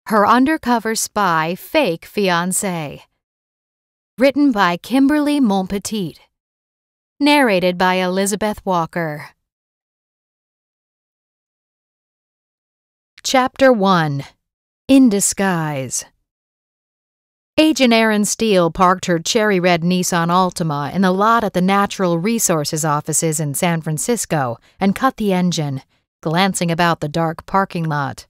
Her Undercover Spy Fake Fiancé. Written by Kimberly Montpetit. Narrated by Elizabeth Walker. Chapter 1. In Disguise. Agent Erin Steele parked her cherry-red Nissan Altima in the lot at the Natural Resources offices in San Francisco and cut the engine, glancing about the dark parking lot.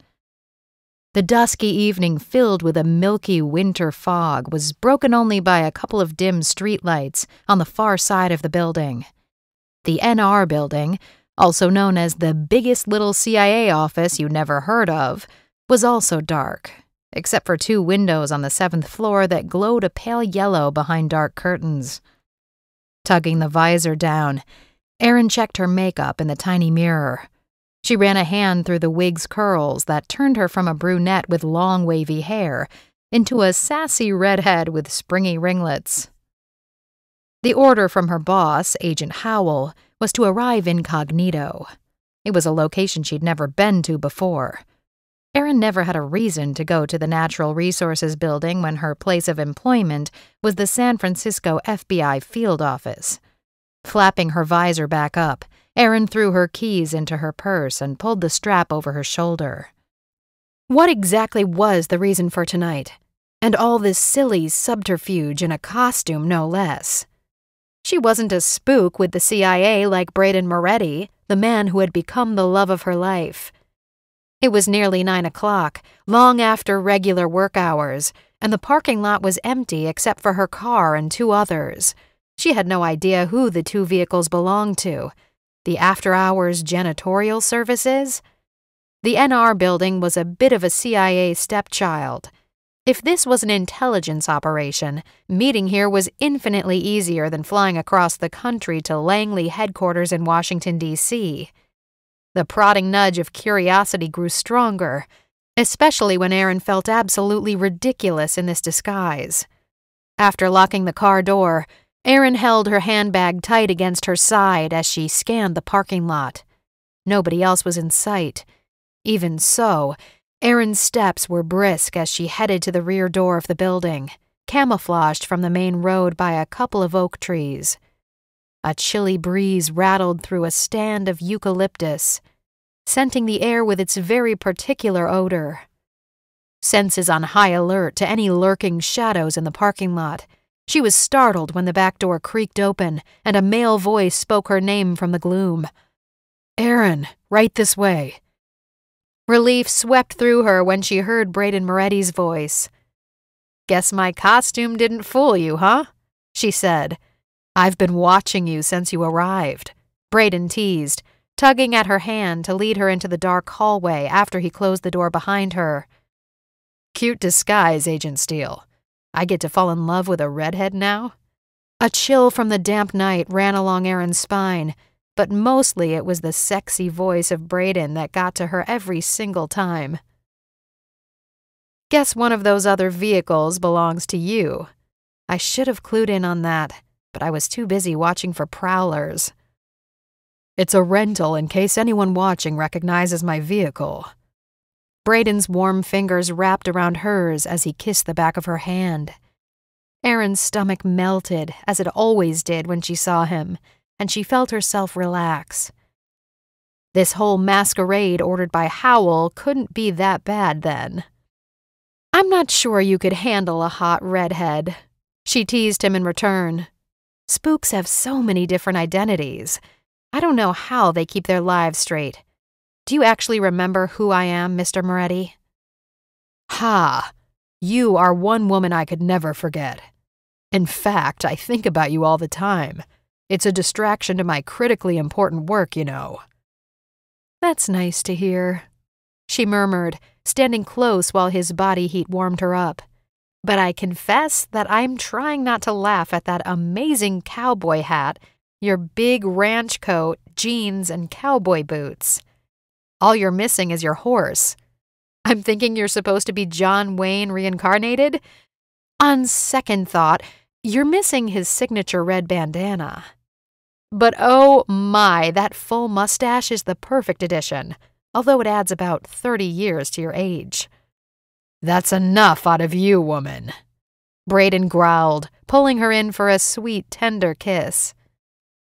The dusky evening, filled with a milky winter fog, was broken only by a couple of dim streetlights on the far side of the building. The NR building, also known as the biggest little CIA office you never heard of, was also dark, except for two windows on the 7th floor that glowed a pale yellow behind dark curtains. Tugging the visor down, Erin checked her makeup in the tiny mirror. She ran a hand through the wig's curls that turned her from a brunette with long wavy hair into a sassy redhead with springy ringlets. The order from her boss, Agent Howell, was to arrive incognito. It was a location she'd never been to before. Erin never had a reason to go to the Natural Resources building when her place of employment was the San Francisco FBI field office. Flapping her visor back up, Erin threw her keys into her purse and pulled the strap over her shoulder. What exactly was the reason for tonight? And all this silly subterfuge in a costume, no less. She wasn't a spook with the CIA like Braden Moretti, the man who had become the love of her life. It was nearly 9 o'clock, long after regular work hours, and the parking lot was empty except for her car and two others. She had no idea who the two vehicles belonged to. The after-hours janitorial services? The NR building was a bit of a CIA stepchild. If this was an intelligence operation, meeting here was infinitely easier than flying across the country to Langley headquarters in Washington, D.C. The prodding nudge of curiosity grew stronger, especially when Erin felt absolutely ridiculous in this disguise. After locking the car door, Erin held her handbag tight against her side as she scanned the parking lot. Nobody else was in sight. Even so, Erin's steps were brisk as she headed to the rear door of the building, camouflaged from the main road by a couple of oak trees. A chilly breeze rattled through a stand of eucalyptus, scenting the air with its very particular odor. Senses on high alert to any lurking shadows in the parking lot, she was startled when the back door creaked open and a male voice spoke her name from the gloom. "Erin, right this way." Relief swept through her when she heard Braden Moretti's voice. "Guess my costume didn't fool you, huh?" she said. "I've been watching you since you arrived," Braden teased, tugging at her hand to lead her into the dark hallway after he closed the door behind her. "Cute disguise, Agent Steele. I get to fall in love with a redhead now?" A chill from the damp night ran along Erin's spine, but mostly it was the sexy voice of Braden that got to her every single time. "Guess one of those other vehicles belongs to you. I should have clued in on that, but I was too busy watching for prowlers." "It's a rental in case anyone watching recognizes my vehicle." Braden's warm fingers wrapped around hers as he kissed the back of her hand. Erin's stomach melted, as it always did when she saw him, and she felt herself relax. This whole masquerade ordered by Howell couldn't be that bad then. "I'm not sure you could handle a hot redhead," she teased him in return. "Spooks have so many different identities. I don't know how they keep their lives straight. Do you actually remember who I am, Mr. Moretti?" "Ha! You are one woman I could never forget. In fact, I think about you all the time. It's a distraction to my critically important work, you know." "That's nice to hear," she murmured, standing close while his body heat warmed her up. "But I confess that I'm trying not to laugh at that amazing cowboy hat, your big ranch coat, jeans, and cowboy boots. All you're missing is your horse. I'm thinking you're supposed to be John Wayne reincarnated. On second thought, you're missing his signature red bandana. But oh my, that full mustache is the perfect addition, although it adds about 30 years to your age." "That's enough out of you, woman," Braden growled, pulling her in for a sweet, tender kiss.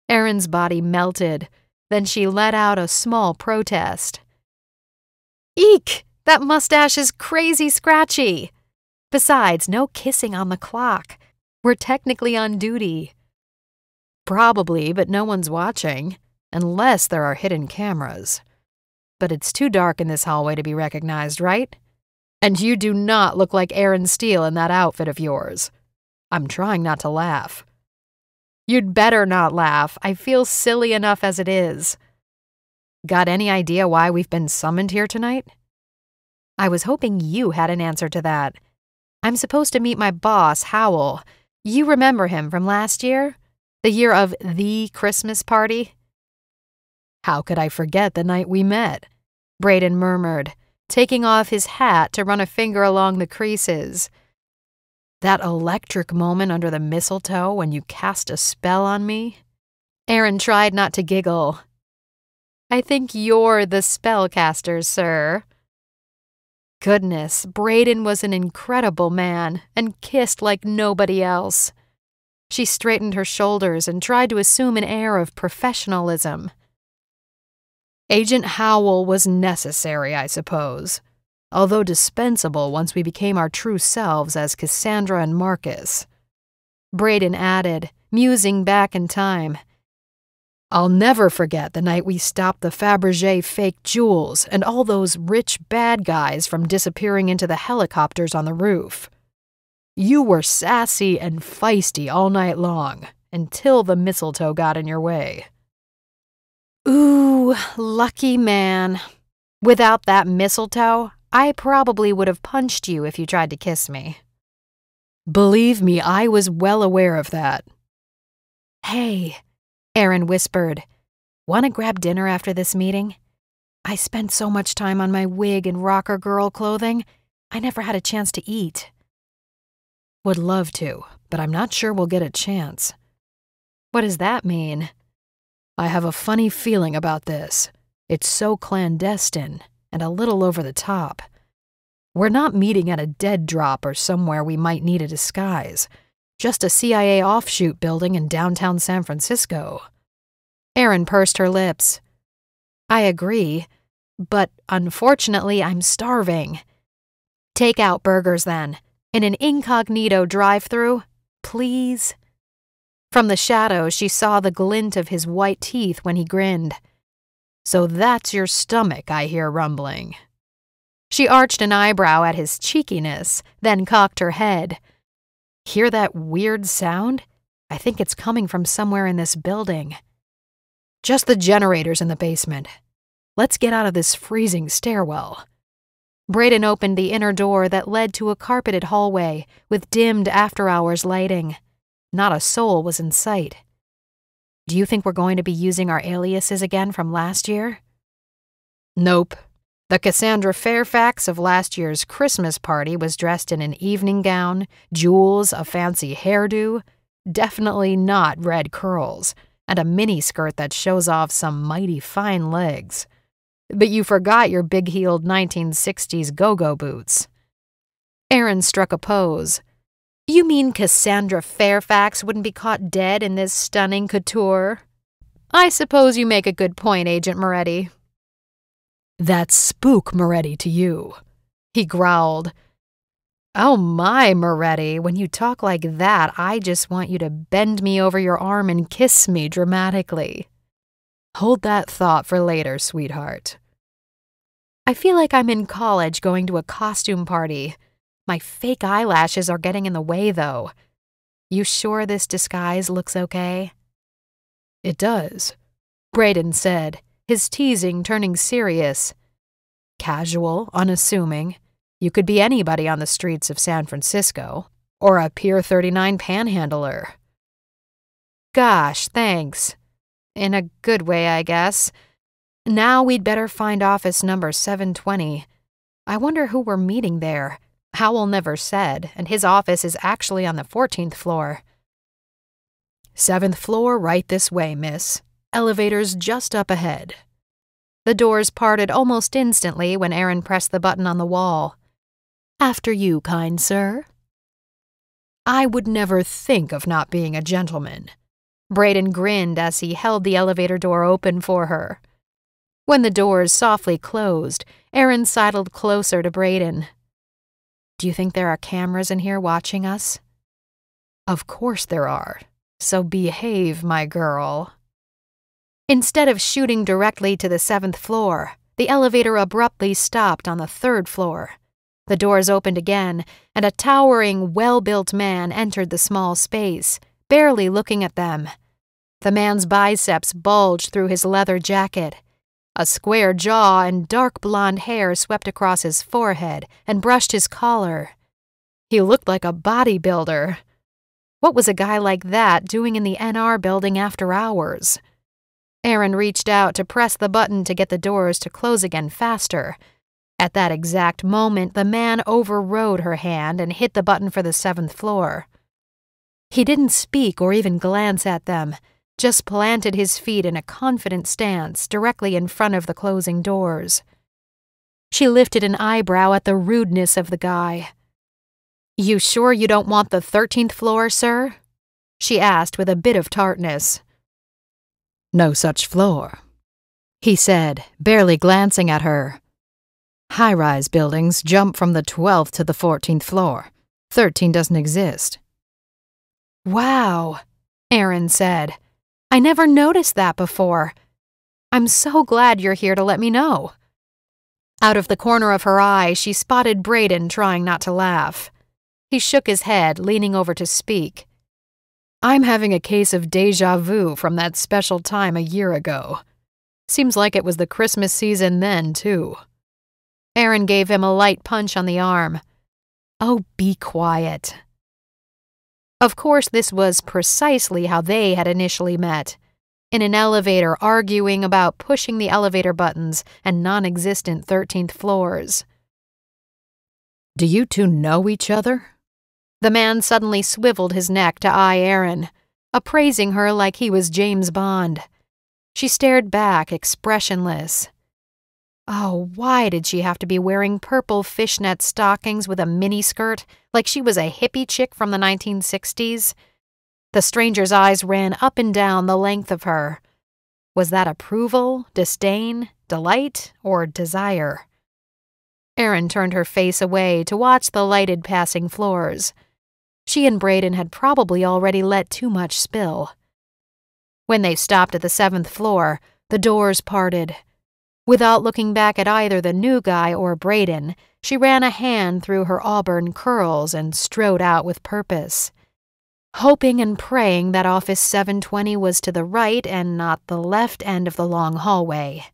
Erin's body melted, then she let out a small protest. "Eek! That mustache is crazy scratchy! Besides, no kissing on the clock. We're technically on duty." "Probably, but no one's watching, unless there are hidden cameras. But it's too dark in this hallway to be recognized, right? And you do not look like Erin Steele in that outfit of yours. I'm trying not to laugh." "You'd better not laugh. I feel silly enough as it is." "Got any idea why we've been summoned here tonight?" "I was hoping you had an answer to that. I'm supposed to meet my boss, Howell. You remember him from last year? The year of the Christmas party?" "How could I forget the night we met?" Braden murmured, taking off his hat to run a finger along the creases. "That electric moment under the mistletoe when you cast a spell on me?" Erin tried not to giggle. "I think you're the spellcaster, sir." Goodness, Braden was an incredible man and kissed like nobody else. She straightened her shoulders and tried to assume an air of professionalism. "Agent Howell was necessary, I suppose, although dispensable once we became our true selves as Cassandra and Marcus." Braden added, musing back in time. "I'll never forget the night we stopped the Fabergé fake jewels and all those rich bad guys from disappearing into the helicopters on the roof. You were sassy and feisty all night long, until the mistletoe got in your way." "Ooh, lucky man. Without that mistletoe, I probably would have punched you if you tried to kiss me." "Believe me, I was well aware of that." "Hey," Erin whispered, "want to grab dinner after this meeting? I spent so much time on my wig and rocker girl clothing, I never had a chance to eat." "Would love to, but I'm not sure we'll get a chance." "What does that mean?" "I have a funny feeling about this. It's so clandestine and a little over the top. We're not meeting at a dead drop or somewhere we might need a disguise. Just a CIA offshoot building in downtown San Francisco." Erin pursed her lips. "I agree, but unfortunately I'm starving." "Take out burgers then, in an incognito drive-thru, please." From the shadows, she saw the glint of his white teeth when he grinned. "So that's your stomach I hear rumbling." She arched an eyebrow at his cheekiness, then cocked her head. "Hear that weird sound? I think it's coming from somewhere in this building." "Just the generators in the basement. Let's get out of this freezing stairwell." Braden opened the inner door that led to a carpeted hallway with dimmed after-hours lighting. Not a soul was in sight. "Do you think we're going to be using our aliases again from last year?" "Nope. The Cassandra Fairfax of last year's Christmas party was dressed in an evening gown, jewels, a fancy hairdo, definitely not red curls, and a miniskirt that shows off some mighty fine legs. But you forgot your big-heeled 1960s go-go boots." Erin struck a pose. "You mean Cassandra Fairfax wouldn't be caught dead in this stunning couture?" "I suppose you make a good point, Agent Moretti." "That's spook Moretti to you," he growled. "Oh my, Moretti, when you talk like that, I just want you to bend me over your arm and kiss me dramatically." "Hold that thought for later, sweetheart." "I feel like I'm in college going to a costume party. My fake eyelashes are getting in the way, though. You sure this disguise looks okay?" "It does," Braden said, his teasing turning serious. "Casual, unassuming. You could be anybody on the streets of San Francisco, or a Pier 39 panhandler." "Gosh, thanks. In a good way, I guess. Now we'd better find office number 720. I wonder who we're meeting there. Howell never said, and his office is actually on the 14th floor. "7th floor right this way, miss. Elevator's just up ahead." The doors parted almost instantly when Erin pressed the button on the wall. After you, kind sir." "I would never think of not being a gentleman." Braden grinned as he held the elevator door open for her. When the doors softly closed, Aaron sidled closer to Braden. "Do you think there are cameras in here watching us?" "Of course there are. So behave, my girl." Instead of shooting directly to the 7th floor, the elevator abruptly stopped on the 3rd floor. The doors opened again, and a towering, well-built man entered the small space, barely looking at them. The man's biceps bulged through his leather jacket. A square jaw and dark blonde hair swept across his forehead and brushed his collar. He looked like a bodybuilder. What was a guy like that doing in the NR building after hours? Aaron reached out to press the button to get the doors to close again faster. At that exact moment, the man overrode her hand and hit the button for the 7th floor. He didn't speak or even glance at them, just planted his feet in a confident stance directly in front of the closing doors. She lifted an eyebrow at the rudeness of the guy. "You sure you don't want the 13th floor, sir?" she asked with a bit of tartness. "No such floor," he said, barely glancing at her. "High-rise buildings jump from the 12th to the 14th floor. 13 doesn't exist." "Wow," Aaron said. "I never noticed that before. I'm so glad you're here to let me know." Out of the corner of her eye, she spotted Braden trying not to laugh. He shook his head, leaning over to speak. "I'm having a case of déjà vu from that special time a year ago. Seems like it was the Christmas season then, too." Aaron gave him a light punch on the arm. "Oh, be quiet." Of course, this was precisely how they had initially met. In an elevator, arguing about pushing the elevator buttons and non-existent 13th floors. "Do you two know each other?" The man suddenly swiveled his neck to eye Aaron, appraising her like he was James Bond. She stared back, expressionless. Oh, why did she have to be wearing purple fishnet stockings with a miniskirt like she was a hippie chick from the 1960s? The stranger's eyes ran up and down the length of her. Was that approval, disdain, delight, or desire? Aaron turned her face away to watch the lighted passing floors. She and Braden had probably already let too much spill. When they stopped at the 7th floor, the doors parted. Without looking back at either the new guy or Braden, she ran a hand through her auburn curls and strode out with purpose. Hoping and praying that office 720 was to the right and not the left end of the long hallway.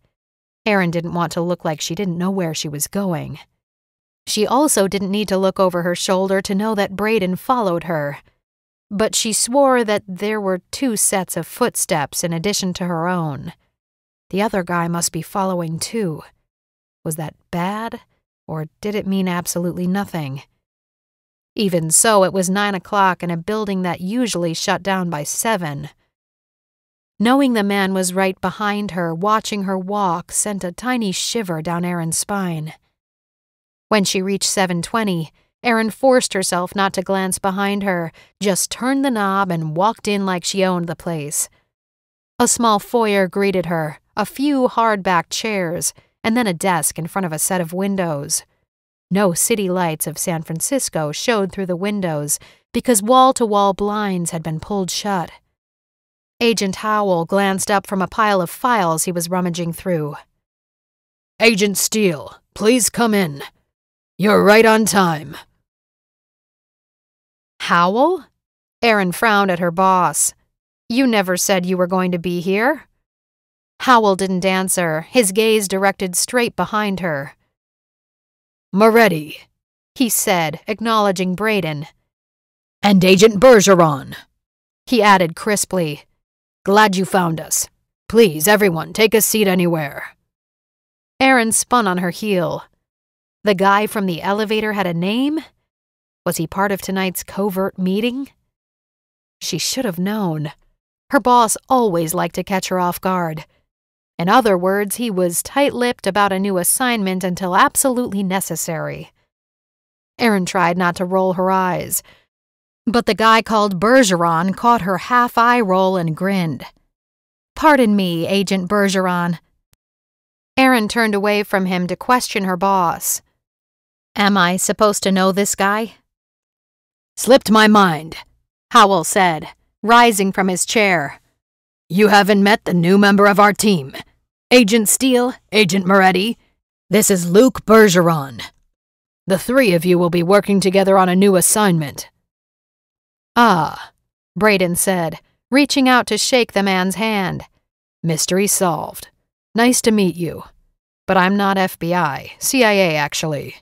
Aaron didn't want to look like she didn't know where she was going. She also didn't need to look over her shoulder to know that Braden followed her. But she swore that there were 2 sets of footsteps in addition to her own. The other guy must be following too. Was that bad, or did it mean absolutely nothing? Even so, it was 9 o'clock in a building that usually shut down by 7. Knowing the man was right behind her, watching her walk sent a tiny shiver down Aaron's spine. When she reached 720, Aaron forced herself not to glance behind her, just turned the knob and walked in like she owned the place. A small foyer greeted her, a few hard-backed chairs, and then a desk in front of a set of windows. No city lights of San Francisco showed through the windows because wall-to-wall blinds had been pulled shut. Agent Howell glanced up from a pile of files he was rummaging through. "Agent Steele, please come in. You're right on time." "Howell?" Aaron frowned at her boss. "You never said you were going to be here." Howell didn't answer, his gaze directed straight behind her. "Moretti," he said, acknowledging Braden. "And Agent Bergeron," he added crisply. "Glad you found us. Please, everyone, take a seat anywhere." Aaron spun on her heel. The guy from the elevator had a name? Was he part of tonight's covert meeting? She should have known. Her boss always liked to catch her off guard. In other words, he was tight-lipped about a new assignment until absolutely necessary. Erin tried not to roll her eyes. But the guy called Bergeron caught her half-eye roll and grinned. "Pardon me, Agent Bergeron." Erin turned away from him to question her boss. "Am I supposed to know this guy?" "Slipped my mind," Howell said, rising from his chair. "You haven't met the new member of our team. Agent Steele, Agent Moretti. This is Luke Bergeron. The three of you will be working together on a new assignment." "Ah," Braden said, reaching out to shake the man's hand. "Mystery solved. Nice to meet you. But I'm not FBI, CIA actually."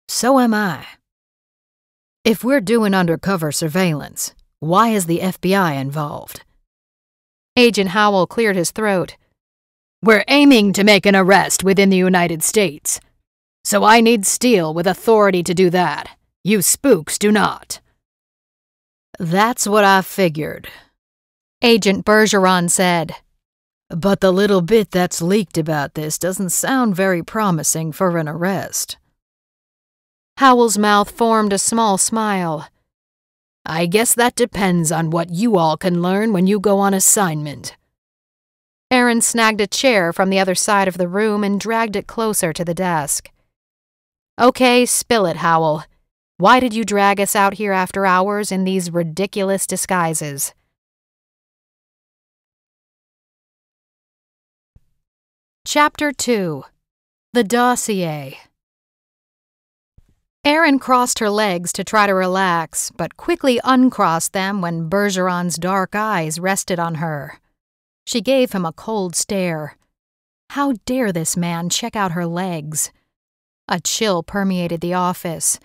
"So am I. If we're doing undercover surveillance, why is the FBI involved?" Agent Howell cleared his throat. "We're aiming to make an arrest within the United States. So I need Steele with authority to do that. You spooks do not." "That's what I figured," Agent Bergeron said. "But the little bit that's leaked about this doesn't sound very promising for an arrest." Howell's mouth formed a small smile. "I guess that depends on what you all can learn when you go on assignment." Erin snagged a chair from the other side of the room and dragged it closer to the desk. "Okay, spill it, Howell. Why did you drag us out here after hours in these ridiculous disguises?" Chapter 2. The Dossier. Erin crossed her legs to try to relax, but quickly uncrossed them when Bergeron's dark eyes rested on her. She gave him a cold stare. How dare this man check out her legs? A chill permeated the office,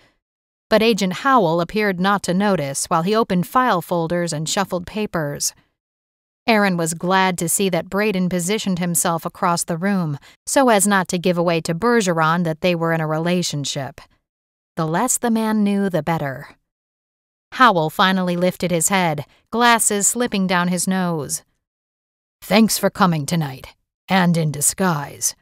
but Agent Howell appeared not to notice while he opened file folders and shuffled papers. Erin was glad to see that Braden positioned himself across the room so as not to give away to Bergeron that they were in a relationship. The less the man knew, the better. Howell finally lifted his head, glasses slipping down his nose. "Thanks for coming tonight, and in disguise.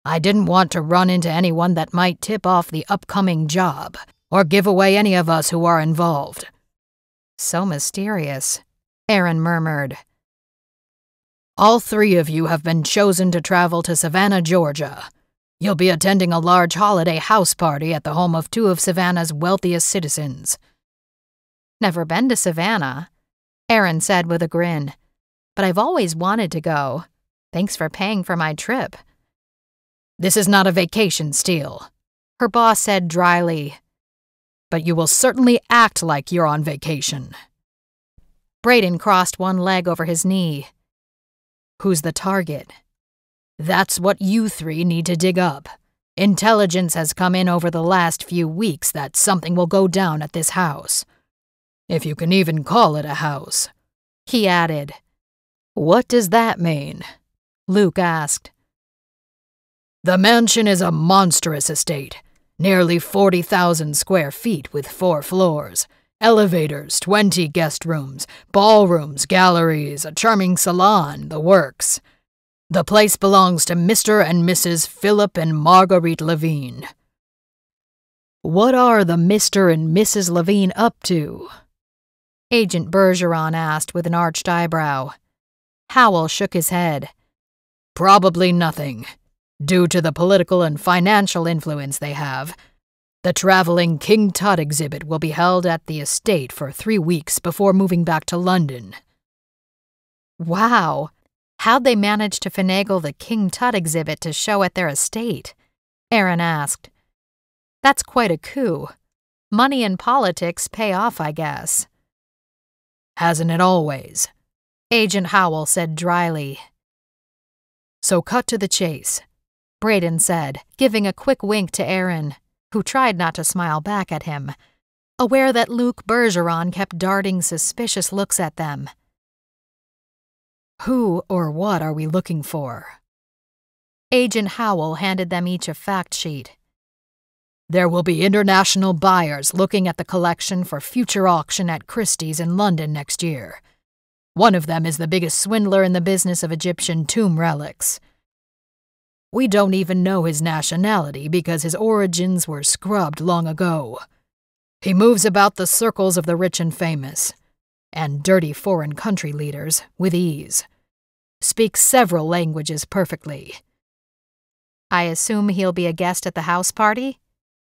I didn't want to run into anyone that might tip off the upcoming job, or give away any of us who are involved." "So mysterious," Erin murmured. "All three of you have been chosen to travel to Savannah, Georgia. You'll be attending a large holiday house party at the home of two of Savannah's wealthiest citizens." "Never been to Savannah," Erin said with a grin. "But I've always wanted to go. Thanks for paying for my trip." "This is not a vacation, Steele," her boss said dryly. "But you will certainly act like you're on vacation." Braden crossed one leg over his knee. "Who's the target?" "That's what you three need to dig up. Intelligence has come in over the last few weeks that something will go down at this house. If you can even call it a house," he added. "What does that mean?" Luke asked. "The mansion is a monstrous estate, nearly 40,000 square feet with 4 floors, elevators, 20 guest rooms, ballrooms, galleries, a charming salon, the works. The place belongs to Mr. and Mrs. Philip and Marguerite Levine." "What are the Mr. and Mrs. Levine up to?" Agent Bergeron asked with an arched eyebrow. Howell shook his head. "Probably nothing. Due to the political and financial influence they have, the traveling King Tut exhibit will be held at the estate for 3 weeks before moving back to London." "Wow. How'd they manage to finagle the King Tut exhibit to show at their estate?" Erin asked. "That's quite a coup. Money and politics pay off, I guess." "Hasn't it always?" Agent Howell said dryly. "So cut to the chase," Braden said, giving a quick wink to Erin, who tried not to smile back at him, aware that Luke Bergeron kept darting suspicious looks at them. "Who or what are we looking for?" Agent Howell handed them each a fact sheet. "There will be international buyers looking at the collection for future auction at Christie's in London next year. One of them is the biggest swindler in the business of Egyptian tomb relics." We don't even know his nationality because his origins were scrubbed long ago. He moves about the circles of the rich and famous, and dirty foreign country leaders, with ease. Speaks several languages perfectly. I assume he'll be a guest at the house party?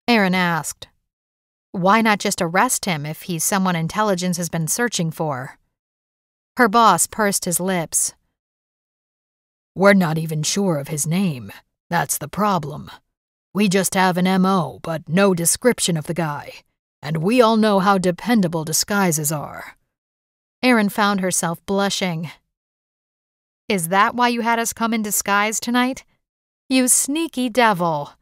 Aaron asked. Why not just arrest him if he's someone intelligence has been searching for? Her boss pursed his lips. We're not even sure of his name. That's the problem. We just have an M.O., but no description of the guy. And we all know how dependable disguises are. Aaron found herself blushing. Is that why you had us come in disguise tonight? You sneaky devil.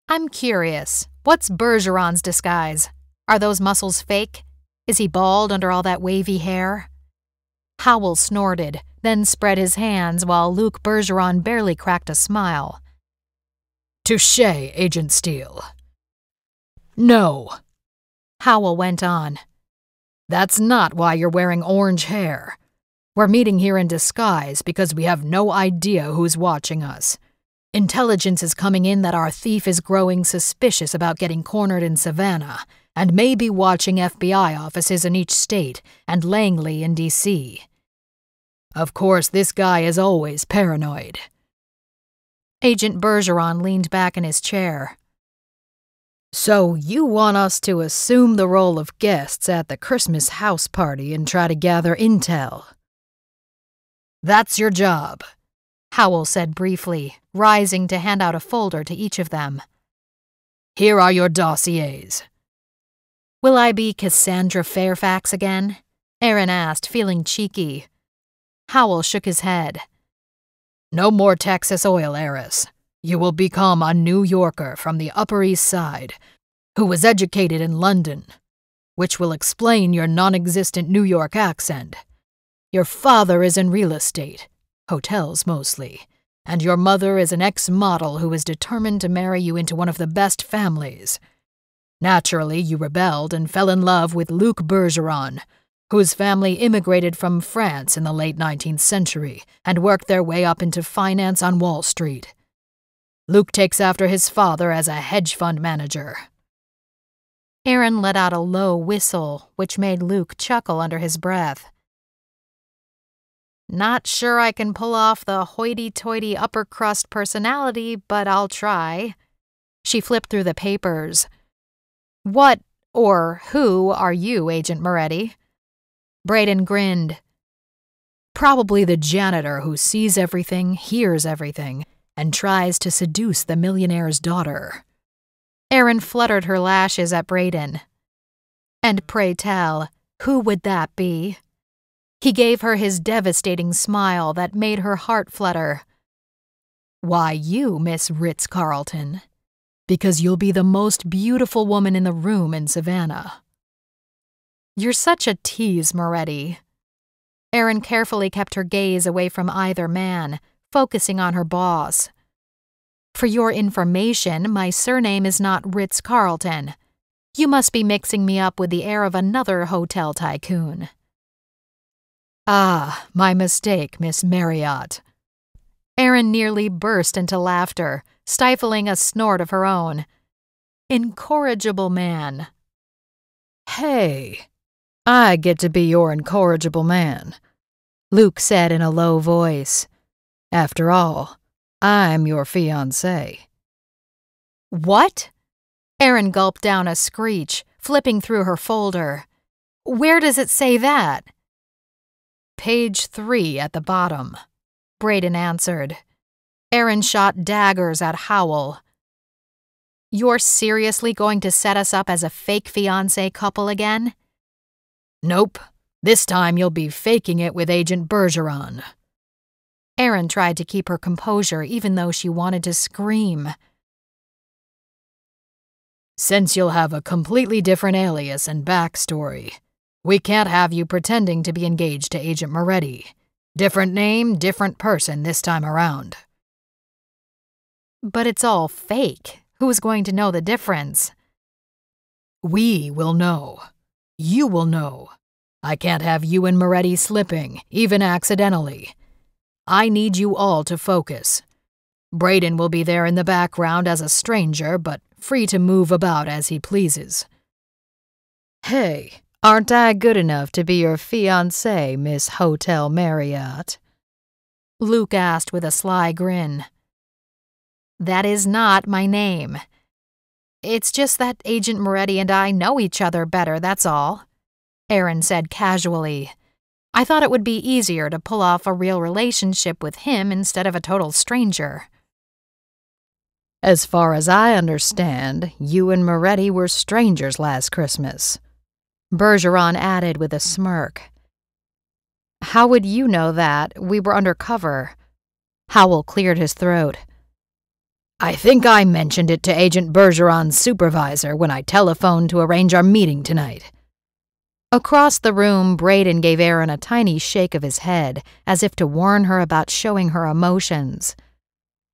I'm curious, what's Bergeron's disguise? Are those muscles fake? Is he bald under all that wavy hair? Howell snorted, then spread his hands while Luc Bergeron barely cracked a smile. Touché, Agent Steele. No. Howell went on. That's not why you're wearing orange hair. We're meeting here in disguise because we have no idea who's watching us. Intelligence is coming in that our thief is growing suspicious about getting cornered in Savannah and may be watching FBI offices in each state and Langley in D.C. Of course, this guy is always paranoid. Agent Bergeron leaned back in his chair. So you want us to assume the role of guests at the Christmas house party and try to gather intel? That's your job, Howell said briefly, rising to hand out a folder to each of them. Here are your dossiers. Will I be Cassandra Fairfax again? Aaron asked, feeling cheeky. Howell shook his head. No more Texas oil heiress. You will become a New Yorker from the Upper East Side, who was educated in London, which will explain your non-existent New York accent. Your father is in real estate, hotels mostly, and your mother is an ex-model who is determined to marry you into one of the best families. Naturally, you rebelled and fell in love with Luc Bergeron, whose family immigrated from France in the late 19th century and worked their way up into finance on Wall Street. Luc takes after his father as a hedge fund manager. Aaron let out a low whistle, which made Luc chuckle under his breath. Not sure I can pull off the hoity-toity upper-crust personality, but I'll try. She flipped through the papers. What, or who, are you, Agent Moretti? Braden grinned. Probably the janitor who sees everything, hears everything, and tries to seduce the millionaire's daughter. Aaron fluttered her lashes at Braden. And pray tell, who would that be? He gave her his devastating smile that made her heart flutter. Why, you, Miss Ritz-Carlton. Because you'll be the most beautiful woman in the room in Savannah. You're such a tease, Moretti. Aaron carefully kept her gaze away from either man, focusing on her boss. For your information, my surname is not Ritz-Carlton. You must be mixing me up with the heir of another hotel tycoon. Ah, my mistake, Miss Marriott. Aaron nearly burst into laughter, stifling a snort of her own. Incorrigible man. Hey, I get to be your incorrigible man, Luc said in a low voice. After all, I'm your fiancé. What? Aaron gulped down a screech, flipping through her folder. Where does it say that? Page 3 at the bottom, Braden answered. Aaron shot daggers at Howell. You're seriously going to set us up as a fake fiancé couple again? Nope. This time you'll be faking it with Agent Bergeron. Aaron tried to keep her composure even though she wanted to scream. Since you'll have a completely different alias and backstory, we can't have you pretending to be engaged to Agent Moretti. Different name, different person this time around. But it's all fake. Who's going to know the difference? We will know. You will know. I can't have you and Moretti slipping, even accidentally. I need you all to focus. Braden will be there in the background as a stranger, but free to move about as he pleases." "Hey, aren't I good enough to be your fiancée, Miss Hotel Marriott?" Luke asked with a sly grin. "That is not my name. It's just that Agent Moretti and I know each other better, that's all," Erin said casually. "I thought it would be easier to pull off a real relationship with him instead of a total stranger." "As far as I understand, you and Moretti were strangers last Christmas," Bergeron added with a smirk. "How would you know that? We were undercover." Howell cleared his throat. "I think I mentioned it to Agent Bergeron's supervisor when I telephoned to arrange our meeting tonight." Across the room, Braden gave Erin a tiny shake of his head, as if to warn her about showing her emotions.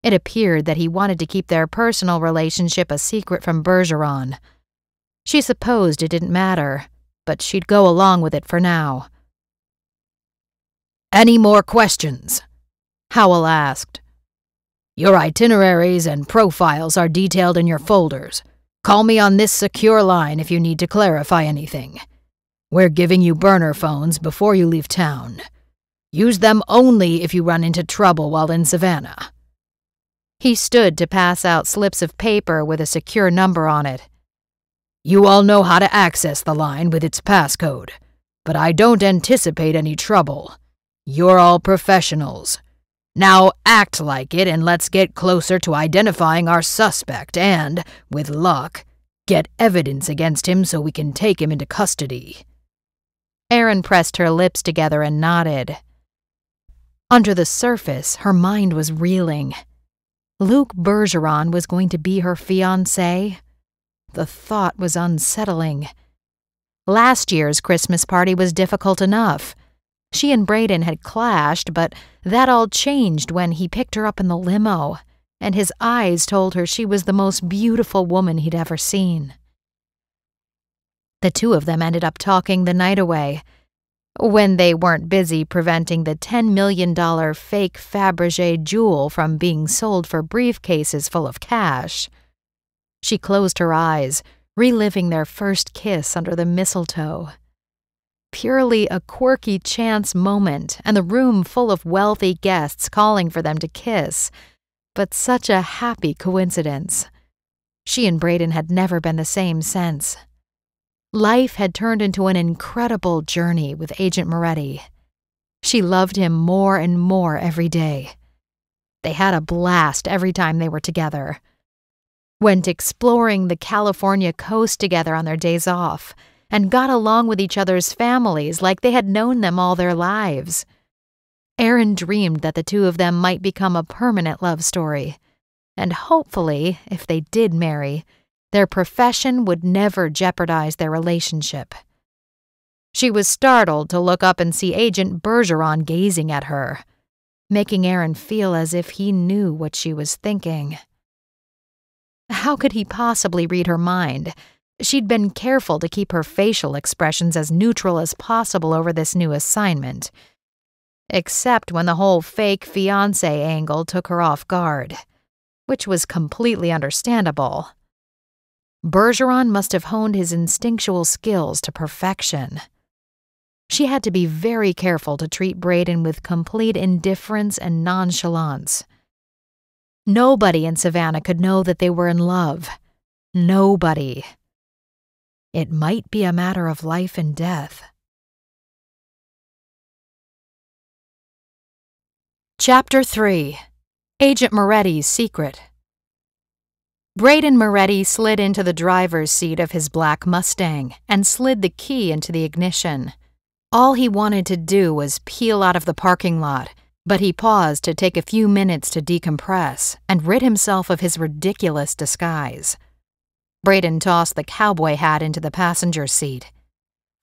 It appeared that he wanted to keep their personal relationship a secret from Bergeron. She supposed it didn't matter, but she'd go along with it for now. "Any more questions?" Howell asked. "Your itineraries and profiles are detailed in your folders. Call me on this secure line if you need to clarify anything. We're giving you burner phones before you leave town. Use them only if you run into trouble while in Savannah." He stood to pass out slips of paper with a secure number on it. "You all know how to access the line with its passcode, but I don't anticipate any trouble. You're all professionals. Now act like it and let's get closer to identifying our suspect and, with luck, get evidence against him so we can take him into custody." Erin pressed her lips together and nodded. Under the surface, her mind was reeling. Luke Bergeron was going to be her fiancé? The thought was unsettling. Last year's Christmas party was difficult enough. She and Braden had clashed, but that all changed when he picked her up in the limo, and his eyes told her she was the most beautiful woman he'd ever seen. The two of them ended up talking the night away, when they weren't busy preventing the $10 million fake Fabergé jewel from being sold for briefcases full of cash. She closed her eyes, reliving their first kiss under the mistletoe. Purely a quirky chance moment, and the room full of wealthy guests calling for them to kiss, but such a happy coincidence. She and Braden had never been the same since. Life had turned into an incredible journey with Agent Moretti. She loved him more and more every day. They had a blast every time they were together. Went exploring the California coast together on their days off, and got along with each other's families like they had known them all their lives. Erin dreamed that the two of them might become a permanent love story, and hopefully, if they did marry, their profession would never jeopardize their relationship. She was startled to look up and see Agent Bergeron gazing at her, making Erin feel as if he knew what she was thinking. How could he possibly read her mind? She'd been careful to keep her facial expressions as neutral as possible over this new assignment, except when the whole fake fiancé angle took her off guard, which was completely understandable. Bergeron must have honed his instinctual skills to perfection. She had to be very careful to treat Braden with complete indifference and nonchalance. Nobody in Savannah could know that they were in love. Nobody. It might be a matter of life and death. Chapter 3. Agent Moretti's Secret. Braden Moretti slid into the driver's seat of his black Mustang and slid the key into the ignition. All he wanted to do was peel out of the parking lot, but he paused to take a few minutes to decompress and rid himself of his ridiculous disguise. Braden tossed the cowboy hat into the passenger seat.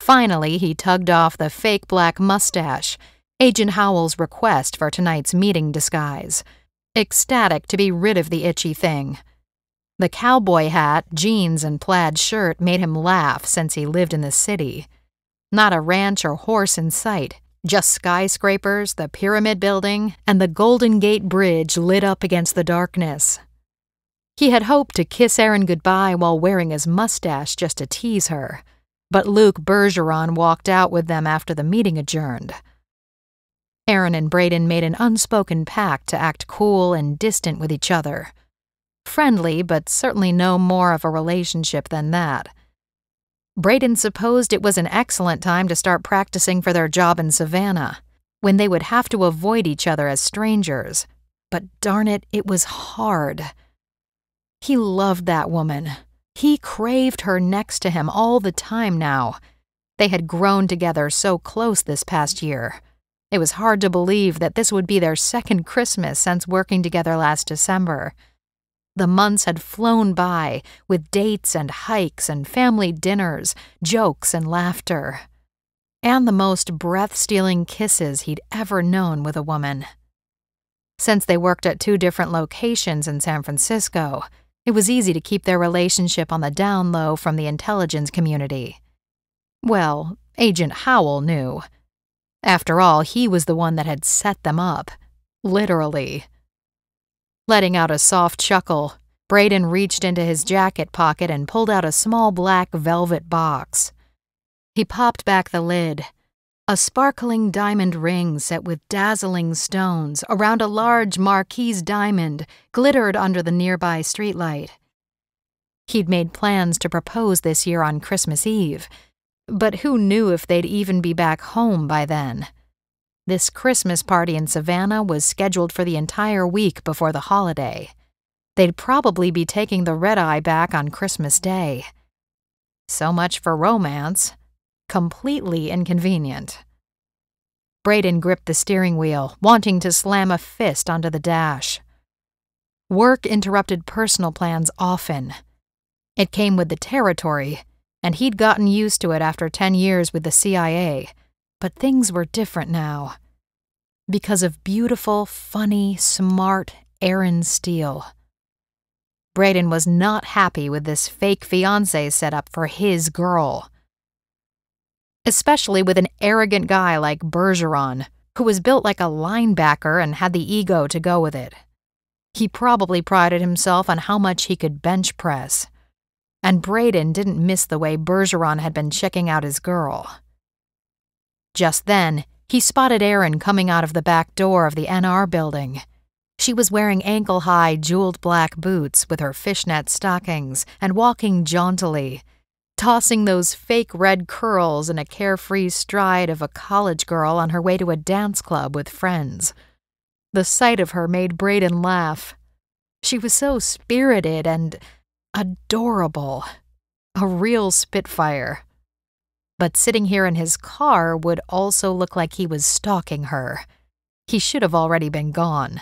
Finally, he tugged off the fake black mustache, Agent Howell's request for tonight's meeting disguise, ecstatic to be rid of the itchy thing. The cowboy hat, jeans, and plaid shirt made him laugh since he lived in the city. Not a ranch or horse in sight, Just skyscrapers, the Pyramid Building, and the Golden Gate Bridge lit up against the darkness. He had hoped to kiss Erin goodbye while wearing his mustache just to tease her, but Luc Bergeron walked out with them after the meeting adjourned. Erin and Brayden made an unspoken pact to act cool and distant with each other. Friendly, but certainly no more of a relationship than that. Brayden supposed it was an excellent time to start practicing for their job in Savannah, when they would have to avoid each other as strangers. But darn it, it was hard. He loved that woman. He craved her next to him all the time now. They had grown together so close this past year. It was hard to believe that this would be their second Christmas since working together last December. The months had flown by, with dates and hikes and family dinners, jokes and laughter, and the most breath-stealing kisses he'd ever known with a woman. Since they worked at 2 different locations in San Francisco, it was easy to keep their relationship on the down low from the intelligence community. Well, Agent Howell knew. After all, he was the one that had set them up, literally. Letting out a soft chuckle, Brayden reached into his jacket pocket and pulled out a small black velvet box. He popped back the lid. A sparkling diamond ring set with dazzling stones around a large Marquise diamond glittered under the nearby streetlight. He'd made plans to propose this year on Christmas Eve, but who knew if they'd even be back home by then? This Christmas party in Savannah was scheduled for the entire week before the holiday. They'd probably be taking the red-eye back on Christmas Day. So much for romance. Completely inconvenient. Brayden gripped the steering wheel, wanting to slam a fist onto the dash. Work interrupted personal plans often. It came with the territory, and he'd gotten used to it after 10 years with the CIA. But things were different now. Because of beautiful, funny, smart Erin Steele. Brayden was not happy with this fake fiancé setup for his girl. Especially with an arrogant guy like Bergeron, who was built like a linebacker and had the ego to go with it. He probably prided himself on how much he could bench press. And Brayden didn't miss the way Bergeron had been checking out his girl. Just then, he spotted Erin coming out of the back door of the NR building. She was wearing ankle-high, jeweled black boots with her fishnet stockings and walking jauntily, tossing those fake red curls in a carefree stride of a college girl on her way to a dance club with friends. The sight of her made Brayden laugh. She was so spirited and adorable. A real Spitfire. But sitting here in his car would also look like he was stalking her. He should have already been gone.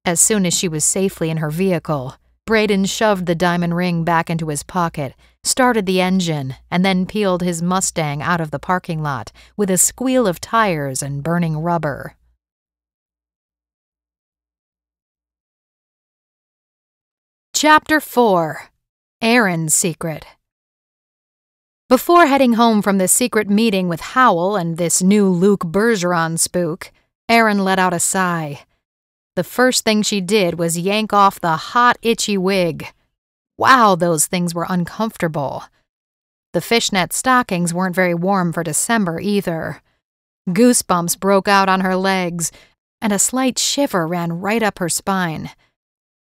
As soon as she was safely in her vehicle, Brayden shoved the diamond ring back into his pocket, started the engine, and then peeled his Mustang out of the parking lot with a squeal of tires and burning rubber. Chapter 4. Erin's Secret. Before heading home from the secret meeting with Howell and this new Luc Bergeron spook, Erin let out a sigh. The first thing she did was yank off the hot, itchy wig. Wow, those things were uncomfortable. The fishnet stockings weren't very warm for December either. Goosebumps broke out on her legs, and a slight shiver ran right up her spine.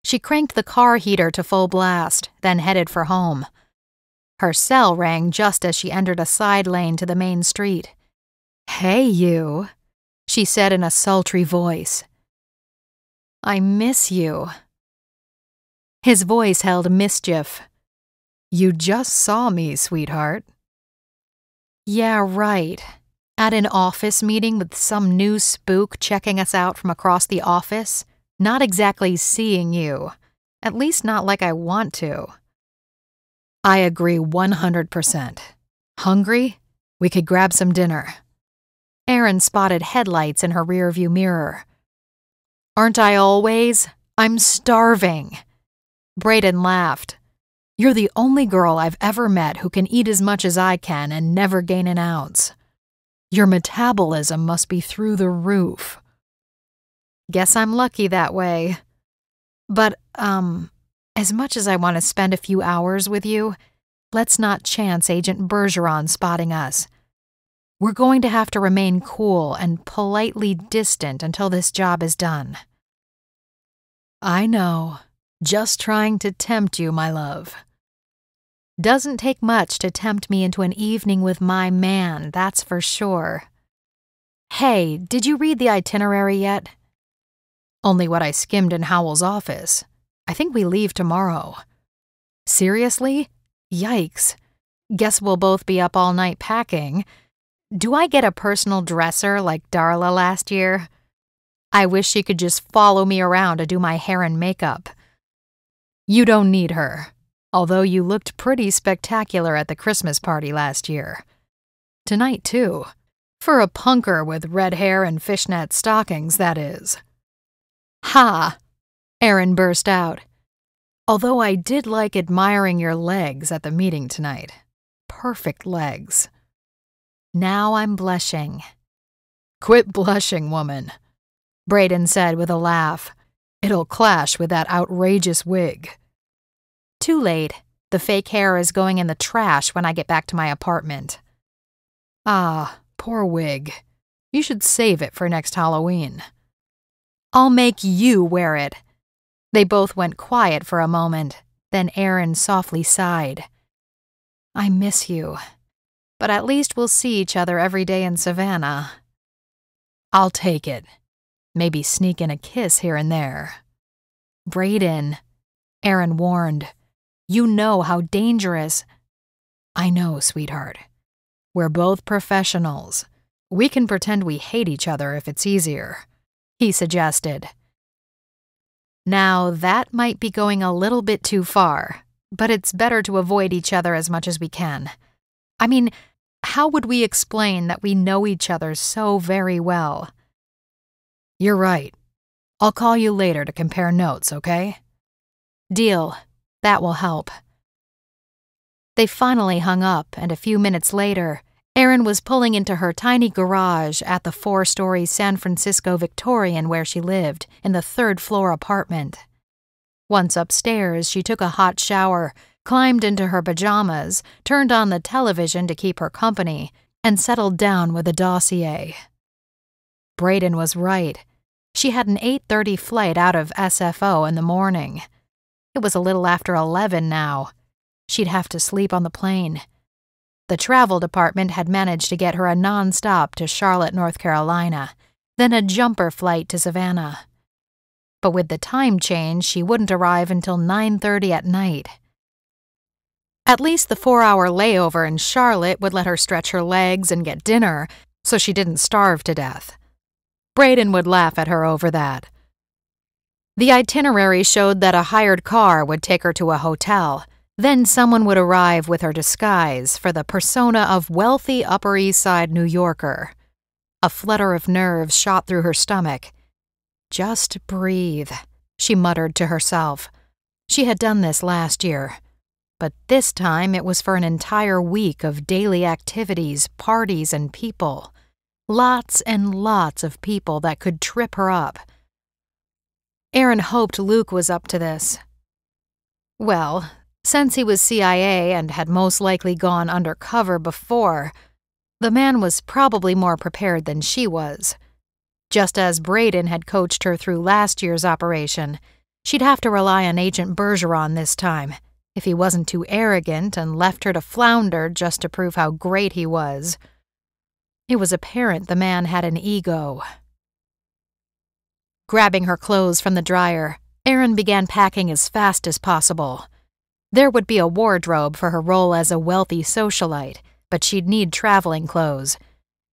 She cranked the car heater to full blast, then headed for home. Her cell rang just as she entered a side lane to the main street. "Hey, you," she said in a sultry voice. "I miss you." His voice held mischief. "You just saw me, sweetheart." "Yeah, right. At an office meeting with some new spook checking us out from across the office. Not exactly seeing you. At least not like I want to." "I agree 100%. Hungry? We could grab some dinner." Erin spotted headlights in her rearview mirror. "Aren't I always? I'm starving." Brayden laughed. "You're the only girl I've ever met who can eat as much as I can and never gain an ounce." Your metabolism must be through the roof. Guess I'm lucky that way. But, as much as I want to spend a few hours with you, let's not chance Agent Bergeron spotting us. We're going to have to remain cool and politely distant until this job is done. I know. Just trying to tempt you, my love. Doesn't take much to tempt me into an evening with my man, that's for sure. Hey, did you read the itinerary yet? Only what I skimmed in Howell's office. I think we leave tomorrow. Seriously? Yikes. Guess we'll both be up all night packing. Do I get a personal dresser like Darla last year? I wish she could just follow me around to do my hair and makeup. You don't need her, although you looked pretty spectacular at the Christmas party last year. Tonight, too. For a punker with red hair and fishnet stockings, that is. Ha! Erin burst out. Although I did like admiring your legs at the meeting tonight. Perfect legs. Now I'm blushing. Quit blushing, woman, Braden said with a laugh. It'll clash with that outrageous wig. Too late. The fake hair is going in the trash when I get back to my apartment. Ah, poor wig. You should save it for next Halloween. I'll make you wear it. They both went quiet for a moment, then Erin softly sighed. I miss you. But at least we'll see each other every day in Savannah. I'll take it. Maybe sneak in a kiss here and there. Braden, Erin warned. You know how dangerous. I know, sweetheart. We're both professionals. We can pretend we hate each other if it's easier, he suggested. Now, that might be going a little bit too far, but it's better to avoid each other as much as we can. I mean, how would we explain that we know each other so very well? You're right. I'll call you later to compare notes, okay? Deal. That will help. They finally hung up, and a few minutes later, Erin was pulling into her tiny garage at the 4-story San Francisco Victorian where she lived, in the 3rd-floor apartment. Once upstairs, she took a hot shower, climbed into her pajamas, turned on the television to keep her company, and settled down with a dossier. Braden was right. She had an 8:30 flight out of SFO in the morning. It was a little after 11 now. She'd have to sleep on the plane. The travel department had managed to get her a non-stop to Charlotte, North Carolina, then a jumper flight to Savannah. But with the time change, she wouldn't arrive until 9:30 at night. At least the 4-hour layover in Charlotte would let her stretch her legs and get dinner, so she didn't starve to death. Braden would laugh at her over that. The itinerary showed that a hired car would take her to a hotel. Then someone would arrive with her disguise for the persona of wealthy Upper East Side New Yorker. A flutter of nerves shot through her stomach. Just breathe, she muttered to herself. She had done this last year. But this time it was for an entire week of daily activities, parties, and people. Lots and lots of people that could trip her up. Erin hoped Luke was up to this. Well, since he was CIA and had most likely gone undercover before, the man was probably more prepared than she was. Just as Braden had coached her through last year's operation, she'd have to rely on Agent Bergeron this time, if he wasn't too arrogant and left her to flounder just to prove how great he was. It was apparent the man had an ego. Grabbing her clothes from the dryer, Erin began packing as fast as possible. There would be a wardrobe for her role as a wealthy socialite, but she'd need traveling clothes,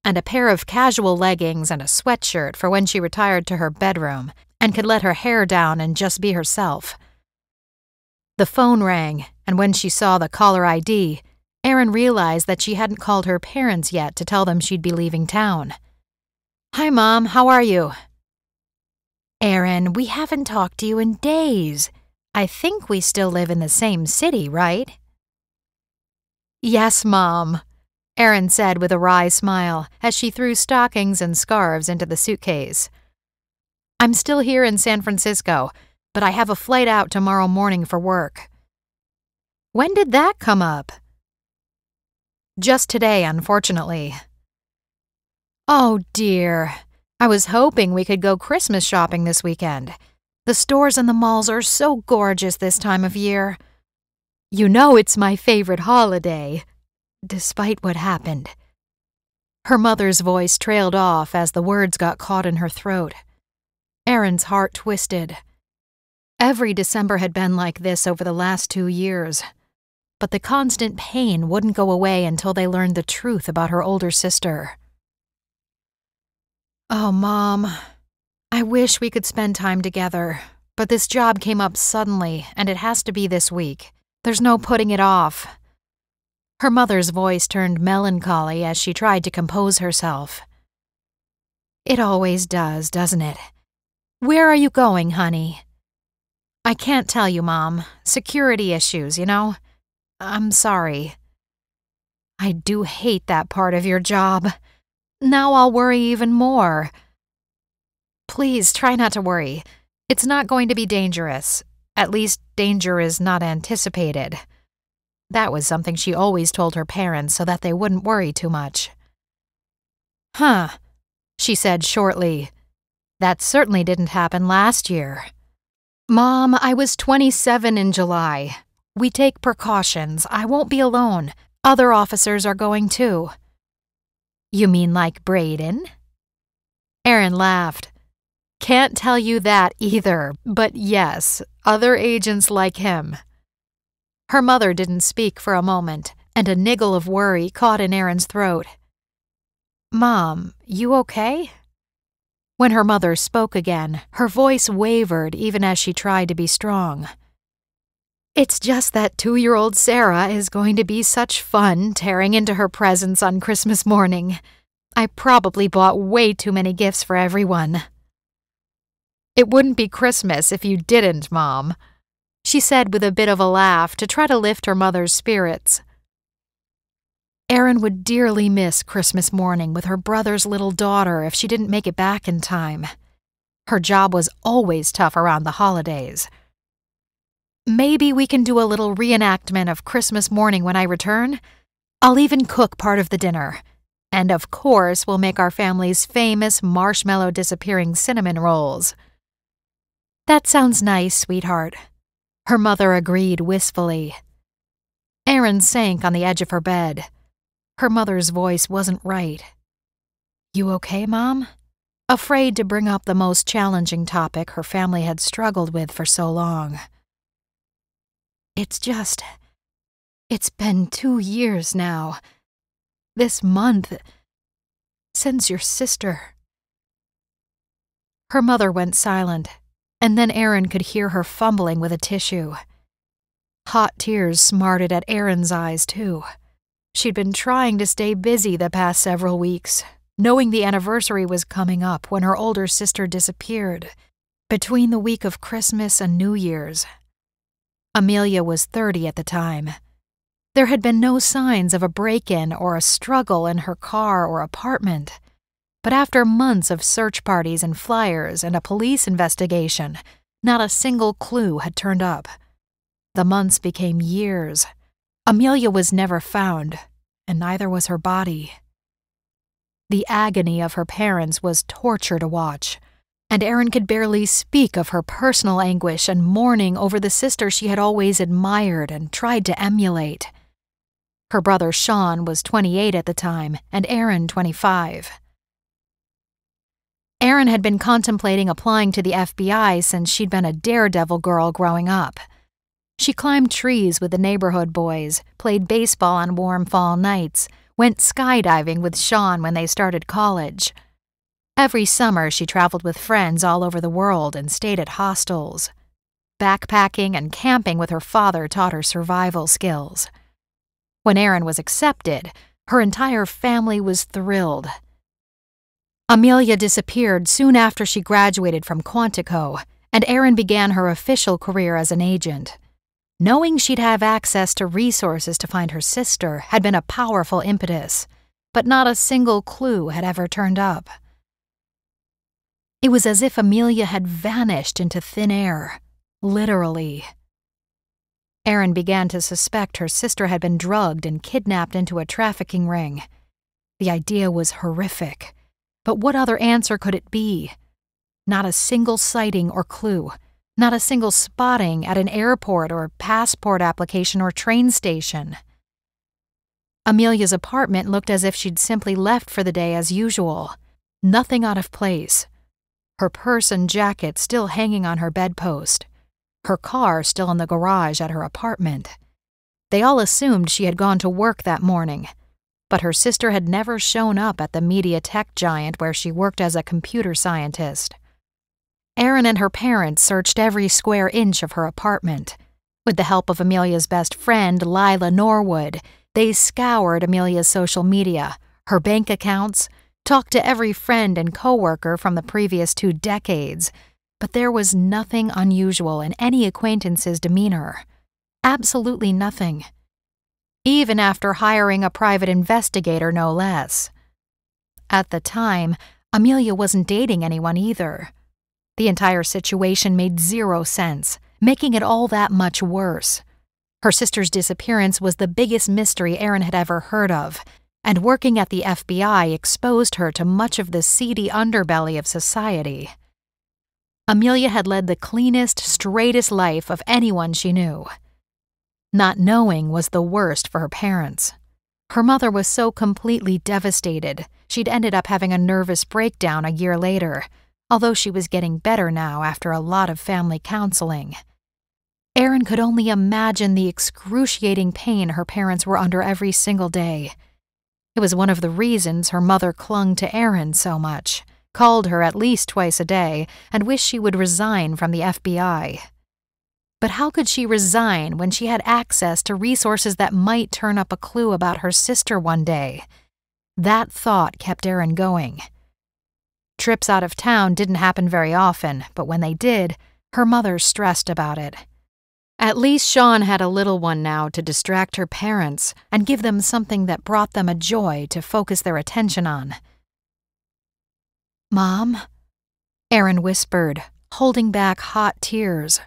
and a pair of casual leggings and a sweatshirt for when she retired to her bedroom and could let her hair down and just be herself. The phone rang, and when she saw the caller ID, Erin realized that she hadn't called her parents yet to tell them she'd be leaving town. "Hi, Mom, how are you?" "Erin, we haven't talked to you in days. I think we still live in the same city, right?" "Yes, Mom." Erin said with a wry smile as she threw stockings and scarves into the suitcase. I'm still here in San Francisco, but I have a flight out tomorrow morning for work. When did that come up? Just today, unfortunately. Oh dear. I was hoping we could go Christmas shopping this weekend. The stores and the malls are so gorgeous this time of year. You know it's my favorite holiday, despite what happened. Her mother's voice trailed off as the words got caught in her throat. Erin's heart twisted. Every December had been like this over the last 2 years, but the constant pain wouldn't go away until they learned the truth about her older sister. Oh, Mom, I wish we could spend time together, but this job came up suddenly, and it has to be this week. There's no putting it off. Her mother's voice turned melancholy as she tried to compose herself. It always does, doesn't it? Where are you going, honey? I can't tell you, Mom. Security issues, you know? I'm sorry. I do hate that part of your job. Now I'll worry even more. Please try not to worry. It's not going to be dangerous. At least danger is not anticipated. That was something she always told her parents so that they wouldn't worry too much. Huh, she said shortly. That certainly didn't happen last year. Mom, I was 27 in July. We take precautions. I won't be alone. Other officers are going too. You mean like Brayden? Erin laughed. Can't tell you that either, but yes, other agents like him. Her mother didn't speak for a moment, and a niggle of worry caught in Erin's throat. Mom, you okay? When her mother spoke again, her voice wavered even as she tried to be strong. It's just that 2-year-old Sarah is going to be such fun tearing into her presents on Christmas morning. I probably bought way too many gifts for everyone. It wouldn't be Christmas if you didn't, Mom, she said with a bit of a laugh to try to lift her mother's spirits. Erin would dearly miss Christmas morning with her brother's little daughter if she didn't make it back in time. Her job was always tough around the holidays. Maybe we can do a little reenactment of Christmas morning when I return. I'll even cook part of the dinner. And of course, we'll make our family's famous marshmallow disappearing cinnamon rolls. That sounds nice, sweetheart, her mother agreed wistfully. Erin sank on the edge of her bed. Her mother's voice wasn't right. You okay, Mom? Afraid to bring up the most challenging topic her family had struggled with for so long. It's been 2 years now. This month, since your sister. Her mother went silent, and then Erin could hear her fumbling with a tissue. Hot tears smarted at Erin's eyes, too. She'd been trying to stay busy the past several weeks, knowing the anniversary was coming up when her older sister disappeared, between the week of Christmas and New Year's. Amelia was 30 at the time. There had been no signs of a break-in or a struggle in her car or apartment. But after months of search parties and flyers and a police investigation, not a single clue had turned up. The months became years. Amelia was never found, and neither was her body. The agony of her parents was torture to watch, and Erin could barely speak of her personal anguish and mourning over the sister she had always admired and tried to emulate. Her brother Sean was 28 at the time, and Erin 25. Erin had been contemplating applying to the FBI since she'd been a daredevil girl growing up. She climbed trees with the neighborhood boys, played baseball on warm fall nights, went skydiving with Sean when they started college. Every summer she traveled with friends all over the world and stayed at hostels. Backpacking and camping with her father taught her survival skills. When Erin was accepted, her entire family was thrilled. Amelia disappeared soon after she graduated from Quantico, and Erin began her official career as an agent. Knowing she'd have access to resources to find her sister had been a powerful impetus, but not a single clue had ever turned up. It was as if Amelia had vanished into thin air, literally. Erin began to suspect her sister had been drugged and kidnapped into a trafficking ring. The idea was horrific, but what other answer could it be? Not a single sighting or clue. Not a single spotting at an airport or passport application or train station. Amelia's apartment looked as if she'd simply left for the day as usual. Nothing out of place. Her purse and jacket still hanging on her bedpost. Her car still in the garage at her apartment. They all assumed she had gone to work that morning, but her sister had never shown up at the media tech giant where she worked as a computer scientist. Erin and her parents searched every square inch of her apartment. With the help of Amelia's best friend, Lila Norwood, they scoured Amelia's social media, her bank accounts, talked to every friend and coworker from the previous 2 decades, but there was nothing unusual in any acquaintance's demeanor. Absolutely nothing. Even after hiring a private investigator, no less. At the time, Amelia wasn't dating anyone either. The entire situation made 0 sense, making it all that much worse. Her sister's disappearance was the biggest mystery Erin had ever heard of, and working at the FBI exposed her to much of the seedy underbelly of society. Amelia had led the cleanest, straightest life of anyone she knew. Not knowing was the worst for her parents. Her mother was so completely devastated, she'd ended up having a nervous breakdown a year later, although she was getting better now after a lot of family counseling. Erin could only imagine the excruciating pain her parents were under every single day. It was one of the reasons her mother clung to Erin so much, called her at least twice a day, and wished she would resign from the FBI. But how could she resign when she had access to resources that might turn up a clue about her sister one day? That thought kept Erin going. Trips out of town didn't happen very often, but when they did, her mother stressed about it. At least Sean had a little one now to distract her parents and give them something that brought them a joy to focus their attention on. "Mom?" Erin whispered, holding back hot tears.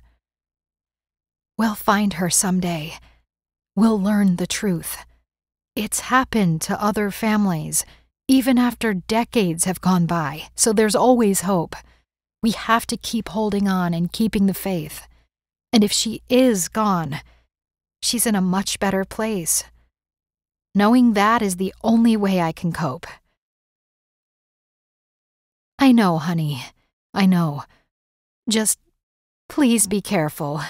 "We'll find her someday. We'll learn the truth. It's happened to other families, even after decades have gone by, so there's always hope. We have to keep holding on and keeping the faith. And if she is gone, she's in a much better place. Knowing that is the only way I can cope." "I know, honey. I know. Just please be careful,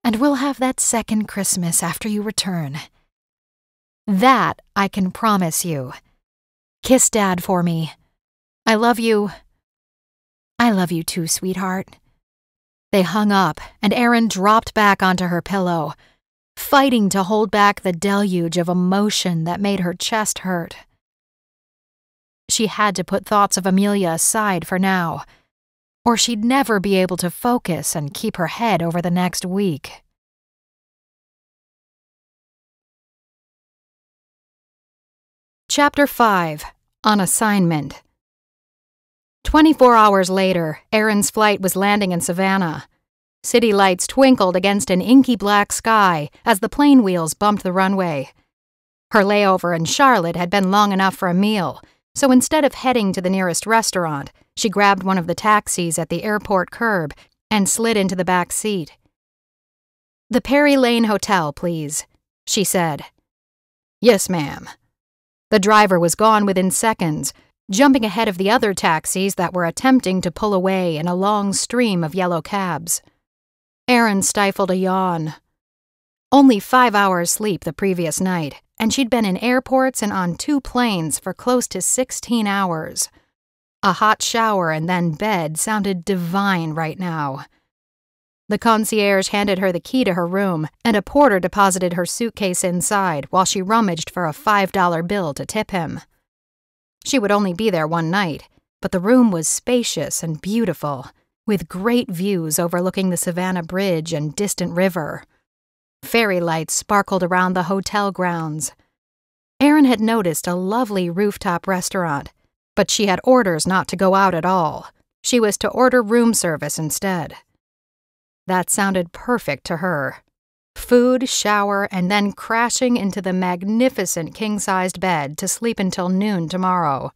and we'll have that second Christmas after you return. That I can promise you. Kiss Dad for me. I love you. I love you too, sweetheart." They hung up, and Erin dropped back onto her pillow, fighting to hold back the deluge of emotion that made her chest hurt. She had to put thoughts of Amelia aside for now, or she'd never be able to focus and keep her head over the next week. Chapter 5. On Assignment. 24 hours later, Erin's flight was landing in Savannah. City lights twinkled against an inky black sky as the plane wheels bumped the runway. Her layover in Charlotte had been long enough for a meal, so instead of heading to the nearest restaurant, she grabbed one of the taxis at the airport curb and slid into the back seat. "The Perry Lane Hotel, please," she said. "Yes, ma'am." The driver was gone within seconds, jumping ahead of the other taxis that were attempting to pull away in a long stream of yellow cabs. Erin stifled a yawn. Only 5 hours sleep the previous night, and she'd been in airports and on 2 planes for close to 16 hours. A hot shower and then bed sounded divine right now. The concierge handed her the key to her room, and a porter deposited her suitcase inside while she rummaged for a $5 bill to tip him. She would only be there one night, but the room was spacious and beautiful, with great views overlooking the Savannah Bridge and distant river. Fairy lights sparkled around the hotel grounds. Erin had noticed a lovely rooftop restaurant, but she had orders not to go out at all. She was to order room service instead. That sounded perfect to her. Food, shower, and then crashing into the magnificent king-sized bed to sleep until noon tomorrow.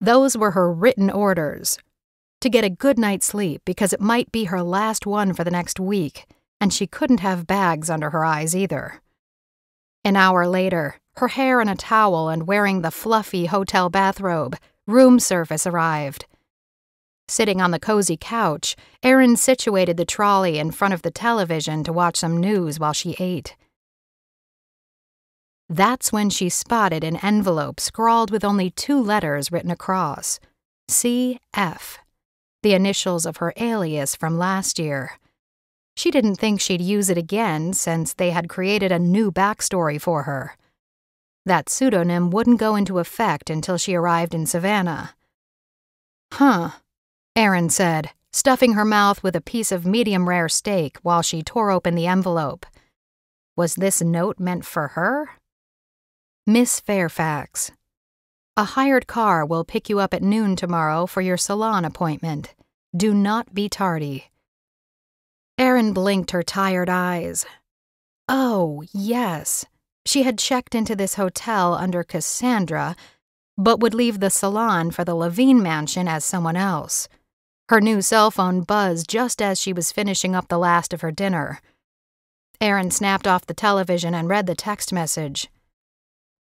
Those were her written orders. To get a good night's sleep because it might be her last one for the next week, and she couldn't have bags under her eyes either. An hour later, her hair in a towel and wearing the fluffy hotel bathrobe, room service arrived. Sitting on the cozy couch, Erin situated the trolley in front of the television to watch some news while she ate. That's when she spotted an envelope scrawled with only 2 letters written across, CF, the initials of her alias from last year. She didn't think she'd use it again since they had created a new backstory for her. That pseudonym wouldn't go into effect until she arrived in Savannah. Huh, Erin said, stuffing her mouth with a piece of medium-rare steak while she tore open the envelope. Was this note meant for her? Miss Fairfax, a hired car will pick you up at noon tomorrow for your salon appointment. Do not be tardy. Erin blinked her tired eyes. Oh, yes. She had checked into this hotel under Cassandra, but would leave the salon for the Levine mansion as someone else. Her new cell phone buzzed just as she was finishing up the last of her dinner. Erin snapped off the television and read the text message.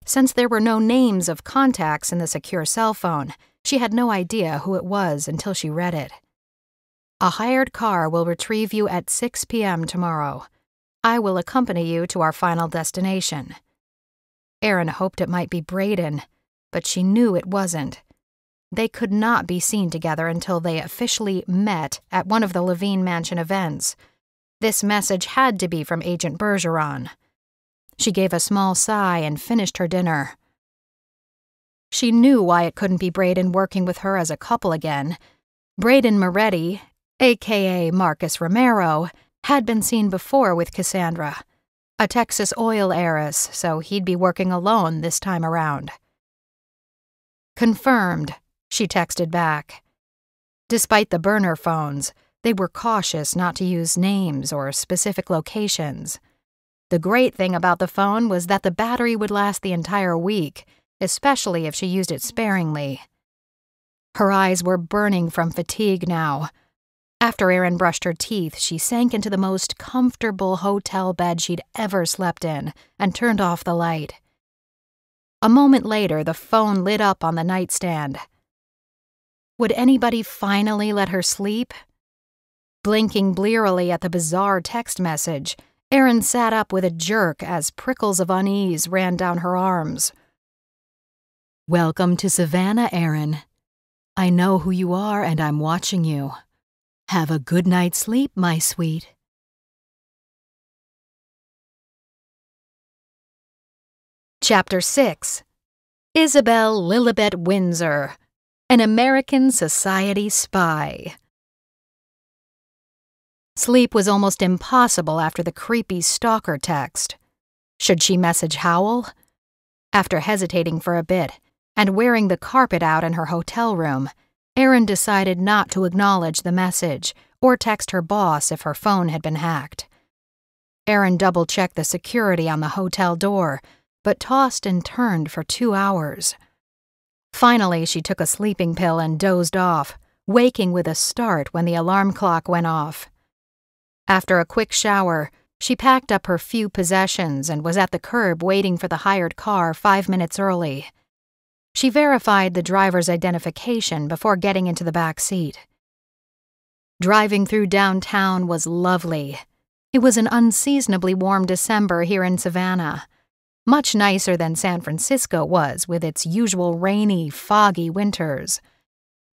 Since there were no names of contacts in the secure cell phone, she had no idea who it was until she read it. A hired car will retrieve you at 6 p.m. tomorrow. I will accompany you to our final destination. Erin hoped it might be Braden, but she knew it wasn't. They could not be seen together until they officially met at one of the Levine Mansion events. This message had to be from Agent Bergeron. She gave a small sigh and finished her dinner. She knew why it couldn't be Braden working with her as a couple again. Braden Moretti, a.k.a. Marcus Romero, had been seen before with Cassandra, a Texas oil heiress, so he'd be working alone this time around. Confirmed, she texted back. Despite the burner phones, they were cautious not to use names or specific locations. The great thing about the phone was that the battery would last the entire week, especially if she used it sparingly. Her eyes were burning from fatigue now. After Erin brushed her teeth, she sank into the most comfortable hotel bed she'd ever slept in and turned off the light. A moment later, the phone lit up on the nightstand. Would anybody finally let her sleep? Blinking blearily at the bizarre text message, Erin sat up with a jerk as prickles of unease ran down her arms. Welcome to Savannah, Erin. I know who you are and I'm watching you. Have a good night's sleep, my sweet. Chapter 6. Isabel Lilibet Windsor, an American Society spy. Sleep was almost impossible after the creepy stalker text. Should she message Howell? After hesitating for a bit, and wearing the carpet out in her hotel room, Erin decided not to acknowledge the message or text her boss if her phone had been hacked. Erin double-checked the security on the hotel door, but tossed and turned for 2 hours. Finally, she took a sleeping pill and dozed off, waking with a start when the alarm clock went off. After a quick shower, she packed up her few possessions and was at the curb waiting for the hired car 5 minutes early. She verified the driver's identification before getting into the back seat. Driving through downtown was lovely. It was an unseasonably warm December here in Savannah, much nicer than San Francisco was with its usual rainy, foggy winters.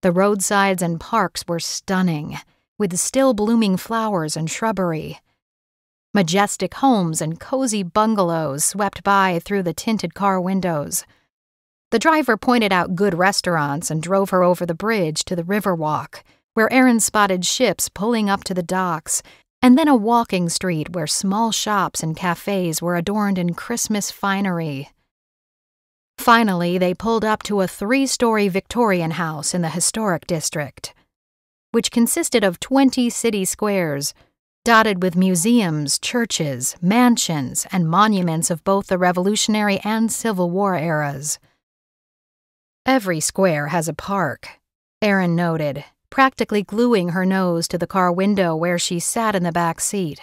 The roadsides and parks were stunning, with still blooming flowers and shrubbery. Majestic homes and cozy bungalows swept by through the tinted car windows. The driver pointed out good restaurants and drove her over the bridge to the Riverwalk, where Erin spotted ships pulling up to the docks and then a walking street where small shops and cafes were adorned in Christmas finery. Finally, they pulled up to a 3-story Victorian house in the historic district, which consisted of 20 city squares, dotted with museums, churches, mansions, and monuments of both the Revolutionary and Civil War eras. Every square has a park, Erin noted, practically gluing her nose to the car window where she sat in the back seat.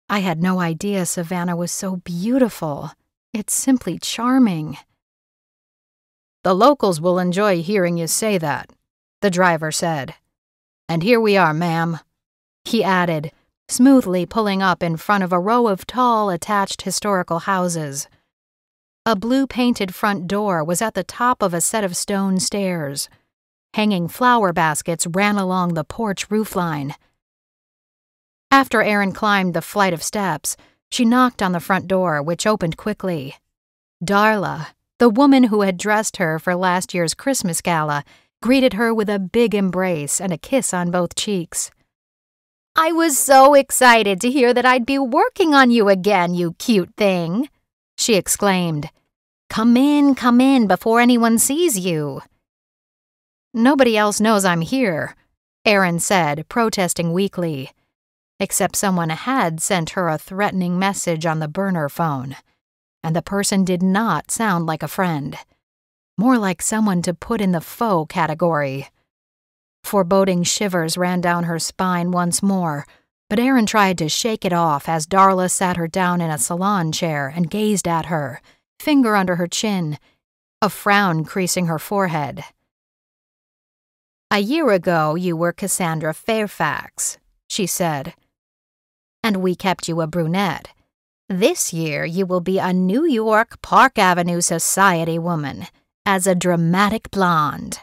I had no idea Savannah was so beautiful. It's simply charming. The locals will enjoy hearing you say that, the driver said. And here we are, ma'am, he added, smoothly pulling up in front of a row of tall, attached historical houses. A blue-painted front door was at the top of a set of stone stairs. Hanging flower baskets ran along the porch roofline. After Erin climbed the flight of steps, she knocked on the front door, which opened quickly. Darla, the woman who had dressed her for last year's Christmas gala, greeted her with a big embrace and a kiss on both cheeks. "I was so excited to hear that I'd be working on you again, you cute thing," she exclaimed. Come in before anyone sees you." "Nobody else knows I'm here," Erin said, protesting weakly. Except someone had sent her a threatening message on the burner phone, and the person did not sound like a friend. More like someone to put in the foe category. Foreboding shivers ran down her spine once more, but Erin tried to shake it off as Darla sat her down in a salon chair and gazed at her, finger under her chin, a frown creasing her forehead. "A year ago you were Cassandra Fairfax," she said, "and we kept you a brunette. This year you will be a New York Park Avenue society woman, as a dramatic blonde."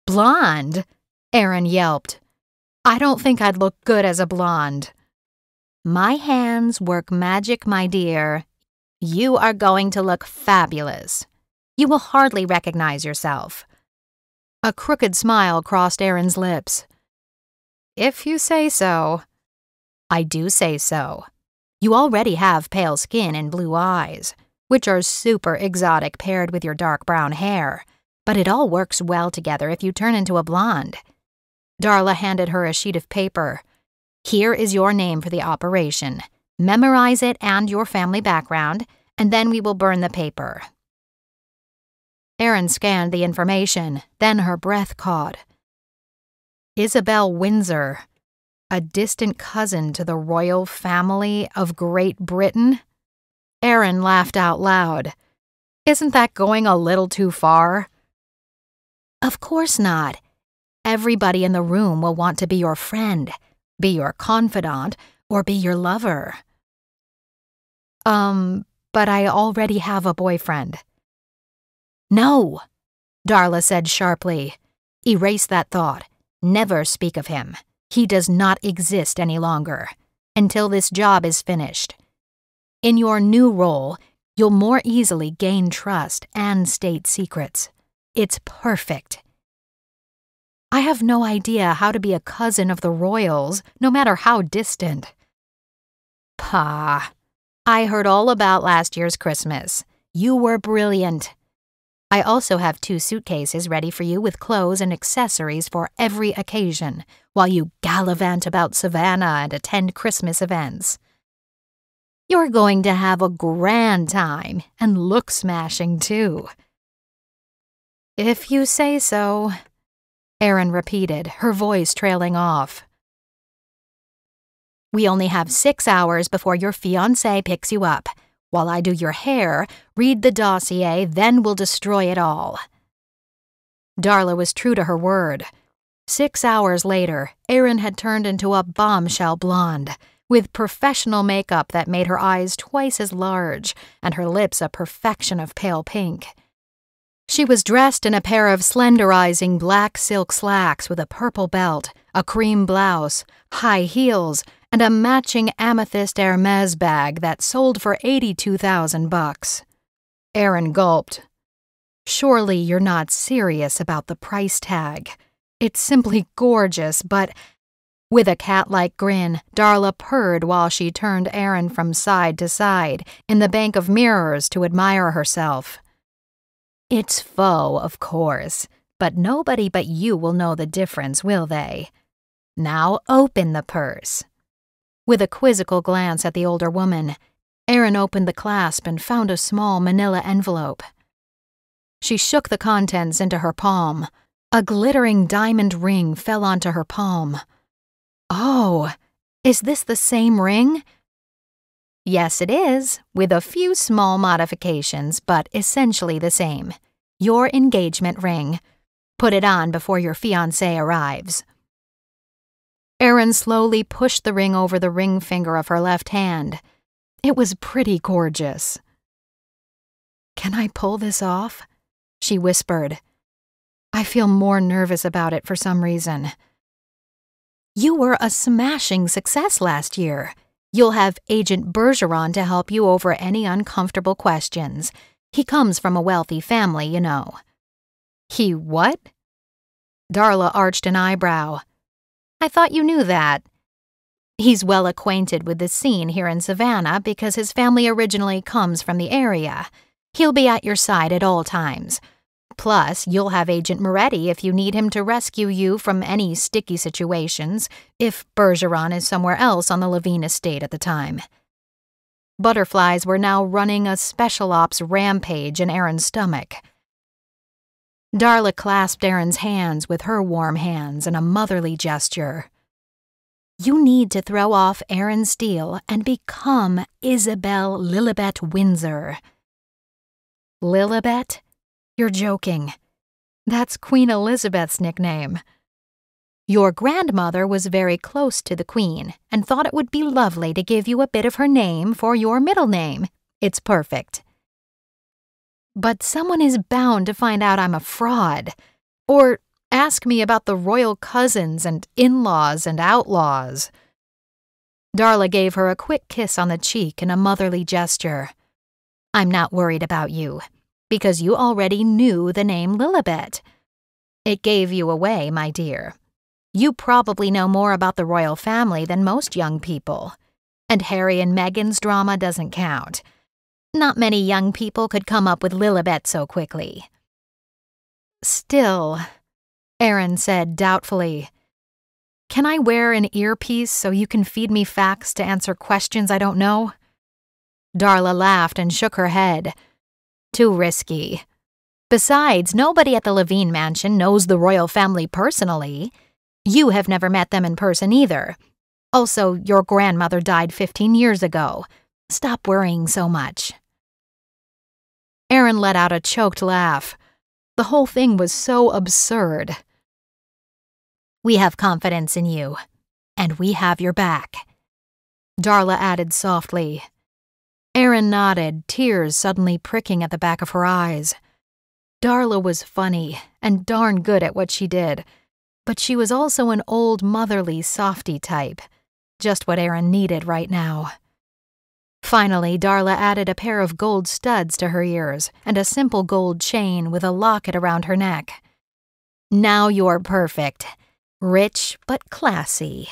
"Blonde?" Erin yelped. "I don't think I'd look good as a blonde." "My hands work magic, my dear. You are going to look fabulous. You will hardly recognize yourself." A crooked smile crossed Erin's lips. "If you say so." "I do say so. You already have pale skin and blue eyes, which are super exotic paired with your dark brown hair, but it all works well together if you turn into a blonde." Darla handed her a sheet of paper. "Here is your name for the operation. Memorize it and your family background, and then we will burn the paper." Erin scanned the information, then her breath caught. Isabel Windsor, a distant cousin to the royal family of Great Britain? Erin laughed out loud. "Isn't that going a little too far?" "Of course not. Everybody in the room will want to be your friend, be your confidant, or be your lover." But I already have a boyfriend." "No," Darla said sharply. "Erase that thought. Never speak of him. He does not exist any longer, until this job is finished. In your new role, you'll more easily gain trust and state secrets. It's perfect." "I have no idea how to be a cousin of the royals, no matter how distant." "Pah. I heard all about last year's Christmas. You were brilliant. I also have 2 suitcases ready for you with clothes and accessories for every occasion, while you gallivant about Savannah and attend Christmas events. You're going to have a grand time, and look smashing, too." "If you say so," Erin repeated, her voice trailing off. "We only have 6 hours before your fiancé picks you up. While I do your hair, read the dossier, then we'll destroy it all." Darla was true to her word. 6 hours later, Erin had turned into a bombshell blonde, with professional makeup that made her eyes twice as large and her lips a perfection of pale pink. She was dressed in a pair of slenderizing black silk slacks with a purple belt, a cream blouse, high heels, and a matching amethyst Hermes bag that sold for $82,000. Erin gulped. "Surely you're not serious about the price tag. It's simply gorgeous, but With a cat-like grin, Darla purred while she turned Aaron from side to side in the bank of mirrors to admire herself. It's faux, of course, but nobody but you will know the difference, will they? Now open the purse. With a quizzical glance at the older woman, Aaron opened the clasp and found a small manila envelope. She shook the contents into her palm. A glittering diamond ring fell onto her palm. Oh, is this the same ring? Yes, it is, with a few small modifications, but essentially the same. Your engagement ring. Put it on before your fiancé arrives. Aaron slowly pushed the ring over the ring finger of her left hand. It was pretty gorgeous. Can I pull this off? She whispered. I feel more nervous about it for some reason. You were a smashing success last year. You'll have Agent Bergeron to help you over any uncomfortable questions. He comes from a wealthy family, you know. He what? Darla arched an eyebrow. I thought you knew that. He's well acquainted with the scene here in Savannah because his family originally comes from the area. He'll be at your side at all times. Plus, you'll have Agent Moretti if you need him to rescue you from any sticky situations, if Bergeron is somewhere else on the Levine estate at the time. Butterflies were now running a special ops rampage in Aaron's stomach. Darla clasped Aaron's hands with her warm hands in a motherly gesture. You need to throw off Aaron Steele and become Isabel Lilibet Windsor. Lilibet? You're joking. That's Queen Elizabeth's nickname. Your grandmother was very close to the Queen and thought it would be lovely to give you a bit of her name for your middle name. It's perfect. But someone is bound to find out I'm a fraud, or ask me about the royal cousins and in-laws and outlaws. Darla gave her a quick kiss on the cheek in a motherly gesture. I'm not worried about you, because you already knew the name Lilibet. It gave you away, my dear. You probably know more about the royal family than most young people. And Harry and Meghan's drama doesn't count. Not many young people could come up with Lilibet so quickly. Still, Aaron said doubtfully, can I wear an earpiece so you can feed me facts to answer questions I don't know? Darla laughed and shook her head. Too risky. Besides, nobody at the Levine mansion knows the royal family personally. You have never met them in person either. Also, your grandmother died 15 years ago. Stop worrying so much. Aaron let out a choked laugh. The whole thing was so absurd. We have confidence in you, and we have your back, Darla added softly. Aaron nodded, tears suddenly pricking at the back of her eyes. Darla was funny and darn good at what she did, but she was also an old motherly softy type, just what Aaron needed right now. Finally, Darla added a pair of gold studs to her ears and a simple gold chain with a locket around her neck. Now you're perfect. Rich but classy.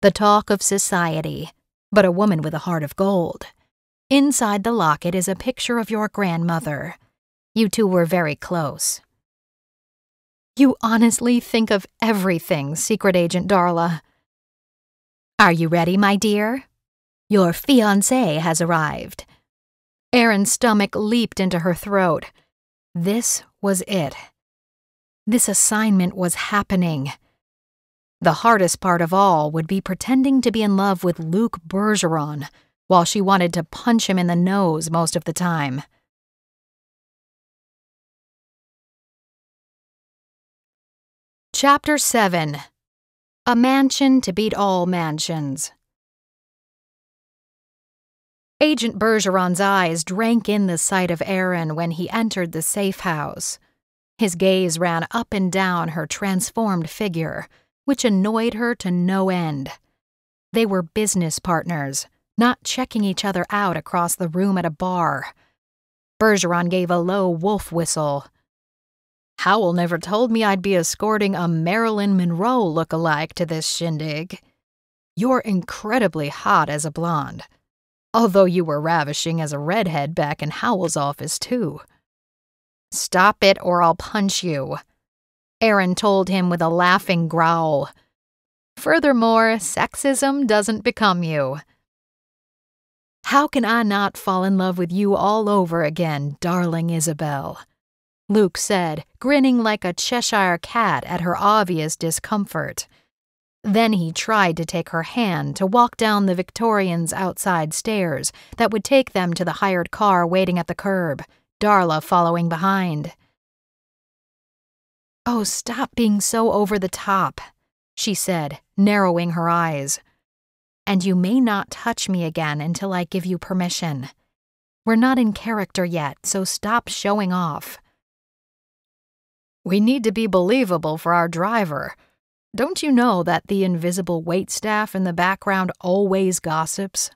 The talk of society, but a woman with a heart of gold. Inside the locket is a picture of your grandmother. You two were very close. You honestly think of everything, Secret Agent Darla. Are you ready, my dear? Your fiancé has arrived. Aaron's stomach leaped into her throat. This was it. This assignment was happening. The hardest part of all would be pretending to be in love with Luc Bergeron, while she wanted to punch him in the nose most of the time. Chapter 7. A Mansion to Beat All Mansions. Agent Bergeron's eyes drank in the sight of Aaron when he entered the safe house. His gaze ran up and down her transformed figure, which annoyed her to no end. They were business partners, not checking each other out across the room at a bar. Bergeron gave a low wolf whistle. Howell never told me I'd be escorting a Marilyn Monroe look-alike to this shindig, You're incredibly hot as a blonde, although you were ravishing as a redhead back in Howell's office, too. Stop it or I'll punch you, Aaron told him with a laughing growl. Furthermore, sexism doesn't become you. How can I not fall in love with you all over again, darling Isabel? Luke said, grinning like a Cheshire cat at her obvious discomfort. Then he tried to take her hand to walk down the Victorians' outside stairs that would take them to the hired car waiting at the curb, Darla following behind. Oh, stop being so over the top, she said, narrowing her eyes. And you may not touch me again until I give you permission. We're not in character yet, so stop showing off. We need to be believable for our driver. Don't you know that the invisible waitstaff in the background always gossips?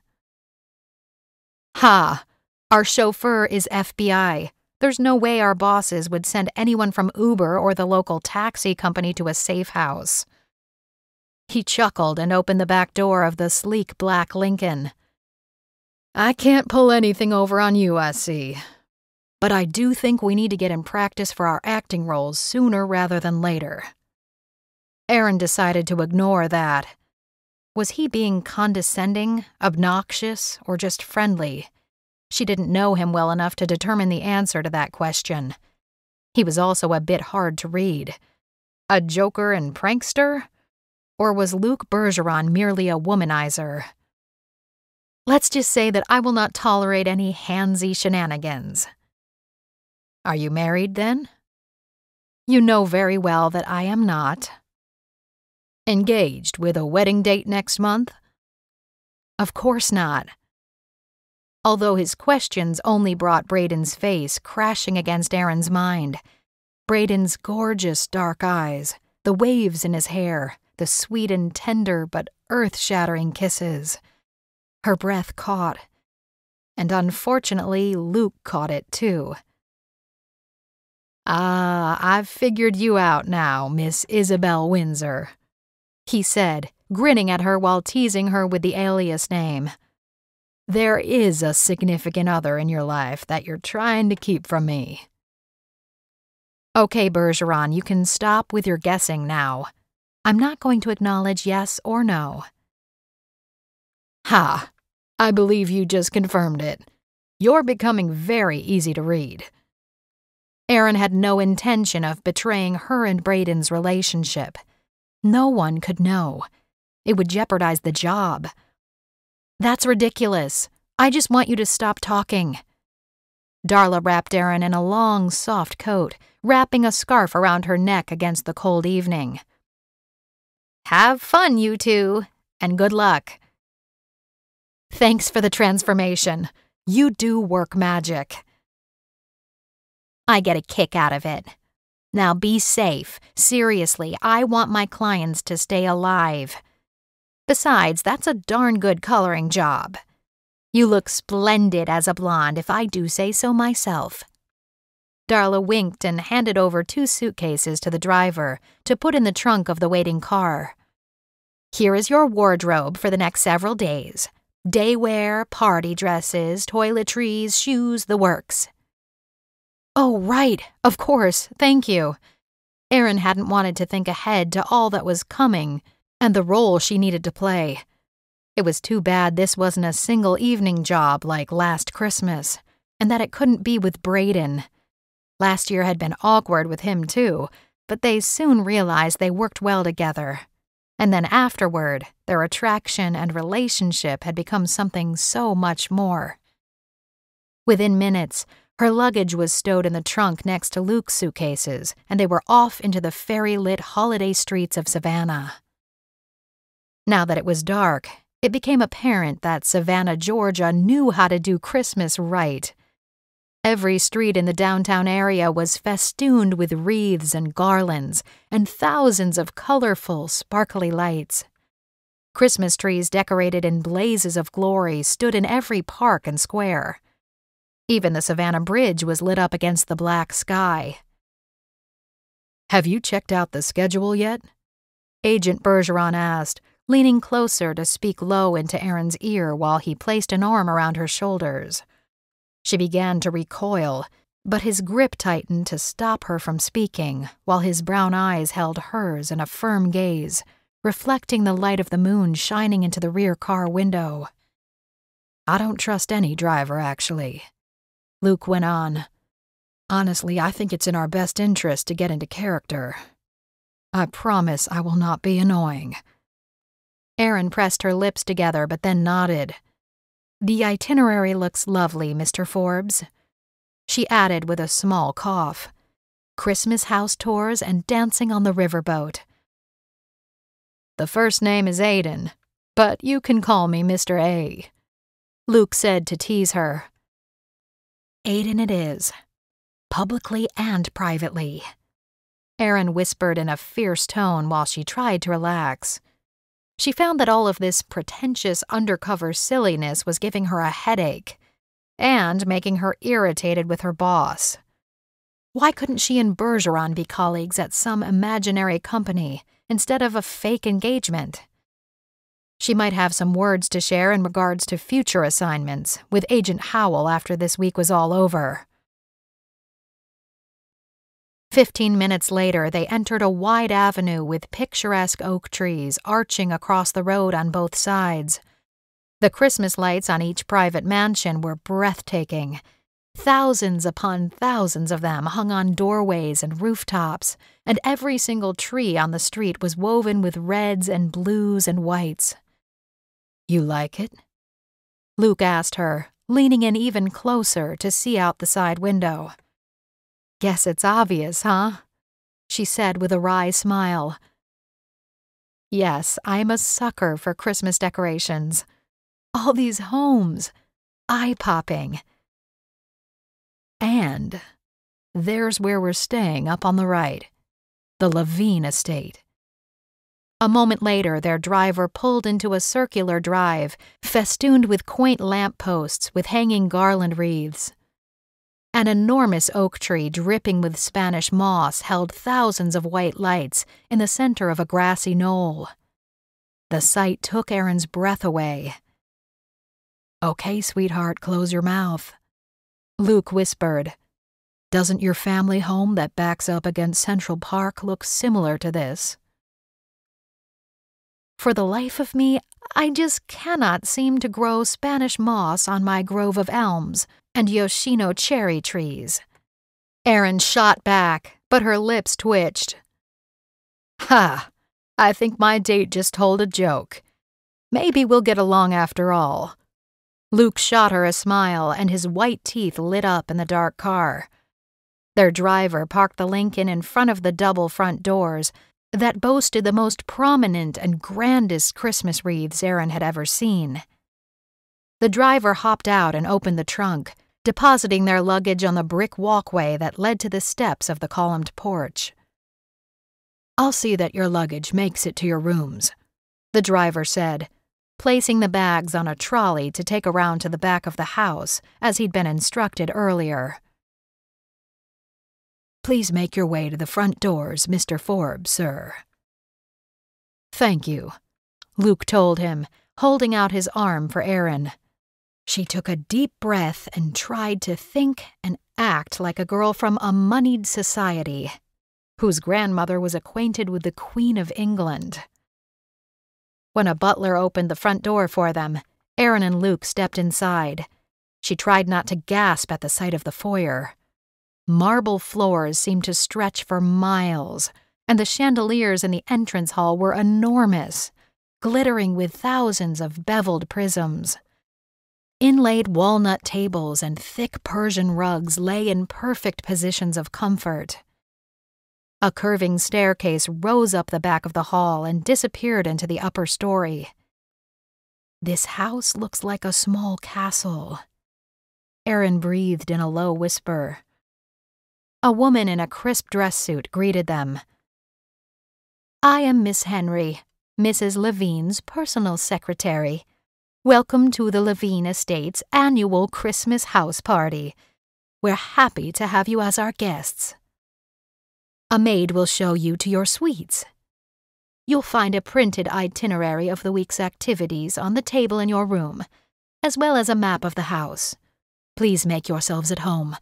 Ha! Our chauffeur is FBI. There's no way our bosses would send anyone from Uber or the local taxi company to a safe house. He chuckled and opened the back door of the sleek black Lincoln. I can't pull anything over on you, I see. But I do think we need to get in practice for our acting roles sooner rather than later. Aaron decided to ignore that. Was he being condescending, obnoxious, or just friendly? She didn't know him well enough to determine the answer to that question. He was also a bit hard to read. A joker and prankster? Or was Luke Bergeron merely a womanizer? Let's just say that I will not tolerate any handsy shenanigans. Are you married, then? You know very well that I am not. Engaged with a wedding date next month? Of course not. Although his questions only brought Braden's face crashing against Aaron's mind. Braden's gorgeous dark eyes, the waves in his hair, the sweet and tender but earth-shattering kisses. Her breath caught. And unfortunately, Luke caught it too. Ah, I've figured you out now, Miss Isabel Windsor, he said, grinning at her while teasing her with the alias name. There is a significant other in your life that you're trying to keep from me. Okay, Bergeron, you can stop with your guessing now. I'm not going to acknowledge yes or no. Ha! I believe you just confirmed it. You're becoming very easy to read. Aaron had no intention of betraying her and Braden's relationship. No one could know. It would jeopardize the job. That's ridiculous. I just want you to stop talking. Darla wrapped Aaron in a long, soft coat, wrapping a scarf around her neck against the cold evening. Have fun, you two, and good luck. Thanks for the transformation. You do work magic. I get a kick out of it. Now be safe. Seriously, I want my clients to stay alive. Besides, that's a darn good coloring job. You look splendid as a blonde, if I do say so myself. Darla winked and handed over 2 suitcases to the driver to put in the trunk of the waiting car. Here is your wardrobe for the next several days. Day wear, party dresses, toiletries, shoes, the works. Oh, right, of course, thank you. Aaron hadn't wanted to think ahead to all that was coming and the role she needed to play. It was too bad this wasn't a single evening job like last Christmas, and that it couldn't be with Braden. Last year had been awkward with him, too, but they soon realized they worked well together. And then afterward, their attraction and relationship had become something so much more. Within minutes, her luggage was stowed in the trunk next to Luke's suitcases, and they were off into the fairy-lit holiday streets of Savannah. Now that it was dark, it became apparent that Savannah, Georgia knew how to do Christmas right. Every street in the downtown area was festooned with wreaths and garlands and thousands of colorful, sparkly lights. Christmas trees decorated in blazes of glory stood in every park and square. Even the Savannah Bridge was lit up against the black sky. Have you checked out the schedule yet? Agent Bergeron asked, leaning closer to speak low into Erin's ear while he placed an arm around her shoulders. She began to recoil, but his grip tightened to stop her from speaking, while his brown eyes held hers in a firm gaze, reflecting the light of the moon shining into the rear car window. "I don't trust any driver, actually," Luke went on. "Honestly, I think it's in our best interest to get into character. I promise I will not be annoying." Erin pressed her lips together but then nodded. "The itinerary looks lovely, Mr. Forbes." She added with a small cough. "Christmas house tours and dancing on the riverboat." "The first name is Aiden, but you can call me Mr. A," Luke said to tease her. "Aiden it is, publicly and privately," Erin whispered in a fierce tone while she tried to relax. She found that all of this pretentious undercover silliness was giving her a headache and making her irritated with her boss. Why couldn't she and Bergeron be colleagues at some imaginary company instead of a fake engagement? She might have some words to share in regards to future assignments with Agent Howell after this week was all over. 15 minutes later, they entered a wide avenue with picturesque oak trees arching across the road on both sides. The Christmas lights on each private mansion were breathtaking. Thousands upon thousands of them hung on doorways and rooftops, and every single tree on the street was woven with reds and blues and whites. "You like it?" Luke asked her, leaning in even closer to see out the side window. "Guess it's obvious, huh?" she said with a wry smile. "Yes, I'm a sucker for Christmas decorations. All these homes, eye-popping. And there's where we're staying up on the right, the Levine estate." A moment later, their driver pulled into a circular drive, festooned with quaint lampposts with hanging garland wreaths. An enormous oak tree dripping with Spanish moss held thousands of white lights in the center of a grassy knoll. The sight took Erin's breath away. "Okay, sweetheart, close your mouth," Luke whispered. "Doesn't your family home that backs up against Central Park look similar to this?" For the life of me, I just cannot seem to grow Spanish moss on my grove of elms and Yoshino cherry trees. Erin shot back, but her lips twitched. "Ha! I think my date just told a joke. Maybe we'll get along after all." Luke shot her a smile, and his white teeth lit up in the dark car. Their driver parked the Lincoln in front of the double front doors that boasted the most prominent and grandest Christmas wreaths Erin had ever seen. The driver hopped out and opened the trunk, depositing their luggage on the brick walkway that led to the steps of the columned porch. "I'll see that your luggage makes it to your rooms," the driver said, placing the bags on a trolley to take around to the back of the house, as he'd been instructed earlier. "Please make your way to the front doors, Mr. Forbes, sir." "Thank you," Luke told him, holding out his arm for Erin. She took a deep breath and tried to think and act like a girl from a moneyed society, whose grandmother was acquainted with the Queen of England. When a butler opened the front door for them, Erin and Luke stepped inside. She tried not to gasp at the sight of the foyer. Marble floors seemed to stretch for miles, and the chandeliers in the entrance hall were enormous, glittering with thousands of beveled prisms. Inlaid walnut tables and thick Persian rugs lay in perfect positions of comfort. A curving staircase rose up the back of the hall and disappeared into the upper story. "This house looks like a small castle," Erin breathed in a low whisper. A woman in a crisp dress suit greeted them. "I am Miss Henry, Mrs. Levine's personal secretary. Welcome to the Levine Estate's annual Christmas house party. We're happy to have you as our guests. A maid will show you to your suites." You'll find a printed itinerary of the week's activities on the table in your room, as well as a map of the house. Please make yourselves at home.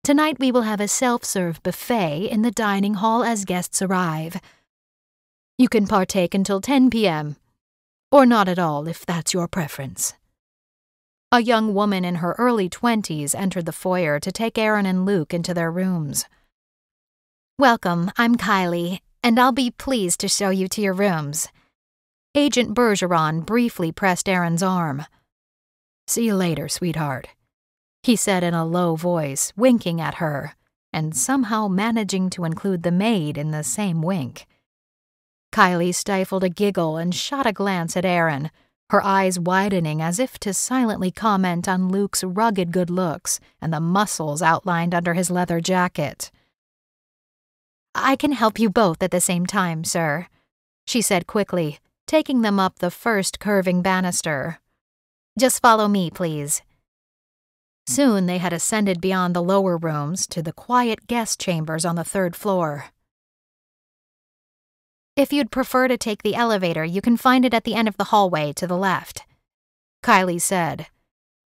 Tonight we will have a self-serve buffet in the dining hall as guests arrive. You can partake until 10 p.m., or not at all if that's your preference. A young woman in her early 20s entered the foyer to take Aaron and Luke into their rooms. Welcome, I'm Kylie, and I'll be pleased to show you to your rooms. Agent Bergeron briefly pressed Aaron's arm. See you later, sweetheart, he said in a low voice, winking at her, and somehow managing to include the maid in the same wink. Kylie stifled a giggle and shot a glance at Aaron, her eyes widening as if to silently comment on Luke's rugged good looks and the muscles outlined under his leather jacket. I can help you both at the same time, sir, she said quickly, taking them up the first curving banister. Just follow me, please. Soon they had ascended beyond the lower rooms to the quiet guest chambers on the third floor. If you'd prefer to take the elevator, you can find it at the end of the hallway to the left, Kylie said.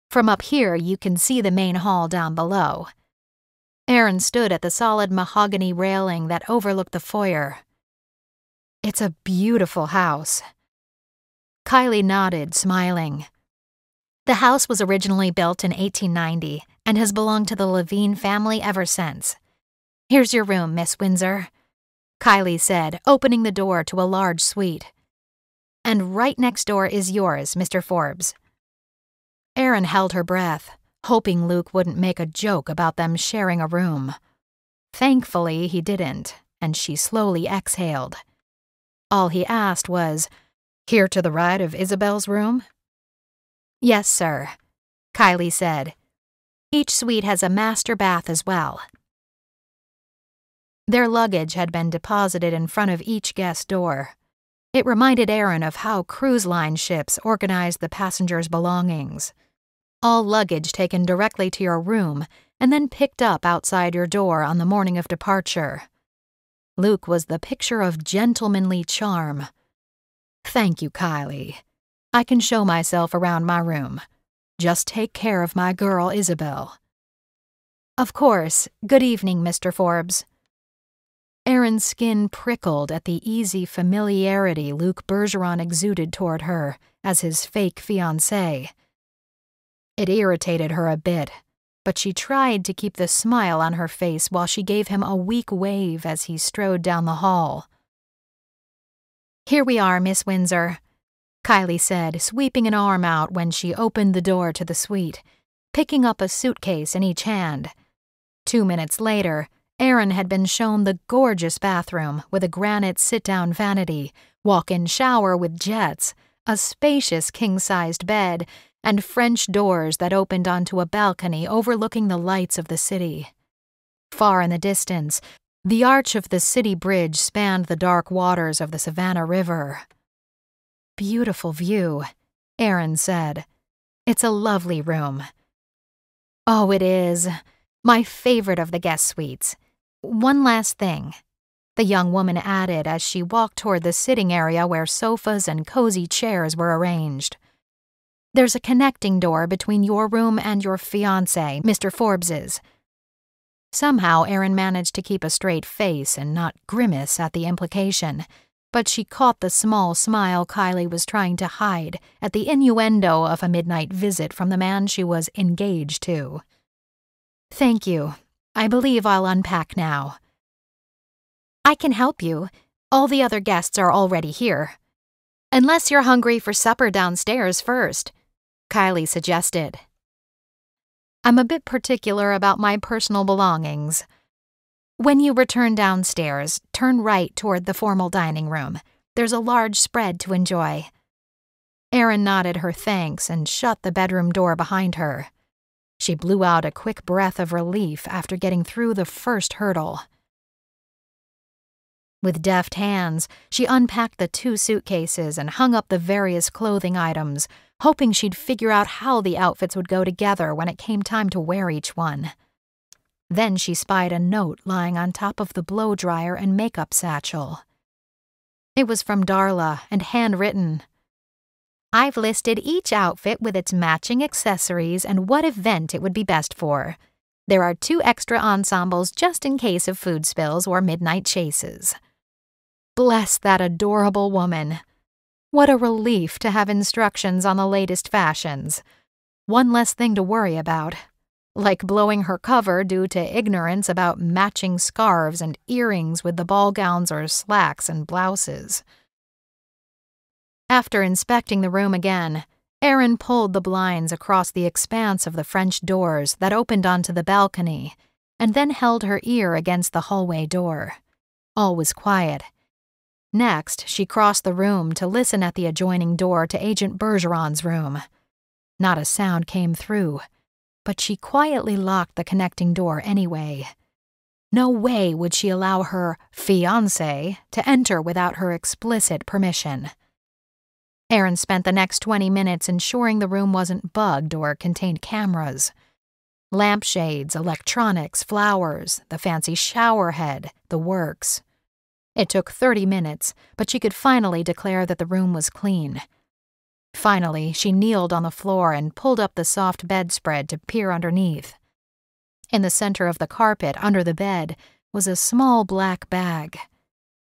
From up here, you can see the main hall down below. Aaron stood at the solid mahogany railing that overlooked the foyer. It's a beautiful house. Kylie nodded, smiling. The house was originally built in 1890 and has belonged to the Levine family ever since. Here's your room, Miss Windsor, Kylie said, opening the door to a large suite. And right next door is yours, Mr. Forbes. Aaron held her breath, hoping Luke wouldn't make a joke about them sharing a room. Thankfully, he didn't, and she slowly exhaled. All he asked was, "Here to the right of Isabel's room?" Yes, sir, Kylie said. Each suite has a master bath as well. Their luggage had been deposited in front of each guest door. It reminded Aaron of how cruise line ships organized the passengers' belongings. All luggage taken directly to your room and then picked up outside your door on the morning of departure. Luke was the picture of gentlemanly charm. Thank you, Kylie. I can show myself around my room. Just take care of my girl, Isabel. Of course. Good evening, Mr. Forbes. Aaron's skin prickled at the easy familiarity Luke Bergeron exuded toward her as his fake fiancé. It irritated her a bit, but she tried to keep the smile on her face while she gave him a weak wave as he strode down the hall. Here we are, Miss Windsor, Kylie said, sweeping an arm out when she opened the door to the suite, picking up a suitcase in each hand. 2 minutes later, Aaron had been shown the gorgeous bathroom with a granite sit-down vanity, walk-in shower with jets, a spacious king-sized bed, and French doors that opened onto a balcony overlooking the lights of the city. Far in the distance, the arch of the city bridge spanned the dark waters of the Savannah River. Beautiful view, Aaron said. It's a lovely room. Oh, it is. My favorite of the guest suites. One last thing, the young woman added as she walked toward the sitting area where sofas and cozy chairs were arranged. There's a connecting door between your room and your fiancé, Mr. Forbes's. Somehow Aaron managed to keep a straight face and not grimace at the implication, but she caught the small smile Kylie was trying to hide at the innuendo of a midnight visit from the man she was engaged to. Thank you. I believe I'll unpack now. I can help you. All the other guests are already here. Unless you're hungry for supper downstairs first, Kylie suggested. I'm a bit particular about my personal belongings. When you return downstairs, turn right toward the formal dining room. There's a large spread to enjoy. Aaron nodded her thanks and shut the bedroom door behind her. She blew out a quick breath of relief after getting through the first hurdle. With deft hands, she unpacked the 2 suitcases and hung up the various clothing items, hoping she'd figure out how the outfits would go together when it came time to wear each one. Then she spied a note lying on top of the blow-dryer and makeup satchel. It was from Darla and handwritten. I've listed each outfit with its matching accessories and what event it would be best for. There are 2 extra ensembles just in case of food spills or midnight chases. Bless that adorable woman. What a relief to have instructions on the latest fashions. One less thing to worry about. Like blowing her cover due to ignorance about matching scarves and earrings with the ball gowns or slacks and blouses. After inspecting the room again, Erin pulled the blinds across the expanse of the French doors that opened onto the balcony, and then held her ear against the hallway door. All was quiet. Next, she crossed the room to listen at the adjoining door to Agent Bergeron's room. Not a sound came through, but she quietly locked the connecting door anyway. No way would she allow her fiancé to enter without her explicit permission. Erin spent the next 20 minutes ensuring the room wasn't bugged or contained cameras. Lampshades, electronics, flowers, the fancy shower head, the works. It took 30 minutes, but she could finally declare that the room was clean. Finally, she kneeled on the floor and pulled up the soft bedspread to peer underneath. In the center of the carpet, under the bed, was a small black bag.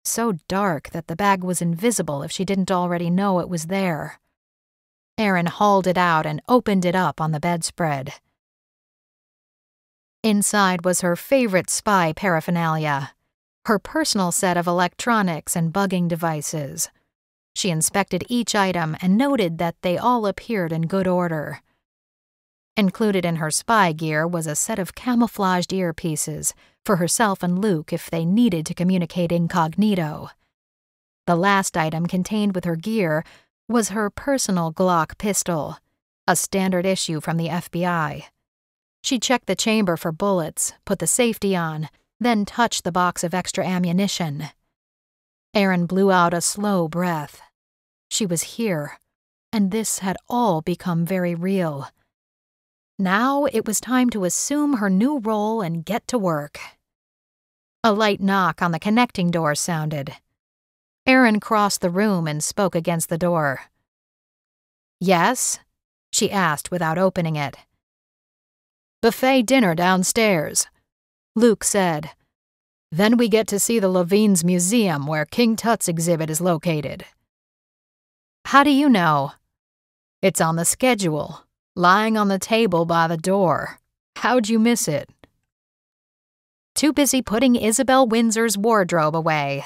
So dark that the bag was invisible if she didn't already know it was there. Erin hauled it out and opened it up on the bedspread. Inside was her favorite spy paraphernalia, her personal set of electronics and bugging devices. She inspected each item and noted that they all appeared in good order. Included in her spy gear was a set of camouflaged earpieces for herself and Luke if they needed to communicate incognito. The last item contained with her gear was her personal Glock pistol, a standard issue from the FBI. She checked the chamber for bullets, put the safety on, then touched the box of extra ammunition. Erin blew out a slow breath. She was here, and this had all become very real. Now it was time to assume her new role and get to work. A light knock on the connecting door sounded. Erin crossed the room and spoke against the door. "Yes?" she asked without opening it. "Buffet dinner downstairs," Luke said. "Then we get to see the Levine's museum where King Tut's exhibit is located." "How do you know?" "It's on the schedule. Lying on the table by the door. How'd you miss it?" "Too busy putting Isabel Windsor's wardrobe away.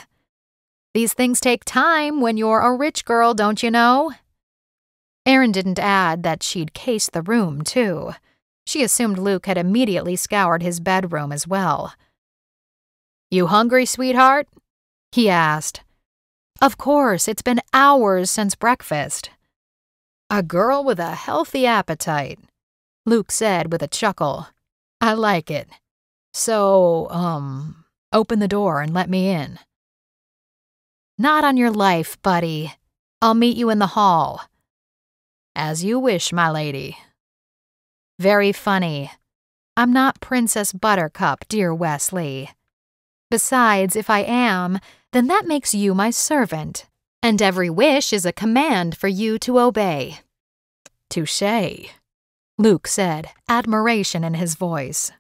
These things take time when you're a rich girl, don't you know?" Erin didn't add that she'd cased the room, too. She assumed Luke had immediately scoured his bedroom as well. "You hungry, sweetheart?" he asked. "Of course, it's been hours since breakfast." "A girl with a healthy appetite," Luke said with a chuckle. "I like it. So, open the door and let me in." "Not on your life, buddy. I'll meet you in the hall." "As you wish, my lady." "Very funny. I'm not Princess Buttercup, dear Wesley. Besides, if I am, then that makes you my servant, and every wish is a command for you to obey." "Touché," Luke said, admiration in his voice.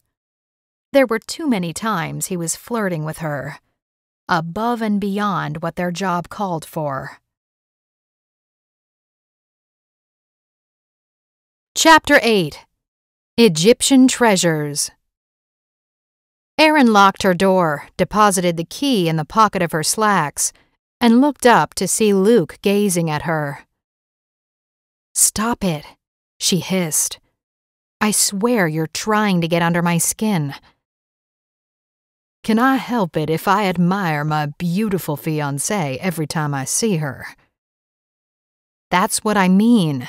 There were too many times he was flirting with her, above and beyond what their job called for. Chapter 8. Egyptian Treasures. Erin locked her door, deposited the key in the pocket of her slacks, and looked up to see Luke gazing at her. "Stop it," she hissed. "I swear you're trying to get under my skin." "Can I help it if I admire my beautiful fiancée every time I see her?" "That's what I mean,"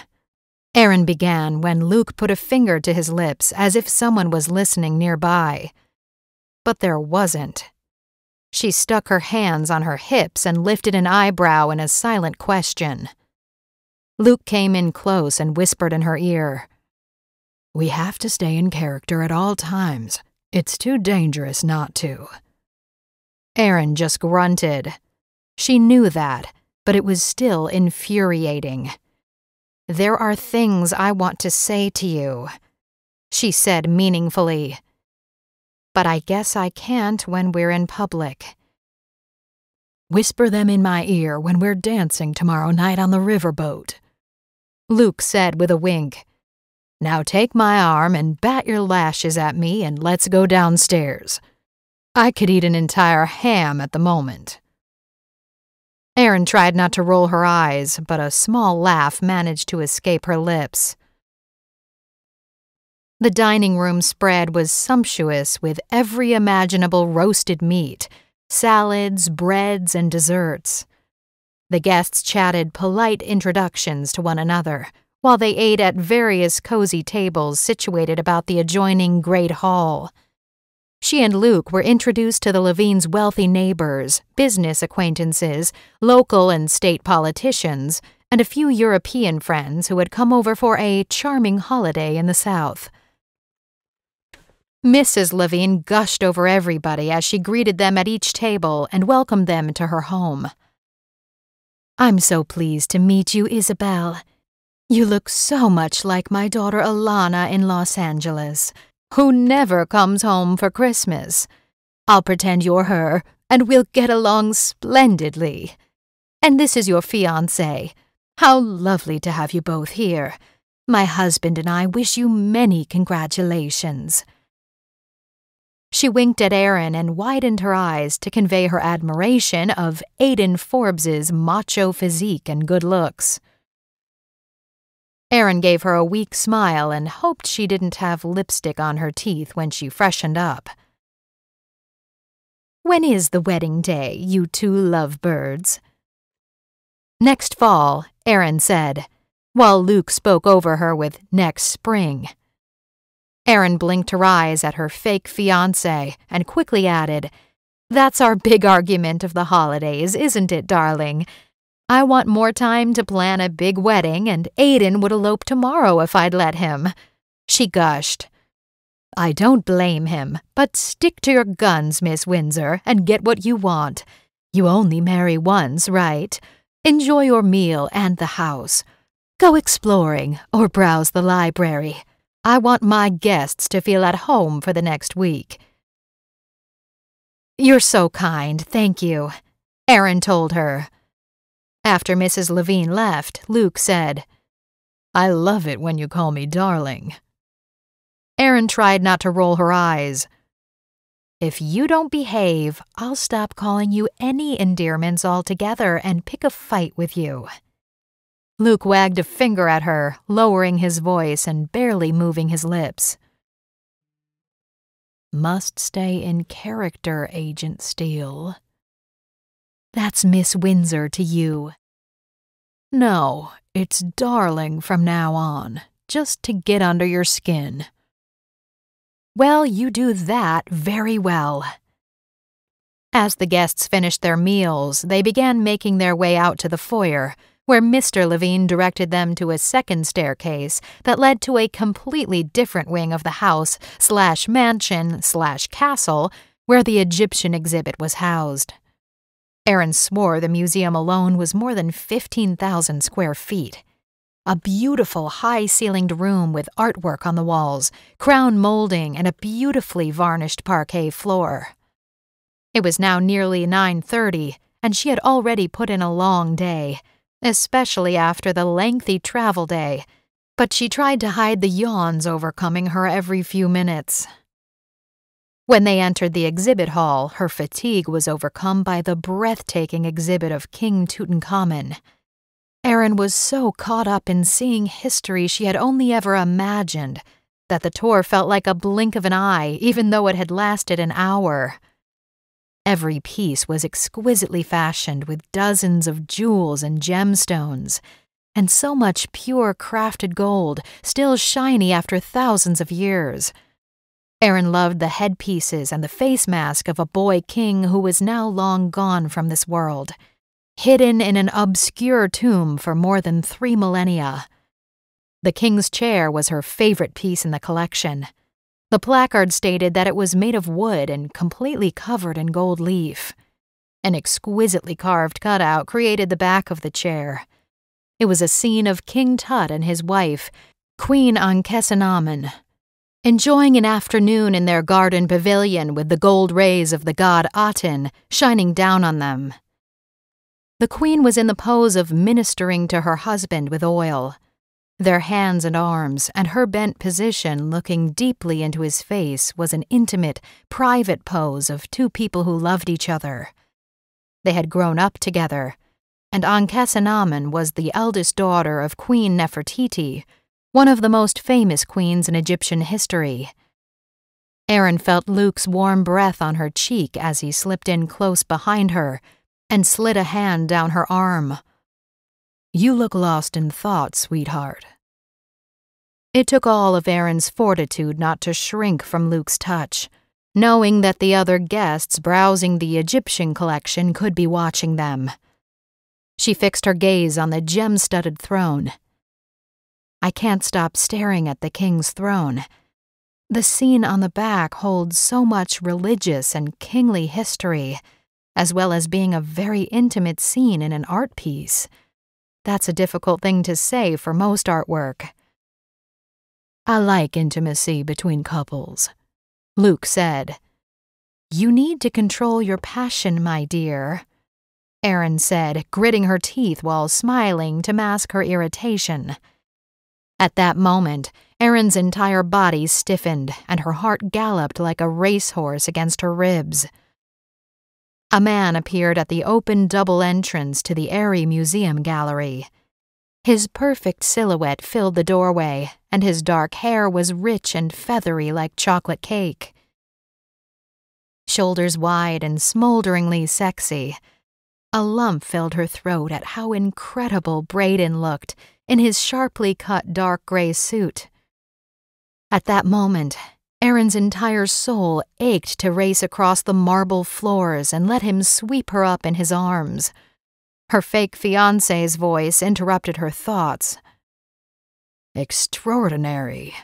Erin began when Luke put a finger to his lips as if someone was listening nearby. But there wasn't. She stuck her hands on her hips and lifted an eyebrow in a silent question. Luke came in close and whispered in her ear, "We have to stay in character at all times. It's too dangerous not to." Erin just grunted. She knew that, but it was still infuriating. "There are things I want to say to you," she said meaningfully. "But I guess I can't when we're in public." "Whisper them in my ear when we're dancing tomorrow night on the riverboat," Luke said with a wink. "Now take my arm and bat your lashes at me and let's go downstairs. I could eat an entire ham at the moment." Erin tried not to roll her eyes, but a small laugh managed to escape her lips. The dining room spread was sumptuous with every imaginable roasted meat, salads, breads, and desserts. The guests chatted polite introductions to one another, while they ate at various cozy tables situated about the adjoining Great Hall. She and Luke were introduced to the Levines' wealthy neighbors, business acquaintances, local and state politicians, and a few European friends who had come over for a charming holiday in the South. Mrs. Levine gushed over everybody as she greeted them at each table and welcomed them to her home. "I'm so pleased to meet you, Isabel. You look so much like my daughter Alana in Los Angeles, who never comes home for Christmas. I'll pretend you're her, and we'll get along splendidly. And this is your fiancé. How lovely to have you both here. My husband and I wish you many congratulations." She winked at Erin and widened her eyes to convey her admiration of Aiden Forbes's macho physique and good looks. Erin gave her a weak smile and hoped she didn't have lipstick on her teeth when she freshened up. "When is the wedding day, you two lovebirds?" "Next fall," Erin said, while Luke spoke over her with "next spring." Erin blinked her eyes at her fake fiancé and quickly added, "That's our big argument of the holidays, isn't it, darling? I want more time to plan a big wedding, and Aiden would elope tomorrow if I'd let him." She gushed. "I don't blame him, but stick to your guns, Miss Windsor, and get what you want. You only marry once, right? Enjoy your meal and the house. Go exploring or browse the library. I want my guests to feel at home for the next week." "You're so kind, thank you," Erin told her. After Mrs. Levine left, Luke said, "I love it when you call me darling." Erin tried not to roll her eyes. "If you don't behave, I'll stop calling you any endearments altogether and pick a fight with you." Luke wagged a finger at her, lowering his voice and barely moving his lips. "Must stay in character, Agent Steele." "That's Miss Windsor to you." "No, it's darling from now on, just to get under your skin." "Well, you do that very well." As the guests finished their meals, they began making their way out to the foyer, where Mr. Levine directed them to a second staircase that led to a completely different wing of the house/mansion/castle where the Egyptian exhibit was housed. Erin swore the museum alone was more than 15,000 square feet. A beautiful high-ceilinged room with artwork on the walls, crown molding, and a beautifully varnished parquet floor. It was now nearly 9:30, and she had already put in a long day, especially after the lengthy travel day, but she tried to hide the yawns overcoming her every few minutes. When they entered the exhibit hall, her fatigue was overcome by the breathtaking exhibit of King Tutankhamun. Erin was so caught up in seeing history she had only ever imagined that the tour felt like a blink of an eye, even though it had lasted an hour. Every piece was exquisitely fashioned with dozens of jewels and gemstones, and so much pure crafted gold, still shiny after thousands of years. Erin loved the headpieces and the face mask of a boy king who was now long gone from this world, hidden in an obscure tomb for more than 3 millennia. The king's chair was her favorite piece in the collection. The placard stated that it was made of wood and completely covered in gold leaf. An exquisitely carved cutout created the back of the chair. It was a scene of King Tut and his wife, Queen Ankhesenamun, enjoying an afternoon in their garden pavilion with the gold rays of the god Aten shining down on them. The queen was in the pose of ministering to her husband with oil, their hands and arms, and her bent position looking deeply into his face was an intimate, private pose of two people who loved each other. They had grown up together, and Ankhesenamun was the eldest daughter of Queen Nefertiti, one of the most famous queens in Egyptian history. Aaron felt Luke's warm breath on her cheek as he slipped in close behind her and slid a hand down her arm. "You look lost in thought, sweetheart." It took all of Aaron's fortitude not to shrink from Luke's touch, knowing that the other guests browsing the Egyptian collection could be watching them. She fixed her gaze on the gem-studded throne. "I can't stop staring at the king's throne. The scene on the back holds so much religious and kingly history, as well as being a very intimate scene in an art piece. That's a difficult thing to say for most artwork." "I like intimacy between couples," Luke said. "You need to control your passion, my dear," Aaron said, gritting her teeth while smiling to mask her irritation. At that moment, Aaron's entire body stiffened and her heart galloped like a racehorse against her ribs. A man appeared at the open double entrance to the airy museum gallery. His perfect silhouette filled the doorway, and his dark hair was rich and feathery like chocolate cake. Shoulders wide and smolderingly sexy, a lump filled her throat at how incredible Braden looked in his sharply cut dark gray suit. At that moment, Aaron's entire soul ached to race across the marble floors and let him sweep her up in his arms. Her fake fiancé's voice interrupted her thoughts. "Extraordinary,"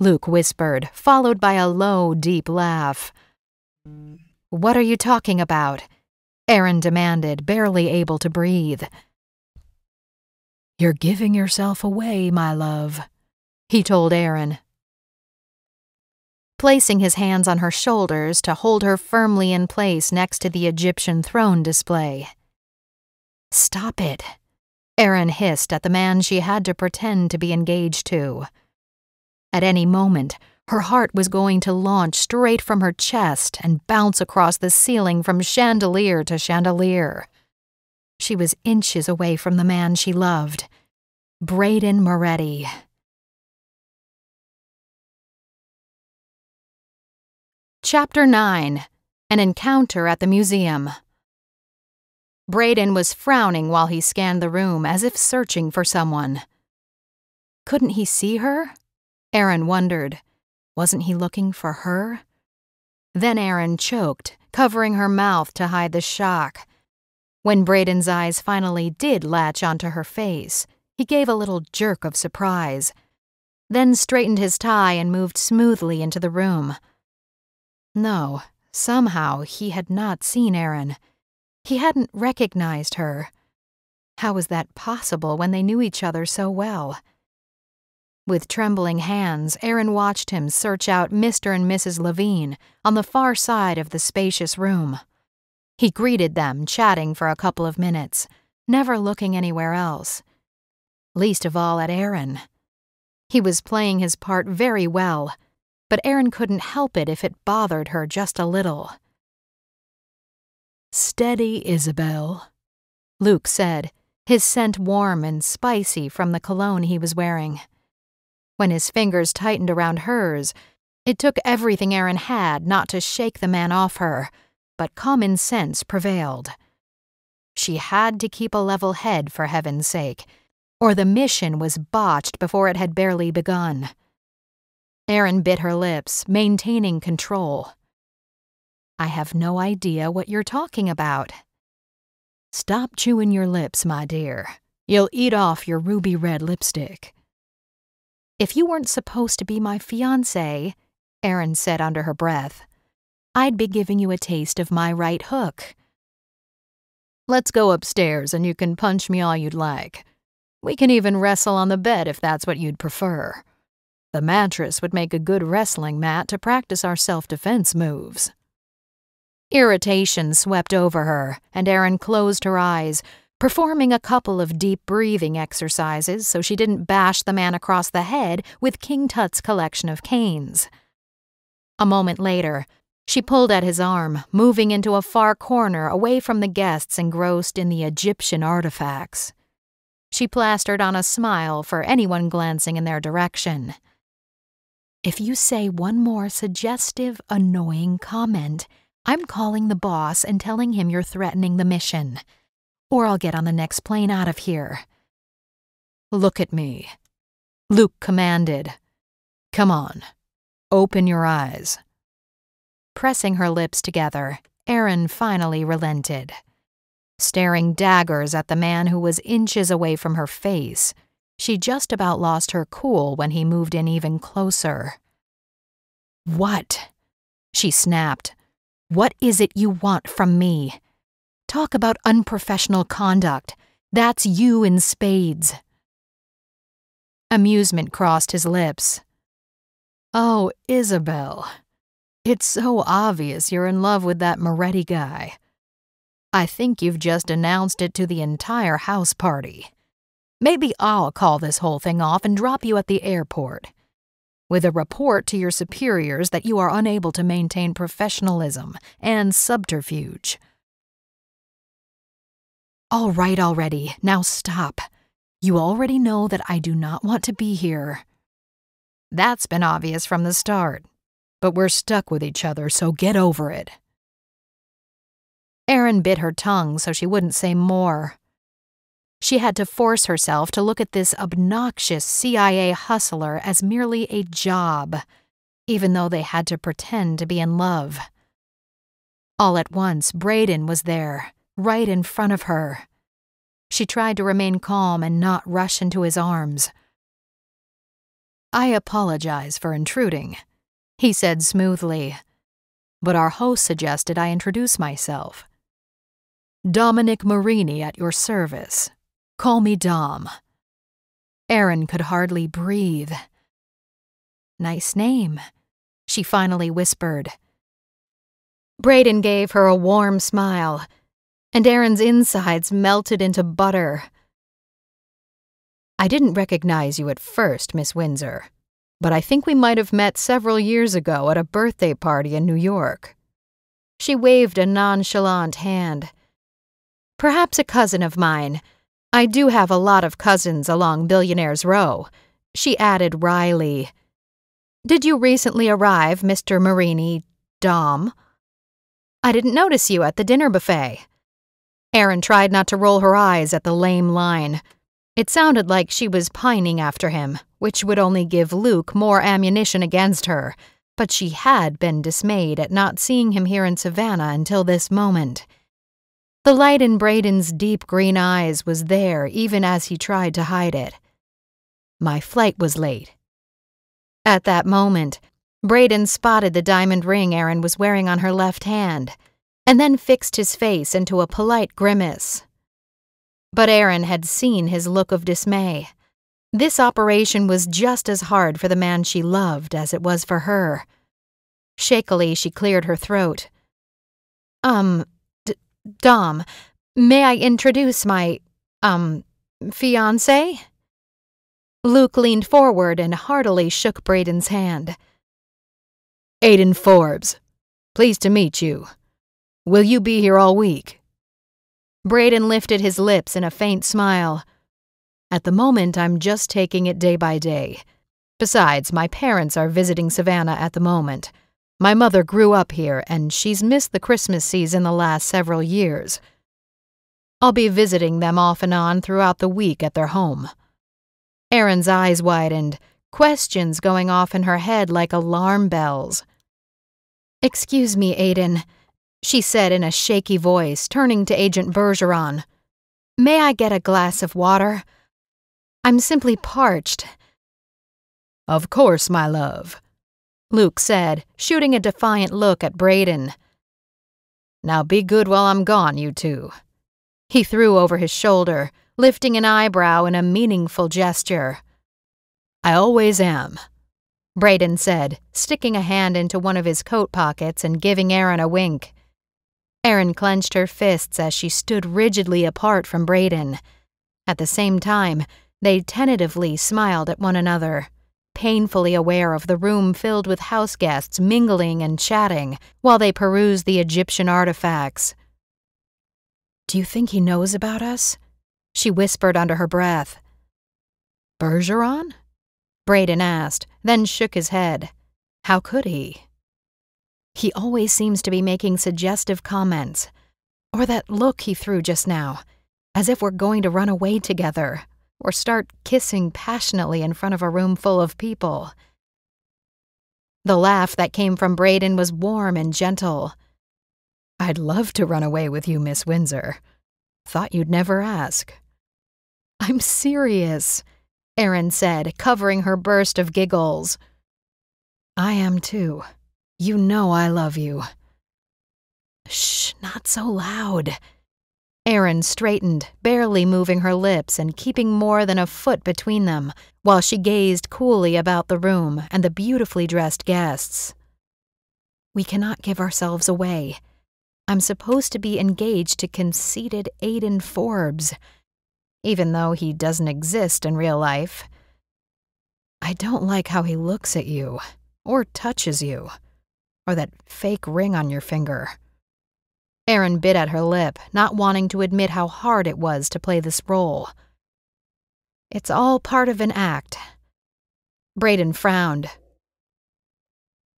Luke whispered, followed by a low, deep laugh. "What are you talking about?" Aaron demanded, barely able to breathe. "You're giving yourself away, my love," he told Aaron, placing his hands on her shoulders to hold her firmly in place next to the Egyptian throne display. "Stop it," Aaron hissed at the man she had to pretend to be engaged to. At any moment, her heart was going to launch straight from her chest and bounce across the ceiling from chandelier to chandelier. She was inches away from the man she loved, Braden Moretti. Chapter 9. An Encounter at the Museum. Braden was frowning while he scanned the room as if searching for someone. Couldn't he see her? Aaron wondered. Wasn't he looking for her? Then Aaron choked, covering her mouth to hide the shock. When Braden's eyes finally did latch onto her face, he gave a little jerk of surprise, then straightened his tie and moved smoothly into the room. No, somehow he had not seen Aaron. He hadn't recognized her. How was that possible when they knew each other so well? With trembling hands, Aaron watched him search out Mr. and Mrs. Levine on the far side of the spacious room. He greeted them, chatting for a couple of minutes, never looking anywhere else. Least of all at Aaron. He was playing his part very well, but Aaron couldn't help it if it bothered her just a little. "Steady, Isabel," Luke said, his scent warm and spicy from the cologne he was wearing. When his fingers tightened around hers, it took everything Aaron had not to shake the man off her, but common sense prevailed. She had to keep a level head, for heaven's sake, or the mission was botched before it had barely begun. Aaron bit her lips, maintaining control. "I have no idea what you're talking about." "Stop chewing your lips, my dear. You'll eat off your ruby red lipstick." "If you weren't supposed to be my fiancé," Aaron said under her breath, "I'd be giving you a taste of my right hook." Let's go upstairs and you can punch me all you'd like. We can even wrestle on the bed if that's what you'd prefer. The mattress would make a good wrestling mat to practice our self-defense moves." Irritation swept over her, and Erin closed her eyes, performing a couple of deep breathing exercises so she didn't bash the man across the head with King Tut's collection of canes. A moment later, she pulled at his arm, moving into a far corner away from the guests engrossed in the Egyptian artifacts. She plastered on a smile for anyone glancing in their direction. "If you say one more suggestive, annoying comment, I'm calling the boss and telling him you're threatening the mission. Or I'll get on the next plane out of here." "Look at me," Luke commanded. "Come on, open your eyes." Pressing her lips together, Erin finally relented. Staring daggers at the man who was inches away from her face, she just about lost her cool when he moved in even closer. "What?" she snapped. "What is it you want from me? Talk about unprofessional conduct. That's you in spades." Amusement crossed his lips. "Oh, Isabel. It's so obvious you're in love with that Moretti guy. I think you've just announced it to the entire house party. Maybe I'll call this whole thing off and drop you at the airport, with a report to your superiors that you are unable to maintain professionalism and subterfuge." "All right already, now stop. You already know that I do not want to be here." "That's been obvious from the start, but we're stuck with each other, so get over it." Erin bit her tongue so she wouldn't say more. She had to force herself to look at this obnoxious CIA hustler as merely a job, even though they had to pretend to be in love. All at once, Braden was there, right in front of her. She tried to remain calm and not rush into his arms. "I apologize for intruding," he said smoothly, "but our host suggested I introduce myself. Dominic Marini at your service. Call me Dom." Erin could hardly breathe. "Nice name," she finally whispered. Braden gave her a warm smile, and Erin's insides melted into butter. "I didn't recognize you at first, Miss Windsor, but I think we might have met several years ago at a birthday party in New York." She waved a nonchalant hand. "Perhaps a cousin of mine. I do have a lot of cousins along Billionaire's Row," she added wryly. "Did you recently arrive, Mr. Marini, Dom? I didn't notice you at the dinner buffet." Erin tried not to roll her eyes at the lame line. It sounded like she was pining after him, which would only give Luke more ammunition against her, but she had been dismayed at not seeing him here in Savannah until this moment. The light in Braden's deep green eyes was there even as he tried to hide it. "My flight was late." At that moment, Braden spotted the diamond ring Erin was wearing on her left hand, and then fixed his face into a polite grimace. But Erin had seen his look of dismay. This operation was just as hard for the man she loved as it was for her. Shakily, she cleared her throat. Dom, may I introduce my, fiancé?" Luke leaned forward and heartily shook Braden's hand. "Aiden Forbes. Pleased to meet you. Will you be here all week?" Braden lifted his lips in a faint smile. "At the moment, I'm just taking it day by day. Besides, my parents are visiting Savannah at the moment. My mother grew up here, and she's missed the Christmas season the last several years. I'll be visiting them off and on throughout the week at their home." Erin's eyes widened, questions going off in her head like alarm bells. "Excuse me, Aiden," she said in a shaky voice, turning to Agent Bergeron. "May I get a glass of water? I'm simply parched." "Of course, my love," Luke said, shooting a defiant look at Braden. "Now be good while I'm gone, you two. He threw over his shoulder, lifting an eyebrow in a meaningful gesture. I always am, Brayden said, sticking a hand into one of his coat pockets and giving Erin a wink. Erin clenched her fists as she stood rigidly apart from Brayden. At the same time, they tentatively smiled at one another, painfully aware of the room filled with house guests mingling and chatting while they perused the Egyptian artifacts. Do you think he knows about us? She whispered under her breath. Bergeron? Brayden asked, then shook his head. How could he? He always seems to be making suggestive comments. Or that look he threw just now, as if we're going to run away together, or start kissing passionately in front of a room full of people. The laugh that came from Brayden was warm and gentle. I'd love to run away with you, Miss Windsor. Thought you'd never ask. I'm serious, Erin said, covering her burst of giggles. I am too. You know I love you. Shh, not so loud. Erin straightened, barely moving her lips and keeping more than a foot between them, while she gazed coolly about the room and the beautifully dressed guests. We cannot give ourselves away. I'm supposed to be engaged to conceited Aiden Forbes, even though he doesn't exist in real life. I don't like how he looks at you, or touches you, or that fake ring on your finger. Erin bit at her lip, not wanting to admit how hard it was to play this role. It's all part of an act. Brayden frowned.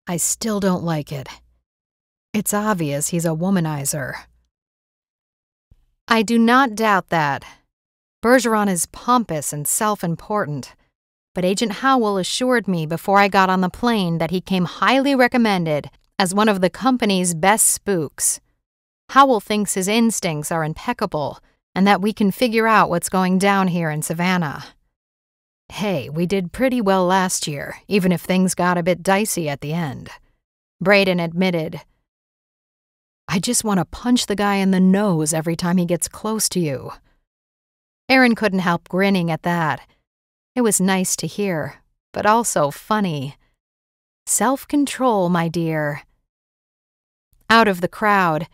I still don't like it. It's obvious he's a womanizer. I do not doubt that. Bergeron is pompous and self-important, but Agent Howell assured me before I got on the plane that he came highly recommended as one of the company's best spooks. Howell thinks his instincts are impeccable and that we can figure out what's going down here in Savannah. Hey, we did pretty well last year, even if things got a bit dicey at the end, Brayden admitted. I just want to punch the guy in the nose every time he gets close to you. Erin couldn't help grinning at that. It was nice to hear, but also funny. Self-control, my dear. Out of the crowd,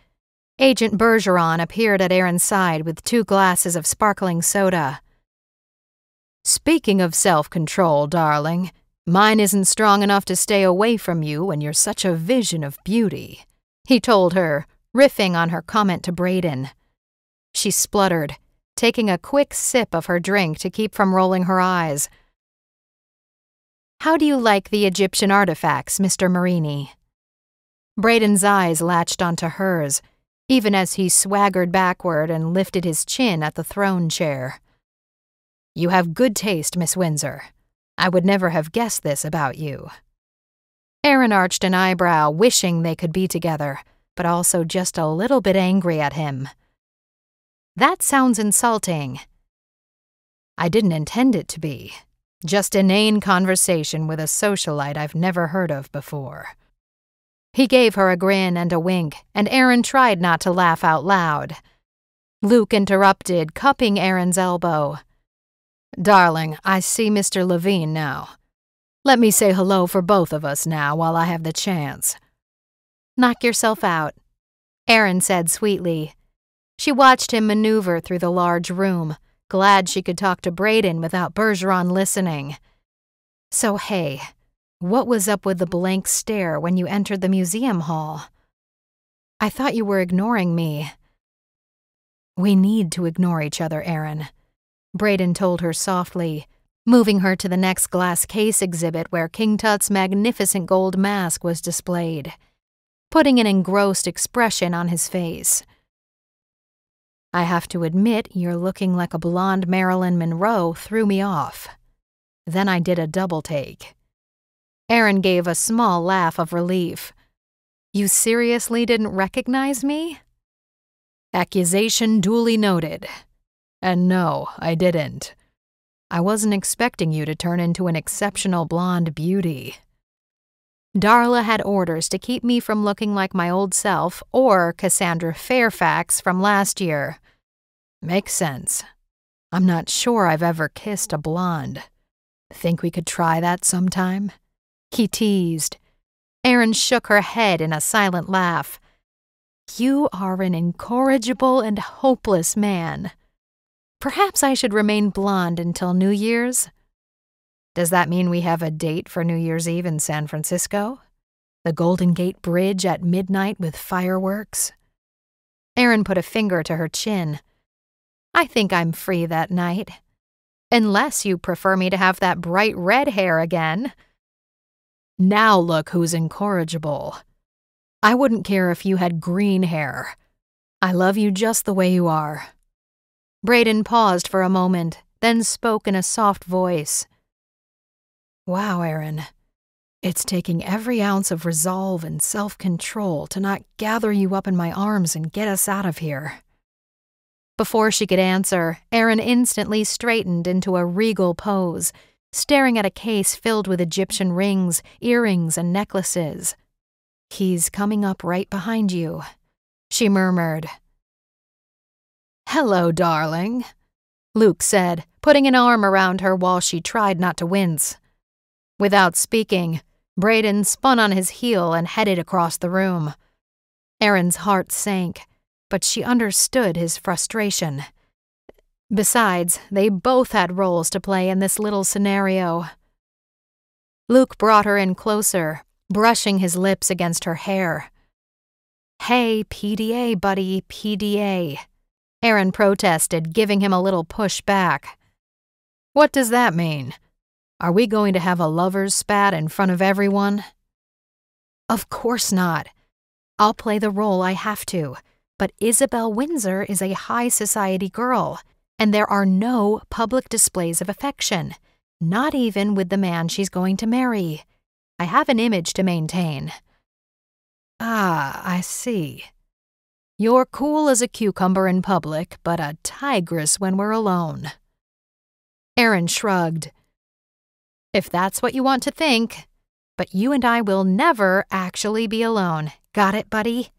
Agent Bergeron appeared at Erin's side with 2 glasses of sparkling soda. Speaking of self-control, darling, mine isn't strong enough to stay away from you when you're such a vision of beauty, he told her, riffing on her comment to Brayden. She spluttered, taking a quick sip of her drink to keep from rolling her eyes. How do you like the Egyptian artifacts, Mr. Marini? Brayden's eyes latched onto hers, even as he swaggered backward and lifted his chin at the throne chair. You have good taste, Miss Windsor. I would never have guessed this about you. Erin arched an eyebrow, wishing they could be together, but also just a little bit angry at him. That sounds insulting. I didn't intend it to be. Just inane conversation with a socialite I've never heard of before. He gave her a grin and a wink, and Erin tried not to laugh out loud. Luke interrupted, cupping Erin's elbow. Darling, I see Mr. Levine now. Let me say hello for both of us now while I have the chance. Knock yourself out, Erin said sweetly. She watched him maneuver through the large room, glad she could talk to Brayden without Bergeron listening. So hey, what was up with the blank stare when you entered the museum hall? I thought you were ignoring me. We need to ignore each other, Erin, Brayden told her softly, moving her to the next glass case exhibit where King Tut's magnificent gold mask was displayed, putting an engrossed expression on his face. I have to admit, you're looking like a blonde Marilyn Monroe threw me off. Then I did a double take. Erin gave a small laugh of relief. You seriously didn't recognize me? Accusation duly noted. And no, I didn't. I wasn't expecting you to turn into an exceptional blonde beauty. Darla had orders to keep me from looking like my old self or Cassandra Fairfax from last year. Makes sense. I'm not sure I've ever kissed a blonde. Think we could try that sometime? He teased. Erin shook her head in a silent laugh. You are an incorrigible and hopeless man. Perhaps I should remain blonde until New Year's? Does that mean we have a date for New Year's Eve in San Francisco? The Golden Gate Bridge at midnight with fireworks? Erin put a finger to her chin. I think I'm free that night. Unless you prefer me to have that bright red hair again. Now look who's incorrigible. I wouldn't care if you had green hair. I love you just the way you are. Brayden paused for a moment, then spoke in a soft voice. Wow, Erin. It's taking every ounce of resolve and self-control to not gather you up in my arms and get us out of here. Before she could answer, Erin instantly straightened into a regal pose, staring at a case filled with Egyptian rings, earrings, and necklaces. He's coming up right behind you, she murmured. Hello, darling, Luke said, putting an arm around her while she tried not to wince. Without speaking, Brayden spun on his heel and headed across the room. Erin's heart sank, but she understood his frustration. Besides, they both had roles to play in this little scenario. Luke brought her in closer, brushing his lips against her hair. Hey, PDA, buddy, PDA, Erin protested, giving him a little push back. What does that mean? Are we going to have a lover's spat in front of everyone? Of course not. I'll play the role I have to, but Isabel Windsor is a high society girl, and there are no public displays of affection, not even with the man she's going to marry. I have an image to maintain. Ah, I see. You're cool as a cucumber in public, but a tigress when we're alone. Erin shrugged. If that's what you want to think, but you and I will never actually be alone. Got it, buddy?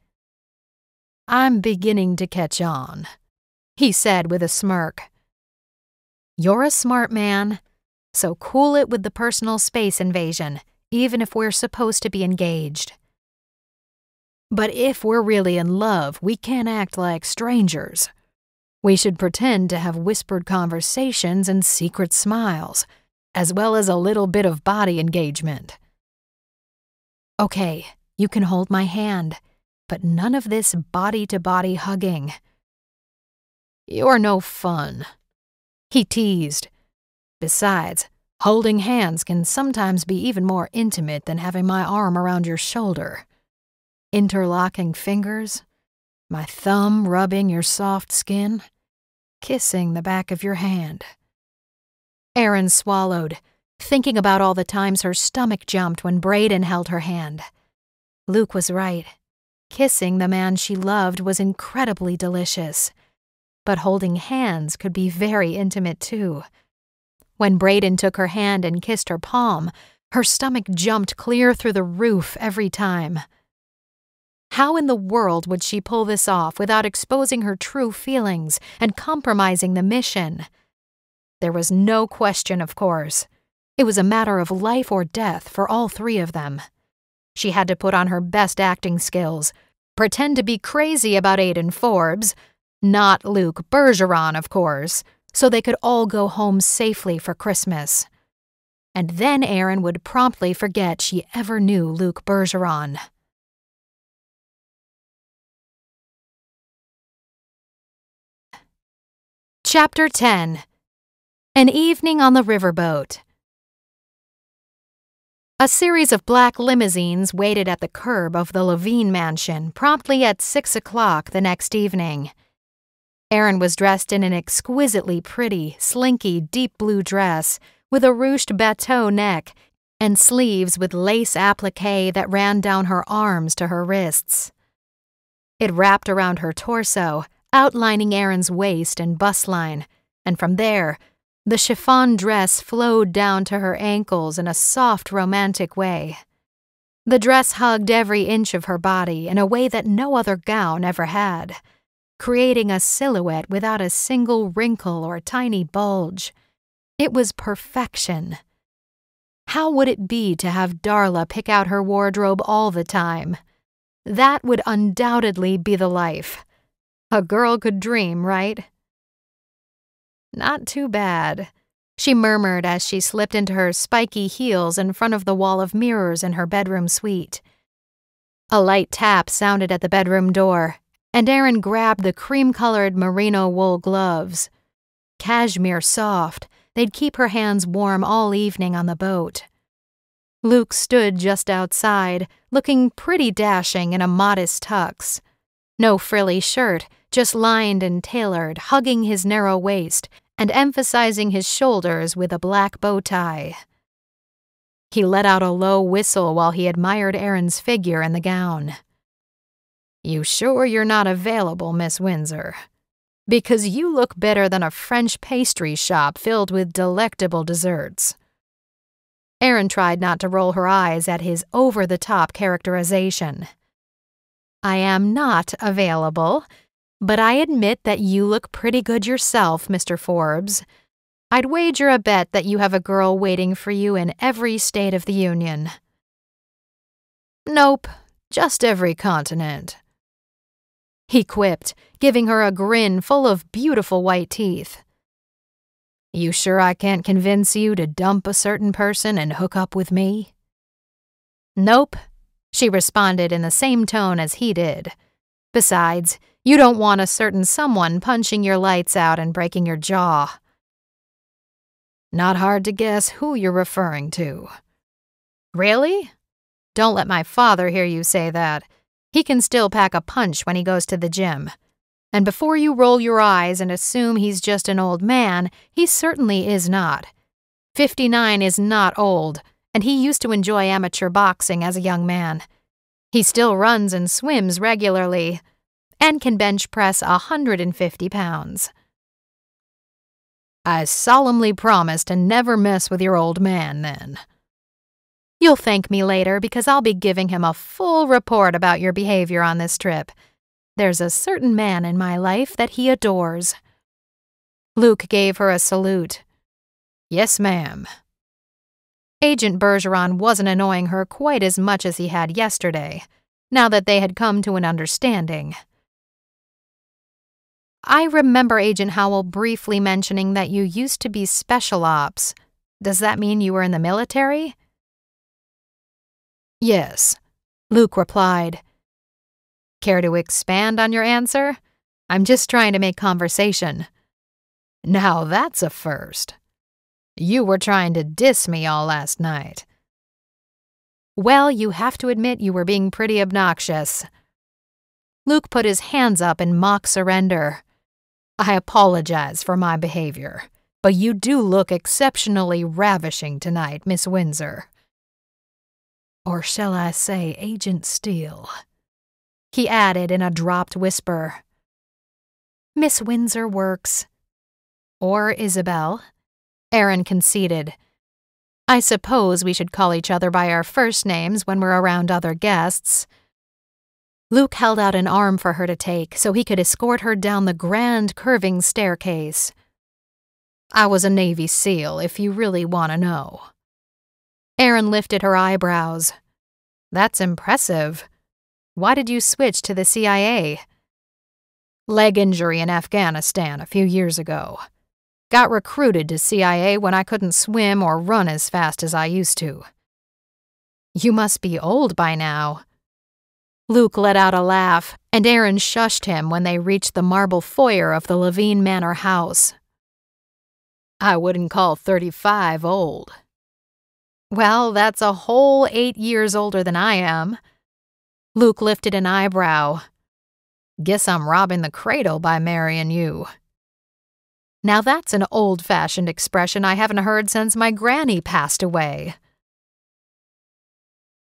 I'm beginning to catch on, he said with a smirk. You're a smart man, so cool it with the personal space invasion, even if we're supposed to be engaged. But if we're really in love, we can't act like strangers. We should pretend to have whispered conversations and secret smiles, as well as a little bit of body engagement. Okay, you can hold my hand, but none of this body-to-body hugging. You're no fun, he teased. Besides, holding hands can sometimes be even more intimate than having my arm around your shoulder. Interlocking fingers, my thumb rubbing your soft skin, kissing the back of your hand. Erin swallowed, thinking about all the times her stomach jumped when Brayden held her hand. Luke was right. Kissing the man she loved was incredibly delicious. But holding hands could be very intimate too. When Brayden took her hand and kissed her palm, her stomach jumped clear through the roof every time. How in the world would she pull this off without exposing her true feelings and compromising the mission? There was no question, of course. It was a matter of life or death for all three of them. She had to put on her best acting skills, pretend to be crazy about Aiden Forbes, not Luke Bergeron, of course, so they could all go home safely for Christmas. And then Erin would promptly forget she ever knew Luke Bergeron. Chapter 10. An Evening on the Riverboat. A series of black limousines waited at the curb of the Levine mansion promptly at 6 o'clock the next evening. Erin was dressed in an exquisitely pretty, slinky, deep blue dress with a ruched bateau neck and sleeves with lace applique that ran down her arms to her wrists. It wrapped around her torso, outlining Erin's waist and bust line, and from there, the chiffon dress flowed down to her ankles in a soft, romantic way. The dress hugged every inch of her body in a way that no other gown ever had. creating a silhouette without a single wrinkle or tiny bulge. It was perfection. How would it be to have Darla pick out her wardrobe all the time? That would undoubtedly be the life. A girl could dream, right? Not too bad, she murmured as she slipped into her spiky heels in front of the wall of mirrors in her bedroom suite. A light tap sounded at the bedroom door, and Erin grabbed the cream-colored merino wool gloves. Cashmere soft, they'd keep her hands warm all evening on the boat. Luke stood just outside, looking pretty dashing in a modest tux. No frilly shirt, just lined and tailored, hugging his narrow waist and emphasizing his shoulders with a black bow tie. He let out a low whistle while he admired Erin's figure in the gown. "You sure you're not available, Miss Windsor? Because you look better than a French pastry shop filled with delectable desserts." Erin tried not to roll her eyes at his over-the-top characterization. "I am not available, but I admit that you look pretty good yourself, Mr. Forbes. I'd wager a bet that you have a girl waiting for you in every state of the Union." "Nope, just every continent," he quipped, giving her a grin full of beautiful white teeth. "You sure I can't convince you to dump a certain person and hook up with me?" "Nope," she responded in the same tone as he did. "Besides, you don't want a certain someone punching your lights out and breaking your jaw." "Not hard to guess who you're referring to." "Really? Don't let my father hear you say that. He can still pack a punch when he goes to the gym. And before you roll your eyes and assume he's just an old man, he certainly is not. 59 is not old, and he used to enjoy amateur boxing as a young man. He still runs and swims regularly, and can bench press 150 pounds. "I solemnly promise to never mess with your old man, then." "You'll thank me later because I'll be giving him a full report about your behavior on this trip. There's a certain man in my life that he adores." Luke gave her a salute. "Yes, ma'am." Agent Bergeron wasn't annoying her quite as much as he had yesterday, now that they had come to an understanding. "I remember Agent Howell briefly mentioning that you used to be special ops. Does that mean you were in the military?" "Yes," Luke replied. "Care to expand on your answer? I'm just trying to make conversation." "Now that's a first. You were trying to diss me all last night." "Well, you have to admit you were being pretty obnoxious." Luke put his hands up in mock surrender. "I apologize for my behavior, but you do look exceptionally ravishing tonight, Miss Windsor. Or shall I say Agent Steele?" he added in a dropped whisper. "Miss Windsor works." "Or Isabel," Erin conceded. "I suppose we should call each other by our first names when we're around other guests." Luke held out an arm for her to take so he could escort her down the grand curving staircase. "I was a Navy SEAL, if you really want to know." Erin lifted her eyebrows. "That's impressive. Why did you switch to the CIA?" "Leg injury in Afghanistan a few years ago. Got recruited to CIA when I couldn't swim or run as fast as I used to." "You must be old by now." Luke let out a laugh, and Erin shushed him when they reached the marble foyer of the Levine Manor house. "I wouldn't call 35 old." "Well, that's a whole 8 years older than I am." Luke lifted an eyebrow. "Guess I'm robbing the cradle by marrying you." Now that's an old-fashioned expression I haven't heard since my granny passed away.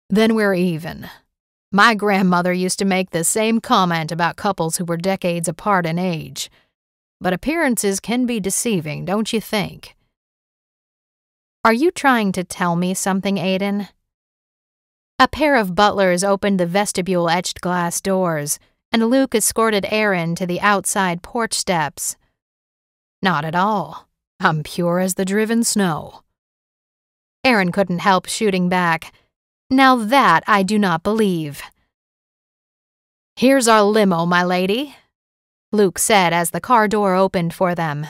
"Then we're even. My grandmother used to make the same comment about couples who were decades apart in age. But appearances can be deceiving, don't you think?" "Are you trying to tell me something, Aiden?" A pair of butlers opened the vestibule etched glass doors, and Luke escorted Erin to the outside porch steps. "Not at all. I'm pure as the driven snow." Erin couldn't help shooting back. "Now that I do not believe." "Here's our limo, my lady," Luke said as the car door opened for them.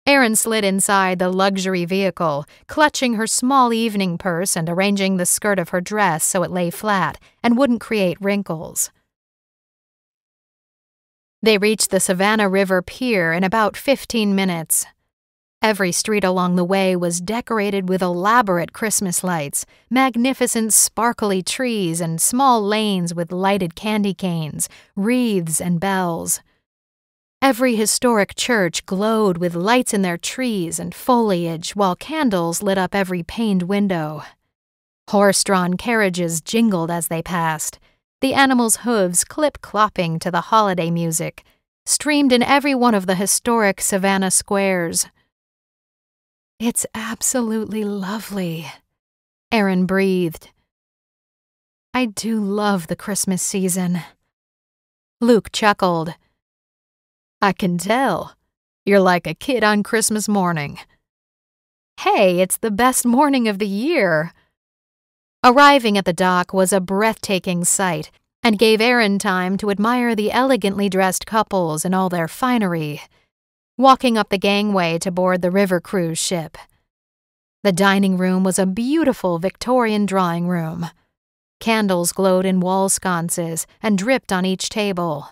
Erin slid inside the luxury vehicle, clutching her small evening purse and arranging the skirt of her dress so it lay flat and wouldn't create wrinkles. They reached the Savannah River Pier in about 15 minutes. Every street along the way was decorated with elaborate Christmas lights, magnificent sparkly trees, and small lanes with lighted candy canes, wreaths, and bells. Every historic church glowed with lights in their trees and foliage, while candles lit up every paned window. Horse-drawn carriages jingled as they passed, the animals' hooves clip-clopping to the holiday music, streamed in every one of the historic Savannah squares. "It's absolutely lovely," Erin breathed. "I do love the Christmas season." Luke chuckled. "I can tell. You're like a kid on Christmas morning." "Hey, it's the best morning of the year." Arriving at the dock was a breathtaking sight and gave Erin time to admire the elegantly dressed couples in all their finery, walking up the gangway to board the river cruise ship. The dining room was a beautiful Victorian drawing room. Candles glowed in wall sconces and dripped on each table.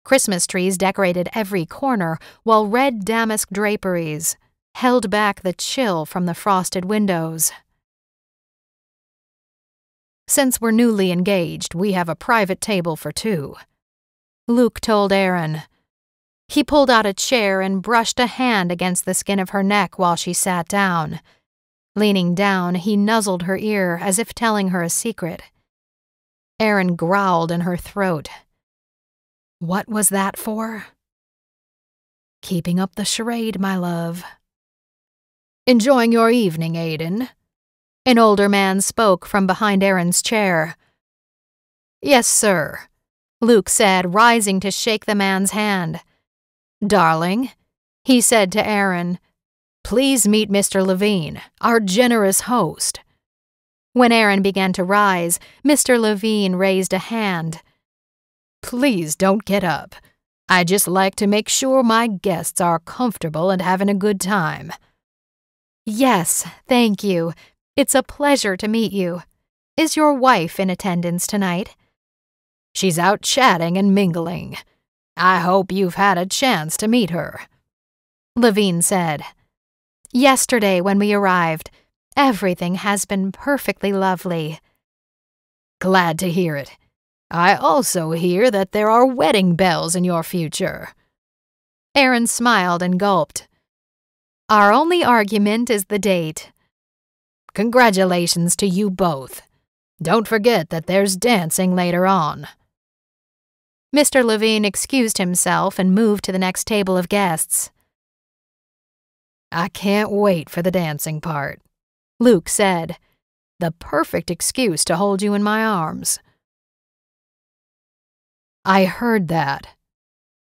Christmas trees decorated every corner, while red damask draperies held back the chill from the frosted windows. "Since we're newly engaged, we have a private table for two," Luke told Erin. He pulled out a chair and brushed a hand against the skin of her neck while she sat down. Leaning down, he nuzzled her ear as if telling her a secret. Erin growled in her throat. "What was that for?" "Keeping up the charade, my love." "Enjoying your evening, Aiden?" An older man spoke from behind Erin's chair. "Yes, sir," Luke said, rising to shake the man's hand. "Darling," he said to Erin, "please meet Mr. Levine, our generous host." When Erin began to rise, Mr. Levine raised a hand. "Please don't get up. I just like to make sure my guests are comfortable and having a good time." "Yes, thank you. It's a pleasure to meet you. Is your wife in attendance tonight?" "She's out chatting and mingling. I hope you've had a chance to meet her," Levine said. "Yesterday when we arrived, everything has been perfectly lovely." "Glad to hear it. I also hear that there are wedding bells in your future." Erin smiled and gulped. "Our only argument is the date." "Congratulations to you both. Don't forget that there's dancing later on." Mr. Levine excused himself and moved to the next table of guests. "I can't wait for the dancing part," Luke said. "The perfect excuse to hold you in my arms." "I heard that,"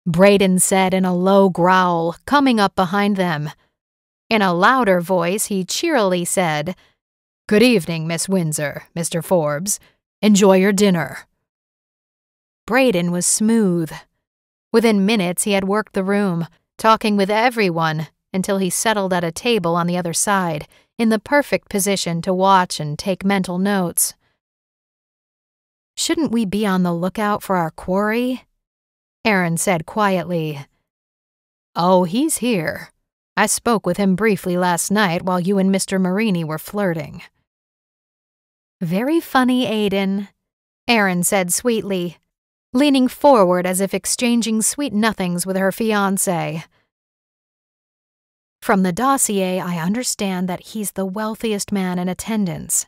Braden said in a low growl, coming up behind them. In a louder voice, he cheerily said, "Good evening, Miss Windsor, Mr. Forbes. Enjoy your dinner." Braden was smooth. Within minutes, he had worked the room, talking with everyone until he settled at a table on the other side, in the perfect position to watch and take mental notes. "Shouldn't we be on the lookout for our quarry?" Erin said quietly. "Oh, he's here. I spoke with him briefly last night while you and Mr. Marini were flirting." "Very funny, Aiden," Erin said sweetly, leaning forward as if exchanging sweet nothings with her fiancé. "From the dossier, I understand that he's the wealthiest man in attendance.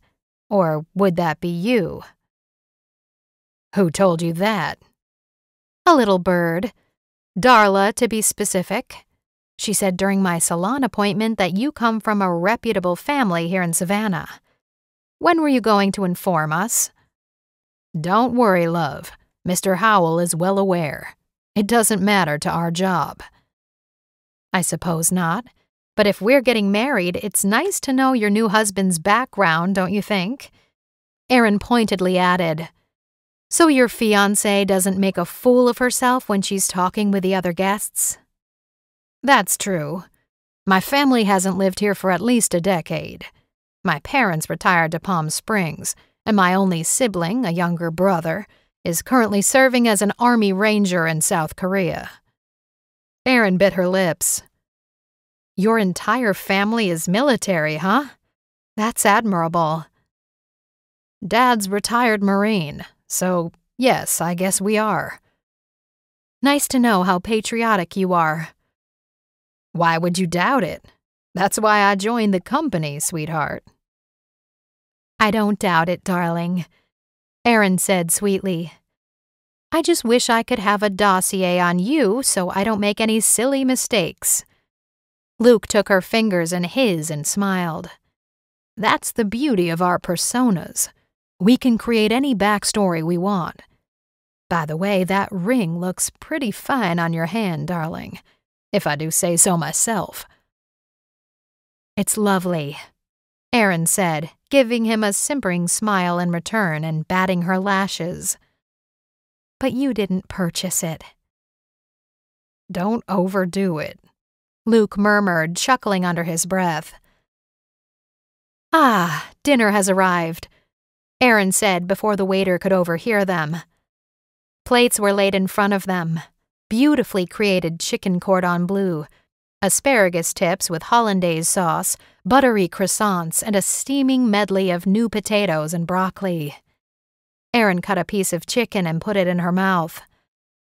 Or would that be you?" "Who told you that?" "A little bird. Darla, to be specific. She said during my salon appointment that you come from a reputable family here in Savannah. When were you going to inform us?" "Don't worry, love. Mr. Howell is well aware. It doesn't matter to our job." "I suppose not. But if we're getting married, it's nice to know your new husband's background, don't you think?" Erin pointedly added, "So your fiancée doesn't make a fool of herself when she's talking with the other guests?" "That's true. My family hasn't lived here for at least a decade. My parents retired to Palm Springs, and my only sibling, a younger brother, is currently serving as an Army Ranger in South Korea." Erin bit her lips. "Your entire family is military, huh? That's admirable." "Dad's retired Marine, so yes, I guess we are." "Nice to know how patriotic you are." "Why would you doubt it? That's why I joined the company, sweetheart." "I don't doubt it, darling," Erin said sweetly. "I just wish I could have a dossier on you so I don't make any silly mistakes." Luke took her fingers in his and smiled. "That's the beauty of our personas. We can create any backstory we want. By the way, that ring looks pretty fine on your hand, darling, if I do say so myself." "It's lovely," Erin said, giving him a simpering smile in return and batting her lashes. "But you didn't purchase it." "Don't overdo it," Luke murmured, chuckling under his breath. "Ah, dinner has arrived," Erin said before the waiter could overhear them. Plates were laid in front of them, beautifully created chicken cordon bleu, asparagus tips with hollandaise sauce, buttery croissants, and a steaming medley of new potatoes and broccoli. Erin cut a piece of chicken and put it in her mouth.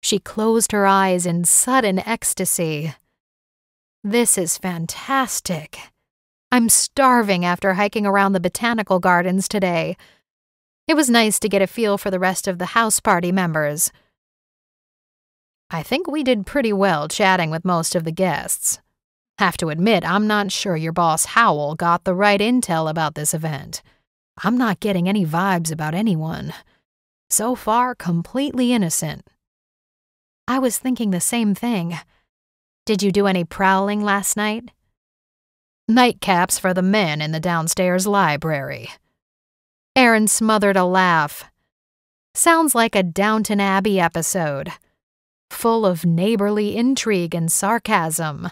She closed her eyes in sudden ecstasy. "This is fantastic. I'm starving after hiking around the botanical gardens today. It was nice to get a feel for the rest of the house party members." "I think we did pretty well chatting with most of the guests. Have to admit, I'm not sure your boss Howell got the right intel about this event. I'm not getting any vibes about anyone. So far, completely innocent." "I was thinking the same thing. Did you do any prowling last night?" "Nightcaps for the men in the downstairs library." Erin smothered a laugh. "Sounds like a Downton Abbey episode. Full of neighborly intrigue and sarcasm."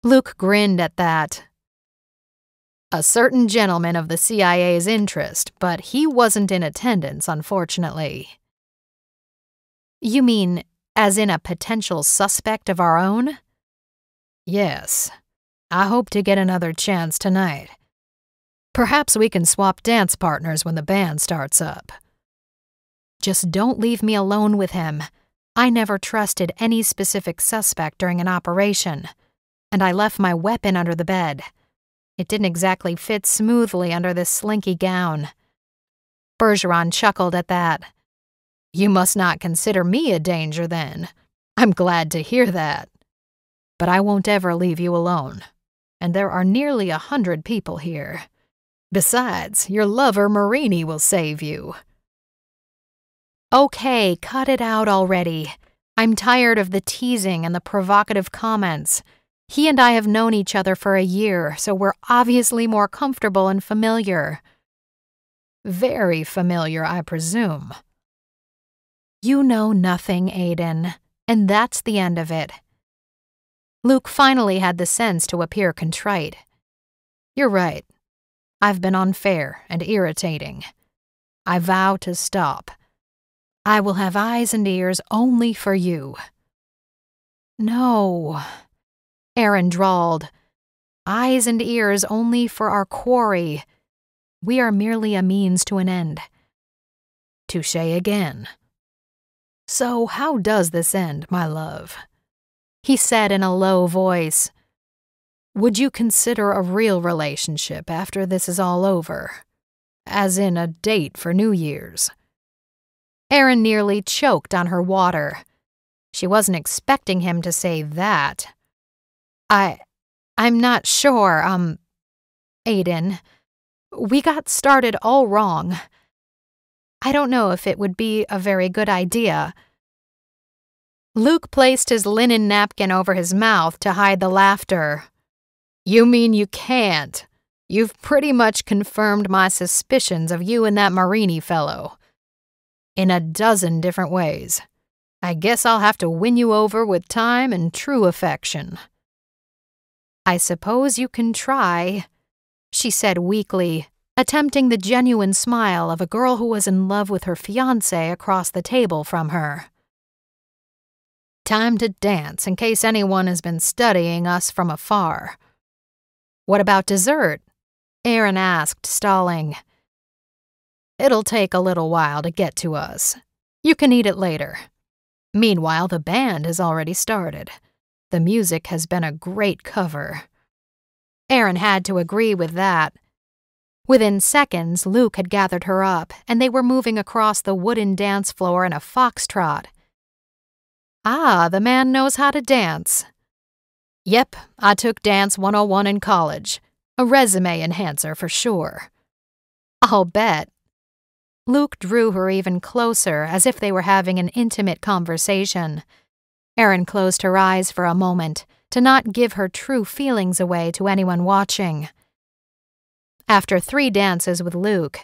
Luke grinned at that. "A certain gentleman of the CIA's interest, but he wasn't in attendance, unfortunately." "You mean as in a potential suspect of our own?" "Yes. I hope to get another chance tonight. Perhaps we can swap dance partners when the band starts up." "Just don't leave me alone with him. I never trusted any specific suspect during an operation, and I left my weapon under the bed. It didn't exactly fit smoothly under this slinky gown." Bergeron chuckled at that. "You must not consider me a danger, then. I'm glad to hear that. But I won't ever leave you alone. And there are nearly 100 people here. Besides, your lover Marini will save you." "Okay, cut it out already. I'm tired of the teasing and the provocative comments. He and I have known each other for a year, so we're obviously more comfortable and familiar." "Very familiar, I presume." "You know nothing, Aiden, and that's the end of it." Luke finally had the sense to appear contrite. "You're right. I've been unfair and irritating. I vow to stop. I will have eyes and ears only for you." "No," Erin drawled. "Eyes and ears only for our quarry. We are merely a means to an end." "Touché again. So how does this end, my love?" he said in a low voice. "Would you consider a real relationship after this is all over? As in a date for New Year's?" Erin nearly choked on her water. She wasn't expecting him to say that. I'm not sure, Aiden. We got started all wrong. I don't know if it would be a very good idea. Luke placed his linen napkin over his mouth to hide the laughter. You mean you can't? You've pretty much confirmed my suspicions of you and that Marini fellow. In a dozen different ways. I guess I'll have to win you over with time and true affection. I suppose you can try, she said weakly, attempting the genuine smile of a girl who was in love with her fiancé across the table from her. Time to dance, in case anyone has been studying us from afar. What about dessert? Aaron asked, stalling. It'll take a little while to get to us. You can eat it later. Meanwhile, the band has already started. The music has been a great cover. Aaron had to agree with that. Within seconds, Luke had gathered her up, and they were moving across the wooden dance floor in a foxtrot. Ah, the man knows how to dance. Yep, I took Dance 101 in college. A resume enhancer for sure. I'll bet. Luke drew her even closer, as if they were having an intimate conversation. Erin closed her eyes for a moment, to not give her true feelings away to anyone watching. After 3 dances with Luke,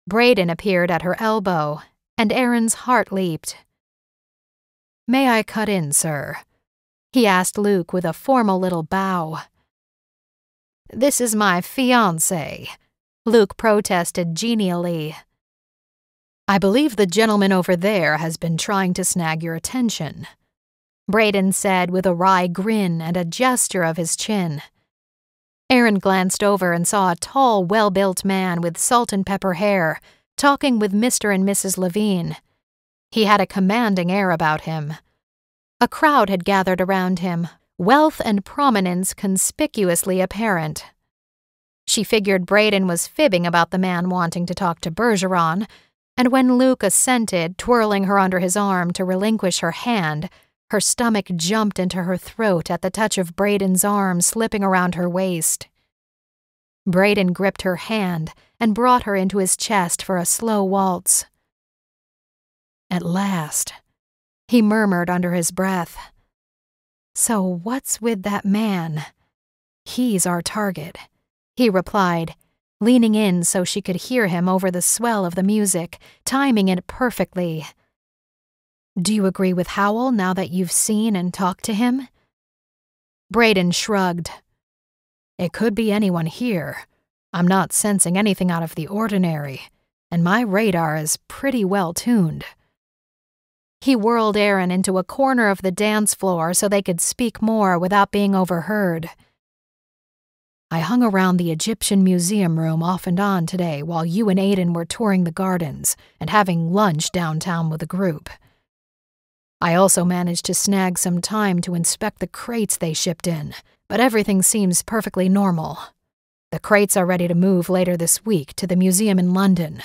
Brayden appeared at her elbow, and Erin's heart leaped. May I cut in, sir? He asked Luke with a formal little bow. This is my fiancé, Luke protested genially. I believe the gentleman over there has been trying to snag your attention, Brayden said with a wry grin and a gesture of his chin. Erin glanced over and saw a tall, well-built man with salt and pepper hair talking with Mr. and Mrs. Levine. He had a commanding air about him. A crowd had gathered around him, wealth and prominence conspicuously apparent. She figured Brayden was fibbing about the man wanting to talk to Bergeron, and when Luke assented, twirling her under his arm to relinquish her hand, her stomach jumped into her throat at the touch of Brayden's arm slipping around her waist. Brayden gripped her hand and brought her into his chest for a slow waltz. At last, he murmured under his breath. So what's with that man? He's our target, he replied, leaning in so she could hear him over the swell of the music, timing it perfectly. Do you agree with Howell now that you've seen and talked to him? Brayden shrugged. It could be anyone here. I'm not sensing anything out of the ordinary, and my radar is pretty well tuned. He whirled Erin into a corner of the dance floor so they could speak more without being overheard. I hung around the Egyptian Museum room off and on today while you and Aiden were touring the gardens and having lunch downtown with a group. I also managed to snag some time to inspect the crates they shipped in, but everything seems perfectly normal. The crates are ready to move later this week to the museum in London.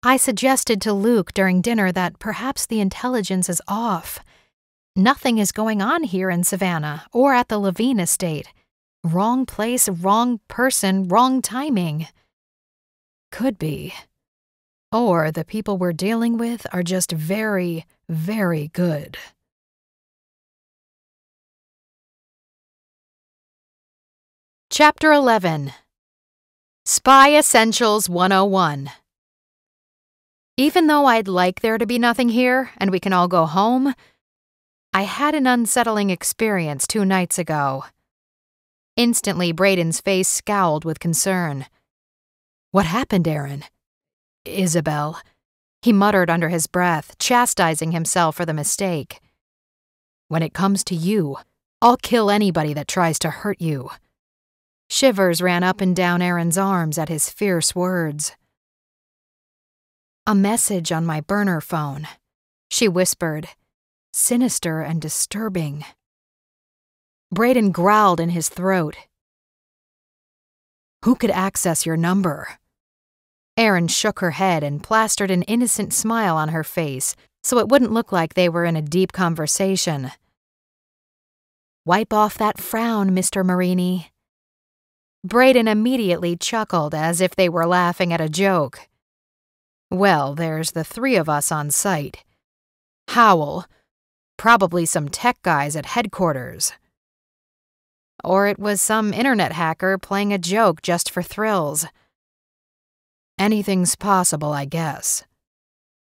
I suggested to Luke during dinner that perhaps the intelligence is off. Nothing is going on here in Savannah or at the Levine estate. Wrong place, wrong person, wrong timing. Could be. Or the people we're dealing with are just very, very good. Chapter 11. Spy Essentials 101. Even though I'd like there to be nothing here and we can all go home, I had an unsettling experience 2 nights ago. Instantly, Brayden's face scowled with concern. What happened, Erin? Isabel, he muttered under his breath, chastising himself for the mistake. When it comes to you, I'll kill anybody that tries to hurt you. Shivers ran up and down Erin's arms at his fierce words. A message on my burner phone, she whispered, sinister and disturbing. Brayden growled in his throat. Who could access your number? Erin shook her head and plastered an innocent smile on her face so it wouldn't look like they were in a deep conversation. Wipe off that frown, Mr. Marini. Brayden immediately chuckled as if they were laughing at a joke. Well, there's the three of us on site. Howell, probably some tech guys at headquarters. Or it was some internet hacker playing a joke just for thrills. Anything's possible, I guess.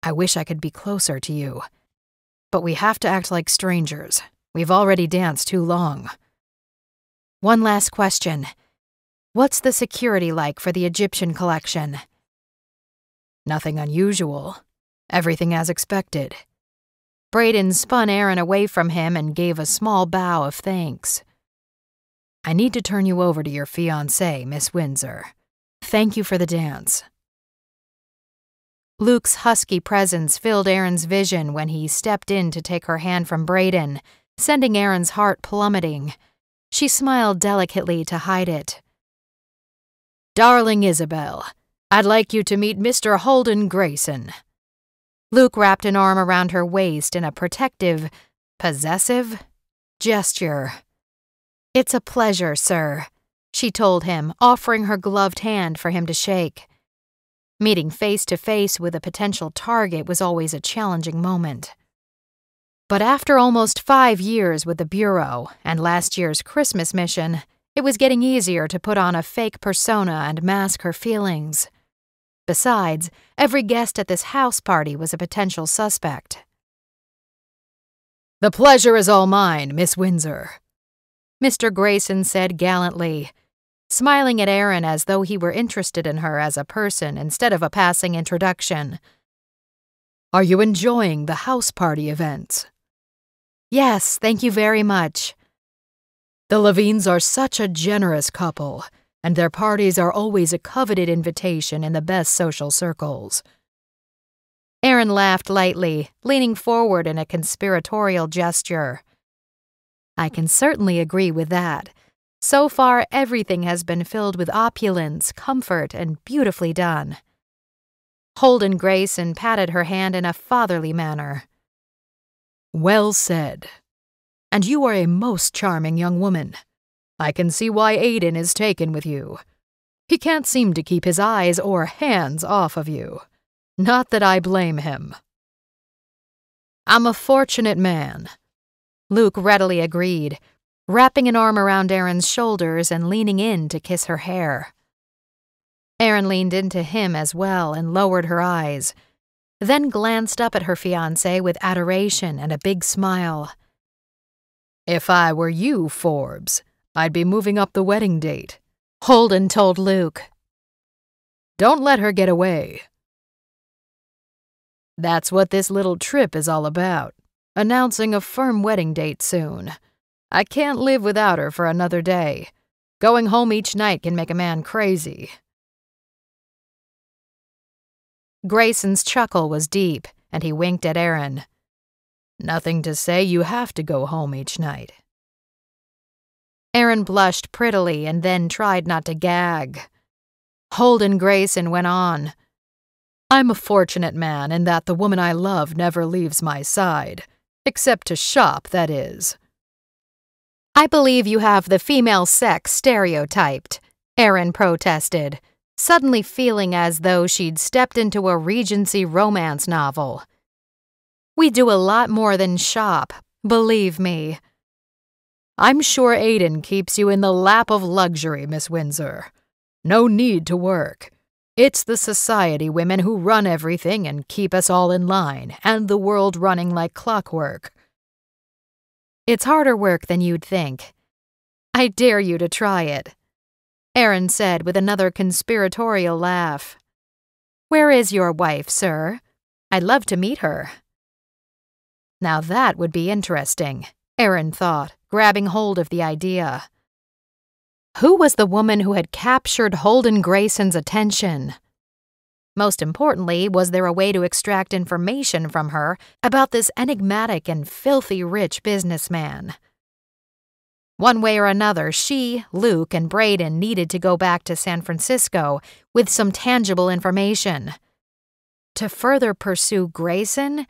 I wish I could be closer to you. But we have to act like strangers. We've already danced too long. One last question. What's the security like for the Egyptian collection? Nothing unusual. Everything as expected. Braden spun Aaron away from him and gave a small bow of thanks. I need to turn you over to your fiancée, Miss Windsor. Thank you for the dance. Luke's husky presence filled Aaron's vision when he stepped in to take her hand from Braden, sending Aaron's heart plummeting. She smiled delicately to hide it. Darling Isabel, I'd like you to meet Mr. Holden Grayson. Luke wrapped an arm around her waist in a protective, possessive gesture. It's a pleasure, sir, she told him, offering her gloved hand for him to shake. Meeting face to face with a potential target was always a challenging moment. But after almost 5 years with the Bureau and last year's Christmas mission, it was getting easier to put on a fake persona and mask her feelings. Besides, every guest at this house party was a potential suspect. The pleasure is all mine, Miss Windsor, Mr. Grayson said gallantly, smiling at Aaron as though he were interested in her as a person instead of a passing introduction. Are you enjoying the house party events? Yes, thank you very much. The Levines are such a generous couple, and their parties are always a coveted invitation in the best social circles. Aaron laughed lightly, leaning forward in a conspiratorial gesture. I can certainly agree with that. So far, everything has been filled with opulence, comfort, and beautifully done. Holden Grayson patted her hand in a fatherly manner. Well said. And you are a most charming young woman. I can see why Aiden is taken with you. He can't seem to keep his eyes or hands off of you. Not that I blame him. I'm a fortunate man, Luke readily agreed, wrapping an arm around Aaron's shoulders and leaning in to kiss her hair. Aaron leaned into him as well and lowered her eyes, then glanced up at her fiancé with adoration and a big smile. If I were you, Forbes, I'd be moving up the wedding date, Holden told Luke. Don't let her get away. That's what this little trip is all about, announcing a firm wedding date soon. I can't live without her for another day. Going home each night can make a man crazy. Grayson's chuckle was deep, and he winked at Aaron. Nothing to say you have to go home each night. Aaron blushed prettily and then tried not to gag. Holden Grayson went on. I'm a fortunate man in that the woman I love never leaves my side. Except to shop, that is. I believe you have the female sex stereotyped, Aaron protested, suddenly feeling as though she'd stepped into a Regency romance novel. We do a lot more than shop, believe me. I'm sure Aiden keeps you in the lap of luxury, Miss Windsor. No need to work. It's the society women who run everything and keep us all in line, and the world running like clockwork. It's harder work than you'd think. I dare you to try it, Aaron said with another conspiratorial laugh. Where is your wife, sir? I'd love to meet her. Now that would be interesting, Aaron thought, grabbing hold of the idea. Who was the woman who had captured Holden Grayson's attention? Most importantly, was there a way to extract information from her about this enigmatic and filthy rich businessman? One way or another, she, Luke, and Braden needed to go back to San Francisco with some tangible information. To further pursue Grayson,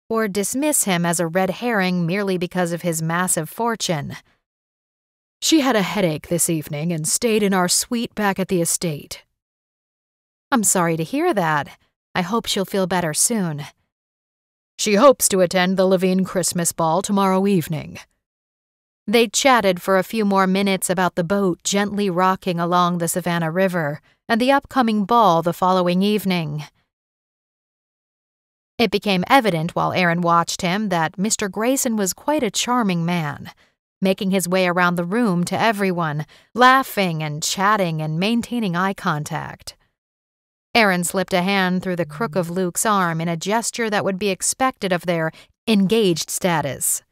or dismiss him as a red herring merely because of his massive fortune. She had a headache this evening and stayed in our suite back at the estate. I'm sorry to hear that. I hope she'll feel better soon. She hopes to attend the Levine Christmas ball tomorrow evening. They chatted for a few more minutes about the boat gently rocking along the Savannah River and the upcoming ball the following evening. It became evident while Aaron watched him that Mr. Grayson was quite a charming man, making his way around the room to everyone, laughing and chatting and maintaining eye contact. Aaron slipped a hand through the crook of Luke's arm in a gesture that would be expected of their engaged status,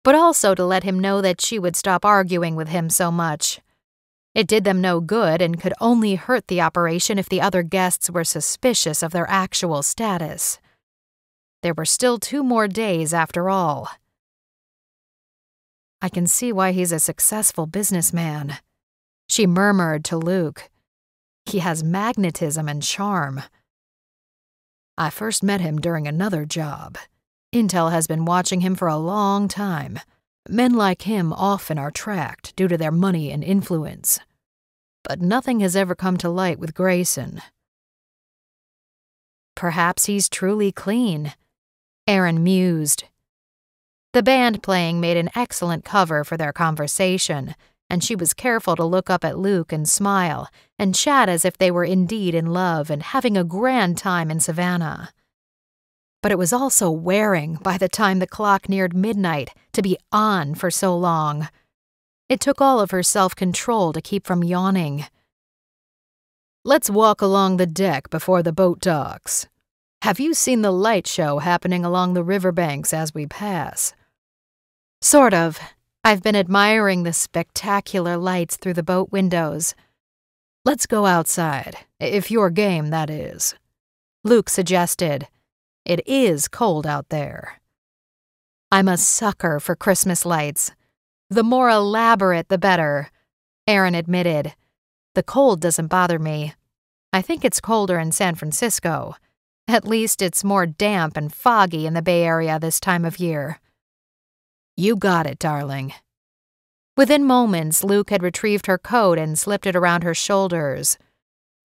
but also to let him know that she would stop arguing with him so much. It did them no good and could only hurt the operation if the other guests were suspicious of their actual status. There were still 2 more days after all. I can see why he's a successful businessman, she murmured to Luke. He has magnetism and charm. I first met him during another job. Intel has been watching him for a long time. Men like him often are tracked due to their money and influence. But nothing has ever come to light with Grayson. Perhaps he's truly clean, Aaron mused. The band playing made an excellent cover for their conversation, and she was careful to look up at Luke and smile and chat as if they were indeed in love and having a grand time in Savannah. But it was also wearing by the time the clock neared midnight to be on for so long. It took all of her self-control to keep from yawning. Let's walk along the deck before the boat docks. Have you seen the light show happening along the riverbanks as we pass? Sort of. I've been admiring the spectacular lights through the boat windows. Let's go outside, if you're game, that is. Luke suggested. It is cold out there. I'm a sucker for Christmas lights. The more elaborate, the better, Aaron admitted. The cold doesn't bother me. I think it's colder in San Francisco. At least it's more damp and foggy in the Bay Area this time of year. You got it, darling. Within moments, Luke had retrieved her coat and slipped it around her shoulders.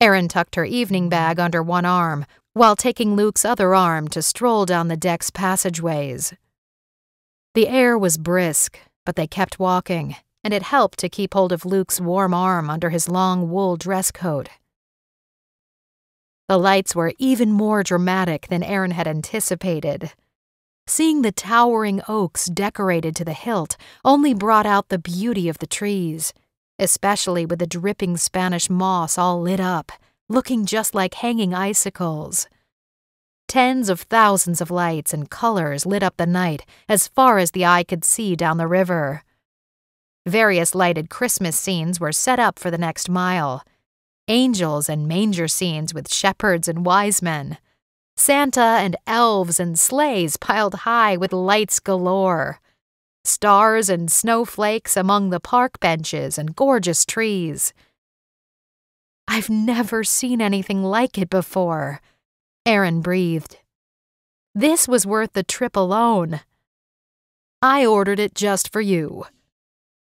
Aaron tucked her evening bag under one arm, while taking Luke's other arm to stroll down the deck's passageways. The air was brisk, but they kept walking, and it helped to keep hold of Luke's warm arm under his long wool dress coat. The lights were even more dramatic than Aaron had anticipated. Seeing the towering oaks decorated to the hilt only brought out the beauty of the trees, especially with the dripping Spanish moss all lit up, looking just like hanging icicles. Tens of thousands of lights and colors lit up the night as far as the eye could see down the river. Various lighted Christmas scenes were set up for the next mile. Angels and manger scenes with shepherds and wise men. Santa and elves and sleighs piled high with lights galore. Stars and snowflakes among the park benches and gorgeous trees. I've never seen anything like it before, Aaron breathed. This was worth the trip alone. I ordered it just for you,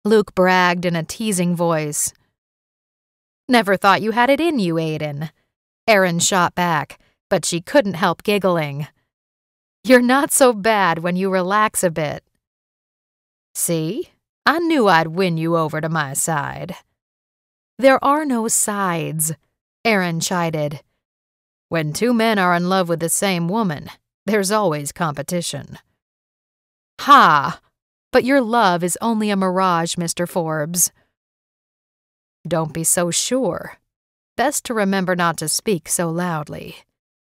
Luke bragged in a teasing voice. Never thought you had it in you, Aiden, Aaron shot back, but she couldn't help giggling. You're not so bad when you relax a bit. See? I knew I'd win you over to my side. There are no sides, Aaron chided. When 2 men are in love with the same woman, there's always competition. Ha! But your love is only a mirage, Mr. Forbes. Don't be so sure. Best to remember not to speak so loudly.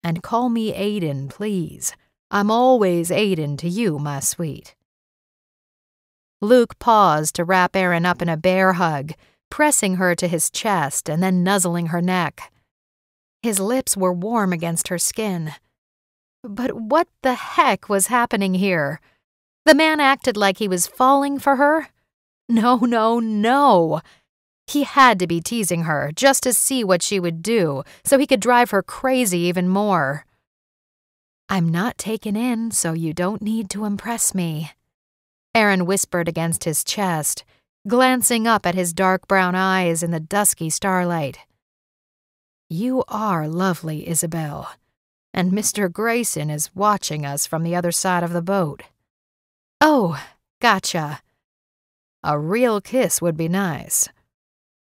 And call me Aiden, please. I'm always Aiden to you, my sweet. Luke paused to wrap Aaron up in a bear hug, pressing her to his chest and then nuzzling her neck. His lips were warm against her skin. But what the heck was happening here? The man acted like he was falling for her? No, no, no. He had to be teasing her just to see what she would do so he could drive her crazy even more. I'm not taken in, so you don't need to impress me, Aaron whispered against his chest, glancing up at his dark brown eyes in the dusky starlight. You are lovely, Isabel. And Mr. Grayson is watching us from the other side of the boat. Oh, gotcha. A real kiss would be nice,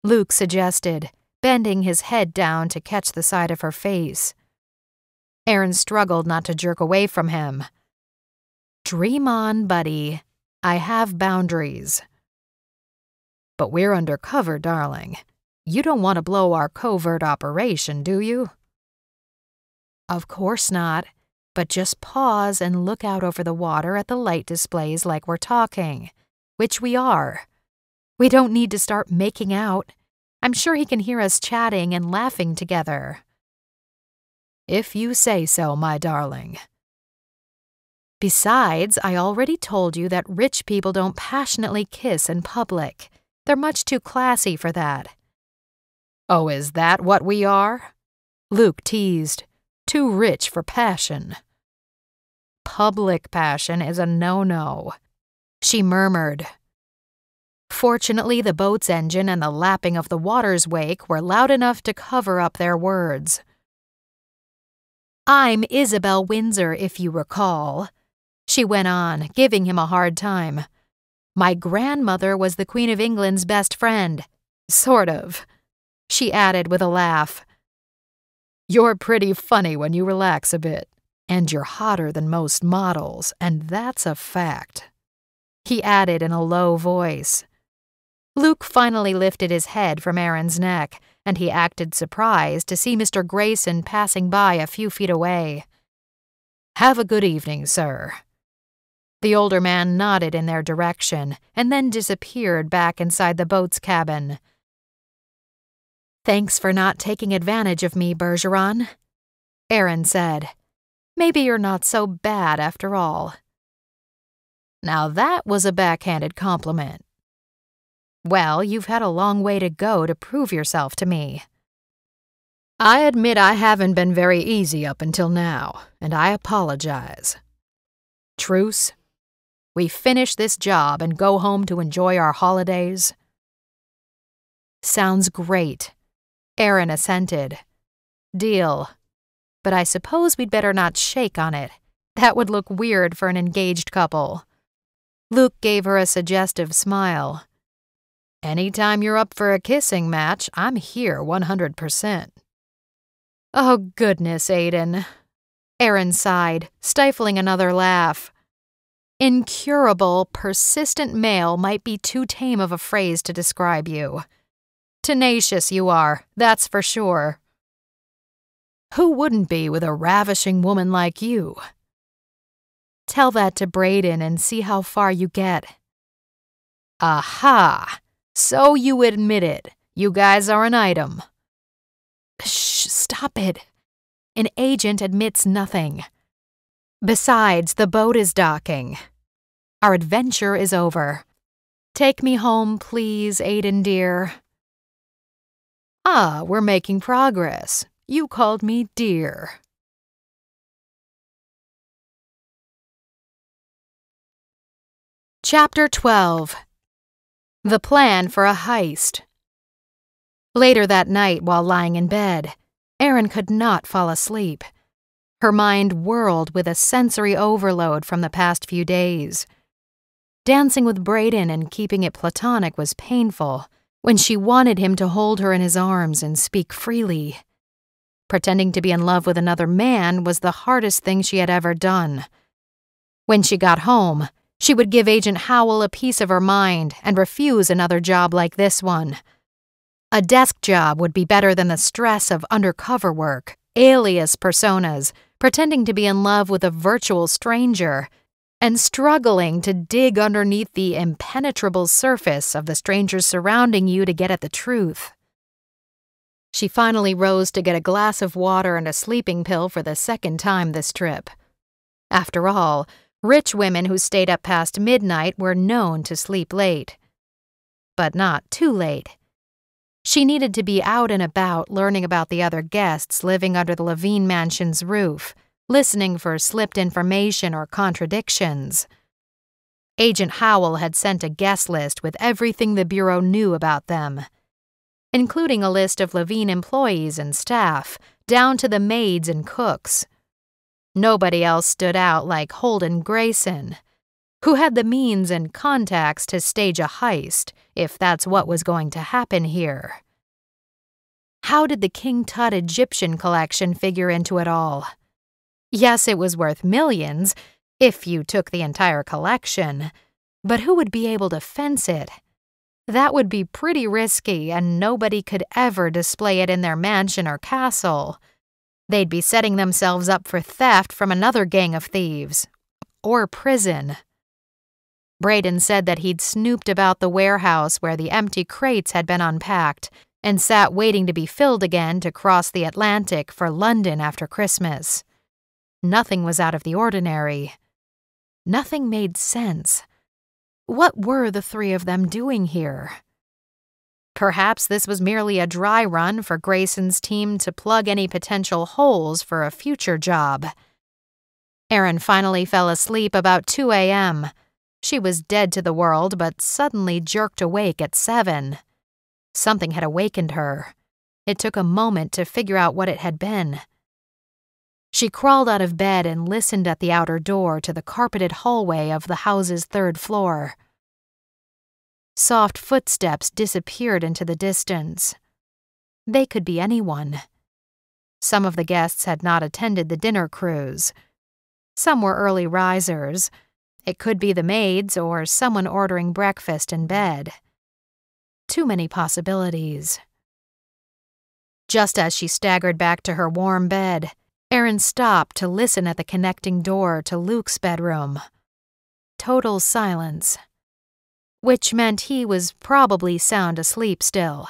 Luke suggested, bending his head down to catch the side of her face. Aaron struggled not to jerk away from him. Dream on, buddy. I have boundaries. But we're undercover, darling. You don't want to blow our covert operation, do you? Of course not, but just pause and look out over the water at the light displays like we're talking, which we are. We don't need to start making out. I'm sure he can hear us chatting and laughing together. If you say so, my darling. Besides, I already told you that rich people don't passionately kiss in public. They're much too classy for that. Oh, is that what we are? Luke teased. Too rich for passion. Public passion is a no-no, she murmured. Fortunately, the boat's engine and the lapping of the water's wake were loud enough to cover up their words. I'm Isabel Windsor, if you recall, she went on, giving him a hard time. My grandmother was the Queen of England's best friend. Sort of, she added with a laugh. You're pretty funny when you relax a bit, and you're hotter than most models, and that's a fact, he added in a low voice. Luke finally lifted his head from Aaron's neck, and he acted surprised to see Mr. Grayson passing by a few feet away. Have a good evening, sir. The older man nodded in their direction, and then disappeared back inside the boat's cabin. Thanks for not taking advantage of me, Bergeron, Aaron said. Maybe you're not so bad after all. Now that was a backhanded compliment. Well, you've had a long way to go to prove yourself to me. I admit I haven't been very easy up until now, and I apologize. Truce? We finish this job and go home to enjoy our holidays? Sounds great, Aaron assented. Deal. But I suppose we'd better not shake on it. That would look weird for an engaged couple. Luke gave her a suggestive smile. Anytime you're up for a kissing match, I'm here 100%. Oh, goodness, Aiden. Aaron sighed, stifling another laugh. Incurable, persistent male might be too tame of a phrase to describe you. Tenacious you are, that's for sure. Who wouldn't be with a ravishing woman like you? Tell that to Braden and see how far you get. Aha! So you admit it. You guys are an item. Shh, stop it. An agent admits nothing. Besides, the boat is docking. Our adventure is over. Take me home, please, Aiden dear. Ah, we're making progress. You called me dear. Chapter 12. The Plan for a Heist. Later that night, while lying in bed, Erin could not fall asleep. Her mind whirled with a sensory overload from the past few days. Dancing with Braden and keeping it platonic was painful when she wanted him to hold her in his arms and speak freely. Pretending to be in love with another man was the hardest thing she had ever done. When she got home, she would give Agent Howell a piece of her mind and refuse another job like this one. A desk job would be better than the stress of undercover work, alias personas, pretending to be in love with a virtual stranger, and struggling to dig underneath the impenetrable surface of the strangers surrounding you to get at the truth. She finally rose to get a glass of water and a sleeping pill for the second time this trip. After all, rich women who stayed up past midnight were known to sleep late. But not too late. She needed to be out and about learning about the other guests living under the Levine mansion's roof, listening for slipped information or contradictions. Agent Howell had sent a guest list with everything the Bureau knew about them, including a list of Levine employees and staff, down to the maids and cooks. Nobody else stood out like Holden Grayson, who had the means and contacts to stage a heist if that's what was going to happen here. How did the King Tut Egyptian collection figure into it all? Yes, it was worth millions, if you took the entire collection, but who would be able to fence it? That would be pretty risky, and nobody could ever display it in their mansion or castle. They'd be setting themselves up for theft from another gang of thieves. Or prison. Braden said that he'd snooped about the warehouse where the empty crates had been unpacked and sat waiting to be filled again to cross the Atlantic for London after Christmas. Nothing was out of the ordinary. Nothing made sense. What were the three of them doing here? Perhaps this was merely a dry run for Grayson's team to plug any potential holes for a future job. Erin finally fell asleep about 2 a.m. She was dead to the world, but suddenly jerked awake at 7. Something had awakened her. It took a moment to figure out what it had been. She crawled out of bed and listened at the outer door to the carpeted hallway of the house's 3rd floor. Soft footsteps disappeared into the distance. They could be anyone. Some of the guests had not attended the dinner cruise. Some were early risers. It could be the maids or someone ordering breakfast in bed. Too many possibilities. Just as she staggered back to her warm bed, Erin stopped to listen at the connecting door to Luke's bedroom. Total silence. Which meant he was probably sound asleep still.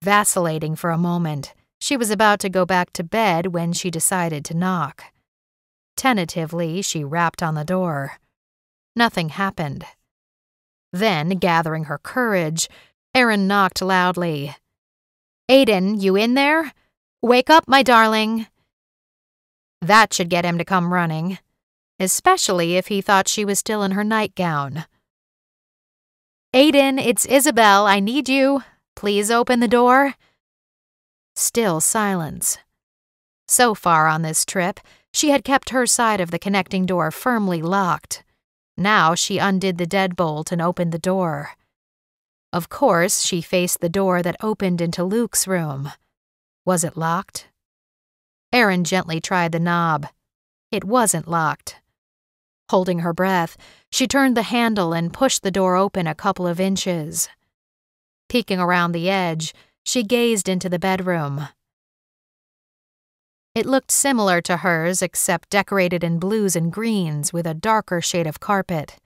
Vacillating for a moment, she was about to go back to bed when she decided to knock. Tentatively, she rapped on the door. Nothing happened. Then, gathering her courage, Erin knocked loudly. "Aiden, you in there? Wake up, my darling." That should get him to come running, especially if he thought she was still in her nightgown. "Aiden, it's Isabel. I need you. Please open the door." Still silence. So far on this trip, she had kept her side of the connecting door firmly locked. Now she undid the deadbolt and opened the door. Of course, she faced the door that opened into Luke's room. Was it locked? Erin gently tried the knob. It wasn't locked. Holding her breath, she turned the handle and pushed the door open a couple of inches. Peeking around the edge, she gazed into the bedroom. It looked similar to hers, except decorated in blues and greens with a darker shade of carpet.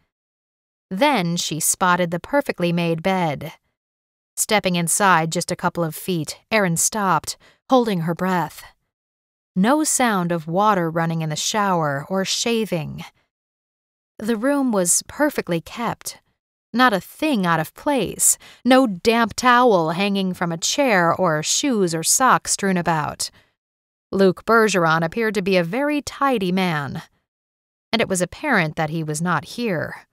Then she spotted the perfectly made bed. Stepping inside just a couple of feet, Erin stopped, holding her breath. No sound of water running in the shower or shaving. The room was perfectly kept. Not a thing out of place. No damp towel hanging from a chair or shoes or socks strewn about. Luke Bergeron appeared to be a very tidy man. And it was apparent that he was not here.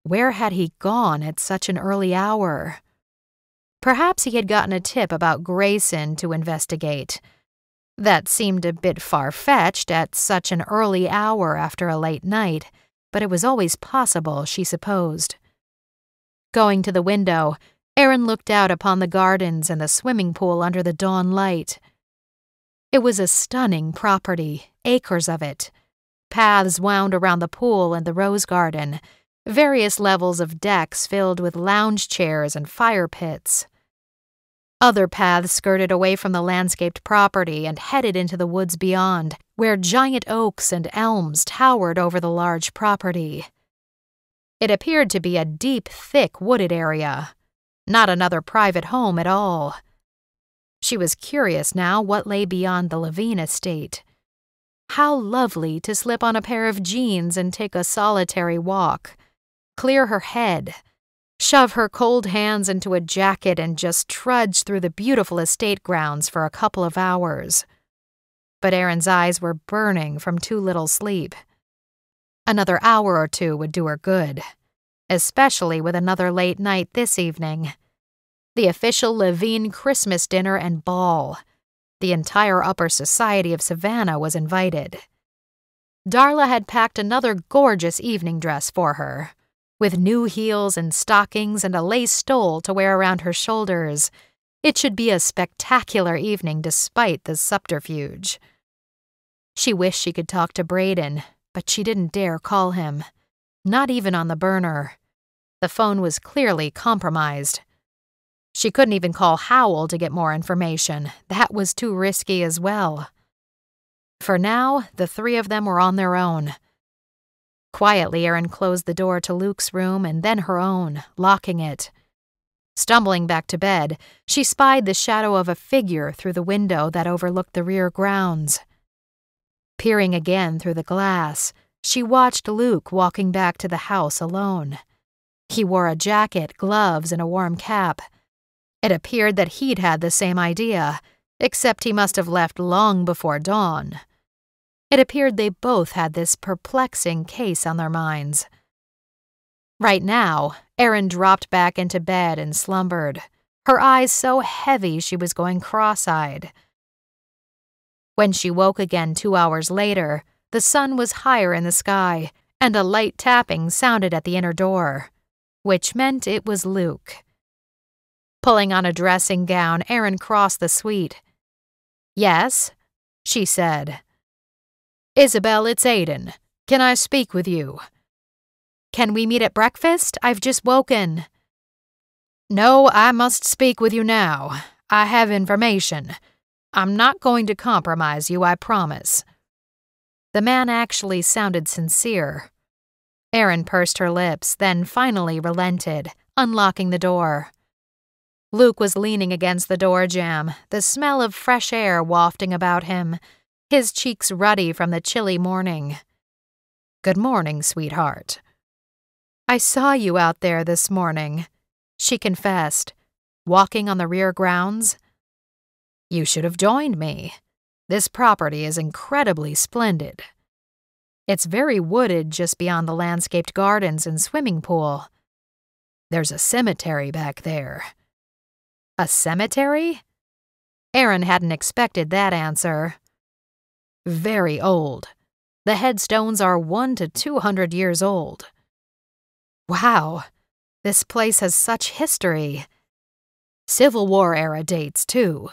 Where had he gone at such an early hour? Perhaps he had gotten a tip about Grayson to investigate. That seemed a bit far-fetched at such an early hour after a late night, but it was always possible, she supposed. Going to the window, Erin looked out upon the gardens and the swimming pool under the dawn light. It was a stunning property, acres of it. Paths wound around the pool and the rose garden, various levels of decks filled with lounge chairs and fire pits. Other paths skirted away from the landscaped property and headed into the woods beyond, where giant oaks and elms towered over the large property. It appeared to be a deep, thick wooded area, not another private home at all. She was curious now what lay beyond the Levine estate. How lovely to slip on a pair of jeans and take a solitary walk, clear her head, shove her cold hands into a jacket and just trudge through the beautiful estate grounds for a couple of hours. But Erin's eyes were burning from too little sleep. Another hour or two would do her good, especially with another late night this evening. The official Levine Christmas dinner and ball. The entire upper society of Savannah was invited. Darla had packed another gorgeous evening dress for her, with new heels and stockings and a lace stole to wear around her shoulders. It should be a spectacular evening despite the subterfuge. She wished she could talk to Braden, but she didn't dare call him, not even on the burner. The phone was clearly compromised. She couldn't even call Howell to get more information. That was too risky as well. For now, the three of them were on their own. Quietly, Erin closed the door to Luke's room and then her own, locking it. Stumbling back to bed, she spied the shadow of a figure through the window that overlooked the rear grounds. Peering again through the glass, she watched Luke walking back to the house alone. He wore a jacket, gloves, and a warm cap. It appeared that he'd had the same idea, except he must have left long before dawn. It appeared they both had this perplexing case on their minds. Right now, Erin dropped back into bed and slumbered, her eyes so heavy she was going cross-eyed. When she woke again 2 hours later, the sun was higher in the sky, and a light tapping sounded at the inner door, which meant it was Luke. Pulling on a dressing gown, Erin crossed the suite. "Yes?" she said. "Isabel, it's Aiden. Can I speak with you?" "Can we meet at breakfast? I've just woken." "No, I must speak with you now. I have information. I'm not going to compromise you, I promise." The man actually sounded sincere. Erin pursed her lips, then finally relented, unlocking the door. Luke was leaning against the door jamb, the smell of fresh air wafting about him, his cheeks ruddy from the chilly morning. "Good morning, sweetheart." "I saw you out there this morning," she confessed, walking on the rear grounds. "You should have joined me. This property is incredibly splendid. It's very wooded just beyond the landscaped gardens and swimming pool. There's a cemetery back there." "A cemetery?" Erin hadn't expected that answer. "Very old. The headstones are 100 to 200 years old." "Wow, this place has such history." "Civil War era dates, too.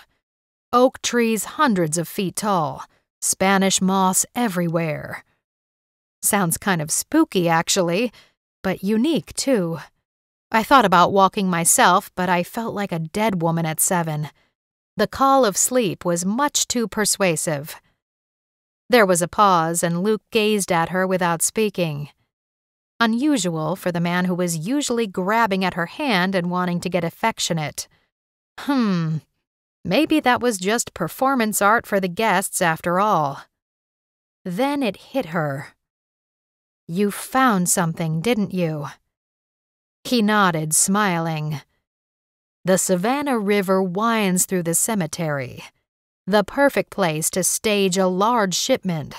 Oak trees hundreds of feet tall, Spanish moss everywhere." "Sounds kind of spooky, actually, but unique, too. I thought about walking myself, but I felt like a dead woman at 7. The call of sleep was much too persuasive." There was a pause, and Luke gazed at her without speaking. Unusual for the man who was usually grabbing at her hand and wanting to get affectionate. Maybe that was just performance art for the guests after all. Then it hit her. "You found something, didn't you?" He nodded, smiling. "The Savannah River winds through the cemetery. The perfect place to stage a large shipment.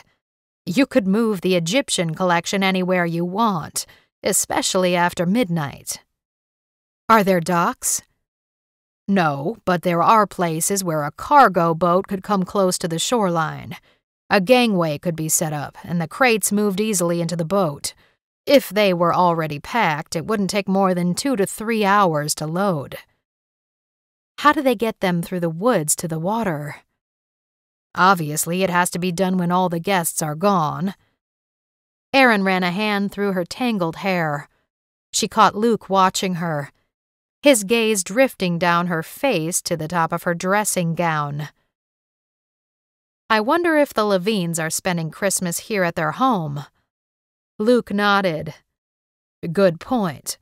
You could move the Egyptian collection anywhere you want, especially after midnight." "Are there docks?" "No, but there are places where a cargo boat could come close to the shoreline. A gangway could be set up, and the crates moved easily into the boat. If they were already packed, it wouldn't take more than 2 to 3 hours to load." "How do they get them through the woods to the water?" "Obviously, it has to be done when all the guests are gone." Erin ran a hand through her tangled hair. She caught Luke watching her, his gaze drifting down her face to the top of her dressing gown. "I wonder if the Levines are spending Christmas here at their home." Luke nodded. "Good point.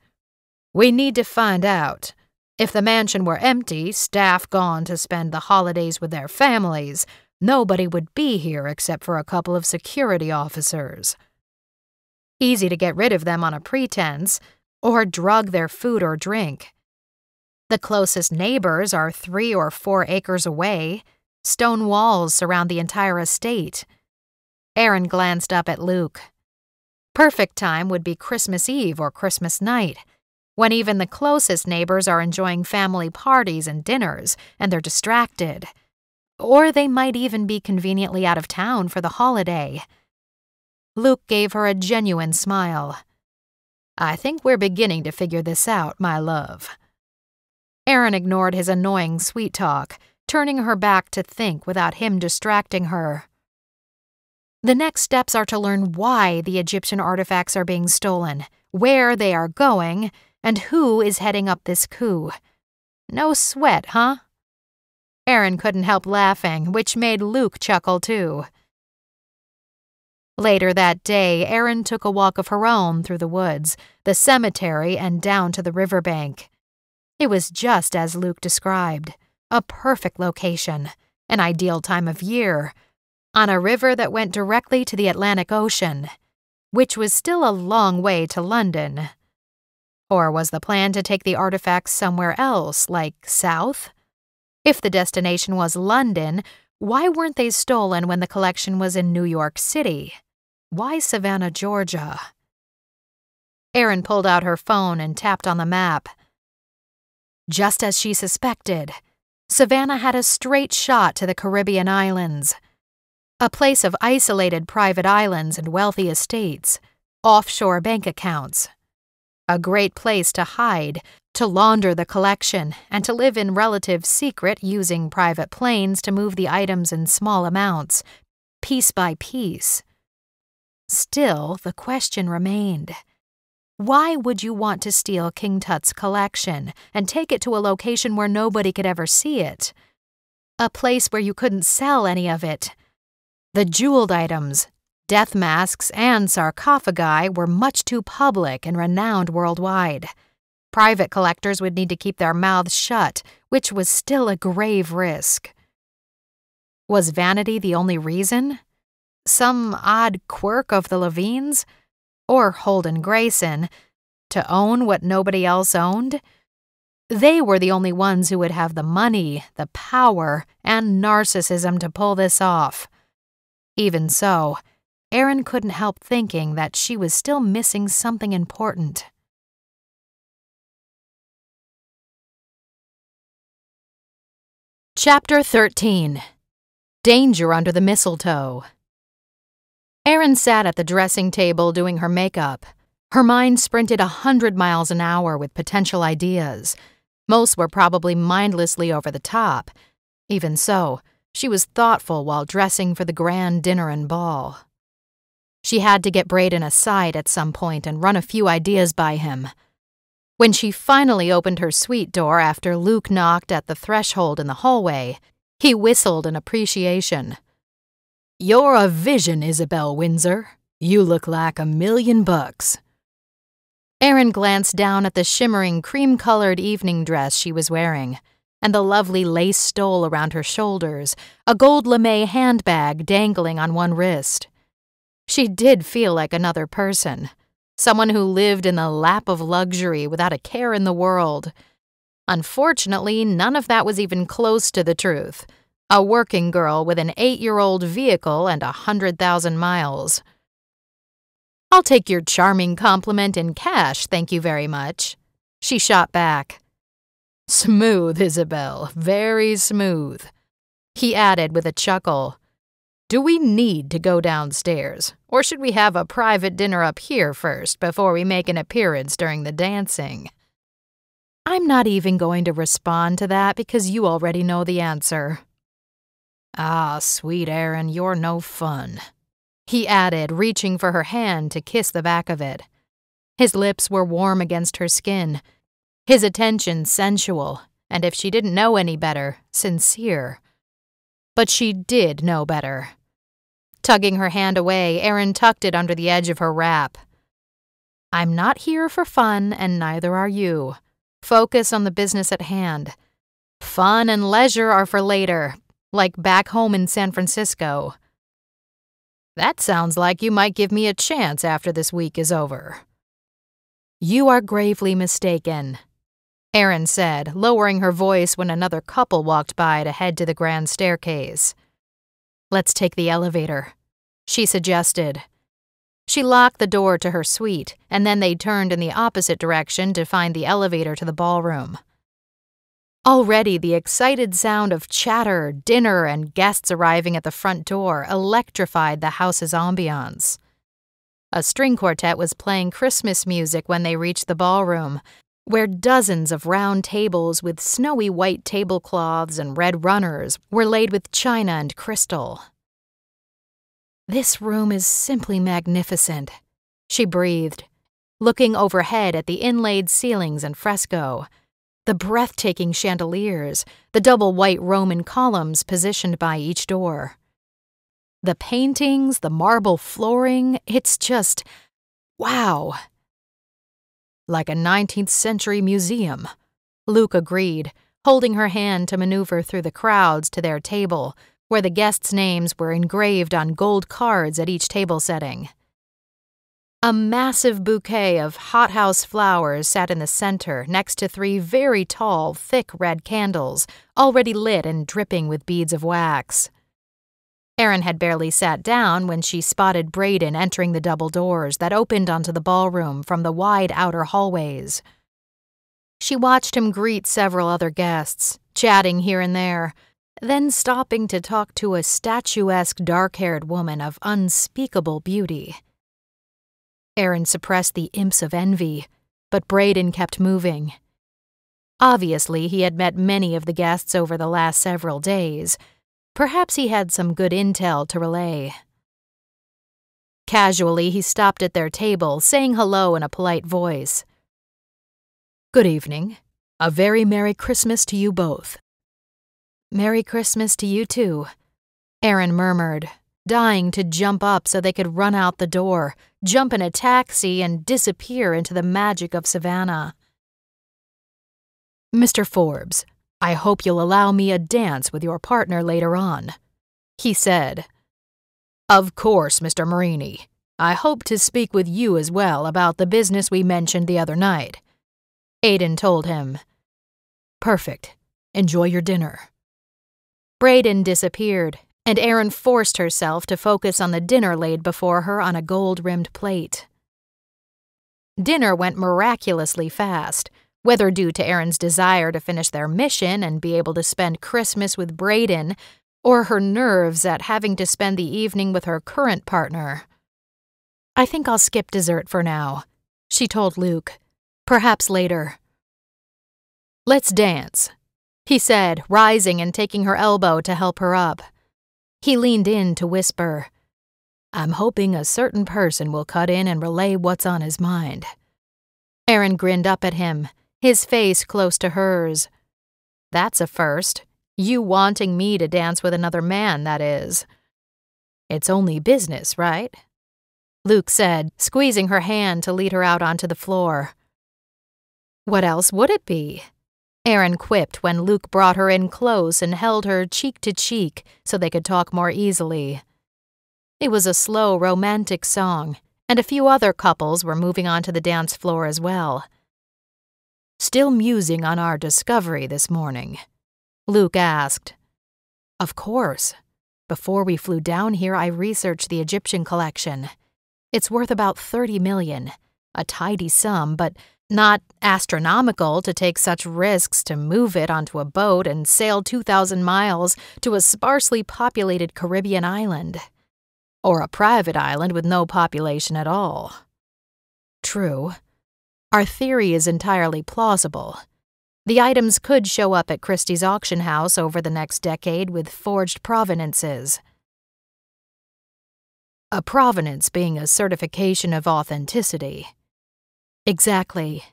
We need to find out. If the mansion were empty, staff gone to spend the holidays with their families, nobody would be here except for a couple of security officers." Easy to get rid of them on a pretense, or drug their food or drink. The closest neighbors are 3 or 4 acres away. Stone walls surround the entire estate. Erin glanced up at Luke. Perfect time would be Christmas Eve or Christmas night, when even the closest neighbors are enjoying family parties and dinners, and they're distracted. Or they might even be conveniently out of town for the holiday. Luke gave her a genuine smile. I think we're beginning to figure this out, my love. Erin ignored his annoying sweet talk, turning her back to think without him distracting her. The next steps are to learn why the Egyptian artifacts are being stolen, where they are going, and who is heading up this coup. No sweat, huh? Erin couldn't help laughing, which made Luke chuckle too. Later that day, Erin took a walk of her own through the woods, the cemetery, and down to the riverbank. It was just as Luke described, a perfect location, an ideal time of year, on a river that went directly to the Atlantic Ocean, which was still a long way to London. Or was the plan to take the artifacts somewhere else, like south? If the destination was London, why weren't they stolen when the collection was in New York City? Why Savannah, Georgia? Erin pulled out her phone and tapped on the map. Just as she suspected, Savannah had a straight shot to the Caribbean islands. A place of isolated private islands and wealthy estates, offshore bank accounts. A great place to hide, to launder the collection, and to live in relative secret using private planes to move the items in small amounts, piece by piece. Still, the question remained. Why would you want to steal King Tut's collection and take it to a location where nobody could ever see it? A place where you couldn't sell any of it. The jeweled items, death masks, and sarcophagi were much too public and renowned worldwide. Private collectors would need to keep their mouths shut, which was still a grave risk. Was vanity the only reason? Some odd quirk of the Levines? Or Holden Grayson? To own what nobody else owned? They were the only ones who would have the money, the power, and narcissism to pull this off. Even so, Erin couldn't help thinking that she was still missing something important. Chapter 13. Danger Under the Mistletoe. Erin sat at the dressing table doing her makeup. Her mind sprinted 100 miles an hour with potential ideas. Most were probably mindlessly over the top. Even so, she was thoughtful while dressing for the grand dinner and ball. She had to get Braden aside at some point and run a few ideas by him. When she finally opened her suite door after Luke knocked at the threshold in the hallway, he whistled in appreciation. "You're a vision, Isabel Windsor. You look like $1,000,000. Erin glanced down at the shimmering cream-colored evening dress she was wearing, and the lovely lace stole around her shoulders, a gold lame handbag dangling on one wrist. She did feel like another person, someone who lived in the lap of luxury without a care in the world. Unfortunately, none of that was even close to the truth. A working girl with an 8-year-old vehicle and 100,000 miles. "I'll take your charming compliment in cash, thank you very much," she shot back. "Smooth, Isabel, very smooth," he added with a chuckle. "Do we need to go downstairs, or should we have a private dinner up here first before we make an appearance during the dancing?" "I'm not even going to respond to that because you already know the answer." "Ah, sweet Erin, you're no fun," he added, reaching for her hand to kiss the back of it. His lips were warm against her skin, his attention sensual, and if she didn't know any better, sincere. But she did know better. Tugging her hand away, Erin tucked it under the edge of her wrap. "I'm not here for fun, and neither are you. Focus on the business at hand. Fun and leisure are for later, like back home in San Francisco." "That sounds like you might give me a chance after this week is over." "You are gravely mistaken," Erin said, lowering her voice when another couple walked by to head to the grand staircase. "Let's take the elevator," she suggested. She locked the door to her suite, and then they turned in the opposite direction to find the elevator to the ballroom. Already the excited sound of chatter, dinner, and guests arriving at the front door electrified the house's ambiance. A string quartet was playing Christmas music when they reached the ballroom, where dozens of round tables with snowy white tablecloths and red runners were laid with china and crystal. "This room is simply magnificent," she breathed, looking overhead at the inlaid ceilings and fresco, the breathtaking chandeliers, the double white Roman columns positioned by each door. The paintings, the marble flooring, it's just wow. "Like a 19th century museum," Luke agreed, holding her hand to maneuver through the crowds to their table, where the guests' names were engraved on gold cards at each table setting. A massive bouquet of hothouse flowers sat in the center next to 3 very tall, thick red candles, already lit and dripping with beads of wax. Erin had barely sat down when she spotted Brayden entering the double doors that opened onto the ballroom from the wide outer hallways. She watched him greet several other guests, chatting here and there, then stopping to talk to a statuesque dark-haired woman of unspeakable beauty. Erin suppressed the imps of envy, but Brayden kept moving. Obviously, he had met many of the guests over the last several days. Perhaps he had some good intel to relay. Casually, he stopped at their table, saying hello in a polite voice. "Good evening. A very Merry Christmas to you both." "Merry Christmas to you too," Erin murmured, dying to jump up so they could run out the door, jump in a taxi, and disappear into the magic of Savannah. "Mr. Forbes, I hope you'll allow me a dance with your partner later on," he said. "Of course, Mr. Marini. I hope to speak with you as well about the business we mentioned the other night," Aiden told him. "Perfect. Enjoy your dinner." Brayden disappeared, and Erin forced herself to focus on the dinner laid before her on a gold-rimmed plate. Dinner went miraculously fast, whether due to Erin's desire to finish their mission and be able to spend Christmas with Brayden, or her nerves at having to spend the evening with her current partner. "I think I'll skip dessert for now," she told Luke. "Perhaps later." "Let's dance," he said, rising and taking her elbow to help her up. He leaned in to whisper, "I'm hoping a certain person will cut in and relay what's on his mind." Erin grinned up at him, his face close to hers. "That's a first. You wanting me to dance with another man, that is." "It's only business, right?" Luke said, squeezing her hand to lead her out onto the floor. "What else would it be?" Erin quipped when Luke brought her in close and held her cheek to cheek so they could talk more easily. It was a slow, romantic song, and a few other couples were moving onto the dance floor as well. "Still musing on our discovery this morning?" Luke asked. "Of course. Before we flew down here, I researched the Egyptian collection. It's worth about $30 million, a tidy sum, but not astronomical to take such risks to move it onto a boat and sail 2,000 miles to a sparsely populated Caribbean island. Or a private island with no population at all." "True. Our theory is entirely plausible. The items could show up at Christie's auction house over the next decade with forged provenances." "A provenance being a certification of authenticity." "Exactly.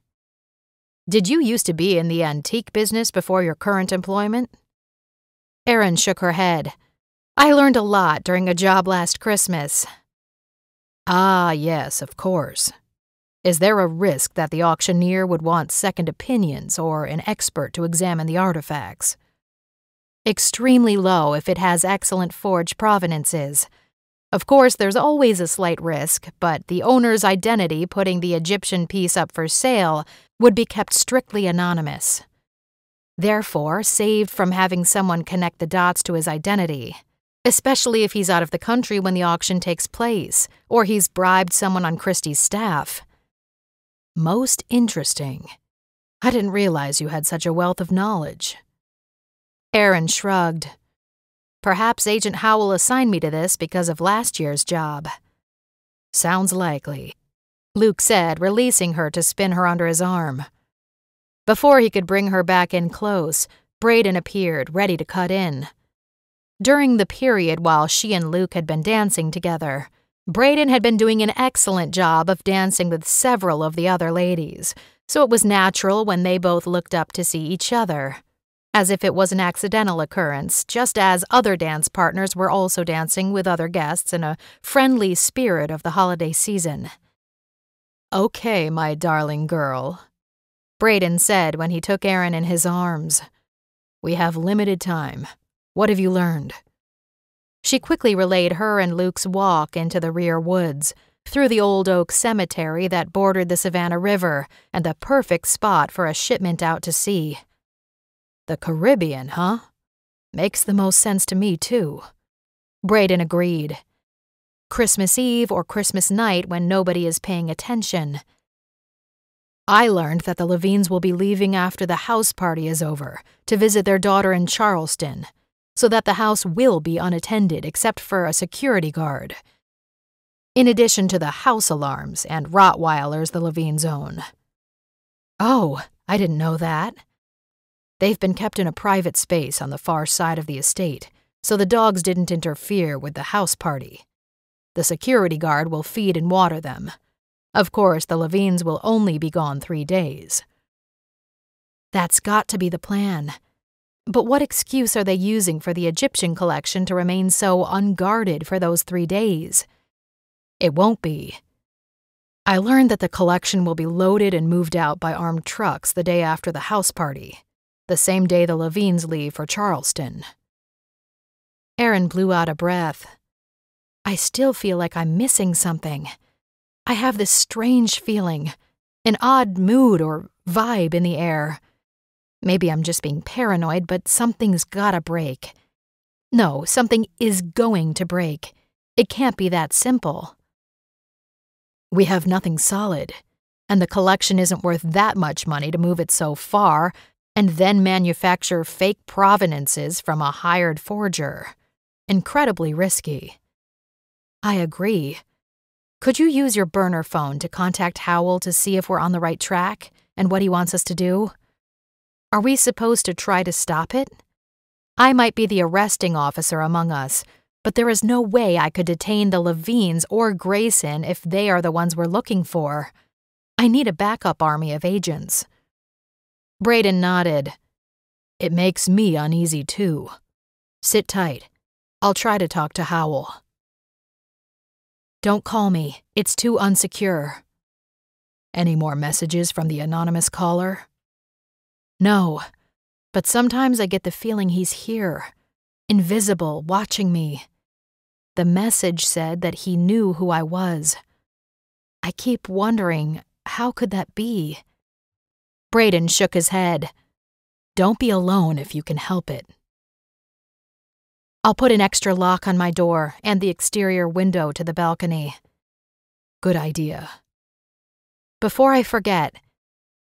Did you used to be in the antique business before your current employment?" Erin shook her head. "I learned a lot during a job last Christmas." "Ah, yes, of course. Is there a risk that the auctioneer would want second opinions or an expert to examine the artifacts?" "Extremely low if it has excellent forged provenances. Of course, there's always a slight risk, but the owner's identity putting the Egyptian piece up for sale would be kept strictly anonymous. Therefore, saved from having someone connect the dots to his identity, especially if he's out of the country when the auction takes place, or he's bribed someone on Christie's staff." "Most interesting. I didn't realize you had such a wealth of knowledge. Aaron shrugged. Perhaps Agent Howell assigned me to this because of last year's job. Sounds likely, Luke said, releasing her to spin her under his arm. Before he could bring her back in close, Brayden appeared, ready to cut in. During the period while she and Luke had been dancing together, Brayden had been doing an excellent job of dancing with several of the other ladies, so it was natural when they both looked up to see each other, as if it was an accidental occurrence, just as other dance partners were also dancing with other guests in a friendly spirit of the holiday season. "Okay, my darling girl," Brayden said when he took Erin in his arms. "We have limited time. What have you learned?" She quickly relayed her and Luke's walk into the rear woods, through the old oak cemetery that bordered the Savannah River and the perfect spot for a shipment out to sea. "The Caribbean, huh? Makes the most sense to me, too," Brayden agreed. Christmas Eve or Christmas night when nobody is paying attention. "I learned that the Levines will be leaving after the house party is over to visit their daughter in Charleston, so that the house will be unattended except for a security guard, in addition to the house alarms and Rottweilers the Levines own." "Oh, I didn't know that." "They've been kept in a private space on the far side of the estate, so the dogs didn't interfere with the house party. The security guard will feed and water them. Of course, the Levines will only be gone 3 days." "That's got to be the plan. But what excuse are they using for the Egyptian collection to remain so unguarded for those 3 days?" "It won't be. I learned that the collection will be loaded and moved out by armed trucks the day after the house party, the same day the Levines leave for Charleston." Erin blew out a breath. "I still feel like I'm missing something. I have this strange feeling, an odd mood or vibe in the air. Maybe I'm just being paranoid, but something's gotta break. No, something is going to break. It can't be that simple." "We have nothing solid, and the collection isn't worth that much money to move it so far and then manufacture fake provenances from a hired forger. Incredibly risky." "I agree. Could you use your burner phone to contact Howell to see if we're on the right track and what he wants us to do? Are we supposed to try to stop it? I might be the arresting officer among us, but there is no way I could detain the Levines or Grayson if they are the ones we're looking for. I need a backup army of agents." Brayden nodded. "It makes me uneasy, too. Sit tight. I'll try to talk to Howell." "Don't call me. It's too unsecure." "Any more messages from the anonymous caller?" "No, but sometimes I get the feeling he's here, invisible, watching me. The message said that he knew who I was. I keep wondering, how could that be?" Brayden shook his head. "Don't be alone if you can help it." "I'll put an extra lock on my door and the exterior window to the balcony." "Good idea." "Before I forget,"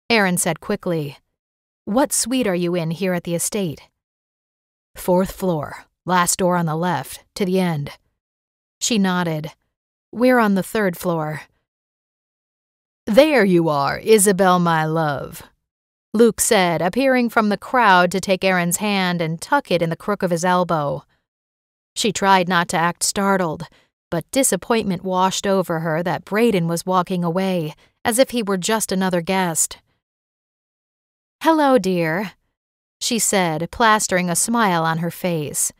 Erin said quickly, "what suite are you in here at the estate?" "4th floor, last door on the left, to the end." She nodded. "We're on the 3rd floor." "There you are, Isabel, my love," Luke said, appearing from the crowd to take Erin's hand and tuck it in the crook of his elbow. She tried not to act startled, but disappointment washed over her that Brayden was walking away, as if he were just another guest. "Hello, dear," she said, plastering a smile on her face.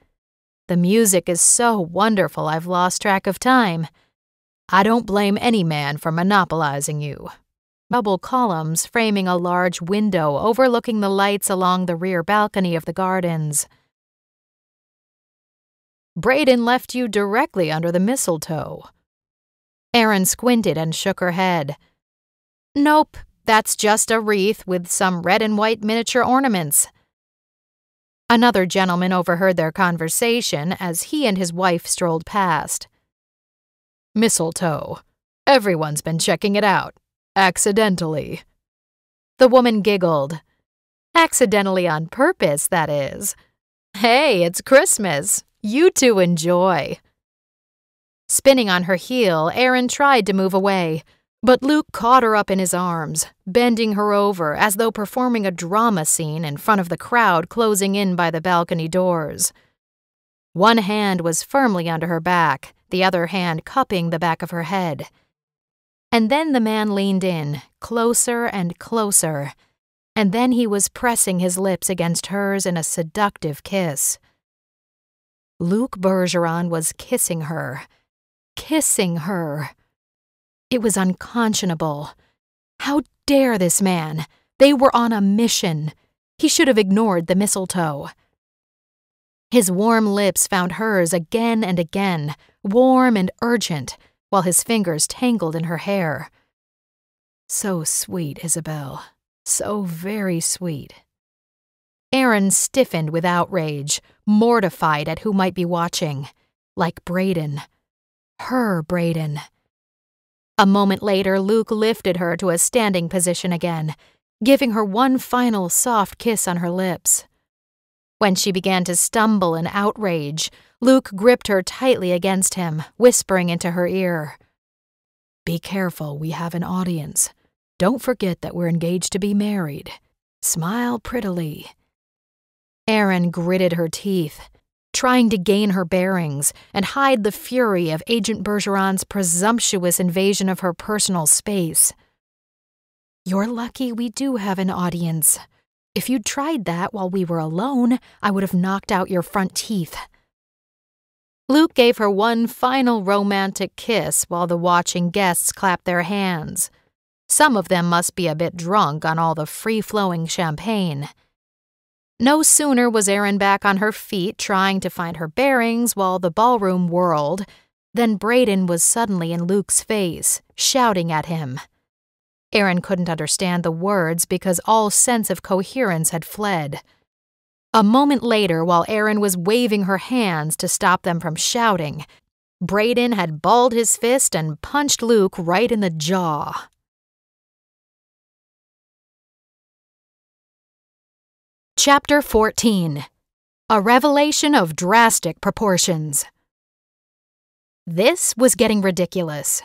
"The music is so wonderful I've lost track of time. I don't blame any man for monopolizing you." Double columns framing a large window overlooking the lights along the rear balcony of the gardens. "Brayden left you directly under the mistletoe." Erin squinted and shook her head. "Nope, that's just a wreath with some red and white miniature ornaments." Another gentleman overheard their conversation as he and his wife strolled past. "Mistletoe. Everyone's been checking it out. Accidentally." The woman giggled. Accidentally on purpose, that is. Hey, it's Christmas. You two enjoy. Spinning on her heel, Erin tried to move away, but Luke caught her up in his arms, bending her over as though performing a drama scene in front of the crowd closing in by the balcony doors. One hand was firmly under her back, the other hand cupping the back of her head. And then the man leaned in, closer and closer, and then he was pressing his lips against hers in a seductive kiss. Luc Bergeron was kissing her. Kissing her. It was unconscionable. How dare this man? They were on a mission. He should have ignored the mistletoe. His warm lips found hers again and again, warm and urgent, while his fingers tangled in her hair. So sweet, Isabelle. So very sweet. Erin stiffened with outrage, mortified at who might be watching. Like Braden. Her Braden. A moment later, Luke lifted her to a standing position again, giving her one final soft kiss on her lips. When she began to stumble in outrage, Luke gripped her tightly against him, whispering into her ear. Be careful, we have an audience. Don't forget that we're engaged to be married. Smile prettily. Erin gritted her teeth, trying to gain her bearings and hide the fury of Agent Bergeron's presumptuous invasion of her personal space. You're lucky we do have an audience. If you'd tried that while we were alone, I would have knocked out your front teeth. Luke gave her one final romantic kiss while the watching guests clapped their hands. Some of them must be a bit drunk on all the free-flowing champagne. No sooner was Erin back on her feet trying to find her bearings while the ballroom whirled, than Braden was suddenly in Luke's face, shouting at him. Erin couldn't understand the words because all sense of coherence had fled. A moment later, while Erin was waving her hands to stop them from shouting, Braden had balled his fist and punched Luke right in the jaw. Chapter 14. A Revelation of Drastic Proportions. This was getting ridiculous.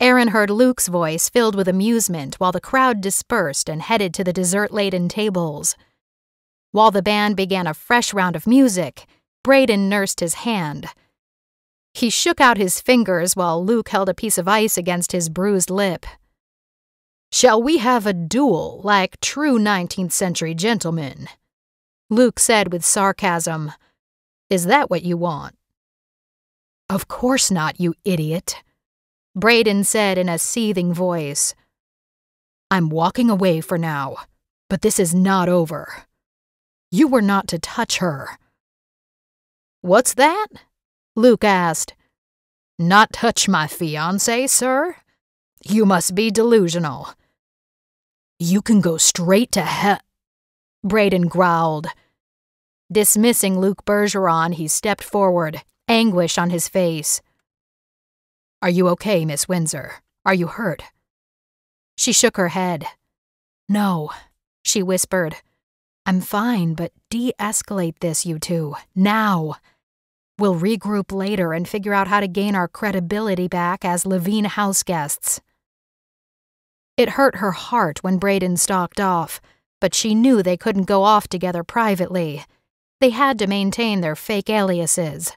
Erin heard Luke's voice filled with amusement while the crowd dispersed and headed to the dessert-laden tables. While the band began a fresh round of music, Braden nursed his hand. He shook out his fingers while Luke held a piece of ice against his bruised lip. Shall we have a duel like true 19th century gentlemen? Luke said with sarcasm. Is that what you want? Of course not, you idiot. Braden said in a seething voice. I'm walking away for now, but this is not over. You were not to touch her. What's that? Luke asked. Not touch my fiancé, sir? You must be delusional. You can go straight to hell, Braden growled. Dismissing Luc Bergeron, he stepped forward, anguish on his face. Are you okay, Miss Windsor? Are you hurt? She shook her head. No, she whispered. I'm fine, but de-escalate this, you two, now. We'll regroup later and figure out how to gain our credibility back as Levine house guests. It hurt her heart when Braden stalked off, but she knew they couldn't go off together privately. They had to maintain their fake aliases.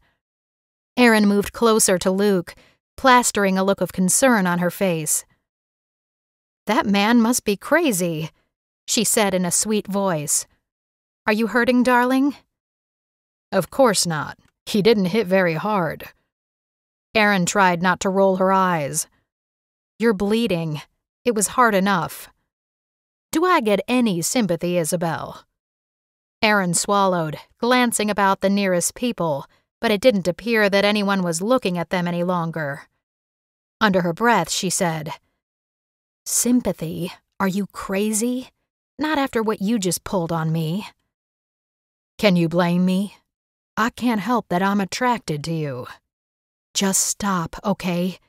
Erin moved closer to Luke, plastering a look of concern on her face. That man must be crazy, she said in a sweet voice. Are you hurting, darling? Of course not. He didn't hit very hard. Erin tried not to roll her eyes. You're bleeding. It was hard enough. Do I get any sympathy, Isabelle? Erin swallowed, glancing about the nearest people, but it didn't appear that anyone was looking at them any longer. Under her breath, she said, Sympathy? Are you crazy? Not after what you just pulled on me. Can you blame me? I can't help that I'm attracted to you. Just stop, okay?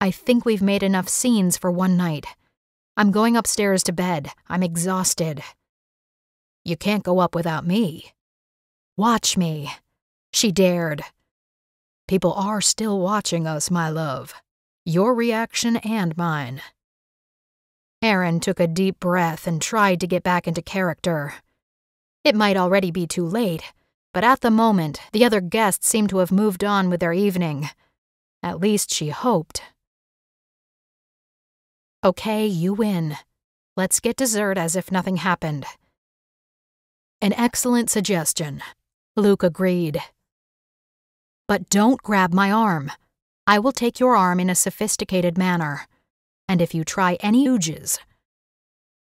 I think we've made enough scenes for one night. I'm going upstairs to bed. I'm exhausted. You can't go up without me. Watch me, she dared. People are still watching us, my love. Your reaction and mine. Aaron took a deep breath and tried to get back into character. It might already be too late, but at the moment, the other guests seemed to have moved on with their evening. At least she hoped. Okay, you win. Let's get dessert as if nothing happened. An excellent suggestion, Luke agreed. But don't grab my arm. I will take your arm in a sophisticated manner. And if you try any ooges.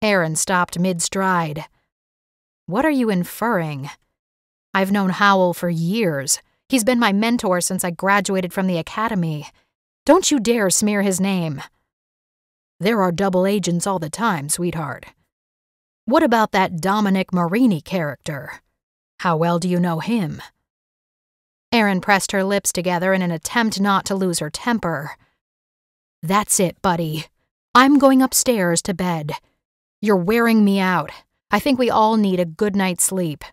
Aaron stopped mid-stride. What are you inferring? I've known Howell for years. He's been my mentor since I graduated from the academy. Don't you dare smear his name. There are double agents all the time, sweetheart. What about that Dominic Marini character? How well do you know him? Aaron pressed her lips together in an attempt not to lose her temper. That's it, buddy. I'm going upstairs to bed. You're wearing me out. I think we all need a good night's sleep.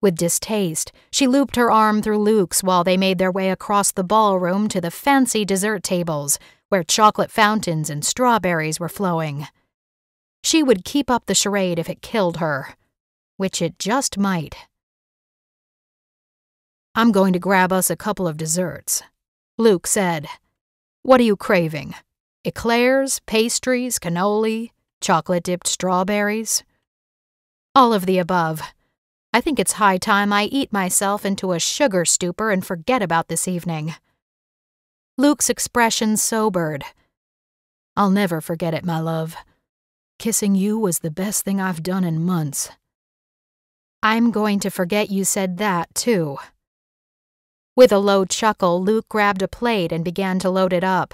With distaste, she looped her arm through Luke's while they made their way across the ballroom to the fancy dessert tables, where chocolate fountains and strawberries were flowing. She would keep up the charade if it killed her, which it just might. I'm going to grab us a couple of desserts, Luke said. What are you craving? Eclairs, pastries, cannoli, chocolate-dipped strawberries? All of the above. I think it's high time I eat myself into a sugar stupor and forget about this evening. Luke's expression sobered. I'll never forget it, my love. Kissing you was the best thing I've done in months. I'm going to forget you said that, too. With a low chuckle, Luke grabbed a plate and began to load it up.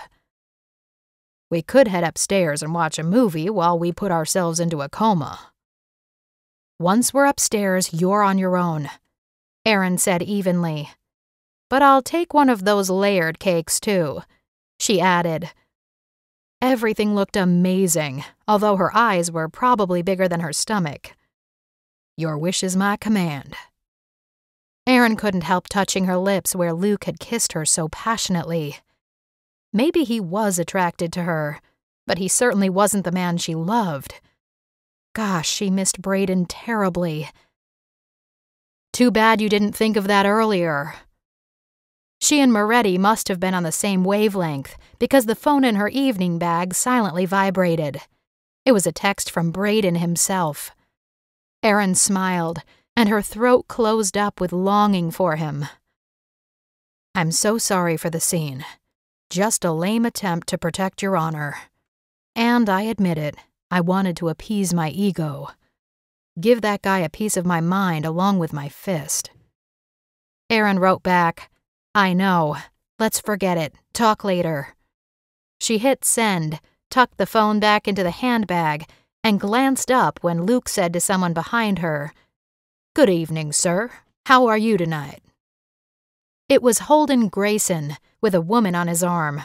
We could head upstairs and watch a movie while we put ourselves into a coma. Once we're upstairs, you're on your own, Aaron said evenly. But I'll take one of those layered cakes, too, she added. Everything looked amazing, although her eyes were probably bigger than her stomach. Your wish is my command. Aaron couldn't help touching her lips where Luke had kissed her so passionately. Maybe he was attracted to her, but he certainly wasn't the man she loved. Gosh, she missed Brayden terribly. Too bad you didn't think of that earlier. She and Moretti must have been on the same wavelength because the phone in her evening bag silently vibrated. It was a text from Brayden himself. Aaron smiled, and her throat closed up with longing for him. I'm so sorry for the scene. Just a lame attempt to protect your honor. And I admit it, I wanted to appease my ego. Give that guy a piece of my mind along with my fist. Aaron wrote back, I know. Let's forget it. Talk later. She hit send, tucked the phone back into the handbag, and glanced up when Luke said to someone behind her, Good evening, sir. How are you tonight? It was Holden Grayson, with a woman on his arm.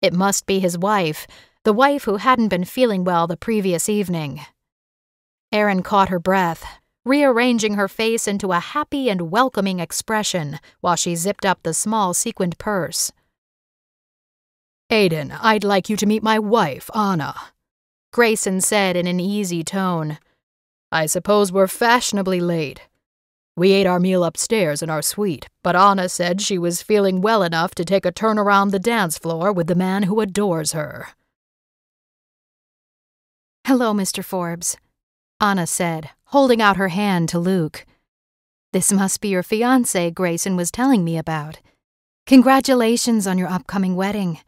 It must be his wife, the wife who hadn't been feeling well the previous evening. Aaron caught her breath, rearranging her face into a happy and welcoming expression while she zipped up the small sequined purse. Aiden, I'd like you to meet my wife, Anna, Grayson said in an easy tone. I suppose we're fashionably late. We ate our meal upstairs in our suite, but Anna said she was feeling well enough to take a turn around the dance floor with the man who adores her. Hello, Mr. Forbes, Anna said, holding out her hand to Luke. This must be your fiancé Grayson was telling me about. Congratulations on your upcoming wedding.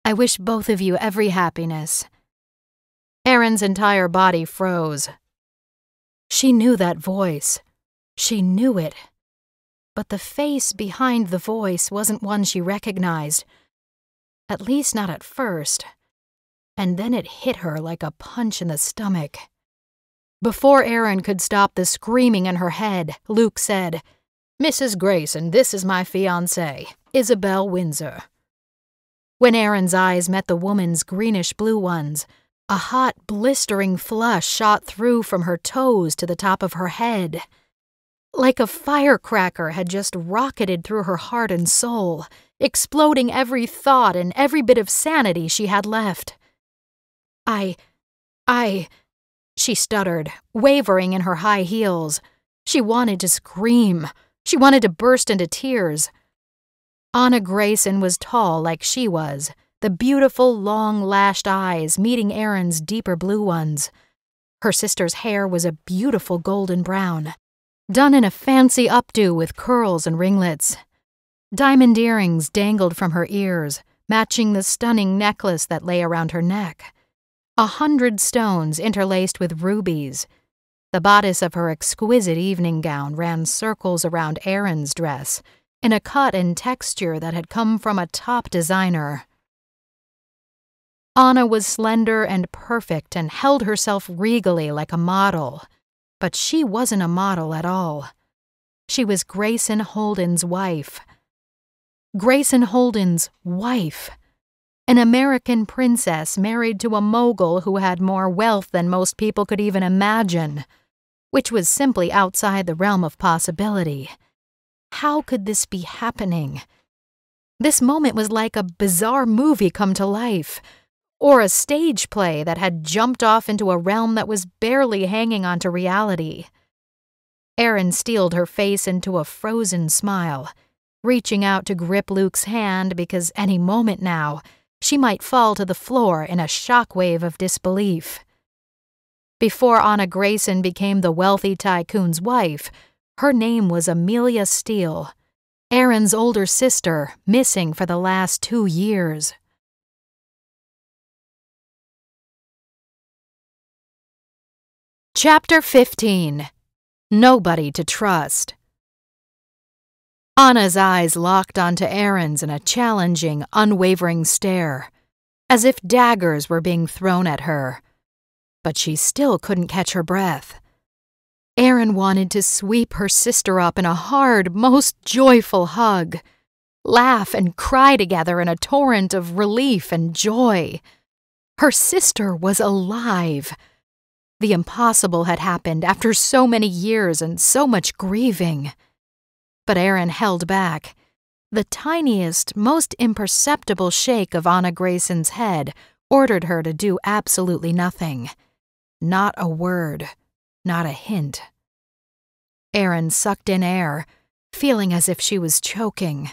I wish both of you every happiness. Aaron's entire body froze. She knew that voice. She knew it. But the face behind the voice wasn't one she recognized. At least not at first. And then it hit her like a punch in the stomach. Before Aaron could stop the screaming in her head, Luke said, Mrs. Grayson, this is my fiancée, Isabel Windsor. When Erin's eyes met the woman's greenish-blue ones, a hot, blistering flush shot through from her toes to the top of her head. Like a firecracker had just rocketed through her heart and soul, exploding every thought and every bit of sanity she had left. She stuttered, wavering in her high heels. She wanted to scream. She wanted to burst into tears. Anna Grayson was tall like she was, the beautiful, long-lashed eyes meeting Erin's deeper blue ones. Her sister's hair was a beautiful golden brown, done in a fancy updo with curls and ringlets. Diamond earrings dangled from her ears, matching the stunning necklace that lay around her neck. 100 stones interlaced with rubies. The bodice of her exquisite evening gown ran circles around Erin's dress, in a cut and texture that had come from a top designer. Anna was slender and perfect and held herself regally like a model, but she wasn't a model at all. She was Grayson Holden's wife. Grayson Holden's wife. An American princess married to a mogul who had more wealth than most people could even imagine, which was simply outside the realm of possibility. How could this be happening? This moment was like a bizarre movie come to life, or a stage play that had jumped off into a realm that was barely hanging on to reality. Erin steeled her face into a frozen smile, reaching out to grip Luke's hand because any moment now, she might fall to the floor in a shockwave of disbelief. Before Anna Grayson became the wealthy tycoon's wife, her name was Amelia Steele, Erin's older sister, missing for the last 2 years. Chapter 15. Nobody to Trust. Anna's eyes locked onto Erin's in a challenging, unwavering stare, as if daggers were being thrown at her. But she still couldn't catch her breath. Erin wanted to sweep her sister up in a hard, most joyful hug, laugh and cry together in a torrent of relief and joy. Her sister was alive. The impossible had happened after so many years and so much grieving. But Erin held back. The tiniest, most imperceptible shake of Anna Grayson's head ordered her to do absolutely nothing. Not a word, not a hint. Erin sucked in air, feeling as if she was choking.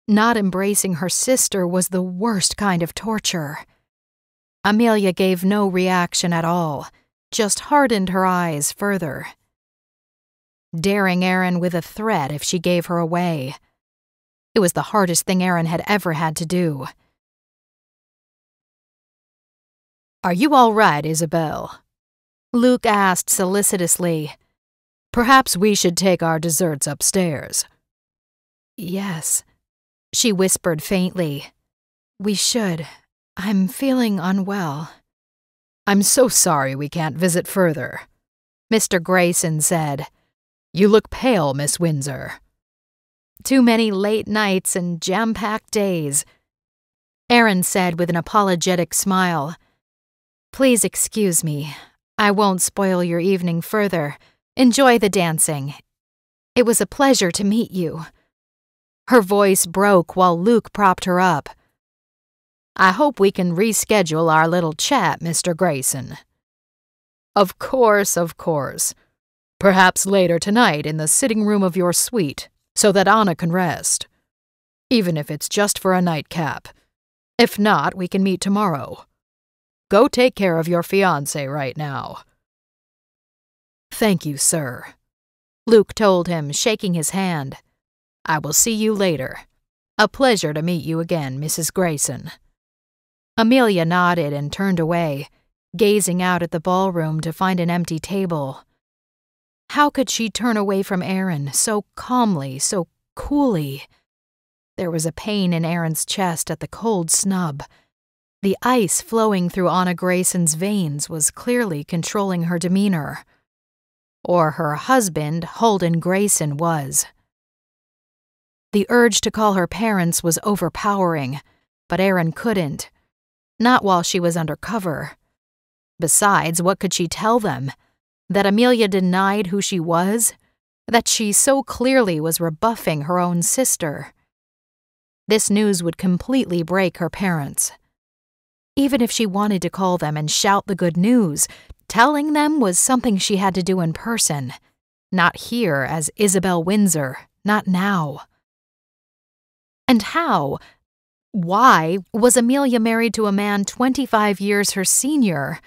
Not embracing her sister was the worst kind of torture. Amelia gave no reaction at all, just hardened her eyes further, daring Erin with a threat if she gave her away. It was the hardest thing Erin had ever had to do. "Are you all right, Isabel?" Luke asked solicitously. "Perhaps we should take our desserts upstairs." "Yes," she whispered faintly. "We should. I'm feeling unwell." "I'm so sorry we can't visit further," Mr. Grayson said. "You look pale, Miss Windsor." "Too many late nights and jam-packed days," Erin said with an apologetic smile. "Please excuse me. I won't spoil your evening further. Enjoy the dancing. It was a pleasure to meet you." Her voice broke while Luke propped her up. "I hope we can reschedule our little chat, Mr. Grayson." Of course. Perhaps later tonight in the sitting room of your suite, so that Anna can rest. Even if it's just for a nightcap. If not, we can meet tomorrow. Go take care of your fiancé right now." "Thank you, sir," Luke told him, shaking his hand. "I will see you later. A pleasure to meet you again, Mrs. Grayson." Amelia nodded and turned away, gazing out at the ballroom to find an empty table. How could she turn away from Erin so calmly, so coolly? There was a pain in Erin's chest at the cold snub. The ice flowing through Anna Grayson's veins was clearly controlling her demeanor. Or her husband, Holden Grayson, was. The urge to call her parents was overpowering, but Erin couldn't. Not while she was undercover. Besides, what could she tell them? That Amelia denied who she was? That she so clearly was rebuffing her own sister? This news would completely break her parents. Even if she wanted to call them and shout the good news, telling them was something she had to do in person. Not here as Isabel Windsor, not now. And how? Why was Amelia married to a man 25 years her senior?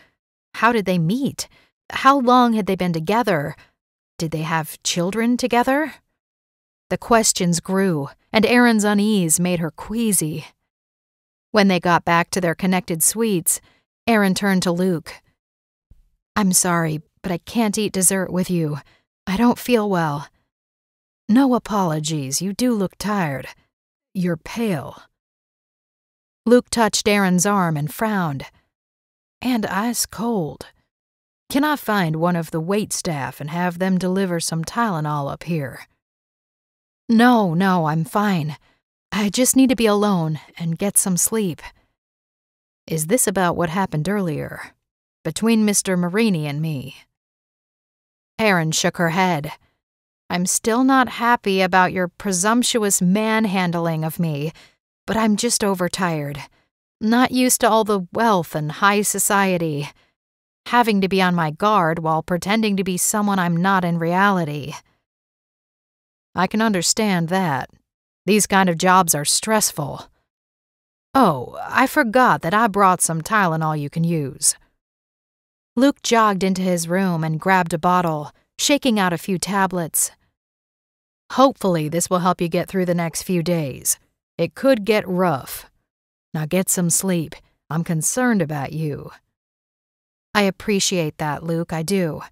How did they meet? How long had they been together? Did they have children together? The questions grew, and Erin's unease made her queasy. When they got back to their connected suites, Erin turned to Luke. "I'm sorry, but I can't eat dessert with you. I don't feel well." "No apologies, you do look tired. You're pale." Luke touched Erin's arm and frowned. "And ice cold. Can I find one of the wait staff and have them deliver some Tylenol up here?" No, I'm fine. I just need to be alone and get some sleep." "Is this about what happened earlier? Between Mr. Marini and me?" Erin shook her head. "I'm still not happy about your presumptuous manhandling of me, but I'm just overtired. Not used to all the wealth and high society. Having to be on my guard while pretending to be someone I'm not in reality." "I can understand that. These kind of jobs are stressful. Oh, I forgot that I brought some Tylenol you can use." Luke jogged into his room and grabbed a bottle, shaking out a few tablets. "Hopefully this will help you get through the next few days. It could get rough. Now get some sleep. I'm concerned about you." "I appreciate that, Luke, I do.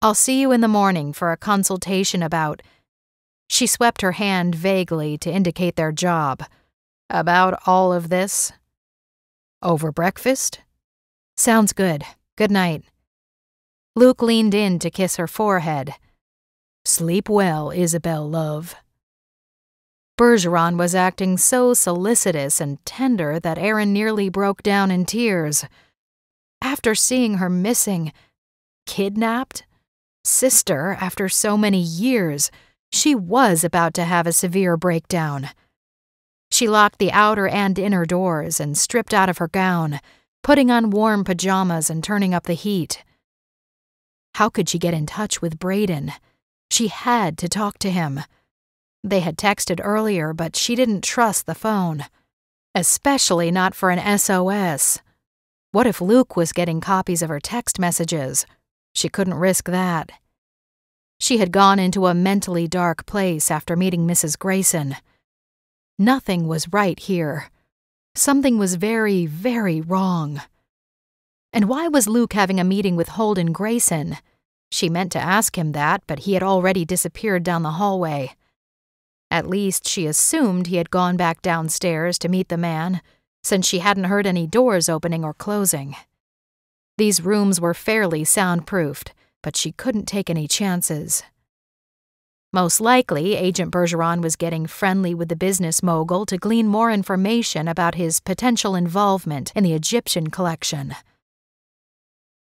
I'll see you in the morning for a consultation about—" She swept her hand vaguely to indicate their job. "About all of this?" "Over breakfast?" "Sounds good. Good night." Luke leaned in to kiss her forehead. "Sleep well, Isabel, love." Bergeron was acting so solicitous and tender that Erin nearly broke down in tears. After seeing her missing, kidnapped, sister after so many years, she was about to have a severe breakdown. She locked the outer and inner doors and stripped out of her gown, putting on warm pajamas and turning up the heat. How could she get in touch with Braden? She had to talk to him. They had texted earlier, but she didn't trust the phone. Especially not for an SOS. What if Luke was getting copies of her text messages? She couldn't risk that. She had gone into a mentally dark place after meeting Mrs. Grayson. Nothing was right here. Something was very, very wrong. And why was Luke having a meeting with Holden Grayson? She meant to ask him that, but he had already disappeared down the hallway. At least she assumed he had gone back downstairs to meet the man, since she hadn't heard any doors opening or closing. These rooms were fairly soundproofed, but she couldn't take any chances. Most likely, Agent Bergeron was getting friendly with the business mogul to glean more information about his potential involvement in the Egyptian collection.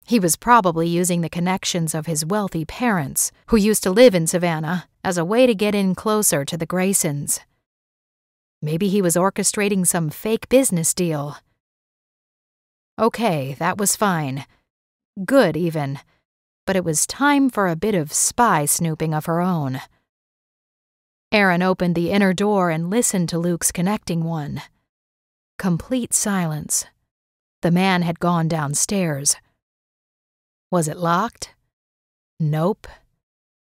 He was probably using the connections of his wealthy parents, who used to live in Savannah, as a way to get in closer to the Graysons. Maybe he was orchestrating some fake business deal. Okay, that was fine. Good, even. But it was time for a bit of spy snooping of her own. Erin opened the inner door and listened to Luke's connecting one. Complete silence. The man had gone downstairs. Was it locked? Nope.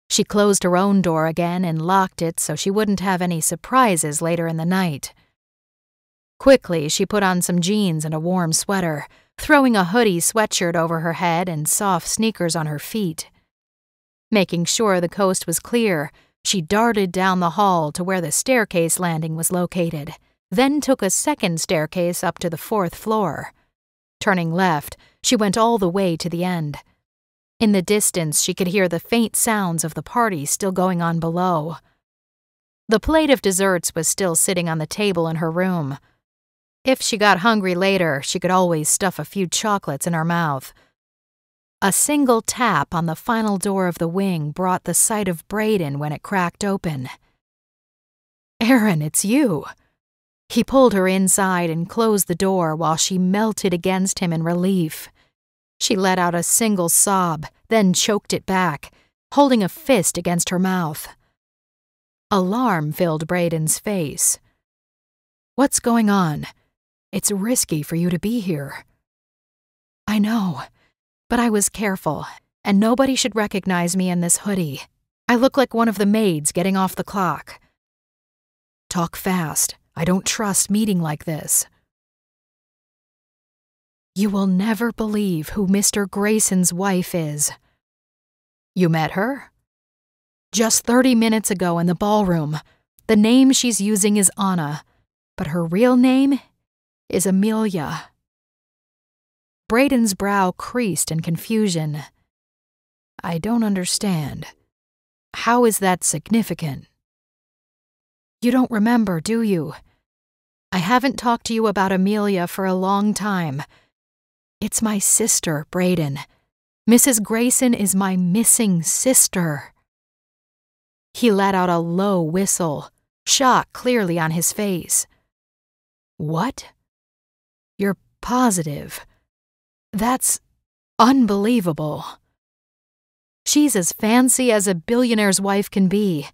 She closed her own door again and locked it so she wouldn't have any surprises later in the night. Quickly, she put on some jeans and a warm sweater, throwing a hoodie sweatshirt over her head and soft sneakers on her feet. Making sure the coast was clear, she darted down the hall to where the staircase landing was located, then took a second staircase up to the 4th floor. Turning left, she went all the way to the end. In the distance, she could hear the faint sounds of the party still going on below. The plate of desserts was still sitting on the table in her room. If she got hungry later, she could always stuff a few chocolates in her mouth. A single tap on the final door of the wing brought the sight of Brayden when it cracked open. "Erin, it's you." He pulled her inside and closed the door while she melted against him in relief. She let out a single sob, then choked it back, holding a fist against her mouth. Alarm filled Brayden's face. "What's going on? It's risky for you to be here." "I know, but I was careful, and nobody should recognize me in this hoodie. I look like one of the maids getting off the clock." "Talk fast. I don't trust meeting like this." "You will never believe who Mr. Grayson's wife is." "You met her?" "Just 30 minutes ago in the ballroom. The name she's using is Anna, but her real name is Amelia." Brayden's brow creased in confusion. "I don't understand. How is that significant?" "You don't remember, do you? I haven't talked to you about Amelia for a long time. It's my sister, Brayden. Mrs. Grayson is my missing sister." He let out a low whistle, shock clearly on his face. "What? You're positive? That's unbelievable." "She's as fancy as a billionaire's wife can be.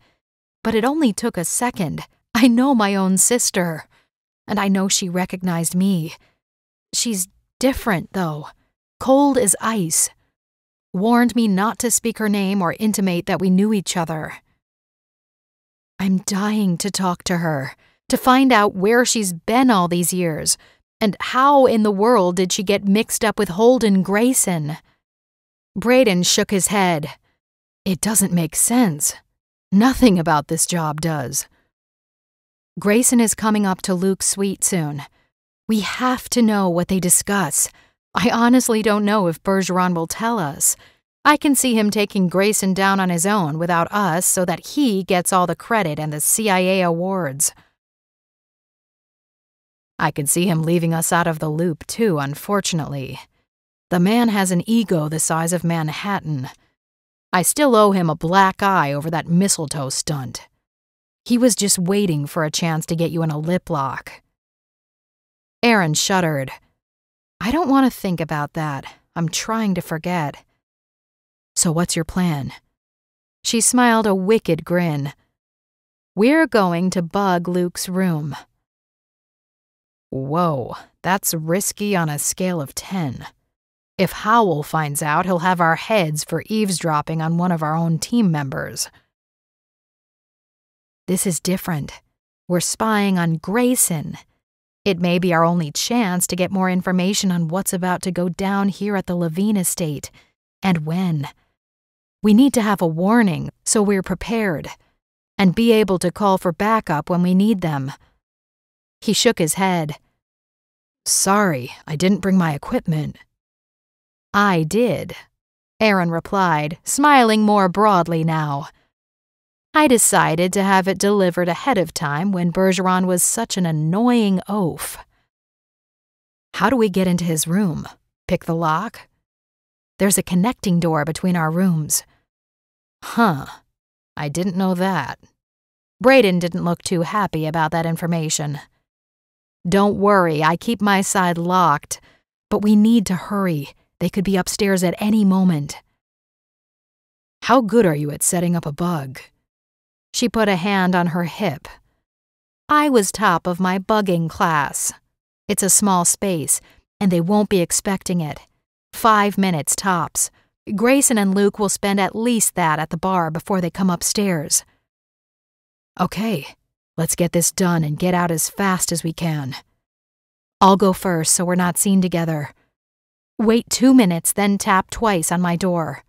But it only took a second. I know my own sister. And I know she recognized me. She's different, though. Cold as ice. Warned me not to speak her name or intimate that we knew each other. I'm dying to talk to her, to find out where she's been all these years, and how in the world did she get mixed up with Holden Grayson?" Brayden shook his head. "It doesn't make sense. Nothing about this job does." "Grayson is coming up to Luke's suite soon. We have to know what they discuss. I honestly don't know if Bergeron will tell us. I can see him taking Grayson down on his own without us so that he gets all the credit and the CIA awards. I can see him leaving us out of the loop too, unfortunately. The man has an ego the size of Manhattan. I still owe him a black eye over that mistletoe stunt. He was just waiting for a chance to get you in a lip lock." Erin shuddered. "I don't want to think about that. I'm trying to forget." "So what's your plan?" She smiled a wicked grin. "We're going to bug Luke's room." Whoa, that's risky on a scale of 10. If Howell finds out, he'll have our heads for eavesdropping on one of our own team members. This is different. We're spying on Grayson. It may be our only chance to get more information on what's about to go down here at the Levine estate, and when. We need to have a warning so we're prepared, and be able to call for backup when we need them. He shook his head. "Sorry, I didn't bring my equipment." "I did," Erin replied, smiling more broadly now. "I decided to have it delivered ahead of time when Bergeron was such an annoying oaf." "How do we get into his room? Pick the lock?" "There's a connecting door between our rooms." "Huh. I didn't know that." Brayden didn't look too happy about that information. "Don't worry, I keep my side locked. But we need to hurry. They could be upstairs at any moment." "How good are you at setting up a bug?" She put a hand on her hip. "I was top of my bugging class. It's a small space, and they won't be expecting it. 5 minutes tops. Grayson and Luke will spend at least that at the bar before they come upstairs." "Okay, let's get this done and get out as fast as we can." "I'll go first so we're not seen together. Wait 2 minutes, then tap twice on my door."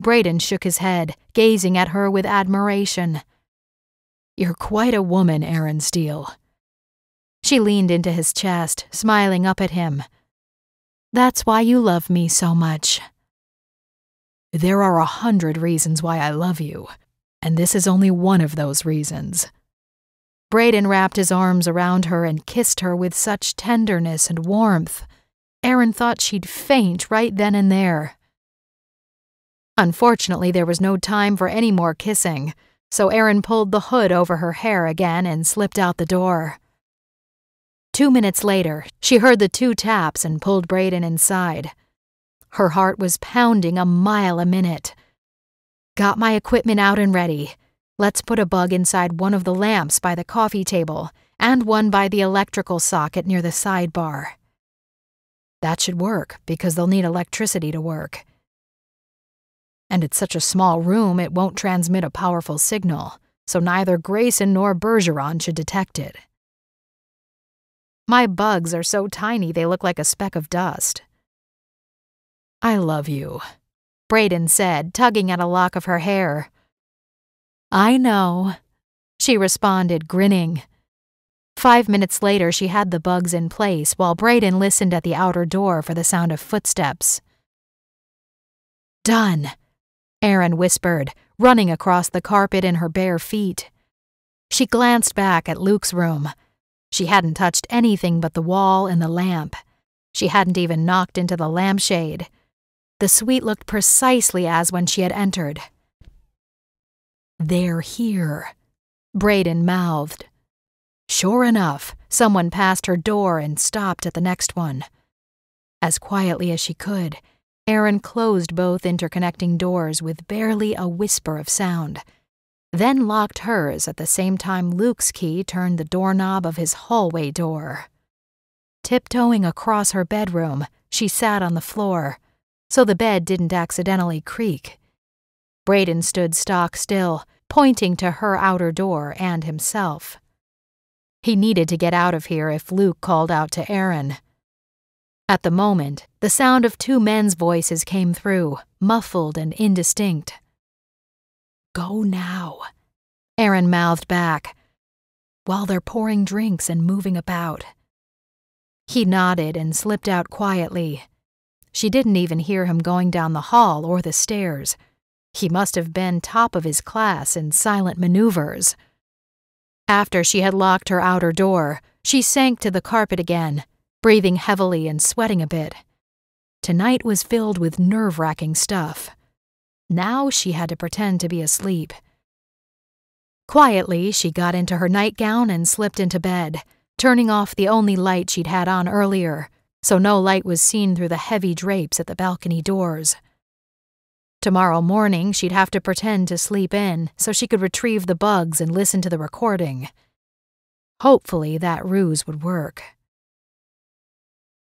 Brayden shook his head, gazing at her with admiration. "You're quite a woman, Erin Steele." She leaned into his chest, smiling up at him. "That's why you love me so much." "There are 100 reasons why I love you, and this is only one of those reasons." Brayden wrapped his arms around her and kissed her with such tenderness and warmth. Erin thought she'd faint right then and there. Unfortunately, there was no time for any more kissing, so Erin pulled the hood over her hair again and slipped out the door. 2 minutes later, she heard the 2 taps and pulled Brayden inside. Her heart was pounding a mile a minute. "Got my equipment out and ready. Let's put a bug inside one of the lamps by the coffee table and one by the electrical socket near the sidebar." That should work, because they'll need electricity to work. And it's such a small room it won't transmit a powerful signal, so neither Grayson nor Bergeron should detect it. "My bugs are so tiny they look like a speck of dust." "I love you," Brayden said, tugging at a lock of her hair. "I know," she responded, grinning. 5 minutes later, she had the bugs in place while Brayden listened at the outer door for the sound of footsteps. "Done," Erin whispered, running across the carpet in her bare feet. She glanced back at Luke's room. She hadn't touched anything but the wall and the lamp. She hadn't even knocked into the lampshade. The suite looked precisely as when she had entered. "They're here," Brayden mouthed. Sure enough, someone passed her door and stopped at the next one. As quietly as she could, Erin closed both interconnecting doors with barely a whisper of sound, then locked hers at the same time Luke's key turned the doorknob of his hallway door. Tiptoeing across her bedroom, she sat on the floor, so the bed didn't accidentally creak. Brayden stood stock still, pointing to her outer door and himself. He needed to get out of here if Luke called out to Erin. At the moment, the sound of 2 men's voices came through, muffled and indistinct. "Go now," Erin mouthed back, "while they're pouring drinks and moving about." He nodded and slipped out quietly. She didn't even hear him going down the hall or the stairs. He must have been top of his class in silent maneuvers. After she had locked her outer door, she sank to the carpet again, breathing heavily and sweating a bit. Tonight was filled with nerve-wracking stuff. Now she had to pretend to be asleep. Quietly, she got into her nightgown and slipped into bed, turning off the only light she'd had on earlier, so no light was seen through the heavy drapes at the balcony doors. Tomorrow morning, she'd have to pretend to sleep in so she could retrieve the bugs and listen to the recording. Hopefully, that ruse would work.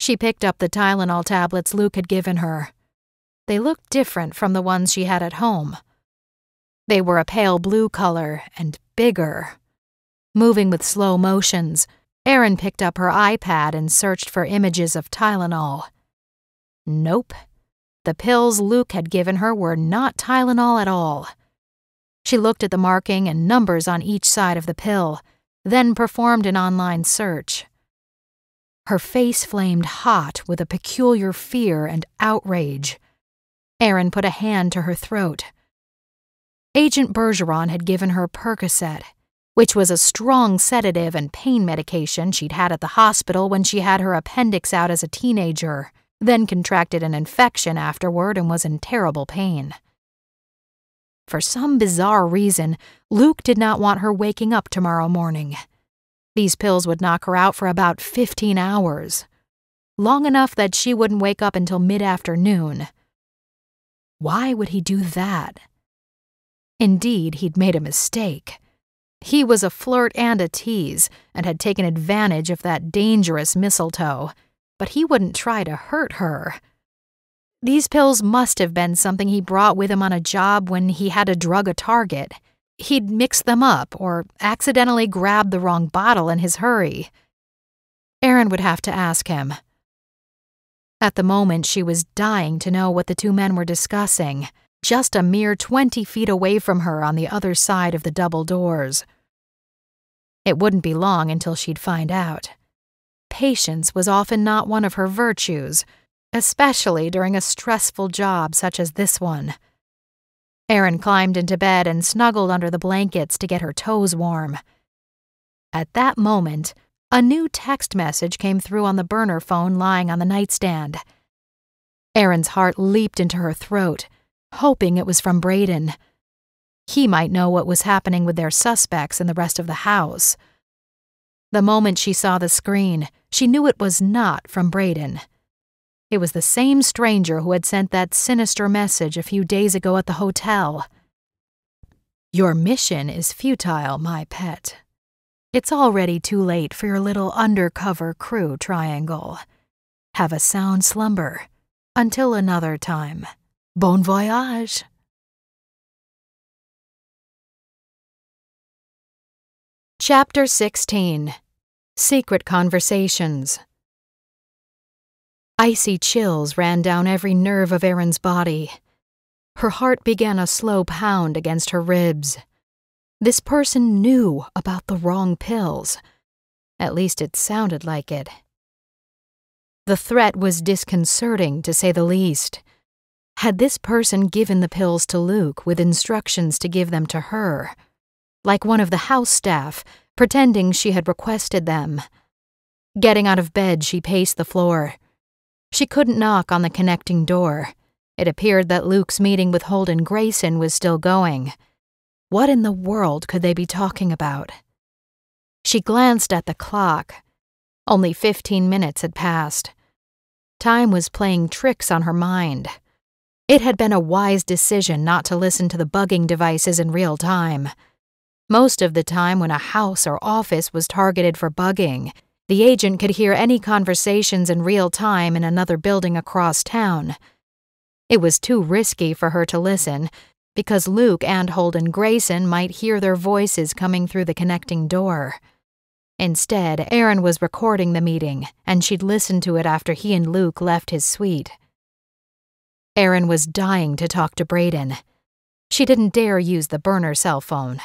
She picked up the Tylenol tablets Luke had given her. They looked different from the ones she had at home. They were a pale blue color and bigger. Moving with slow motions, Erin picked up her iPad and searched for images of Tylenol. Nope. The pills Luke had given her were not Tylenol at all. She looked at the marking and numbers on each side of the pill, then performed an online search. Her face flamed hot with a peculiar fear and outrage. Erin put a hand to her throat. Agent Bergeron had given her Percocet, which was a strong sedative and pain medication she'd had at the hospital when she had her appendix out as a teenager, then contracted an infection afterward and was in terrible pain. For some bizarre reason, Luke did not want her waking up tomorrow morning. These pills would knock her out for about 15 hours, long enough that she wouldn't wake up until mid-afternoon. Why would he do that? Indeed, he'd made a mistake. He was a flirt and a tease, and had taken advantage of that dangerous mistletoe, but he wouldn't try to hurt her. These pills must have been something he brought with him on a job when he had to drug a target. He'd mixed them up or accidentally grabbed the wrong bottle in his hurry. Erin would have to ask him. At the moment, she was dying to know what the 2 men were discussing, just a mere 20 feet away from her on the other side of the double doors. It wouldn't be long until she'd find out. Patience was often not one of her virtues, especially during a stressful job such as this one. Erin climbed into bed and snuggled under the blankets to get her toes warm. At that moment, a new text message came through on the burner phone lying on the nightstand. Erin's heart leaped into her throat, hoping it was from Braden. He might know what was happening with their suspects and the rest of the house. The moment she saw the screen, she knew it was not from Braden. It was the same stranger who had sent that sinister message a few days ago at the hotel. "Your mission is futile, my pet. It's already too late for your little undercover crew triangle. Have a sound slumber. Until another time. Bon voyage." Chapter 16. Secret Conversations. Icy chills ran down every nerve of Erin's body. Her heart began a slow pound against her ribs. This person knew about the wrong pills. At least it sounded like it. The threat was disconcerting, to say the least. Had this person given the pills to Luke with instructions to give them to her? Like one of the house staff, pretending she had requested them. Getting out of bed, she paced the floor. She couldn't knock on the connecting door. It appeared that Luke's meeting with Holden Grayson was still going. What in the world could they be talking about? She glanced at the clock. Only 15 minutes had passed. Time was playing tricks on her mind. It had been a wise decision not to listen to the bugging devices in real time. Most of the time when a house or office was targeted for bugging, the agent could hear any conversations in real time in another building across town. It was too risky for her to listen, because Luke and Holden Grayson might hear their voices coming through the connecting door. Instead, Erin was recording the meeting, and she'd listen to it after he and Luke left his suite. Erin was dying to talk to Braden. She didn't dare use the burner cell phone.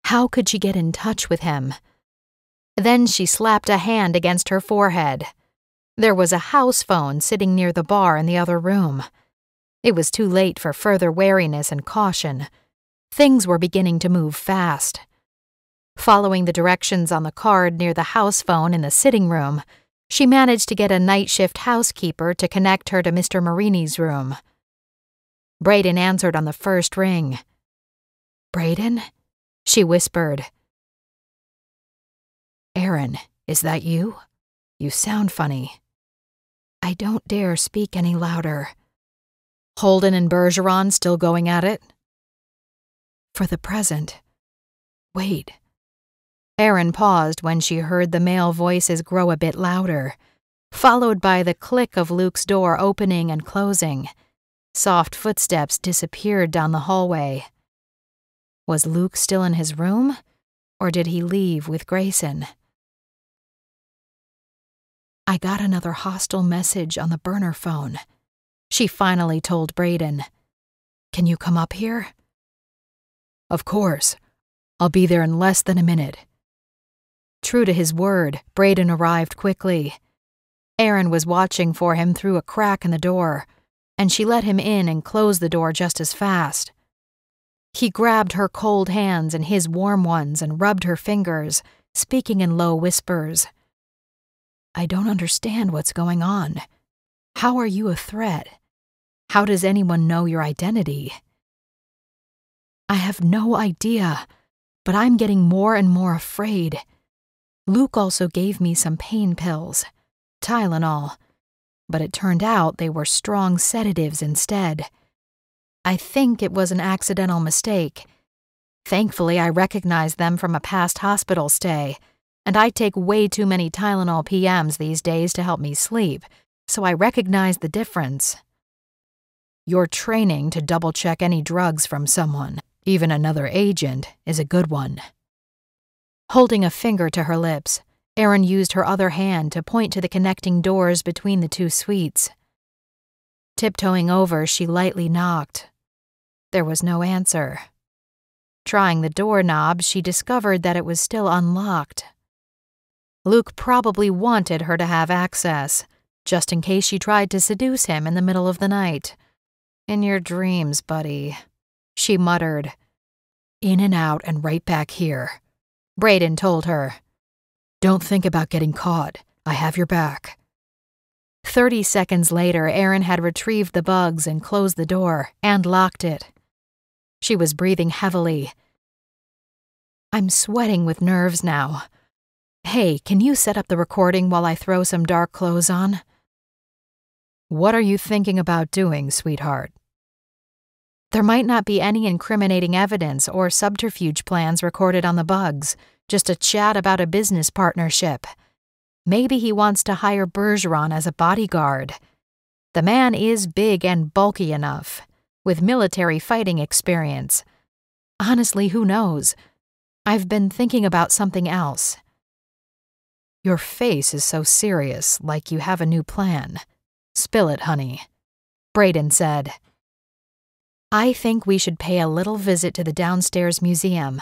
How could she get in touch with him? Then she slapped a hand against her forehead. There was a house phone sitting near the bar in the other room. It was too late for further wariness and caution. Things were beginning to move fast. Following the directions on the card near the house phone in the sitting room, she managed to get a night shift housekeeper to connect her to Mr. Marini's room. Braden answered on the first ring. "Braden?" she whispered. "Erin, is that you? You sound funny." "I don't dare speak any louder." "Holden and Bergeron still going at it?" "For the present. Wait." Erin paused when she heard the male voices grow a bit louder, followed by the click of Luke's door opening and closing. Soft footsteps disappeared down the hallway. Was Luke still in his room, or did he leave with Grayson? "I got another hostile message on the burner phone," she finally told Braden. "Can you come up here?" "Of course. I'll be there in less than a minute." True to his word, Braden arrived quickly. Erin was watching for him through a crack in the door, and she let him in and closed the door just as fast. He grabbed her cold hands in his warm ones and rubbed her fingers, speaking in low whispers. "I don't understand what's going on. How are you a threat? How does anyone know your identity?" "I have no idea, but I'm getting more and more afraid. Luke also gave me some pain pills, Tylenol, but it turned out they were strong sedatives instead. I think it was an accidental mistake. Thankfully, I recognized them from a past hospital stay, and I take way too many Tylenol PMs these days to help me sleep, so I recognized the difference." "Your training to double-check any drugs from someone, even another agent, is a good one." Holding a finger to her lips, Erin used her other hand to point to the connecting doors between the two suites. Tiptoeing over, she lightly knocked. There was no answer. Trying the doorknob, she discovered that it was still unlocked. Luke probably wanted her to have access, just in case she tried to seduce him in the middle of the night. "In your dreams, buddy," she muttered. "In and out and right back here," Braden told her. Don't think about getting caught. I have your back. 30 seconds later, Erin had retrieved the bugs and closed the door and locked it. She was breathing heavily. I'm sweating with nerves now. Hey, can you set up the recording while I throw some dark clothes on? What are you thinking about doing, sweetheart? There might not be any incriminating evidence or subterfuge plans recorded on the bugs, just a chat about a business partnership. Maybe he wants to hire Bergeron as a bodyguard. The man is big and bulky enough, with military fighting experience. Honestly, who knows? I've been thinking about something else. Your face is so serious, like you have a new plan. Spill it, honey, Brayden said. I think we should pay a little visit to the downstairs museum.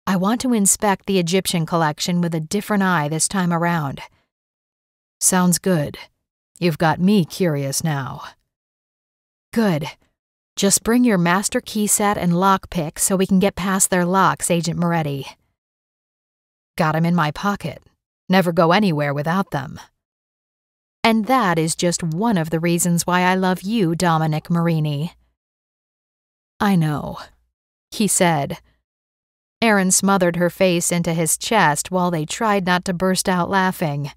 I want to inspect the Egyptian collection with a different eye this time around. Sounds good. You've got me curious now. Good. Just bring your master key set and lockpick so we can get past their locks, Agent Moretti. Got 'em in my pocket. Never go anywhere without them. And that is just one of the reasons why I love you, Dominic Marini. I know, he said. Erin smothered her face into his chest while they tried not to burst out laughing.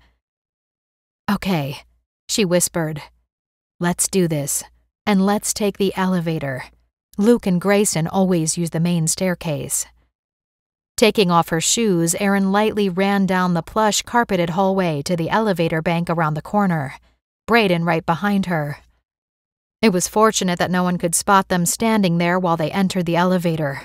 Okay, she whispered. Let's do this, and let's take the elevator. Luke and Grayson always use the main staircase. Taking off her shoes, Erin lightly ran down the plush carpeted hallway to the elevator bank around the corner, Brayden right behind her. It was fortunate that no one could spot them standing there while they entered the elevator.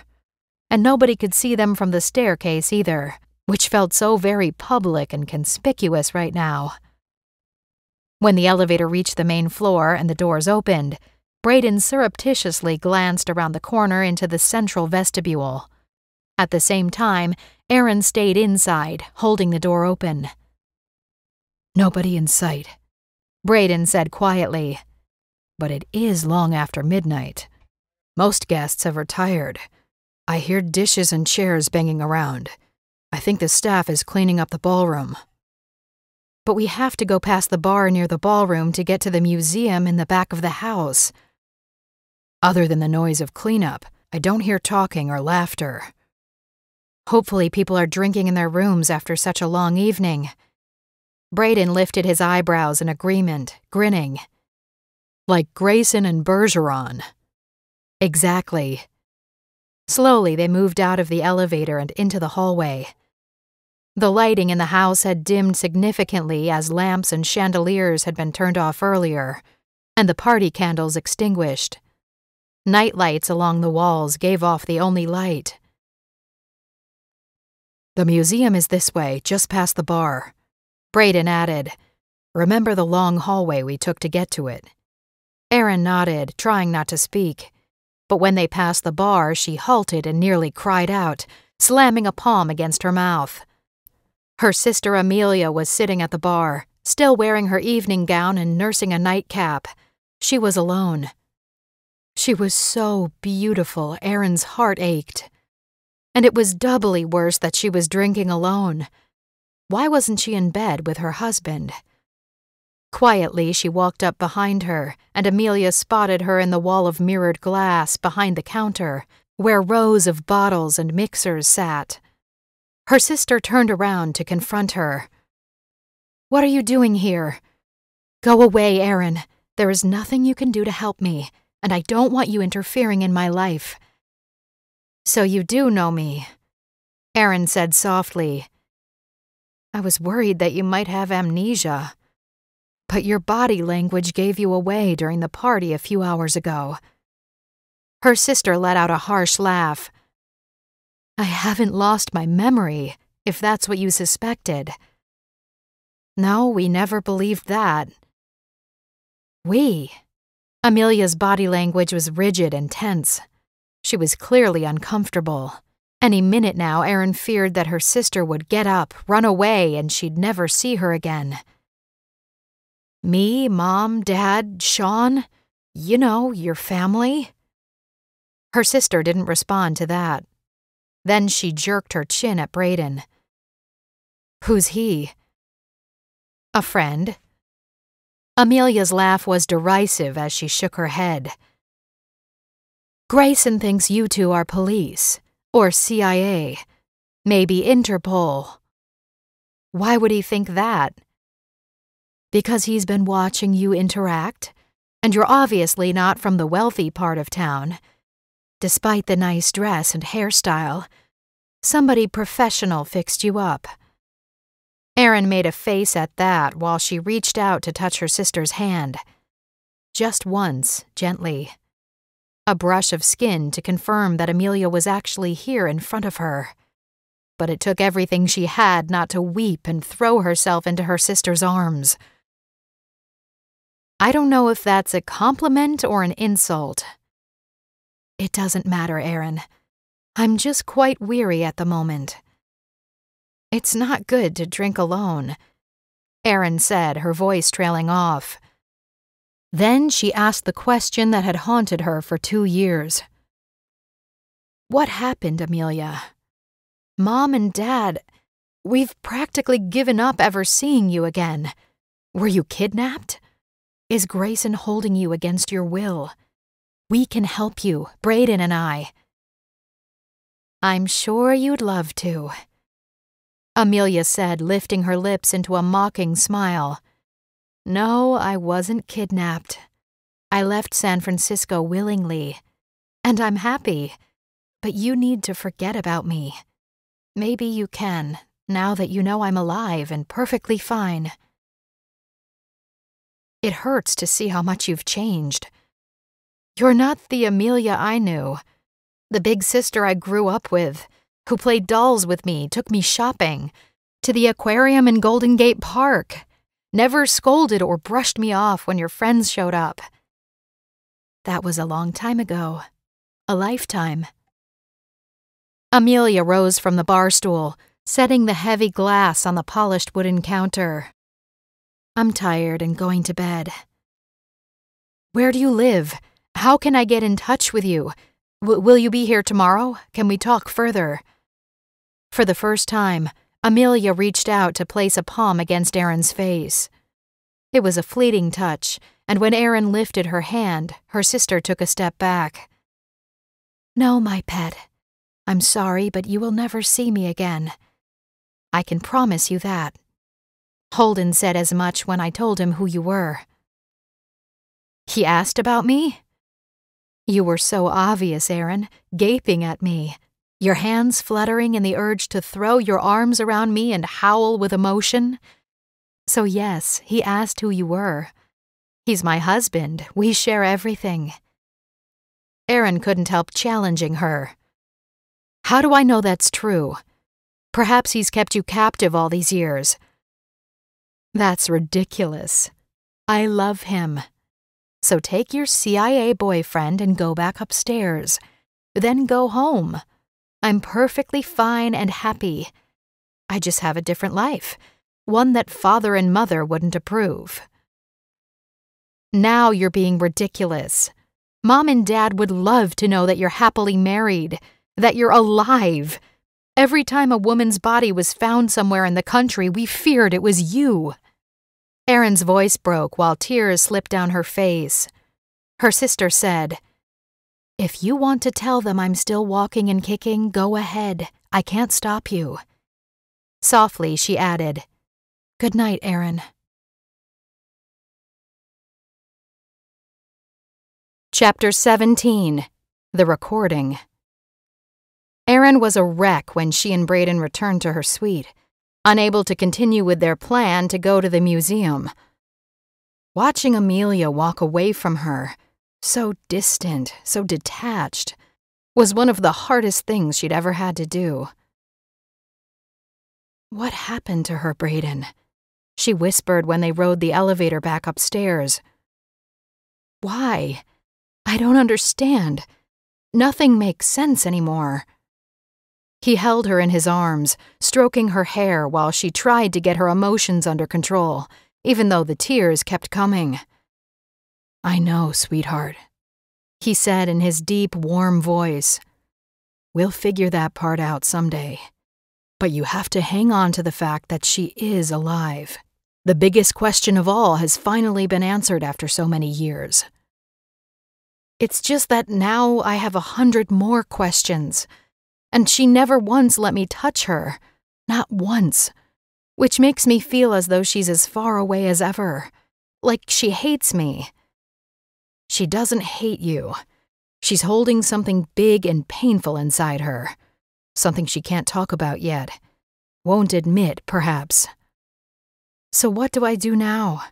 And nobody could see them from the staircase either, which felt so very public and conspicuous right now. When the elevator reached the main floor and the doors opened, Brayden surreptitiously glanced around the corner into the central vestibule. At the same time, Erin stayed inside, holding the door open. Nobody in sight, Brayden said quietly. But it is long after midnight. Most guests have retired. I hear dishes and chairs banging around. I think the staff is cleaning up the ballroom. But we have to go past the bar near the ballroom to get to the museum in the back of the house. Other than the noise of cleanup, I don't hear talking or laughter. Hopefully people are drinking in their rooms after such a long evening. Brayden lifted his eyebrows in agreement, grinning. Like Grayson and Bergeron. Exactly. Slowly, they moved out of the elevator and into the hallway. The lighting in the house had dimmed significantly as lamps and chandeliers had been turned off earlier, and the party candles extinguished. Night lights along the walls gave off the only light. The museum is this way, just past the bar, Brayden added. Remember the long hallway we took to get to it? Erin nodded, trying not to speak. But when they passed the bar, she halted and nearly cried out, slamming a palm against her mouth. Her sister Amelia was sitting at the bar, still wearing her evening gown and nursing a nightcap. She was alone. She was so beautiful, Erin's heart ached. And it was doubly worse that she was drinking alone. Why wasn't she in bed with her husband? Quietly, she walked up behind her, and Amelia spotted her in the wall of mirrored glass behind the counter, where rows of bottles and mixers sat. Her sister turned around to confront her. What are you doing here? Go away, Erin. There is nothing you can do to help me, and I don't want you interfering in my life. So you do know me, Erin said softly. I was worried that you might have amnesia. But your body language gave you away during the party a few hours ago. Her sister let out a harsh laugh. I haven't lost my memory, if that's what you suspected. No, we never believed that. We? Amelia's body language was rigid and tense. She was clearly uncomfortable. Any minute now, Erin feared that her sister would get up, run away, and she'd never see her again. Me, Mom, Dad, Sean, you know, your family. Her sister didn't respond to that. Then she jerked her chin at Brayden. Who's he? A friend. Amelia's laugh was derisive as she shook her head. Grayson thinks you two are police, or CIA, maybe Interpol. Why would he think that? Because he's been watching you interact, and you're obviously not from the wealthy part of town. Despite the nice dress and hairstyle, somebody professional fixed you up. Erin made a face at that while she reached out to touch her sister's hand. Just once, gently. A brush of skin to confirm that Amelia was actually here in front of her. But it took everything she had not to weep and throw herself into her sister's arms. I don't know if that's a compliment or an insult. It doesn't matter, Erin. I'm just quite weary at the moment. It's not good to drink alone, Erin said, her voice trailing off. Then she asked the question that had haunted her for 2 years. What happened, Amelia? Mom and Dad, we've practically given up ever seeing you again. Were you kidnapped? Is Grayson holding you against your will? We can help you, Brayden and I. I'm sure you'd love to, Amelia said, lifting her lips into a mocking smile. No, I wasn't kidnapped. I left San Francisco willingly. And I'm happy. But you need to forget about me. Maybe you can, now that you know I'm alive and perfectly fine. It hurts to see how much you've changed. You're not the Amelia I knew. The big sister I grew up with, who played dolls with me, took me shopping, to the aquarium in Golden Gate Park, never scolded or brushed me off when your friends showed up. That was a long time ago. A lifetime. Amelia rose from the bar stool, setting the heavy glass on the polished wooden counter. I'm tired and going to bed. Where do you live? How can I get in touch with you? Will you be here tomorrow? Can we talk further? For the first time, Amelia reached out to place a palm against Erin's face. It was a fleeting touch, and when Erin lifted her hand, her sister took a step back. No, my pet. I'm sorry, but you will never see me again. I can promise you that. Holden said as much when I told him who you were. He asked about me? You were so obvious, Erin, gaping at me, your hands fluttering in the urge to throw your arms around me and howl with emotion. So yes, he asked who you were. He's my husband. We share everything. Erin couldn't help challenging her. How do I know that's true? Perhaps he's kept you captive all these years. That's ridiculous. I love him. So take your CIA boyfriend and go back upstairs. Then go home. I'm perfectly fine and happy. I just have a different life, one that father and mother wouldn't approve. Now you're being ridiculous. Mom and Dad would love to know that you're happily married, that you're alive. Every time a woman's body was found somewhere in the country, we feared it was you. Erin's voice broke while tears slipped down her face. Her sister said, If you want to tell them I'm still walking and kicking, go ahead. I can't stop you. Softly, she added, Good night, Erin. Chapter 17. The Recording. Erin was a wreck when she and Brayden returned to her suite, unable to continue with their plan to go to the museum. Watching Amelia walk away from her, so distant, so detached, was one of the hardest things she'd ever had to do. What happened to her, Brayden? She whispered when they rode the elevator back upstairs. Why? I don't understand. Nothing makes sense anymore. He held her in his arms, stroking her hair while she tried to get her emotions under control, even though the tears kept coming. I know, sweetheart, he said in his deep, warm voice. We'll figure that part out someday. But you have to hang on to the fact that she is alive. The biggest question of all has finally been answered after so many years. It's just that now I have 100 more questions, and she never once let me touch her. Not once. Which makes me feel as though she's as far away as ever. Like she hates me. She doesn't hate you. She's holding something big and painful inside her. Something she can't talk about yet. Won't admit, perhaps. So what do I do now?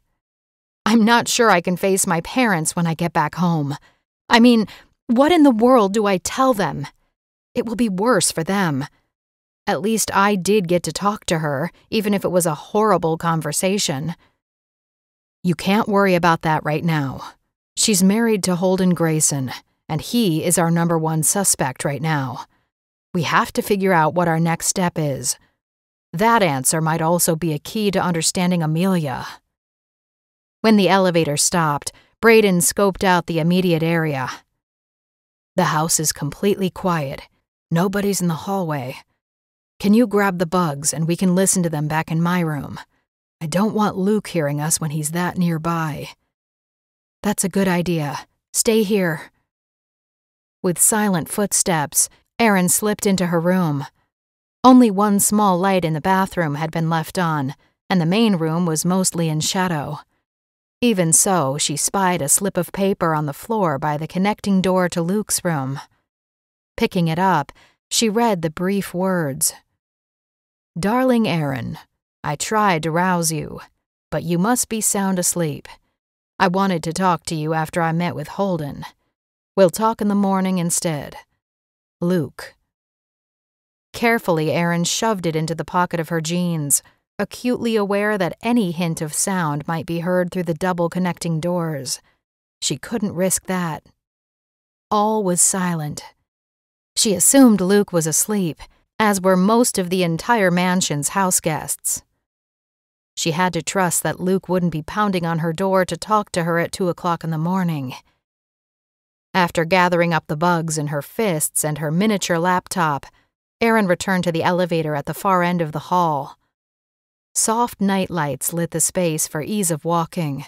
I'm not sure I can face my parents when I get back home. I mean, what in the world do I tell them? It will be worse for them. At least I did get to talk to her, even if it was a horrible conversation. You can't worry about that right now. She's married to Holden Grayson, and he is our #1 suspect right now. We have to figure out what our next step is. That answer might also be a key to understanding Amelia. When the elevator stopped, Braden scoped out the immediate area. The house is completely quiet. Nobody's in the hallway. Can you grab the bugs and we can listen to them back in my room? I don't want Luke hearing us when he's that nearby. That's a good idea. Stay here. With silent footsteps, Erin slipped into her room. Only one small light in the bathroom had been left on, and the main room was mostly in shadow. Even so, she spied a slip of paper on the floor by the connecting door to Luke's room. Picking it up, she read the brief words. "Darling Erin, I tried to rouse you, but you must be sound asleep. I wanted to talk to you after I met with Holden. We'll talk in the morning instead. Luke." Carefully, Erin shoved it into the pocket of her jeans, acutely aware that any hint of sound might be heard through the double connecting doors. She couldn't risk that. All was silent. She assumed Luke was asleep, as were most of the entire mansion's house guests. She had to trust that Luke wouldn't be pounding on her door to talk to her at 2 o'clock in the morning. After gathering up the bugs in her fists and her miniature laptop, Erin returned to the elevator at the far end of the hall. Soft night lights lit the space for ease of walking,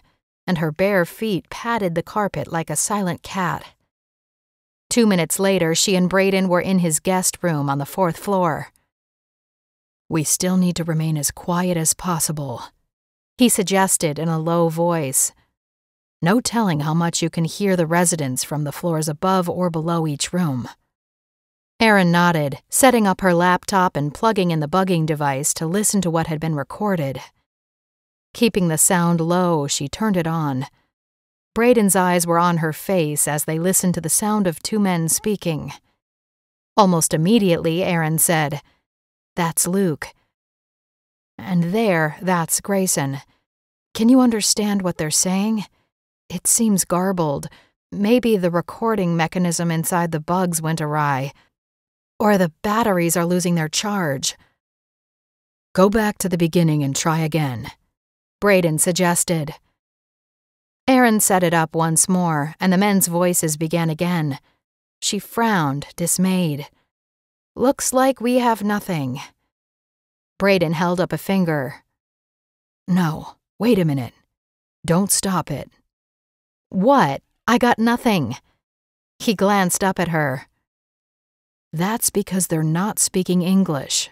and her bare feet patted the carpet like a silent cat. 2 minutes later, she and Braden were in his guest room on the 4th floor. "We still need to remain as quiet as possible," he suggested in a low voice. "No telling how much you can hear the residents from the floors above or below each room." Erin nodded, setting up her laptop and plugging in the bugging device to listen to what had been recorded. Keeping the sound low, she turned it on. Braden's eyes were on her face as they listened to the sound of 2 men speaking. Almost immediately, Erin said, "That's Luke. And there, that's Grayson. Can you understand what they're saying? It seems garbled. Maybe the recording mechanism inside the bugs went awry. Or the batteries are losing their charge." "Go back to the beginning and try again," Braden suggested. Erin set it up once more, and the men's voices began again. She frowned, dismayed. "Looks like we have nothing." Braden held up a finger. "No, wait a minute. Don't stop it." "What? I got nothing." He glanced up at her. "That's because they're not speaking English.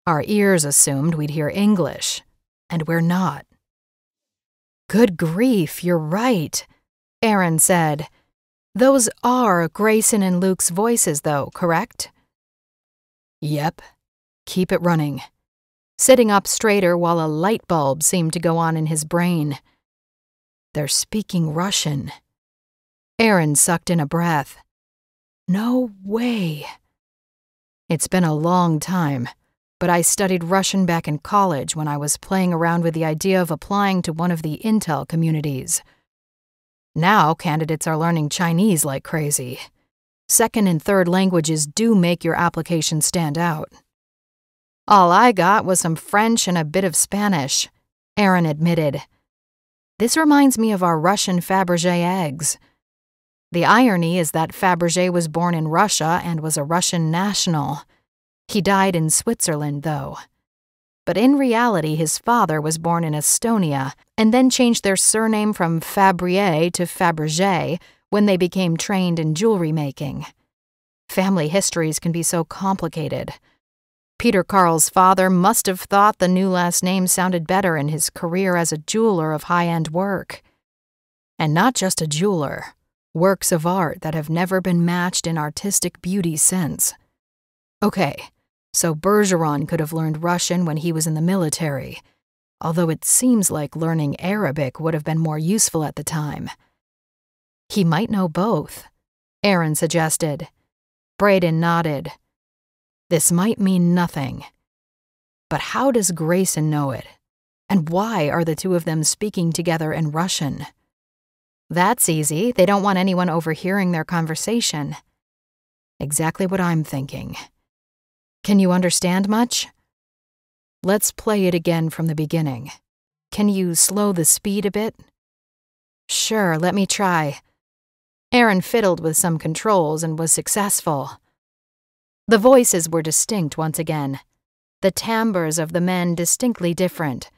Our ears assumed we'd hear English, and we're not." "Good grief, you're right," Erin said. "Those are Grayson and Luke's voices, though, correct?" "Yep. Keep it running." Sitting up straighter while a light bulb seemed to go on in his brain. "They're speaking Russian." Erin sucked in a breath. "No way." "It's been a long time, but I studied Russian back in college when I was playing around with the idea of applying to one of the Intel communities. Now candidates are learning Chinese like crazy. Second and third languages do make your application stand out." "All I got was some French and a bit of Spanish," Erin admitted. "This reminds me of our Russian Fabergé eggs. The irony is that Fabergé was born in Russia and was a Russian national. He died in Switzerland, though. But in reality, his father was born in Estonia and then changed their surname from Fabrier to Fabergé when they became trained in jewelry making. Family histories can be so complicated. Peter Carl's father must have thought the new last name sounded better in his career as a jeweler of high-end work. And not just a jeweler, works of art that have never been matched in artistic beauty since. Okay, so Bergeron could have learned Russian when he was in the military, although it seems like learning Arabic would have been more useful at the time. He might know both, Aaron suggested. Braden nodded. This might mean nothing. But how does Grayson know it? And why are the two of them speaking together in Russian? That's easy. They don't want anyone overhearing their conversation. Exactly what I'm thinking. Can you understand much? Let's play it again from the beginning. Can you slow the speed a bit? Sure, let me try. Aaron fiddled with some controls and was successful. The voices were distinct once again, the timbres of the men distinctly different.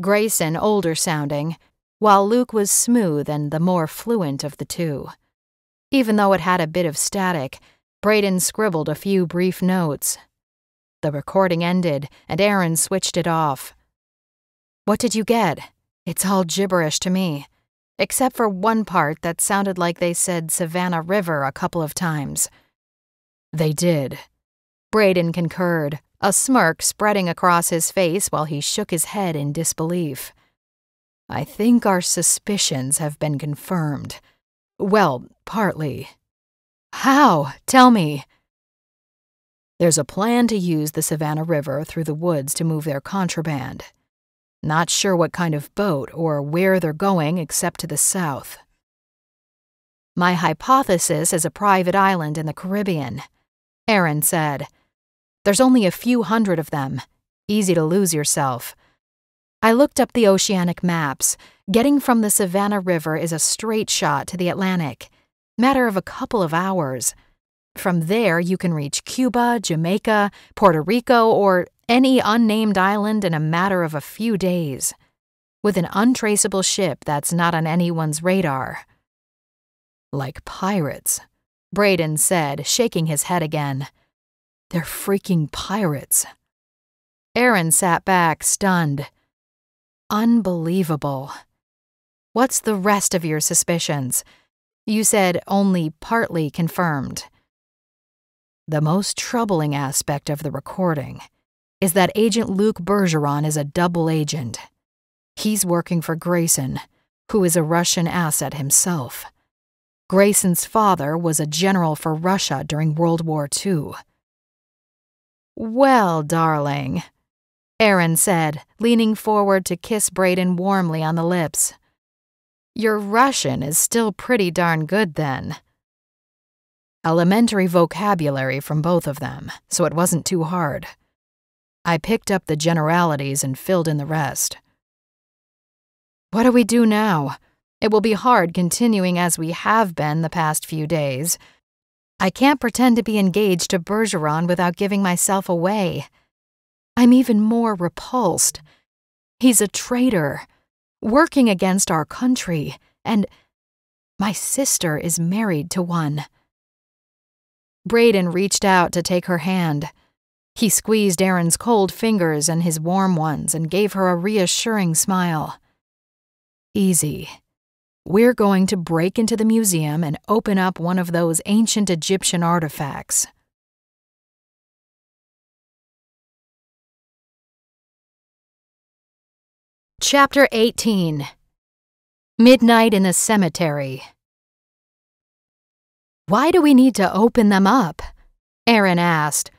Grayson older sounding, while Luke was smooth and the more fluent of the two. Even though it had a bit of static, Braden scribbled a few brief notes. The recording ended, and Aaron switched it off. What did you get? It's all gibberish to me, except for one part that sounded like they said Savannah River a couple of times. They did. Braden concurred, a smirk spreading across his face while he shook his head in disbelief. I think our suspicions have been confirmed. Well, partly. How? Tell me. There's a plan to use the Savannah River through the woods to move their contraband. Not sure what kind of boat or where they're going except to the south. My hypothesis is a private island in the Caribbean, Aaron said. There's only a few hundred of them. Easy to lose yourself. I looked up the oceanic maps. Getting from the Savannah River is a straight shot to the Atlantic. Matter of a couple of hours. From there, you can reach Cuba, Jamaica, Puerto Rico, or any unnamed island in a matter of a few days, with an untraceable ship that's not on anyone's radar. Like pirates, Braden said, shaking his head again. They're freaking pirates. Aaron sat back, stunned. Unbelievable. What's the rest of your suspicions? You said only partly confirmed. The most troubling aspect of the recording is that Agent Luke Bergeron is a double agent. He's working for Grayson, who is a Russian asset himself. Grayson's father was a general for Russia during World War II. Well, darling, Aaron said, leaning forward to kiss Braden warmly on the lips. Your Russian is still pretty darn good, then. Elementary vocabulary from both of them, so it wasn't too hard. I picked up the generalities and filled in the rest. What do we do now? It will be hard continuing as we have been the past few days. I can't pretend to be engaged to Bergeron without giving myself away. I'm even more repulsed. He's a traitor, working against our country, and my sister is married to one. Braden reached out to take her hand. He squeezed Aaron's cold fingers and his warm ones and gave her a reassuring smile. Easy. We're going to break into the museum and open up one of those ancient Egyptian artifacts. Chapter 18. Midnight in the Cemetery. Why do we need to open them up? Aaron asked.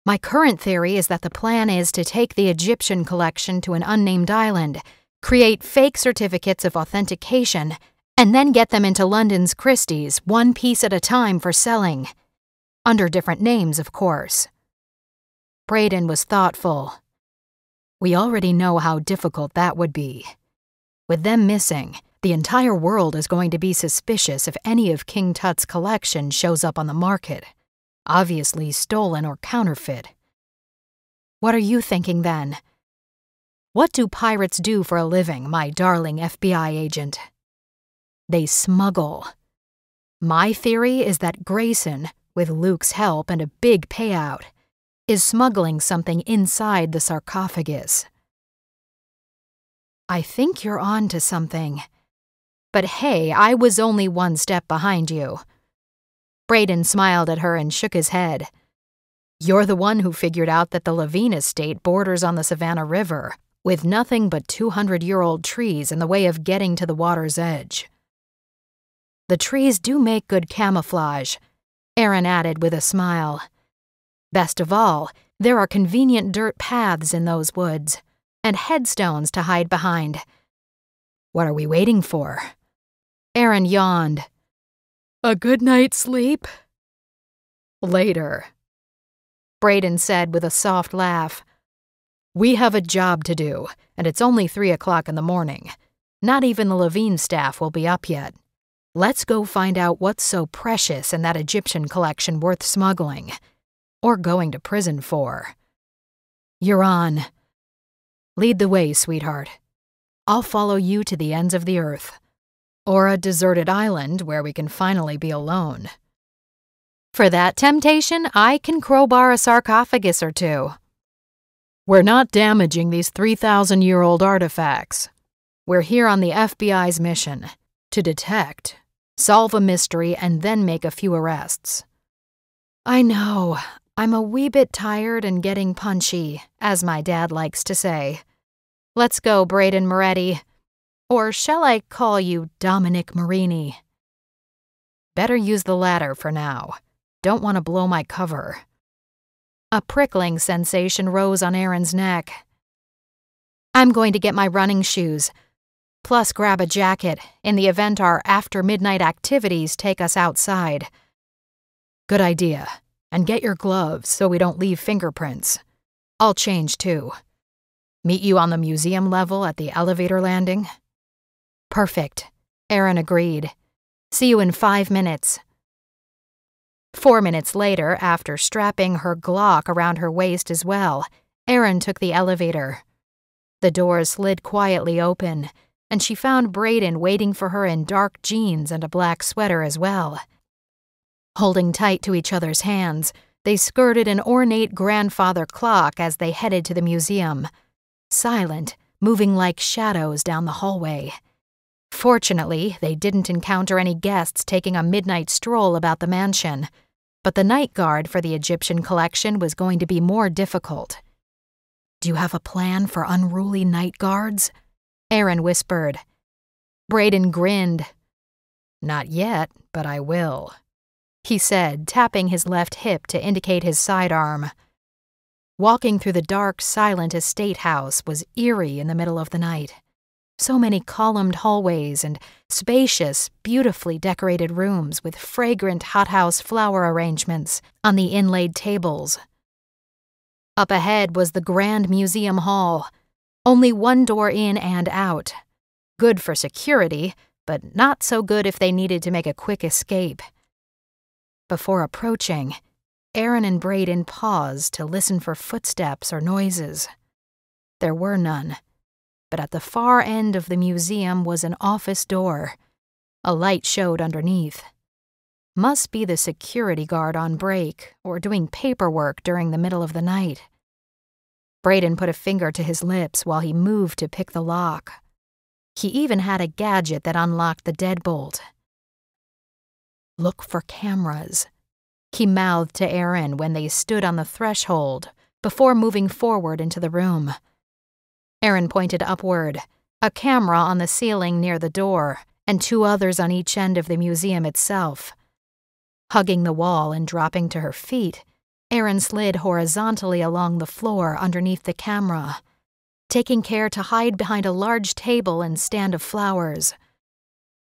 My current theory is that the plan is to take the Egyptian collection to an unnamed island, create fake certificates of authentication, and then get them into London's Christie's one piece at a time for selling. Under different names, of course. Braden was thoughtful. We already know how difficult that would be. With them missing, the entire world is going to be suspicious if any of King Tut's collection shows up on the market. Obviously stolen or counterfeit. What are you thinking then? What do pirates do for a living, my darling FBI agent? They smuggle. My theory is that Grayson, with Luke's help and a big payout, is smuggling something inside the sarcophagus. I think you're on to something. But hey, I was only one step behind you. Brayden smiled at her and shook his head. You're the one who figured out that the Levine estate borders on the Savannah River, with nothing but 200-year-old trees in the way of getting to the water's edge. The trees do make good camouflage, Aaron added with a smile. Best of all, there are convenient dirt paths in those woods, and headstones to hide behind. What are we waiting for? Aaron yawned. A good night's sleep? Later, Brayden said with a soft laugh. We have a job to do, and it's only 3 o'clock in the morning. Not even the Levine staff will be up yet. Let's go find out what's so precious in that Egyptian collection worth smuggling, or going to prison for. You're on. Lead the way, sweetheart. I'll follow you to the ends of the earth, or a deserted island where we can finally be alone. For that temptation, I can crowbar a sarcophagus or two. We're not damaging these 3,000-year-old artifacts. We're here on the FBI's mission, to detect, solve a mystery, and then make a few arrests. I know, I'm a wee bit tired and getting punchy, as my dad likes to say. Let's go, Brayden Moretti. Or shall I call you Dominic Marini? Better use the latter for now. Don't want to blow my cover. A prickling sensation rose on Aaron's neck. I'm going to get my running shoes. Plus grab a jacket, in the event our after-midnight activities take us outside. Good idea. And get your gloves so we don't leave fingerprints. I'll change too. Meet you on the museum level at the elevator landing? Perfect, Aaron agreed. See you in 5 minutes. 4 minutes later, after strapping her Glock around her waist as well, Aaron took the elevator. The doors slid quietly open, and she found Brayden waiting for her in dark jeans and a black sweater as well. Holding tight to each other's hands, they skirted an ornate grandfather clock as they headed to the museum, silent, moving like shadows down the hallway. Fortunately, they didn't encounter any guests taking a midnight stroll about the mansion, but the night guard for the Egyptian collection was going to be more difficult. Do you have a plan for unruly night guards? Aaron whispered. Brayden grinned. Not yet, but I will, he said, tapping his left hip to indicate his sidearm. Walking through the dark, silent estate house was eerie in the middle of the night. So many columned hallways and spacious, beautifully decorated rooms with fragrant hothouse flower arrangements on the inlaid tables. Up ahead was the grand museum hall, only one door in and out. Good for security, but not so good if they needed to make a quick escape. Before approaching, Aaron and Brayden paused to listen for footsteps or noises. There were none. But at the far end of the museum was an office door. A light showed underneath. Must be the security guard on break or doing paperwork during the middle of the night. Brayden put a finger to his lips while he moved to pick the lock. He even had a gadget that unlocked the deadbolt. Look for cameras, he mouthed to Aaron when they stood on the threshold before moving forward into the room. Aaron pointed upward, a camera on the ceiling near the door, and 2 others on each end of the museum itself. Hugging the wall and dropping to her feet, Aaron slid horizontally along the floor underneath the camera, taking care to hide behind a large table and stand of flowers.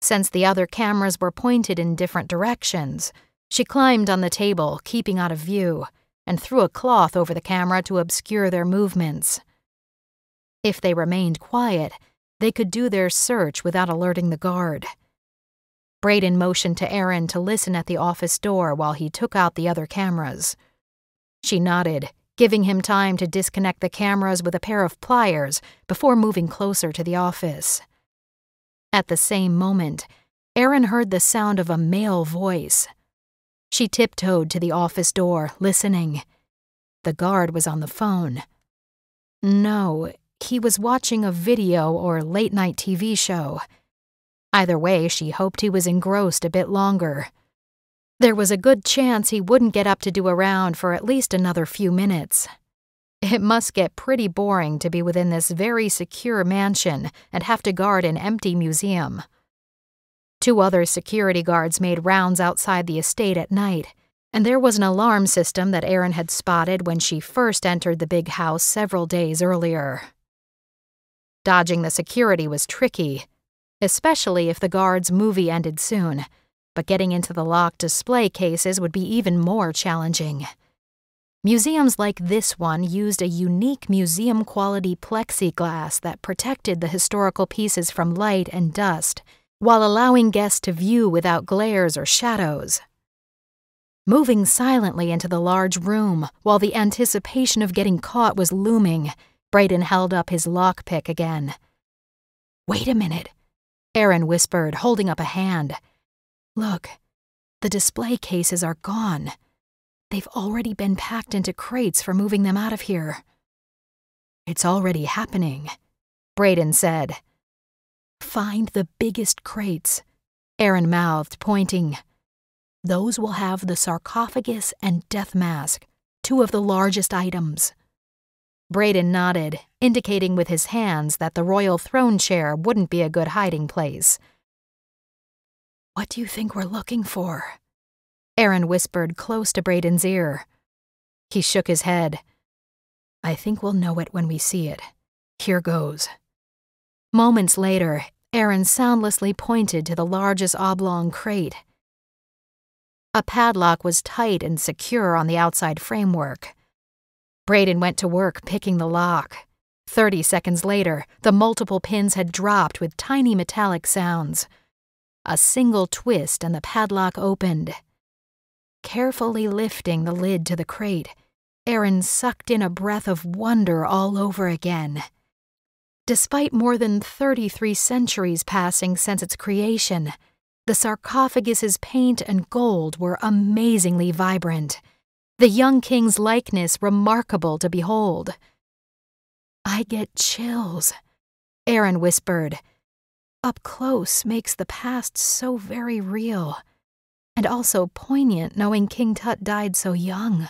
Since the other cameras were pointed in different directions, she climbed on the table, keeping out of view, and threw a cloth over the camera to obscure their movements. If they remained quiet, they could do their search without alerting the guard. Braden motioned to Erin to listen at the office door while he took out the other cameras. She nodded, giving him time to disconnect the cameras with a pair of pliers before moving closer to the office. At the same moment, Erin heard the sound of a male voice. She tiptoed to the office door, listening. The guard was on the phone. No, he was watching a video or late-night TV show. Either way, she hoped he was engrossed a bit longer. There was a good chance he wouldn't get up to do a round for at least another few minutes. It must get pretty boring to be within this very secure mansion and have to guard an empty museum. 2 other security guards made rounds outside the estate at night, and there was an alarm system that Erin had spotted when she first entered the big house several days earlier. Dodging the security was tricky, especially if the guards' movie ended soon, but getting into the locked display cases would be even more challenging. Museums like this one used a unique museum-quality plexiglass that protected the historical pieces from light and dust, while allowing guests to view without glares or shadows. Moving silently into the large room while the anticipation of getting caught was looming, Braden held up his lockpick again. "Wait a minute," Erin whispered, holding up a hand. "Look, the display cases are gone. They've already been packed into crates for moving them out of here." "It's already happening," Braden said. "Find the biggest crates," Erin mouthed, pointing. "Those will have the sarcophagus and death mask, 2 of the largest items." Braden nodded, indicating with his hands that the royal throne chair wouldn't be a good hiding place. "What do you think we're looking for?" Erin whispered close to Braden's ear. He shook his head. "I think we'll know it when we see it. Here goes." Moments later, Erin soundlessly pointed to the largest oblong crate. A padlock was tight and secure on the outside framework. Braden went to work picking the lock. 30 seconds later, the multiple pins had dropped with tiny metallic sounds. A single twist and the padlock opened. Carefully lifting the lid to the crate, Erin sucked in a breath of wonder all over again. Despite more than 33 centuries passing since its creation, the sarcophagus's paint and gold were amazingly vibrant, the young king's likeness remarkable to behold. "I get chills," Erin whispered. "Up close makes the past so very real, and also poignant knowing King Tut died so young."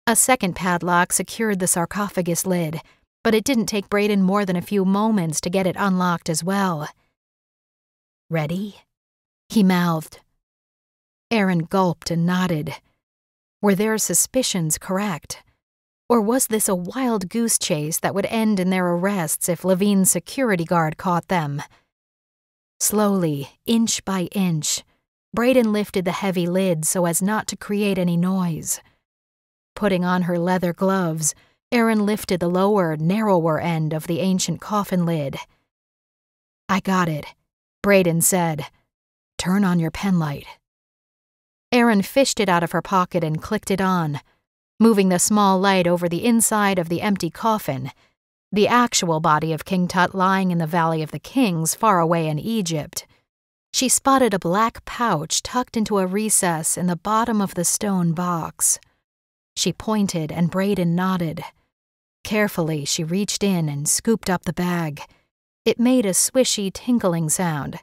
A second padlock secured the sarcophagus lid, but it didn't take Braden more than a few moments to get it unlocked as well. "Ready?" he mouthed. Erin gulped and nodded. Were their suspicions correct? Or was this a wild goose chase that would end in their arrests if Levine's security guard caught them? Slowly, inch by inch, Braden lifted the heavy lid so as not to create any noise. Putting on her leather gloves, Erin lifted the lower, narrower end of the ancient coffin lid. "I got it," Braden said. "Turn on your penlight." Erin fished it out of her pocket and clicked it on, moving the small light over the inside of the empty coffin, the actual body of King Tut lying in the Valley of the Kings far away in Egypt. She spotted a black pouch tucked into a recess in the bottom of the stone box. She pointed and Braden nodded. Carefully, she reached in and scooped up the bag. It made a swishy, tinkling sound,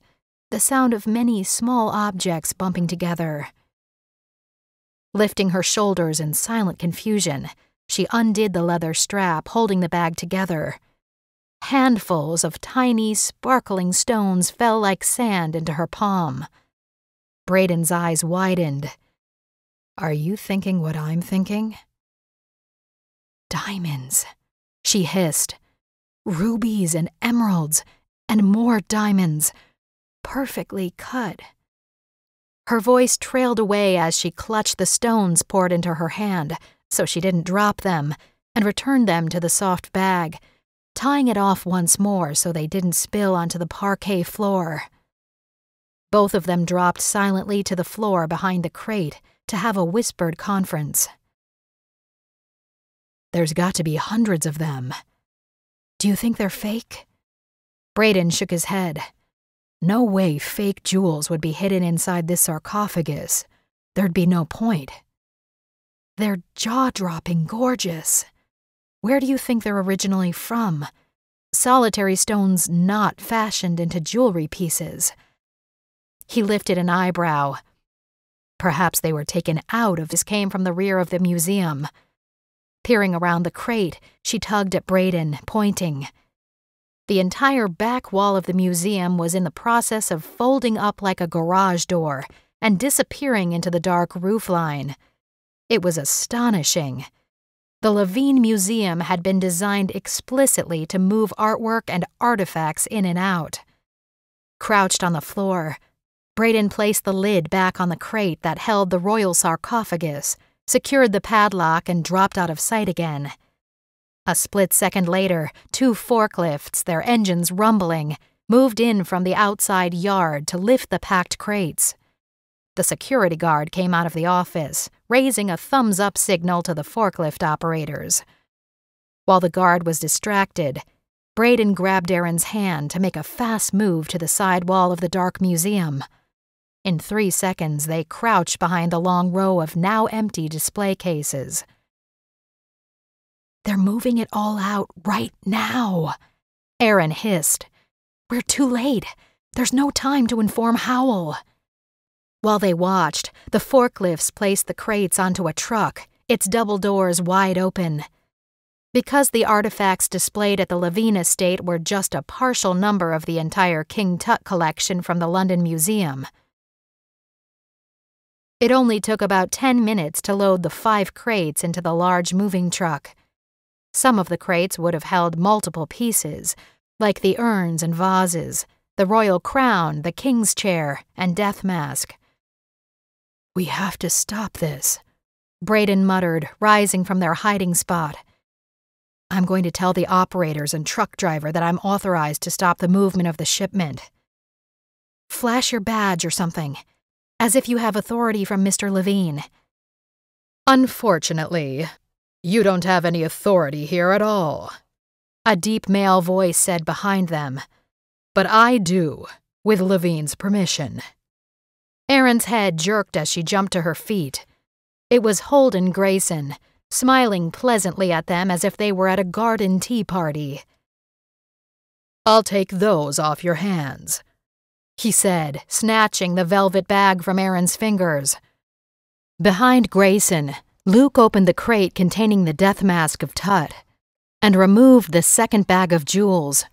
the sound of many small objects bumping together. Lifting her shoulders in silent confusion, she undid the leather strap holding the bag together. Handfuls of tiny, sparkling stones fell like sand into her palm. Braden's eyes widened. "Are you thinking what I'm thinking?" "Diamonds," she hissed. "Rubies and emeralds, and more diamonds. Perfectly cut." Her voice trailed away as she clutched the stones poured into her hand, so she didn't drop them, and returned them to the soft bag, tying it off once more so they didn't spill onto the parquet floor. Both of them dropped silently to the floor behind the crate to have a whispered conference. There's got to be hundreds of them. Do you think they're fake? Brayden shook his head. No way fake jewels would be hidden inside this sarcophagus. There'd be no point. They're jaw-dropping gorgeous. Where do you think they're originally from? Solitary stones not fashioned into jewelry pieces. He lifted an eyebrow. Perhaps they were taken out of this came from the rear of the museum. Peering around the crate, she tugged at Brayden, pointing. The entire back wall of the museum was in the process of folding up like a garage door and disappearing into the dark roofline. It was astonishing. The Levine Museum had been designed explicitly to move artwork and artifacts in and out. Crouched on the floor, Brayden placed the lid back on the crate that held the royal sarcophagus, secured the padlock, and dropped out of sight again. A split second later, 2 forklifts, their engines rumbling, moved in from the outside yard to lift the packed crates. The security guard came out of the office, raising a thumbs-up signal to the forklift operators. While the guard was distracted, Brayden grabbed Aaron's hand to make a fast move to the side wall of the dark museum. In 3 seconds, they crouched behind the long row of now empty display cases. They're moving it all out right now, Aaron hissed. We're too late. There's no time to inform Howell. While they watched, the forklifts placed the crates onto a truck, its double doors wide open. Because the artifacts displayed at the Levine estate were just a partial number of the entire King Tut collection from the London Museum, it only took about 10 minutes to load the 5 crates into the large moving truck. Some of the crates would have held multiple pieces, like the urns and vases, the royal crown, the king's chair, and death mask. We have to stop this, Brayden muttered, rising from their hiding spot. I'm going to tell the operators and truck driver that I'm authorized to stop the movement of the shipment. Flash your badge or something, as if you have authority from Mr. Levine. Unfortunately, you don't have any authority here at all, a deep male voice said behind them. But I do, with Levine's permission. Aaron's head jerked as she jumped to her feet. It was Holden Grayson, smiling pleasantly at them as if they were at a garden tea party. I'll take those off your hands, he said, snatching the velvet bag from Aaron's fingers. Behind Grayson, Luke opened the crate containing the death mask of Tut and removed the second bag of jewels.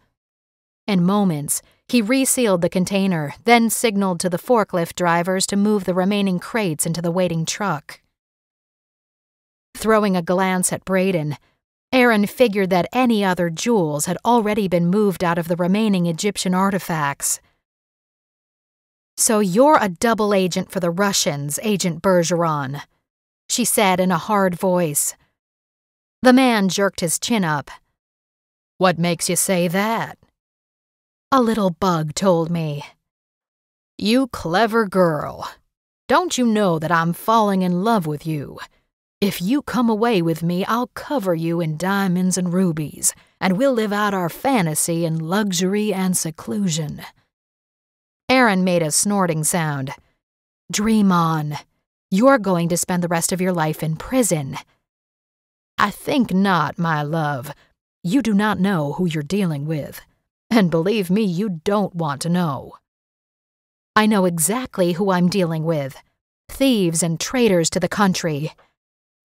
In moments, he resealed the container, then signaled to the forklift drivers to move the remaining crates into the waiting truck. Throwing a glance at Brayden, Aaron figured that any other jewels had already been moved out of the remaining Egyptian artifacts. "So you're a double agent for the Russians, Agent Bergeron," she said in a hard voice. The man jerked his chin up. "What makes you say that?" "A little bug told me." "You clever girl. Don't you know that I'm falling in love with you? If you come away with me, I'll cover you in diamonds and rubies, and we'll live out our fantasy in luxury and seclusion." Aaron made a snorting sound. "Dream on. You're going to spend the rest of your life in prison." "I think not, my love. You do not know who you're dealing with. And believe me, you don't want to know." "I know exactly who I'm dealing with. Thieves and traitors to the country.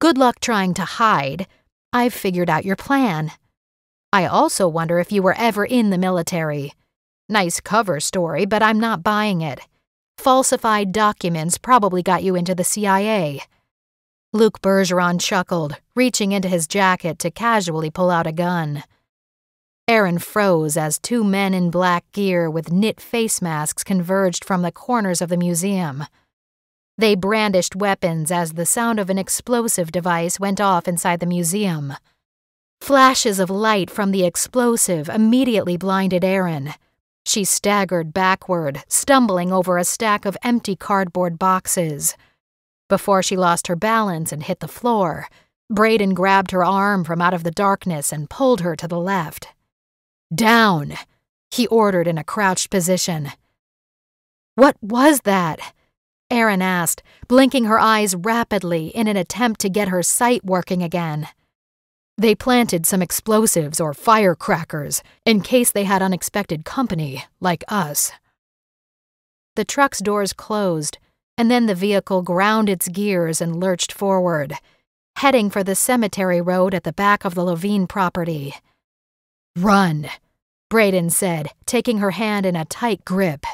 Good luck trying to hide. I've figured out your plan. I also wonder if you were ever in the military. Nice cover story, but I'm not buying it. Falsified documents probably got you into the CIA." Luke Bergeron chuckled, reaching into his jacket to casually pull out a gun. Aaron froze as 2 men in black gear with knit face masks converged from the corners of the museum. They brandished weapons as the sound of an explosive device went off inside the museum. Flashes of light from the explosive immediately blinded Aaron. She staggered backward, stumbling over a stack of empty cardboard boxes. Before she lost her balance and hit the floor, Braden grabbed her arm from out of the darkness and pulled her to the left. "Down," he ordered in a crouched position. "What was that?" Erin asked, blinking her eyes rapidly in an attempt to get her sight working again. "They planted some explosives or firecrackers in case they had unexpected company, like us." The truck's doors closed, and then the vehicle ground its gears and lurched forward, heading for the cemetery road at the back of the Levine property. "Run," Braden said, taking her hand in a tight grip.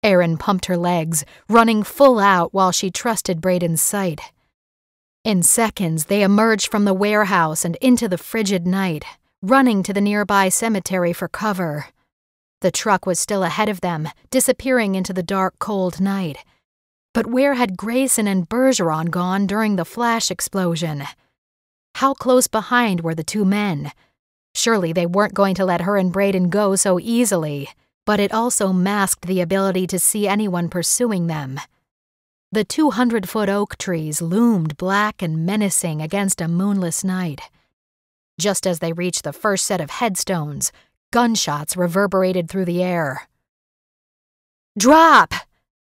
Erin pumped her legs, running full out while she trusted Braden's sight. In seconds, they emerged from the warehouse and into the frigid night, running to the nearby cemetery for cover. The truck was still ahead of them, disappearing into the dark, cold night. But where had Grayson and Bergeron gone during the flash explosion? How close behind were the two men? Surely they weren't going to let her and Braden go so easily, but it also masked the ability to see anyone pursuing them. The 200-foot oak trees loomed black and menacing against a moonless night. Just as they reached the first set of headstones, gunshots reverberated through the air. "Drop!"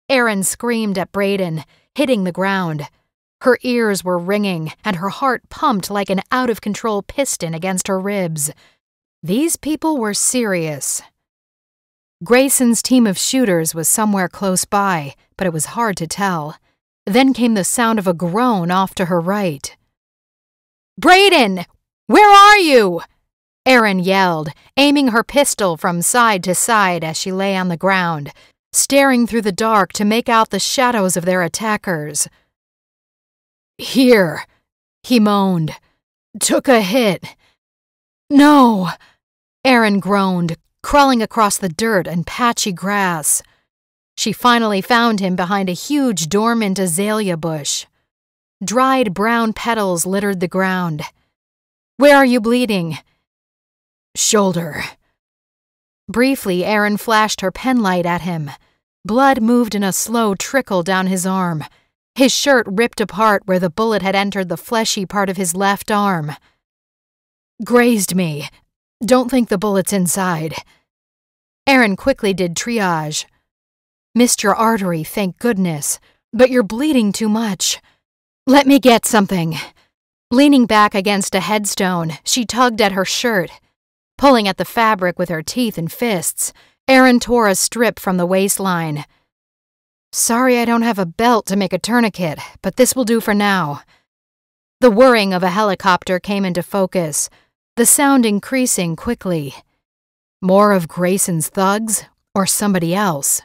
Erin screamed at Braden, hitting the ground. Her ears were ringing, and her heart pumped like an out-of-control piston against her ribs. These people were serious. Grayson's team of shooters was somewhere close by, but it was hard to tell. Then came the sound of a groan off to her right. "Braden! Where are you?" Erin yelled, aiming her pistol from side to side as she lay on the ground, staring through the dark to make out the shadows of their attackers. "Here," he moaned. "Took a hit." "No," Erin groaned, crawling across the dirt and patchy grass. She finally found him behind a huge dormant azalea bush. Dried brown petals littered the ground. "Where are you bleeding?" "Shoulder." Briefly, Erin flashed her penlight at him. Blood moved in a slow trickle down his arm. His shirt ripped apart where the bullet had entered the fleshy part of his left arm. "Grazed me. Don't think the bullet's inside." Erin quickly did triage. "Missed your artery, thank goodness, but you're bleeding too much. Let me get something." Leaning back against a headstone, she tugged at her shirt. Pulling at the fabric with her teeth and fists, Erin tore a strip from the waistline. "Sorry I don't have a belt to make a tourniquet, but this will do for now." The whirring of a helicopter came into focus, the sound increasing quickly. More of Grayson's thugs, or somebody else?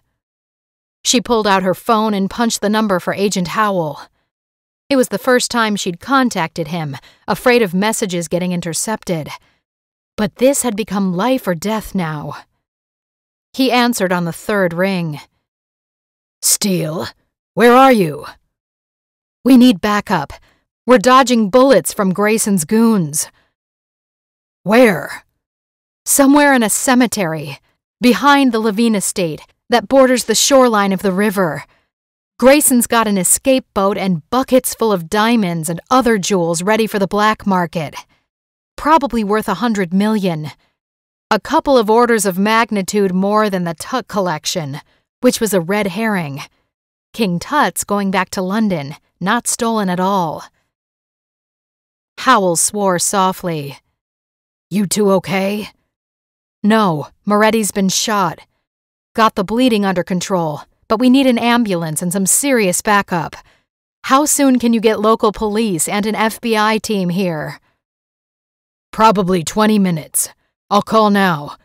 She pulled out her phone and punched the number for Agent Howell. It was the first time she'd contacted him, afraid of messages getting intercepted. But this had become life or death now. He answered on the third ring. "Steele, where are you?" "We need backup. We're dodging bullets from Grayson's goons." "Where?" "Somewhere in a cemetery, behind the Levine estate that borders the shoreline of the river. Grayson's got an escape boat and buckets full of diamonds and other jewels ready for the black market. Probably worth $100 million. A couple of orders of magnitude more than the Tut collection, which was a red herring. King Tut's going back to London, not stolen at all." Howell swore softly. "You two okay?" "No, Moretti's been shot. Got the bleeding under control, but we need an ambulance and some serious backup. How soon can you get local police and an FBI team here?" "Probably 20 minutes. I'll call now.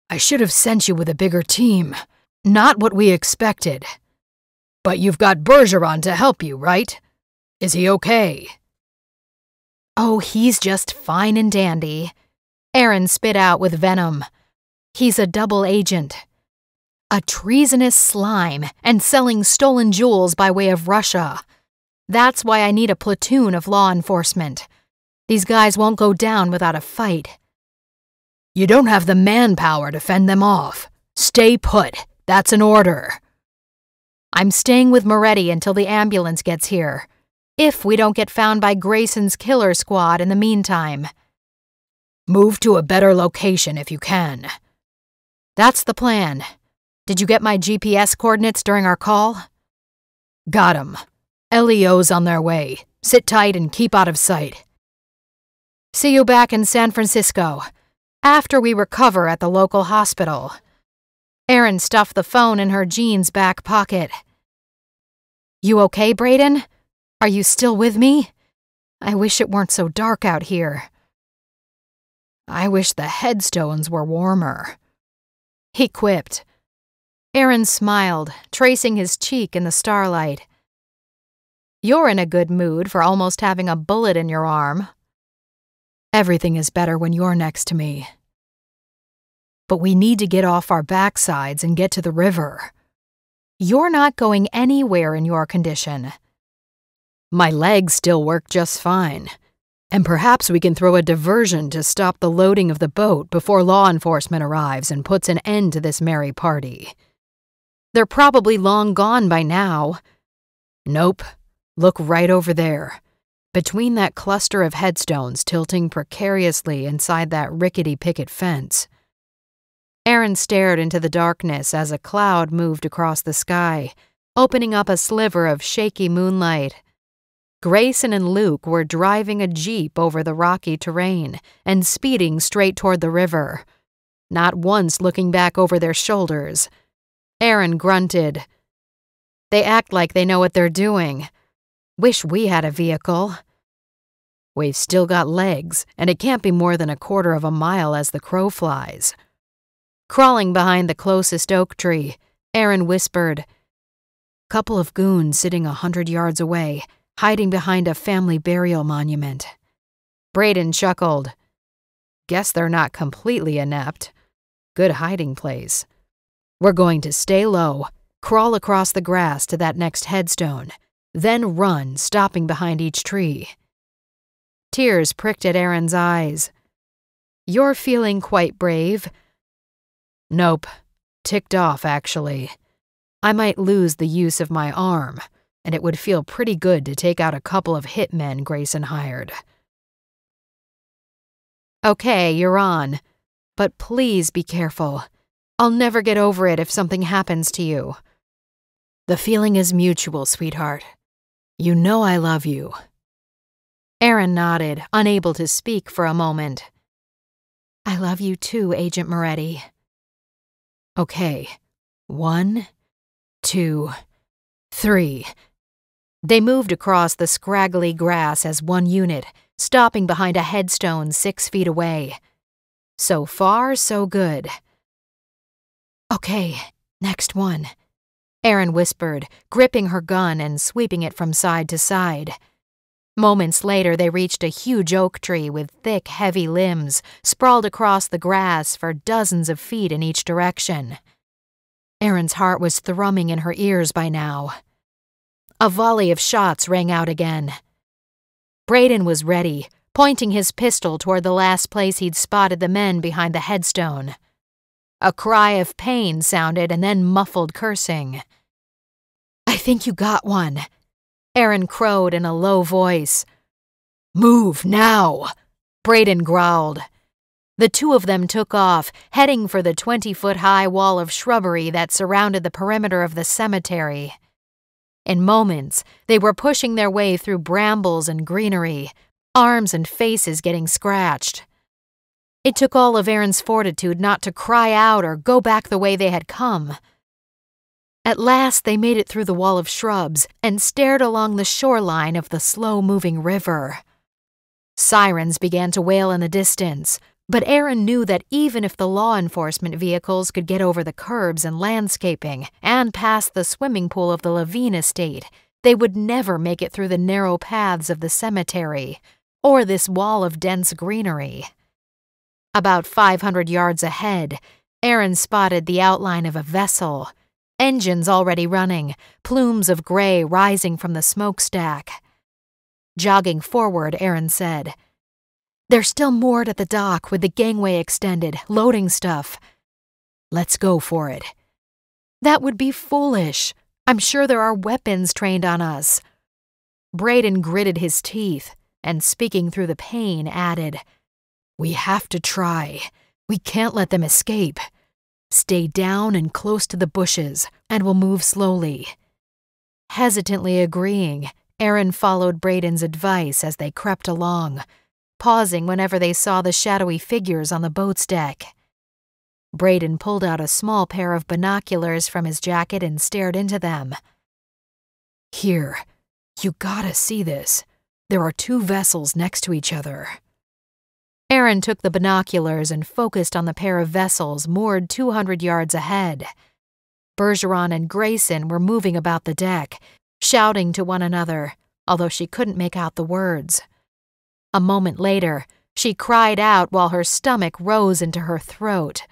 I should have sent you with a bigger team. Not what we expected. But you've got Bergeron to help you, right? Is he okay?" "Oh, he's just fine and dandy." Erin spit out with venom. "He's a double agent. A treasonous slime and selling stolen jewels by way of Russia. That's why I need a platoon of law enforcement. These guys won't go down without a fight." "You don't have the manpower to fend them off. Stay put. That's an order. I'm staying with Moretti until the ambulance gets here, if we don't get found by Grayson's killer squad in the meantime. Move to a better location if you can. That's the plan. Did you get my GPS coordinates during our call? Got 'em. LEO's on their way. Sit tight and keep out of sight. See you back in San Francisco, after we recover at the local hospital. Erin stuffed the phone in her jeans back pocket. You okay, Brayden? Are you still with me? I wish it weren't so dark out here. I wish the headstones were warmer, he quipped. Erin smiled, tracing his cheek in the starlight. You're in a good mood for almost having a bullet in your arm. Everything is better when you're next to me. But we need to get off our backsides and get to the river. You're not going anywhere in your condition. My legs still work just fine. And perhaps we can throw a diversion to stop the loading of the boat before law enforcement arrives and puts an end to this merry party. They're probably long gone by now. Nope. Look right over there. Between that cluster of headstones tilting precariously inside that rickety picket fence. Erin stared into the darkness as a cloud moved across the sky, opening up a sliver of shaky moonlight. Grayson and Luke were driving a jeep over the rocky terrain and speeding straight toward the river, not once looking back over their shoulders. Erin grunted. They act like they know what they're doing. Wish we had a vehicle. We've still got legs, and it can't be more than 1/4 of a mile as the crow flies. Crawling behind the closest oak tree, Erin whispered, Couple of goons sitting 100 yards away, hiding behind a family burial monument. Brayden chuckled. Guess they're not completely inept. Good hiding place. We're going to stay low, crawl across the grass to that next headstone, then run, stopping behind each tree. Tears pricked at Erin's eyes. You're feeling quite brave. Nope. Ticked off, actually. I might lose the use of my arm, and it would feel pretty good to take out a couple of hitmen Grayson hired. Okay, you're on. But please be careful. I'll never get over it if something happens to you. The feeling is mutual, sweetheart. You know I love you. Erin nodded, unable to speak for a moment. I love you too, Agent Moretti. Okay. 1, 2, 3. They moved across the scraggly grass as one unit, stopping behind a headstone 6 feet away. So far, so good. Okay, next one, Erin whispered, gripping her gun and sweeping it from side to side. Moments later, they reached a huge oak tree with thick, heavy limbs sprawled across the grass for dozens of feet in each direction. Erin's heart was thrumming in her ears by now. A volley of shots rang out again. Brayden was ready, pointing his pistol toward the last place he'd spotted the men behind the headstone. A cry of pain sounded and then muffled cursing. I think you got one, Erin crowed in a low voice. Move now, Brayden growled. The two of them took off, heading for the 20-foot-high wall of shrubbery that surrounded the perimeter of the cemetery. In moments, they were pushing their way through brambles and greenery, arms and faces getting scratched. It took all of Erin's fortitude not to cry out or go back the way they had come. At last, they made it through the wall of shrubs and stared along the shoreline of the slow-moving river. Sirens began to wail in the distance, but Erin knew that even if the law enforcement vehicles could get over the curbs and landscaping and past the swimming pool of the Levine estate, they would never make it through the narrow paths of the cemetery or this wall of dense greenery. About 500 yards ahead, Erin spotted the outline of a vessel. Engines already running, plumes of gray rising from the smokestack. Jogging forward, Erin said, They're still moored at the dock with the gangway extended, loading stuff. Let's go for it." "That would be foolish. I'm sure there are weapons trained on us." Brayden gritted his teeth and, speaking through the pain, added, "We have to try. We can't let them escape. Stay down and close to the bushes, and we'll move slowly." Hesitantly agreeing, Aaron followed Brayden's advice as they crept along, pausing whenever they saw the shadowy figures on the boat's deck. Brayden pulled out a small pair of binoculars from his jacket and stared into them. "Here, you gotta see this. There are 2 vessels next to each other." Aaron took the binoculars and focused on the pair of vessels moored 200 yards ahead. Bergeron and Grayson were moving about the deck, shouting to one another, although she couldn't make out the words. A moment later, she cried out while her stomach rose into her throat.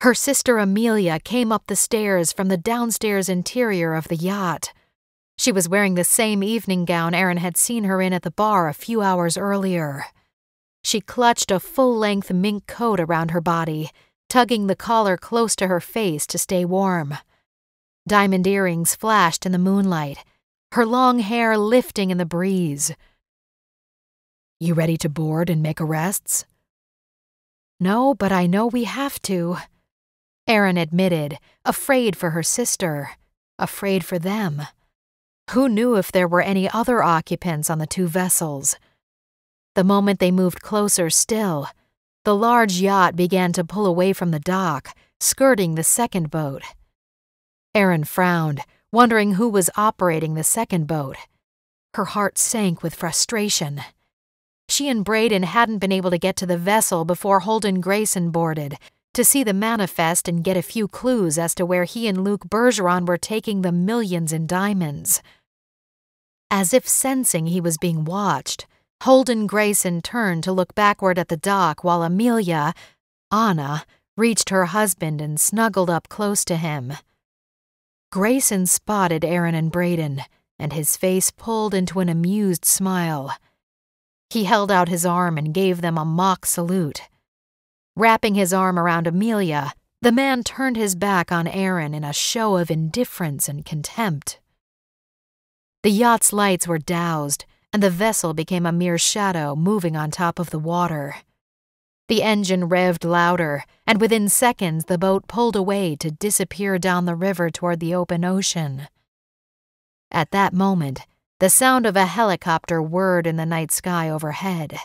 Her sister Amelia came up the stairs from the downstairs interior of the yacht. She was wearing the same evening gown Aaron had seen her in at the bar a few hours earlier. She clutched a full-length mink coat around her body, tugging the collar close to her face to stay warm. Diamond earrings flashed in the moonlight, her long hair lifting in the breeze. "You ready to board and make arrests?" "No, but I know we have to," Aaron admitted, afraid for her sister, afraid for them. Who knew if there were any other occupants on the 2 vessels? The moment they moved closer still, the large yacht began to pull away from the dock, skirting the second boat. Aaron frowned, wondering who was operating the second boat. Her heart sank with frustration. She and Brayden hadn't been able to get to the vessel before Holden Grayson boarded, to see the manifest and get a few clues as to where he and Luke Bergeron were taking the millions in diamonds. As if sensing he was being watched, Holden Grayson turned to look backward at the dock while Amelia, Anna, reached her husband and snuggled up close to him. Grayson spotted Aaron and Brayden, and his face pulled into an amused smile. He held out his arm and gave them a mock salute. Wrapping his arm around Amelia, the man turned his back on Aaron in a show of indifference and contempt. The yacht's lights were doused, and the vessel became a mere shadow moving on top of the water. The engine revved louder, and within seconds the boat pulled away to disappear down the river toward the open ocean. At that moment, the sound of a helicopter whirred in the night sky overhead.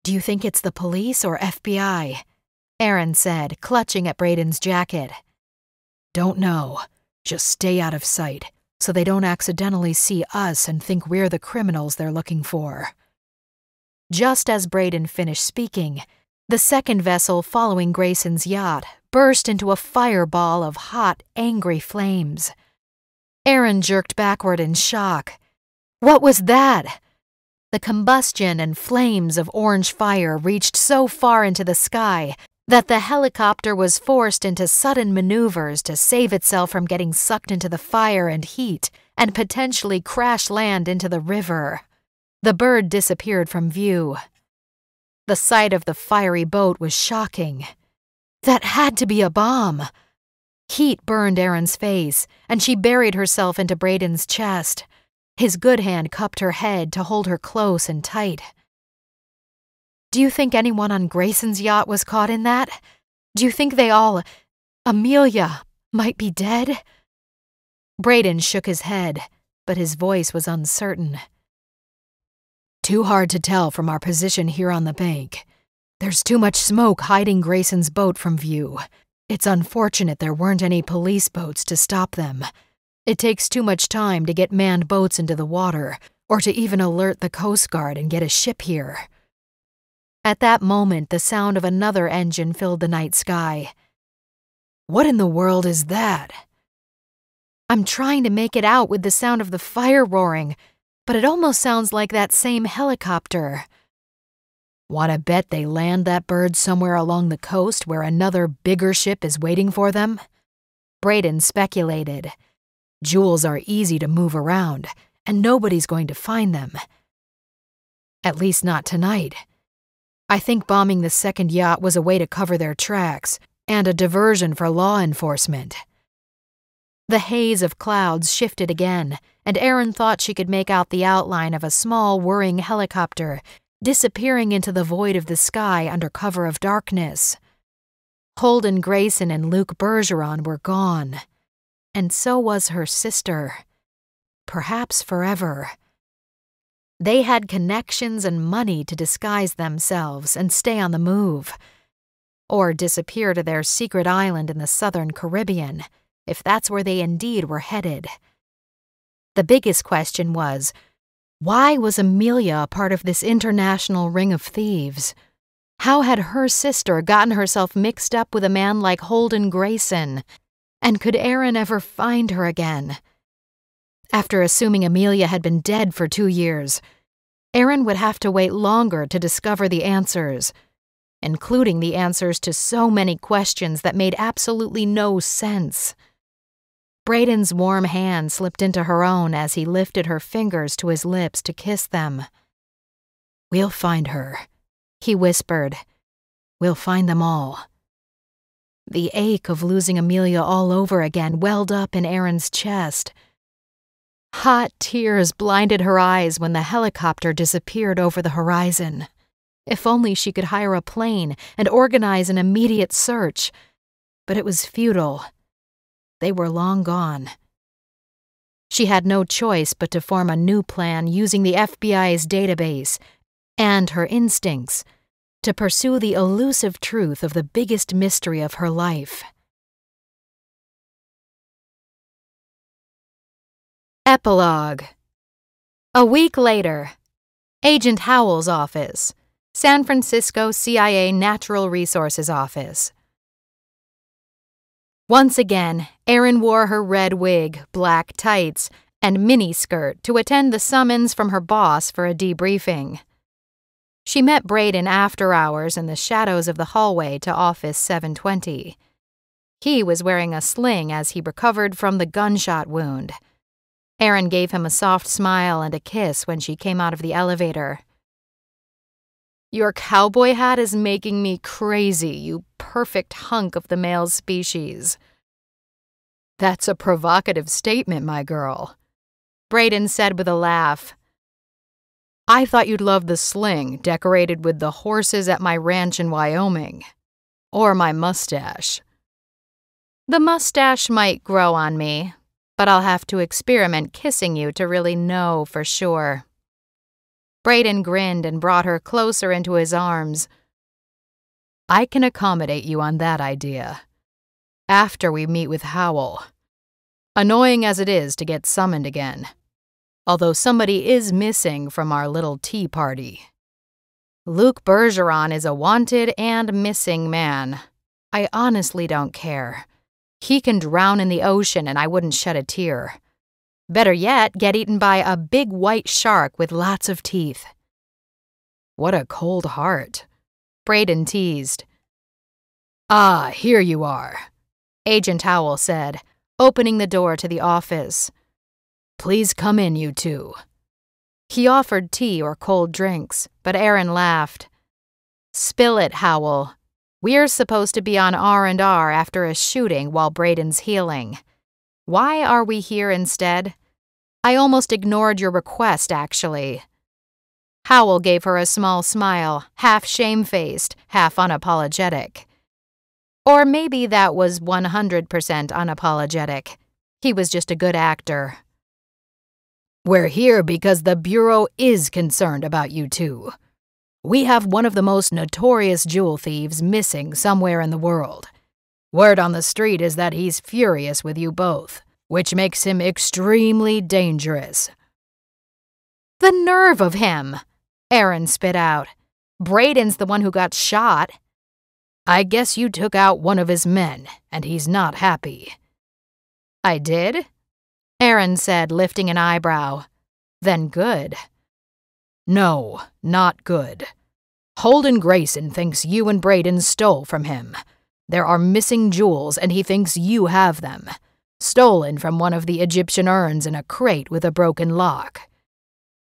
"Do you think it's the police or FBI?" Aaron said, clutching at Brayden's jacket. "Don't know. Just stay out of sight, so they don't accidentally see us and think we're the criminals they're looking for." Just as Brayden finished speaking, the second vessel following Grayson's yacht burst into a fireball of hot, angry flames. Aaron jerked backward in shock. What was that? The combustion and flames of orange fire reached so far into the sky that the helicopter was forced into sudden maneuvers to save itself from getting sucked into the fire and heat and potentially crash land into the river. The bird disappeared from view. The sight of the fiery boat was shocking. That had to be a bomb. Heat burned Erin's face, and she buried herself into Brayden's chest. His good hand cupped her head to hold her close and tight. "Do you think anyone on Grayson's yacht was caught in that? Do you think they all, Amelia, might be dead?" Brayden shook his head, but his voice was uncertain. "Too hard to tell from our position here on the bank. There's too much smoke hiding Grayson's boat from view. It's unfortunate there weren't any police boats to stop them. It takes too much time to get manned boats into the water, or to even alert the Coast Guard and get a ship here." At that moment, the sound of another engine filled the night sky. "What in the world is that?" "I'm trying to make it out with the sound of the fire roaring, but it almost sounds like that same helicopter." "Want to bet they land that bird somewhere along the coast where another bigger ship is waiting for them?" Brayden speculated. "Jewels are easy to move around, and nobody's going to find them. At least not tonight. I think bombing the second yacht was a way to cover their tracks, and a diversion for law enforcement. The haze of clouds shifted again, and Erin thought she could make out the outline of a small, whirring helicopter disappearing into the void of the sky under cover of darkness. Holden Grayson and Luke Bergeron were gone, and so was her sister. Perhaps forever. They had connections and money to disguise themselves and stay on the move, or disappear to their secret island in the southern Caribbean, if that's where they indeed were headed. The biggest question was, why was Amelia a part of this international ring of thieves? How had her sister gotten herself mixed up with a man like Holden Grayson? And could Erin ever find her again? After assuming Amelia had been dead for 2 years, Erin would have to wait longer to discover the answers, including the answers to so many questions that made absolutely no sense. Brayden's warm hand slipped into her own as he lifted her fingers to his lips to kiss them. "We'll find her," he whispered. "We'll find them all." The ache of losing Amelia all over again welled up in Erin's chest. Hot tears blinded her eyes when the helicopter disappeared over the horizon. If only she could hire a plane and organize an immediate search. But it was futile. They were long gone. She had no choice but to form a new plan using the FBI's database and her instincts to pursue the elusive truth of the biggest mystery of her life. Epilogue. A week later, Agent Howell's office, San Francisco CIA Natural Resources Office. Once again, Erin wore her red wig, black tights, and miniskirt to attend the summons from her boss for a debriefing. She met Brayden after hours in the shadows of the hallway to Office 720. He was wearing a sling as he recovered from the gunshot wound. Erin gave him a soft smile and a kiss when she came out of the elevator. "Your cowboy hat is making me crazy, you perfect hunk of the male species." "That's a provocative statement, my girl," Brayden said with a laugh. "I thought you'd love the sling decorated with the horses at my ranch in Wyoming. Or my mustache." "The mustache might grow on me, but I'll have to experiment kissing you to really know for sure." Brayden grinned and brought her closer into his arms. "I can accommodate you on that idea. After we meet with Howell. Annoying as it is to get summoned again. Although somebody is missing from our little tea party. Luke Bergeron is a wanted and missing man. I honestly don't care. He can drown in the ocean and I wouldn't shed a tear. Better yet, get eaten by a big white shark with lots of teeth." "What a cold heart," Brayden teased. "Ah, here you are," Agent Howell said, opening the door to the office. "Please come in, you two." He offered tea or cold drinks, but Erin laughed. "Spill it, Howell. We're supposed to be on R&R after a shooting while Brayden's healing. Why are we here instead? I almost ignored your request, actually." Howell gave her a small smile, half shamefaced, half unapologetic. Or maybe that was 100% unapologetic. He was just a good actor. "We're here because the Bureau is concerned about you two. We have one of the most notorious jewel thieves missing somewhere in the world. Word on the street is that he's furious with you both, which makes him extremely dangerous." "The nerve of him!" Erin spit out. "Brayden's the one who got shot." "I guess you took out one of his men, and he's not happy." "I did?" Erin said, lifting an eyebrow. "Then good." "No, not good. Holden Grayson thinks you and Brayden stole from him. There are missing jewels, and he thinks you have them. Stolen from one of the Egyptian urns in a crate with a broken lock."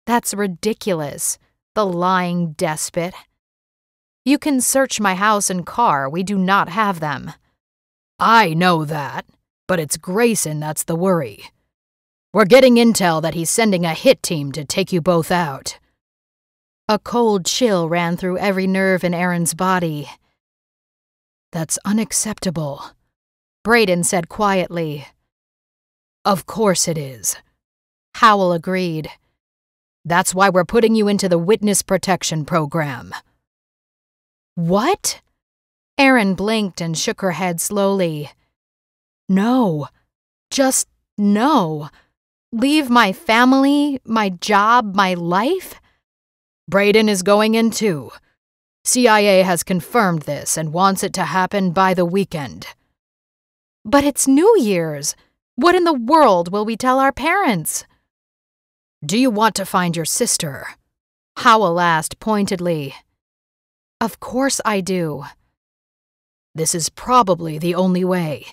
"That's ridiculous. The lying despot." "You can search my house and car. We do not have them." I know that, but it's Grayson that's the worry. We're getting intel that he's sending a hit team to take you both out. A cold chill ran through every nerve in Aaron's body. That's unacceptable, Brayden said quietly. Of course it is, Howell agreed. That's why we're putting you into the Witness Protection Program. What? Aaron blinked and shook her head slowly. No. Just no. Leave my family, my job, my life? Brayden is going in too. CIA has confirmed this and wants it to happen by the weekend. But it's New Year's. What in the world will we tell our parents? Do you want to find your sister? Howell asked pointedly. Of course I do. This is probably the only way.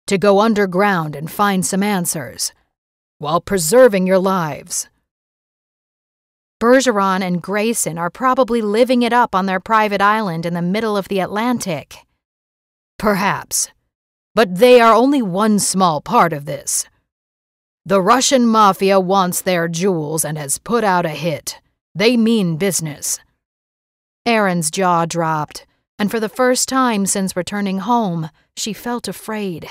To go underground and find some answers, while preserving your lives. Bergeron and Grayson are probably living it up on their private island in the middle of the Atlantic. Perhaps. But they are only one small part of this. The Russian mafia wants their jewels and has put out a hit. They mean business. Aaron's jaw dropped, and for the first time since returning home, she felt afraid.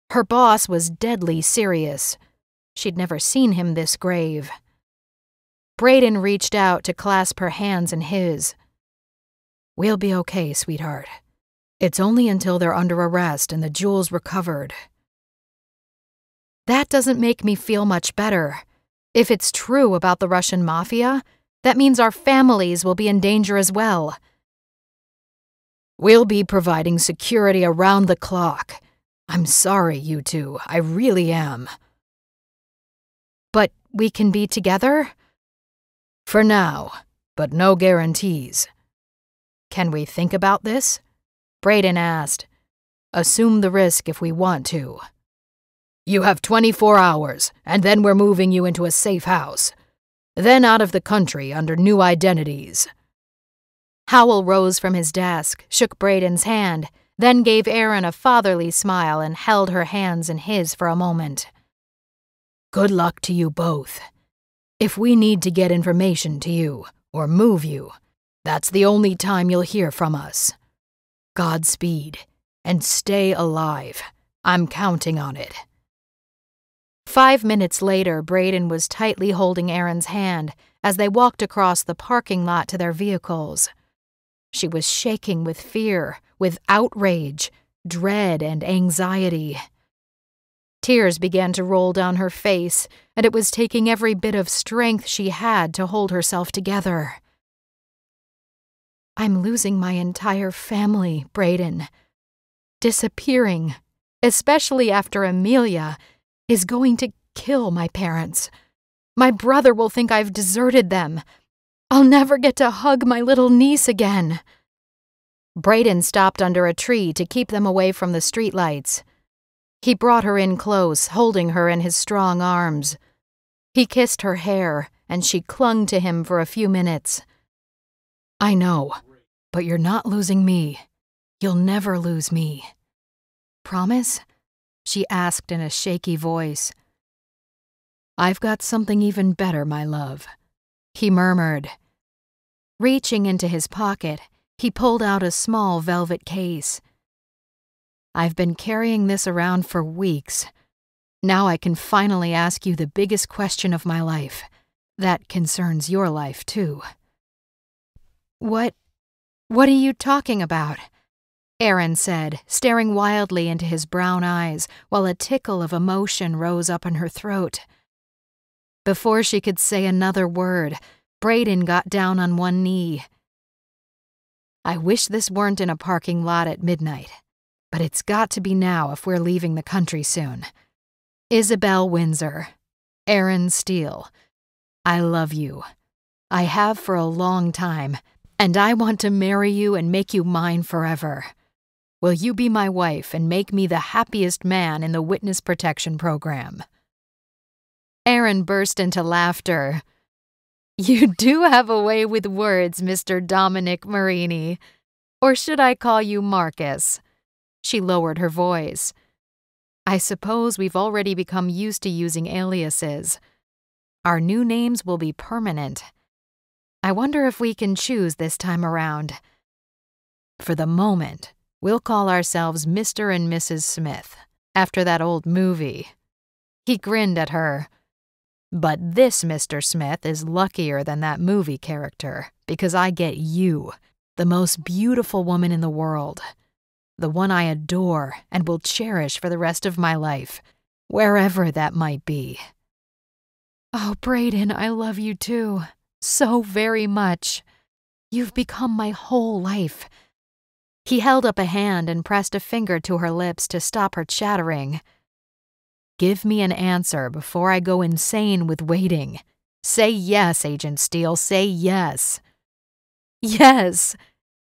Her boss was deadly serious. She'd never seen him this grave. Brayden reached out to clasp her hands in his. We'll be okay, sweetheart. It's only until they're under arrest and the jewels recovered. That doesn't make me feel much better. If it's true about the Russian mafia, that means our families will be in danger as well. We'll be providing security around the clock. I'm sorry, you two. I really am. But we can be together? For now, but no guarantees. Can we think about this? Brayden asked. Assume the risk if we want to. You have 24 hours, and then we're moving you into a safe house. Then out of the country under new identities. Howell rose from his desk, shook Brayden's hand, then gave Aaron a fatherly smile and held her hands in his for a moment. Good luck to you both. If we need to get information to you, or move you, that's the only time you'll hear from us. Godspeed, and stay alive. I'm counting on it. 5 minutes later, Brayden was tightly holding Aaron's hand as they walked across the parking lot to their vehicles. She was shaking with fear, with outrage, dread, and anxiety. Tears began to roll down her face, and it was taking every bit of strength she had to hold herself together. I'm losing my entire family, Brayden. Disappearing, especially after Amelia, is going to kill my parents. My brother will think I've deserted them. I'll never get to hug my little niece again. Brayden stopped under a tree to keep them away from the streetlights. He brought her in close, holding her in his strong arms. He kissed her hair, and she clung to him for a few minutes. I know, but you're not losing me. You'll never lose me. Promise? She asked in a shaky voice. I've got something even better, my love, he murmured. Reaching into his pocket, he pulled out a small velvet case. I've been carrying this around for weeks. Now I can finally ask you the biggest question of my life. That concerns your life, too. What are you talking about? Aaron said, staring wildly into his brown eyes while a tickle of emotion rose up in her throat. Before she could say another word, Brayden got down on one knee. I wish this weren't in a parking lot at midnight, but it's got to be now if we're leaving the country soon. Isabel Windsor, Aaron Steele, I love you. I have for a long time, and I want to marry you and make you mine forever. Will you be my wife and make me the happiest man in the Witness Protection Program? Aaron burst into laughter. You do have a way with words, Mr. Dominic Marini. Or should I call you Marcus? She lowered her voice. I suppose we've already become used to using aliases. Our new names will be permanent. I wonder if we can choose this time around. For the moment, we'll call ourselves Mr. and Mrs. Smith, after that old movie. He grinned at her. But this Mr. Smith is luckier than that movie character, because I get you, the most beautiful woman in the world. The one I adore and will cherish for the rest of my life, wherever that might be. Oh, Brayden, I love you too. So very much. You've become my whole life. He held up a hand and pressed a finger to her lips to stop her chattering. Give me an answer before I go insane with waiting. Say yes, Agent Steele, say yes. Yes,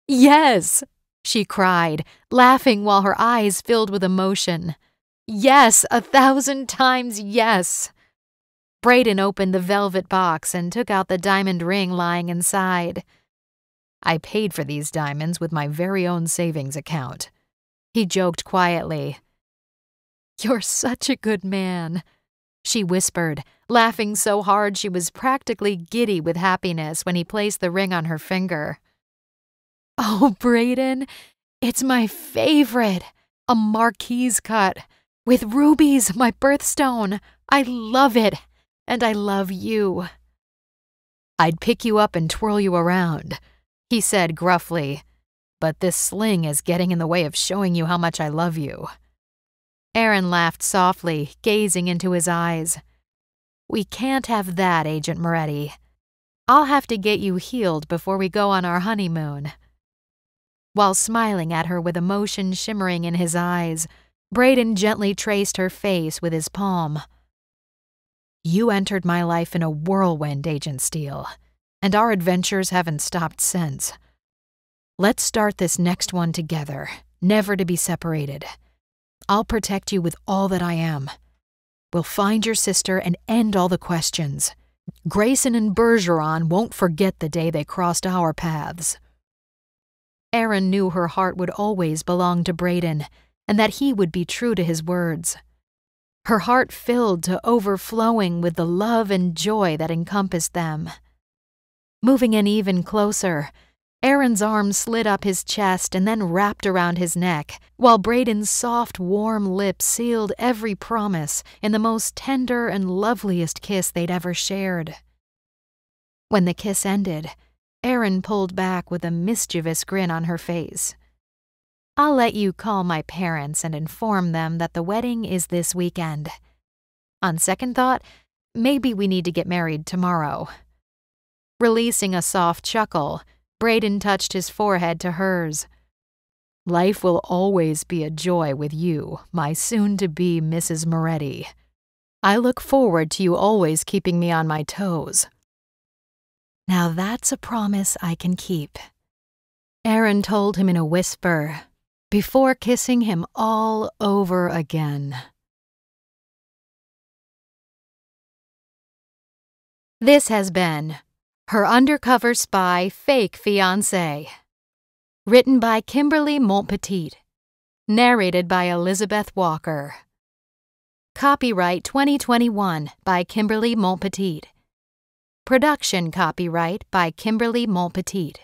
yes, she cried, laughing while her eyes filled with emotion. Yes, 1,000 times yes. Brayden opened the velvet box and took out the diamond ring lying inside. I paid for these diamonds with my very own savings account. He joked quietly. You're such a good man, she whispered, laughing so hard she was practically giddy with happiness when he placed the ring on her finger. Oh, Brayden, it's my favorite. A marquise cut. With rubies, my birthstone. I love it. And I love you. I'd pick you up and twirl you around, he said gruffly. But this sling is getting in the way of showing you how much I love you. Aaron laughed softly, gazing into his eyes. We can't have that, Agent Moretti. I'll have to get you healed before we go on our honeymoon. While smiling at her with emotion shimmering in his eyes, Brayden gently traced her face with his palm. You entered my life in a whirlwind, Agent Steele, and our adventures haven't stopped since. Let's start this next one together, never to be separated. I'll protect you with all that I am. We'll find your sister and end all the questions. Grayson and Bergeron won't forget the day they crossed our paths. Aaron knew her heart would always belong to Brayden, and that he would be true to his words. Her heart filled to overflowing with the love and joy that encompassed them. Moving in even closer, Aaron's arm slid up his chest and then wrapped around his neck, while Brayden's soft, warm lips sealed every promise in the most tender and loveliest kiss they'd ever shared. When the kiss ended, Aaron pulled back with a mischievous grin on her face. I'll let you call my parents and inform them that the wedding is this weekend. On second thought, maybe we need to get married tomorrow. Releasing a soft chuckle, Brayden touched his forehead to hers. Life will always be a joy with you, my soon-to-be Mrs. Moretti. I look forward to you always keeping me on my toes. Now that's a promise I can keep, Aaron told him in a whisper, before kissing him all over again. This has been Her Undercover Spy Fake Fiancé, written by Kimberly Montpetit, narrated by Elizabeth Walker. Copyright 2021 by Kimberly Montpetit. Production copyright by Kimberly Montpetit.